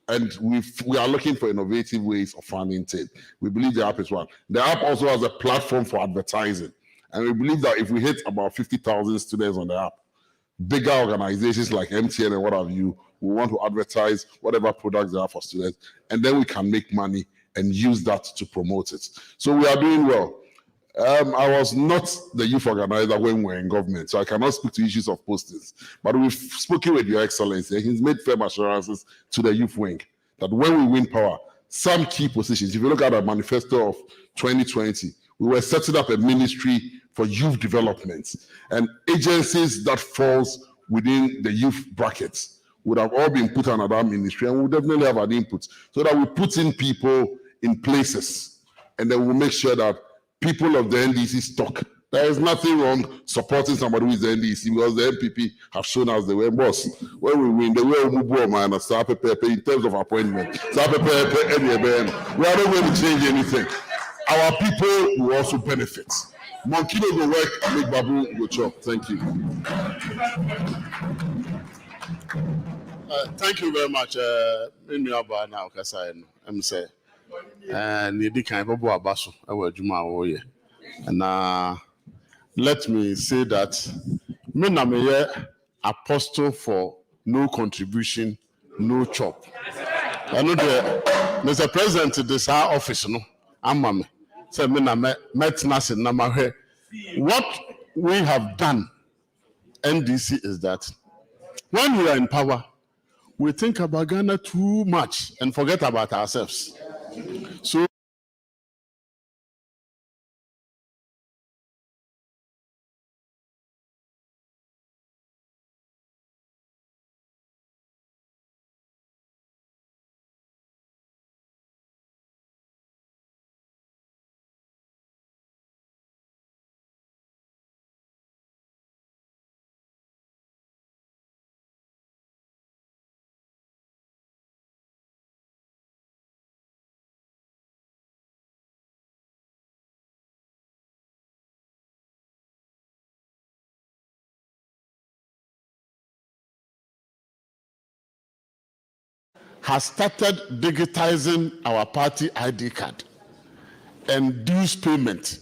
And we are looking for innovative ways of funding it. We believe the app is one. The app also has a platform for advertising. And we believe that if we hit about 50,000 students on the app, bigger organizations like MTN and what have you will want to advertise whatever products they have for students, and then we can make money and use that to promote it. So we are doing well. I was not the youth organizer when we were in government, so I cannot speak to issues of postings. But we've spoken with Your Excellency, and he's made firm assurances to the youth wing that when we win power, some key positions, if you look at our manifesto of 2020, we were setting up a ministry for youth development, and agencies that falls within the youth brackets would have all been put under that ministry, and we'll definitely have an input so that we put in people in places, and then we'll make sure that people of the NDC stock. There is nothing wrong supporting somebody who is the NDC, because the MPP have shown us the way. Boss, when we win, the way we move on, in terms of appointment, we are not going to change anything. Our people will also benefit. Monkey will work, make Babu go chop. Thank you. Thank you very much. I'm saying. And let me say that I'm a apostle for no contribution, no chop. I know the Mr. President, this our office, no, I'm say what we have done, NDC, is that when we are in power, we think about Ghana too much and forget about ourselves. So has started digitizing our party ID card and dues payment.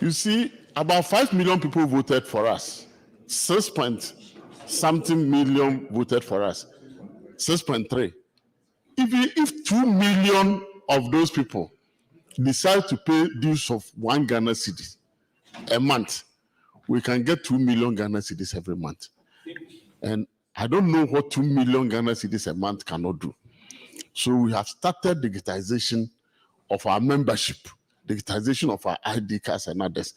You see, about 5 million people voted for us. 6-point-something million voted for us. 6.3. If 2 million of those people decide to pay dues of 1 Ghana cedi a month, we can get 2 million Ghana cedis every month. And I don't know what 2 million Ghana cedis a month cannot do. So we have started digitization of our membership, digitization of our ID cards and others.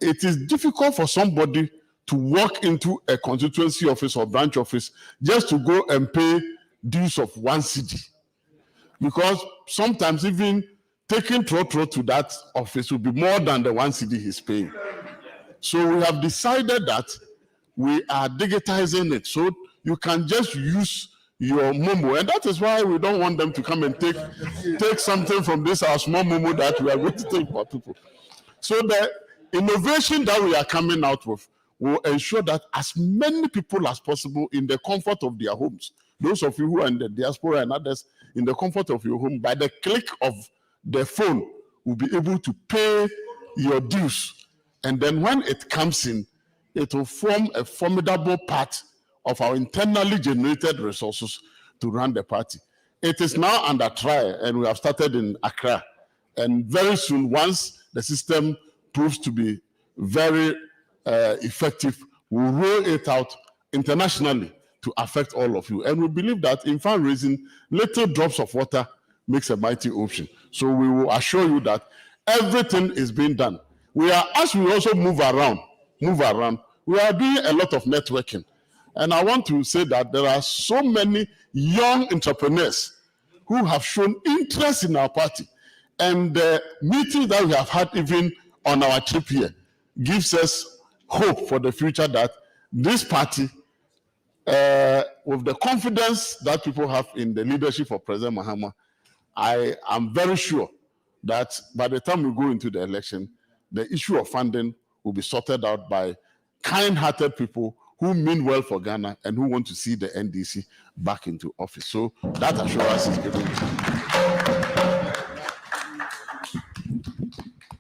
It is difficult for somebody to walk into a constituency office or branch office just to go and pay dues of 1 cedi. Because sometimes even taking trotro to that office will be more than the 1 cedi he's paying. So we have decided that we are digitizing it, so you can just use your Momo, and that is why we don't want them to come and take something from this our small Momo that we are going to take for people. So the innovation that we are coming out with will ensure that as many people as possible in the comfort of their homes, those of you who are in the diaspora and others in the comfort of your home, by the click of the phone, will be able to pay your dues. And then when it comes in, it will form a formidable part of our internally generated resources to run the party. It is now under trial, and we have started in Accra. And very soon, once the system proves to be very effective, we'll roll it out internationally to affect all of you. And we believe that in fundraising, little drops of water makes a mighty ocean. So we will assure you that everything is being done. As we also move around, we are doing a lot of networking. And I want to say that there are so many young entrepreneurs who have shown interest in our party. And the meeting that we have had even on our trip here gives us hope for the future that this party, with the confidence that people have in the leadership of President Mahama, I am very sure that by the time we go into the election, the issue of funding will be sorted out by kind-hearted people who mean well for Ghana and who want to see the NDC back into office. So that assurance is given.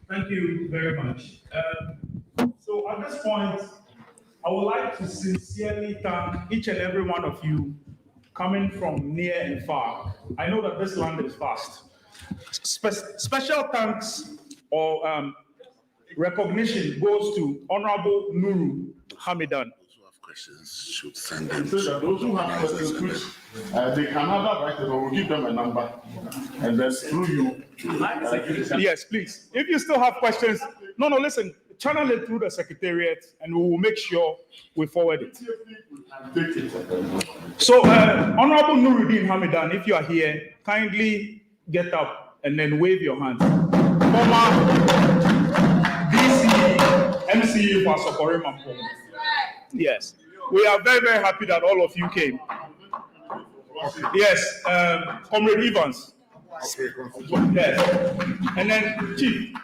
Thank you very much. So at this point, I would like to sincerely thank each and every one of you coming from near and far. I know that this land is vast. Special thanks or recognition goes to Honorable Nuru Hamidan. Should send them. So that those who have questions, which they can either write it or we'll give them a number and then through you. Yes, please. If you still have questions, listen, channel it through the secretariat and we will make sure we forward it. So, Honorable Nuruddin Hamidan, if you are here, kindly get up and then wave your hand. Former DC MCA for Sokorema. Yes. We are very, very happy that all of you came. Yes, Comrade Evans. Yes. And then Chief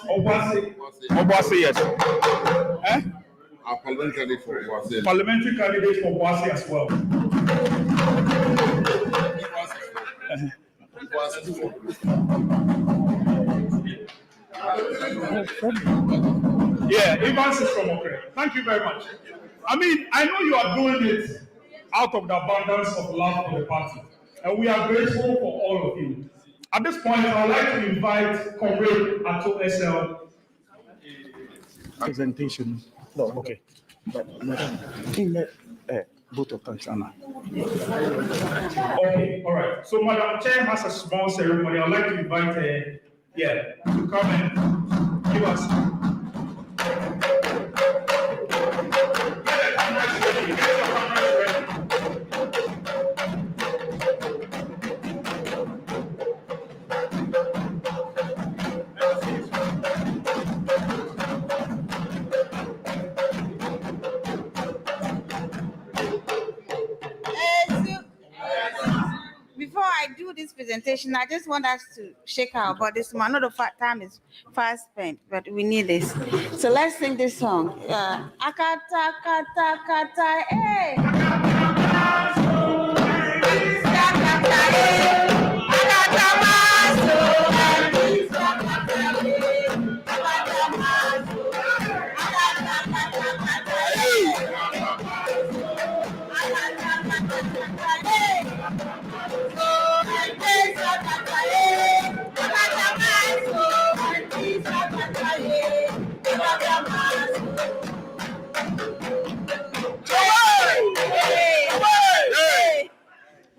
Obwase, yes. Our parliamentary candidate for Obwase. Parliamentary candidate for Obwase as well. Yeah, Evans is from Okre. Thank you very much. I mean, I know you are doing it out of the abundance of love for the party, and we are grateful for all of you. At this point, I would like to invite Comrade Ato SL. Presentation. No, okay. Both of thanks, Anna. Okay, all right. So Madam Chair has a small ceremony. I'd like to invite her, to come and give us. Before I do this presentation, I just want us to shake our bodies. I know the time is fast spent, but we need this. So let's sing this song. Akata, kata, kata, eh.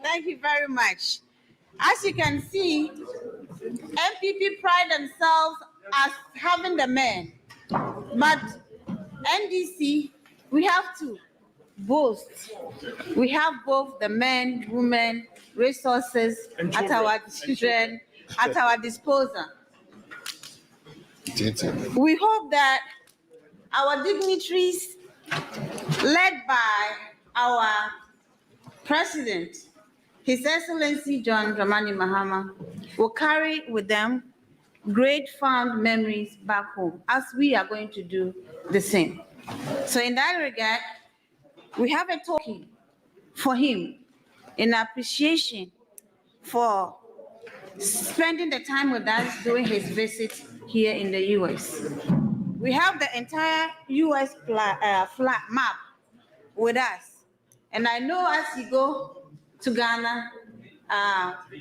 Thank you very much. As you can see, MPP pride themselves as having the men, but NDC, we have to boast. We have both the men, women, resources at our children, at our disposal. We hope that our dignitaries, led by our President, His Excellency John Dramani Mahama, will carry with them great fond memories back home, as we are going to do the same. So in that regard, we have a token for him in appreciation for spending the time with us during his visit here in the U.S. We have the entire U.S. flag map with us. And I know as you go to Ghana,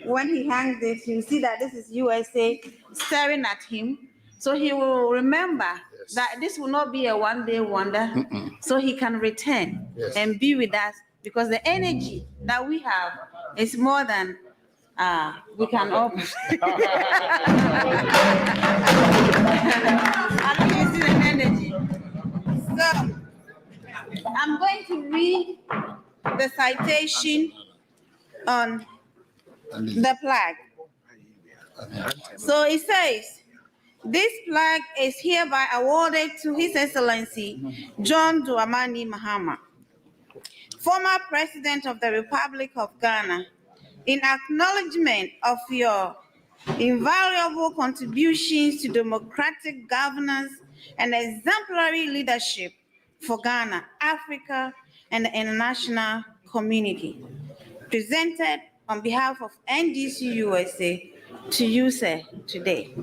when he hangs this, you see that this is USA staring at him. So he will remember that this will not be a one-day wonder, so he can return and be with us, because the energy that we have is more than we can all. I think you see the energy. So I'm going to read the citation on the flag. So it says, this flag is hereby awarded to His Excellency John Dramani Mahama, former President of the Republic of Ghana, in acknowledgement of your invaluable contributions to democratic governance and exemplary leadership for Ghana, Africa, and the international community. Presented on behalf of NDC USA to you, sir, today.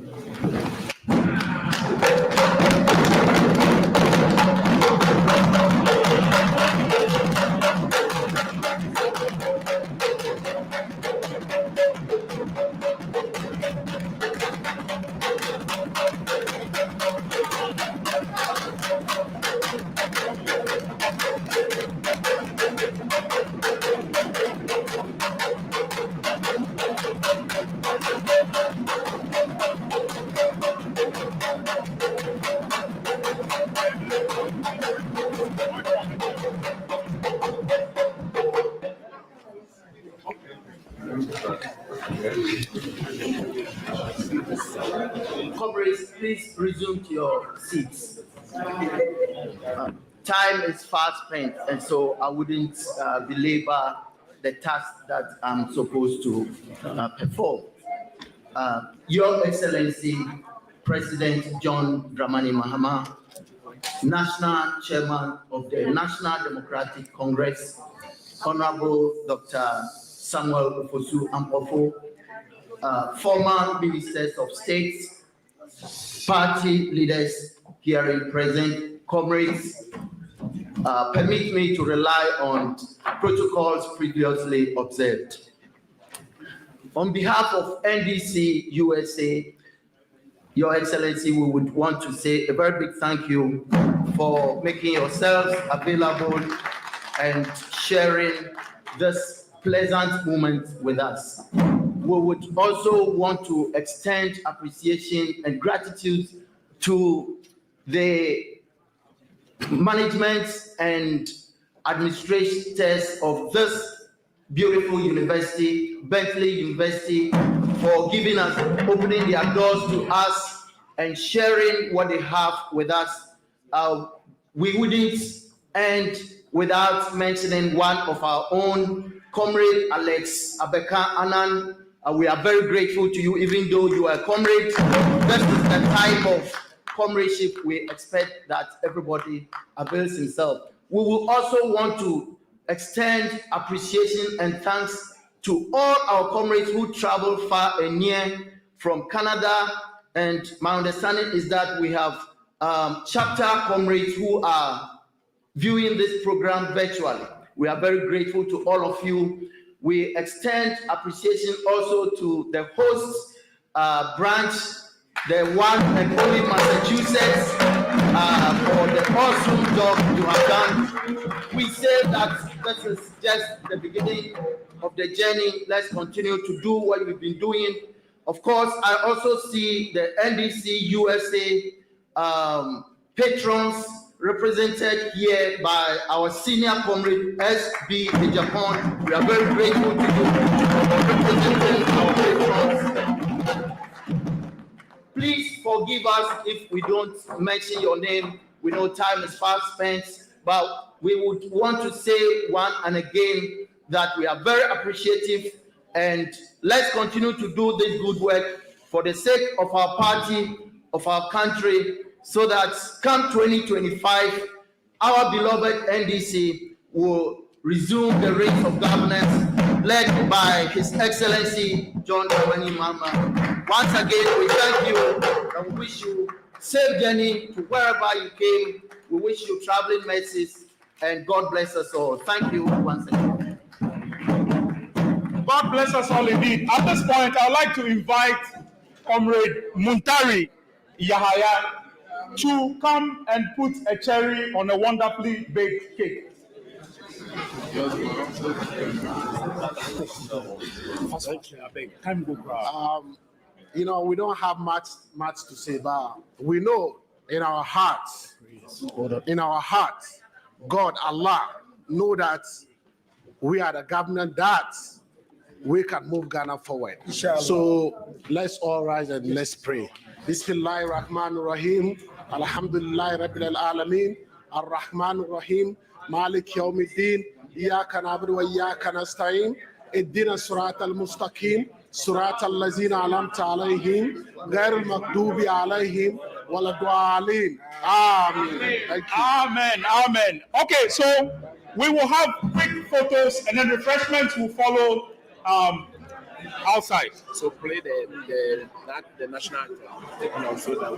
Comrades, please resume to your seats. Time is fast spent, and so I wouldn't belabor the task that I'm supposed to perform. Your Excellency, President John Dramani Mahama, National Chairman of the National Democratic Congress, Honorable Dr. Samuel Ofosu Ampofo, former ministers of state, party leaders here present, comrades, permit me to rely on protocols previously observed. On behalf of NDC USA, Your Excellency, we would want to say a very big thank you for making yourselves available and sharing this pleasant moment with us. We would also want to extend appreciation and gratitude to the management and administrators of this beautiful university, Bentley University, for giving us, opening their doors to us and sharing what they have with us. We wouldn't end without mentioning one of our own, Comrade Alex Abeka Anan. We are very grateful to you, even though you are a comrade. This is the type of comradeship we expect that everybody avails himself. We will also want to extend appreciation and thanks to all our comrades who travel far and near from Canada. And my understanding is that we have chapter comrades who are viewing this program virtually. We are very grateful to all of you. We extend appreciation also to the host branch, the one and only Massachusetts, for the awesome job you have done. We say that this is just the beginning of the journey. Let's continue to do what we've been doing. Of course, I also see the NDC USA patrons represented here by our senior comrade SB Japan. We are very grateful to you for representing our patrons. Please forgive us if we don't mention your name. We know time is fast spent, but we would want to say one and again that we are very appreciative, and let's continue to do this good work for the sake of our party, of our country, so that come 2025, our beloved NDC will resume the reins of governance led by His Excellency John Dramani Mahama. Once again, we thank you and we wish you safe journey to wherever you came. We wish you traveling mercies and God bless us all. Thank you once again. God bless us all indeed. At this point, I'd like to invite Comrade Muntari Yahaya to come and put a cherry on a wonderfully baked cake. You know, we don't have much to say, but we know in our hearts, God, Allah, know that we are the government that we can move Ghana forward. So let's all rise and let's pray. Bismillahir Rahmanir Rahim. Alhamdulillah Rabbil Alameen. Ar-Rahmanir Rahim. Malik Yawmiddin. Iyyaka na'budu wa iyyaka nasta'in. Ihdina siratal mustaqim. Siratal ladzina an'amta alayhim. Ghairil maghdubi alayhim waladdallin. Amen. Thank you. Amen. Amen. Okay, so we will have quick photos and then refreshments will follow outside. So play the national anthem and also that.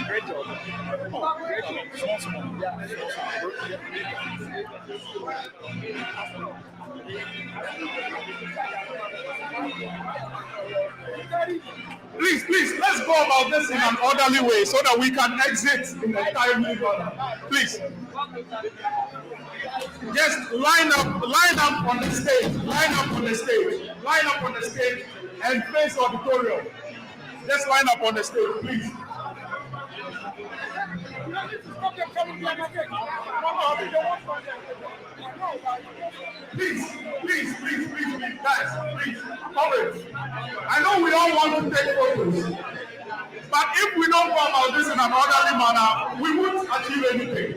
Great job. Please, let's go about this in an orderly way so that we can exit in a timely manner. Please. Just line up on the stage, and face auditorium. Just line up on the stage, please. Please, guys, please, courage. I know we all want to take photos, but if we don't go about this in an orderly manner, we won't achieve anything.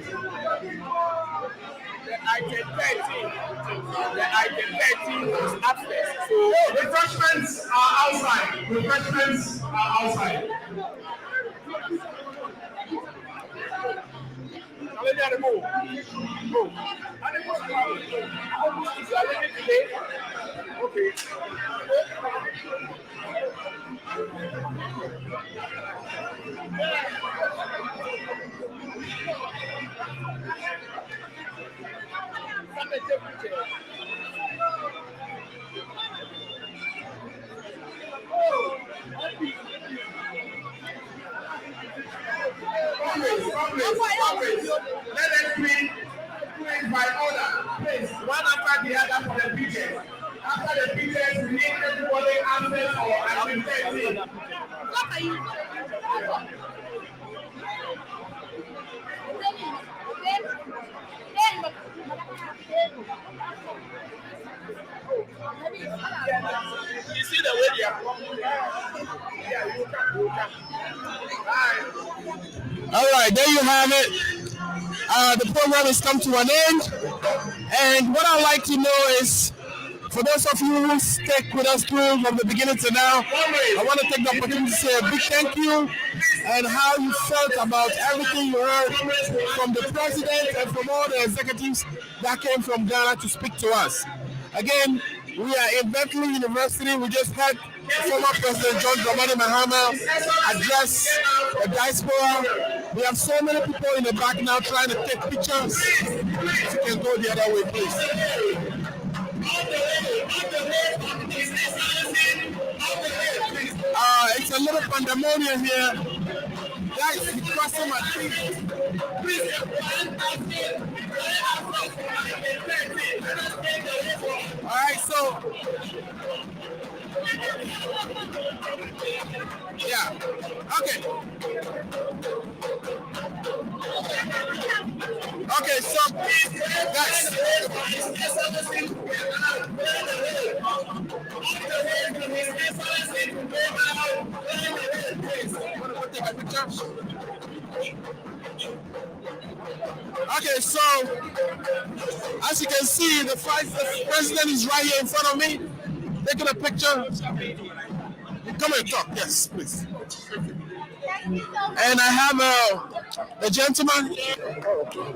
The item 13 is upstairs. So refreshments are outside. Okay. Let us please by order. Please, one after the other for the pictures. After the pictures, we need everybody answer for item 13. You see the way they are coming? Yeah, you can. All right, there you have it. The program has come to an end. And what I'd like to know is, for those of you who stick with us through from the beginning to now, I want to take the opportunity to say a big thank you and how you felt about everything you heard from the president and from all the executives that came from Ghana to speak to us. Again, we are in Bentley University. We just had former President John Dramani Mahama address the diaspora. We have so many people in the back now trying to take pictures. If you can go the other way, please. It's a little pandemonium here. Guys, you crossing my feet. All right, so yeah, okay. Okay, so guys. Take a picture. right, so as you can see, the president is right here in front of me, taking a picture. Come and talk, yes, please. And I have a gentleman.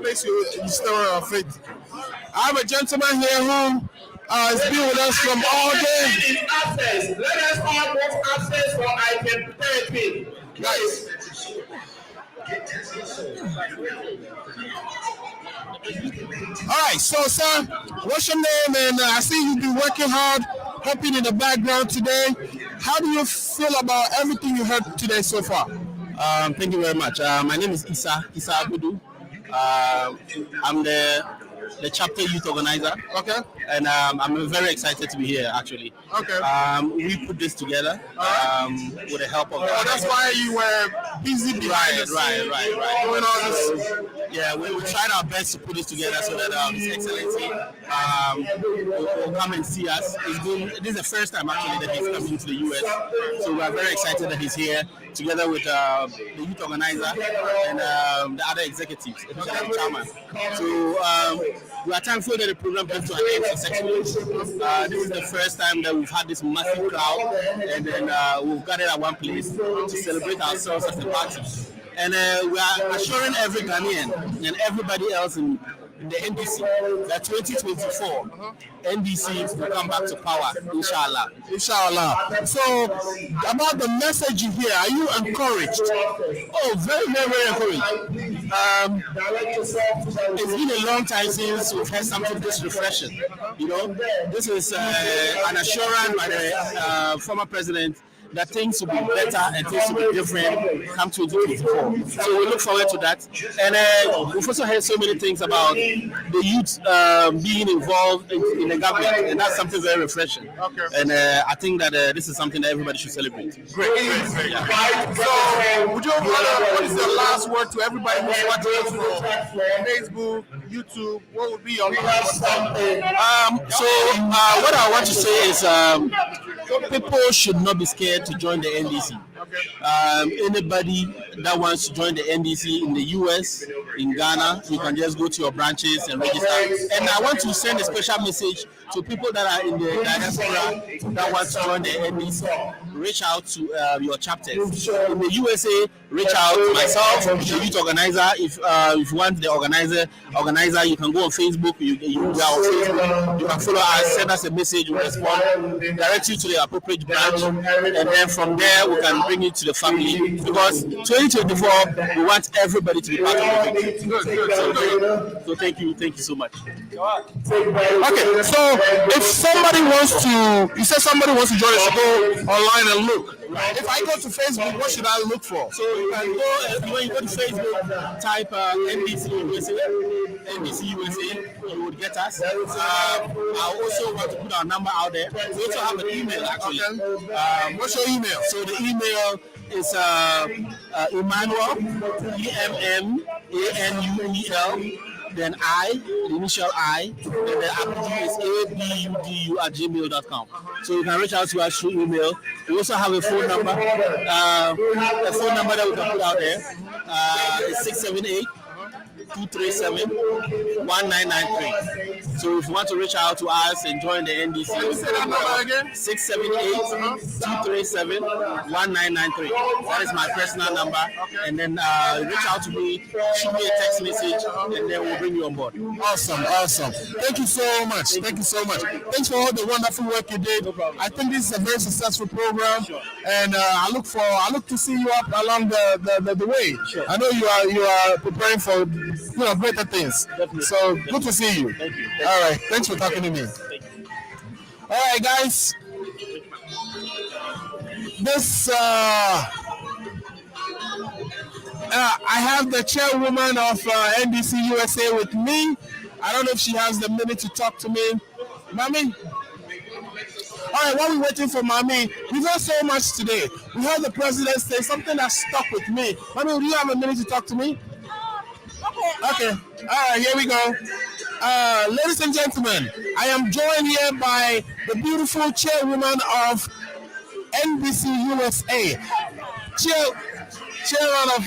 Place you still on faith. I have a gentleman here who has been with us from all day. Access. Let us all get access for item therapy. Nice. All right, so sir, what's your name? And I see you've been working hard, helping in the background today. How do you feel about everything you heard today so far? Thank you very much. My name is Isa Abudu. I'm the chapter youth organizer. Okay. And I'm very excited to be here, actually. Okay. We put this together with the help of... that's why you were busy behind the scenes, doing all this. Yeah, we tried our best to put this together so that His Excellency will come and see us. This is the first time, actually, that he's coming to the U.S. So we are very excited that he's here, together with the youth organizer and the other executives, especially the chairman. So we are thankful that the program came to an end successfully. This is the first time that we've had this massive crowd, and then we've gathered at one place to celebrate ourselves as a party. And we are assuring every Ghanaian and everybody else in the NDC that 2024 NDC will come back to power, inshallah. Inshallah. So, about the message you hear, are you encouraged? Oh, very, very, very encouraged. It's been a long time since we've had something this refreshing. You know, this is an assurance by the former president that things will be better and things will be different come 2024. So we look forward to that. And we've also heard so many things about the youth being involved in the government, and that's something very refreshing. Okay. And I think that this is something that everybody should celebrate. Great. Yeah. So, would you what is the last word to everybody who's watching us on Facebook, YouTube? What would be your last word? What I want to say is people should not be scared to join the NDC. Anybody that wants to join the NDC in the US, in Ghana, you can just go to your branches and register. And I want to send a special message to people that are in the diaspora that want to join the NDC. Reach out to your chapters. In the USA, reach out to myself, the youth organizer. If you want the organizer, you can go on Facebook. You are on Facebook. You can follow us, send us a message, we'll respond, direct you to the appropriate branch, and then from there we can bring it to the family. Because 2024, we want everybody to be part of it. So thank you so much. Okay, so if somebody wants to, you said somebody wants to join us, go online and look. If I go to Facebook, what should I look for? So you can go, when you go to Facebook, type NDC USA, you would get us. I also want to put our number out there. We also have an email, actually. What's your email? So the email is Emmanuel, EMMANUEL, then I, the initial I, and the Abudu is abudu@gmail.com. So you can reach out to us through email. We also have a phone number. A phone number that we can put out there is 678-237-1993. So if you want to reach out to us and join the NDC, 678-237-1993. That is my personal number. And then reach out to me, shoot me a text message, and then we'll bring you on board. Awesome. Thank you so much. Thanks for all the wonderful work you did. I think this is a very successful program, and I look to see you up along the way. Sure. I know you are preparing for greater things. Definitely. So good to see you. Thank you. All right. Thanks for talking to me. All right, guys. This I have the chairwoman of NDC USA with me. I don't know if she has the minute to talk to me. Mami? All right, while we're waiting for Mami, we've heard so much today. We heard the president say something that stuck with me. Mami, do you have a minute to talk to me? Okay. All right, here we go. Ladies and gentlemen, I am joined here by the beautiful chairwoman of NDC USA. Chairman of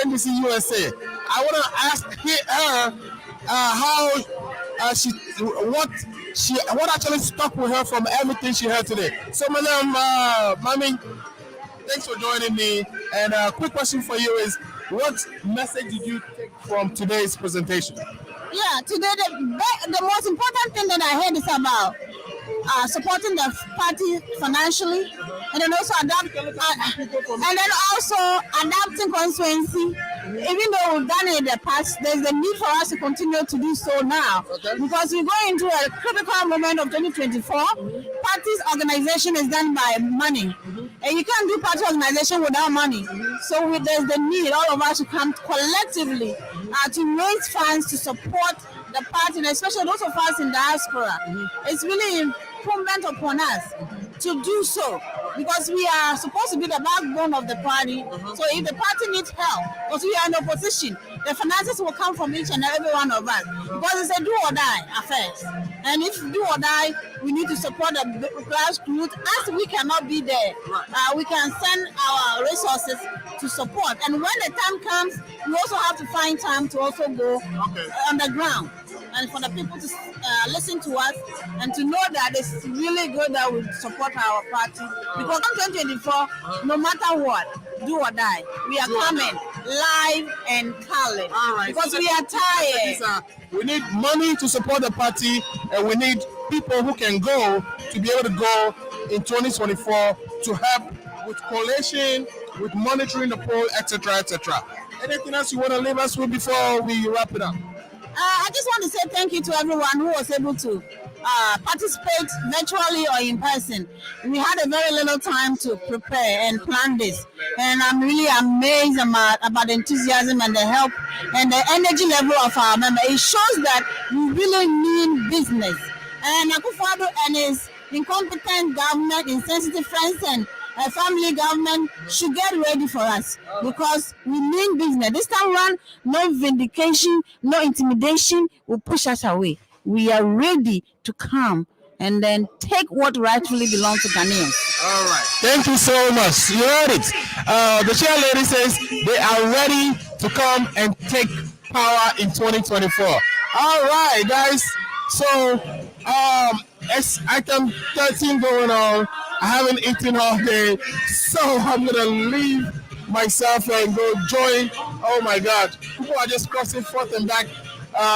NDC USA. I want to ask her what actually stuck with her from everything she heard today. So, Madam Mami, thanks for joining me. And a quick question for you is, what message did you take from today's presentation? Yeah, today the most important thing that I heard is about supporting the party financially, and then also adapting constituency. Even though we've done it in the past, there's a need for us to continue to do so now, because we go into a critical moment of 2024. Parties organization is done by money, and you can't do party organization without money. So there's the need, all of us to come collectively to raise funds to support the party, and especially those of us in diaspora. It's really incumbent upon us to do so, because we are supposed to be the backbone of the party. So if the party needs help, because we are in opposition, the finances will come from each and every one of us, because it's a do or die affair. And if do or die, we need to support the grassroots. As we cannot be there, we can send our resources to support. And when the time comes, we also have to find time to also go on the ground, and for the people to listen to us and to know that it's really good that we support our party. Because in 2024, no matter what, do or die, we are coming live and colored. All right. Because we are tired. We need money to support the party, and we need people who can go to be able to go in 2024 to help with collation, with monitoring the poll, etc., etc. Anything else you want to leave us with before we wrap it up? I just want to say thank you to everyone who was able to participate virtually or in person. We had a very little time to prepare and plan this, and I'm really amazed about the enthusiasm and the help and the energy level of our members. It shows that we really mean business. And Akufo-Addo and his incompetent government, insensitive friends, and family government should get ready for us, because we mean business. This time around, no vindication, no intimidation will push us away. We are ready to come and then take what rightfully belongs to Ghanaians. All right. Thank you so much. You heard it. The chair lady says they are ready to come and take power in 2024. All right, guys. So, it's item 13 going on. I haven't eaten all day, so I'm gonna leave myself and go join. Oh my God, people are just crossing forth and back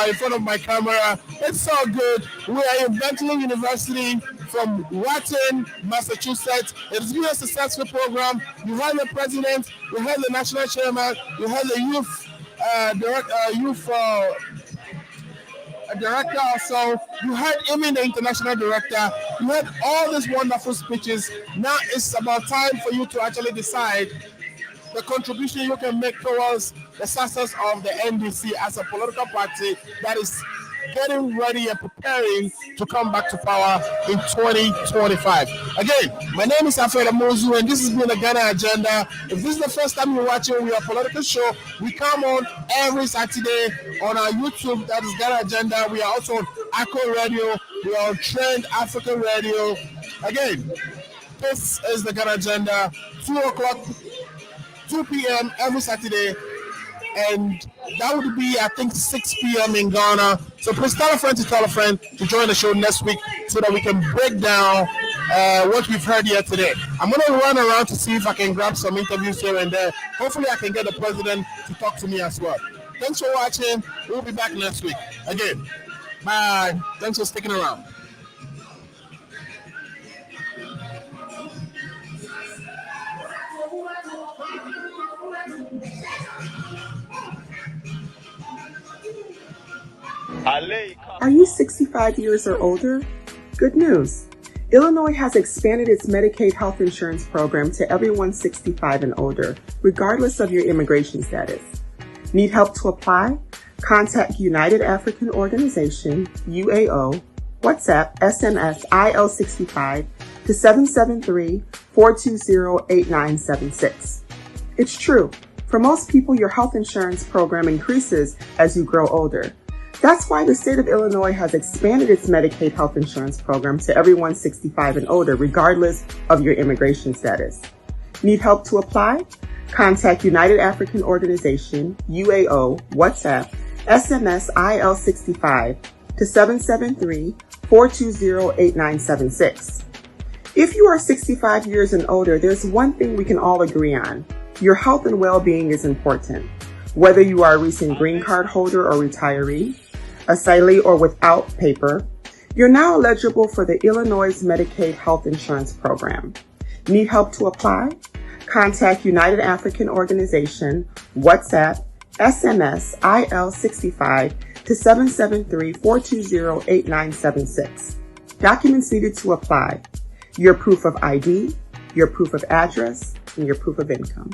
in front of my camera. It's so good. We are in Bentley University from Wharton, Massachusetts. It's been a successful program. You have the president, you have the national chairman, you have the youth director also, you heard even the international director, you heard all these wonderful speeches. Now it's about time for you to actually decide the contribution you can make towards the success of the NDC as a political party that is getting ready and preparing to come back to power in 2025. Again, my name is Alfred Amozu, and this has been the Ghana Agenda. If this is the first time you're watching, we are a political show. We come on every Saturday on our YouTube, that is Ghana Agenda. We are also on Echo Radio. We are on Trend Africa Radio. Again, this is the Ghana Agenda, 2 p.m. every Saturday. And that would be, I think, 6 p.m. in Ghana. So please tell a friend to join the show next week so that we can break down what we've heard here today. I'm going to run around to see if I can grab some interviews here and there. Hopefully I can get the president to talk to me as well. Thanks for watching. We'll be back next week. Again, bye. Thanks for sticking around. Are you 65 years or older? Good news. Illinois has expanded its Medicaid health insurance program to everyone 65 and older, regardless of your immigration status. Need help to apply? Contact United African Organization, UAO, WhatsApp, SMS, IL65 to 773-420-8976. It's true. For most people, your health insurance program increases as you grow older. That's why the state of Illinois has expanded its Medicaid health insurance program to everyone 65 and older, regardless of your immigration status. Need help to apply? Contact United African Organization, UAO, WhatsApp, SMS IL65 to 773-420-8976. If you are 65 years and older, there's one thing we can all agree on. Your health and well-being is important. Whether you are a recent green card holder or retiree, asylee or without paper, you're now eligible for the Illinois Medicaid Health Insurance Program. Need help to apply? Contact United African Organization, WhatsApp, SMS IL65 to 773-420-8976. Documents needed to apply: your proof of ID, your proof of address, and your proof of income.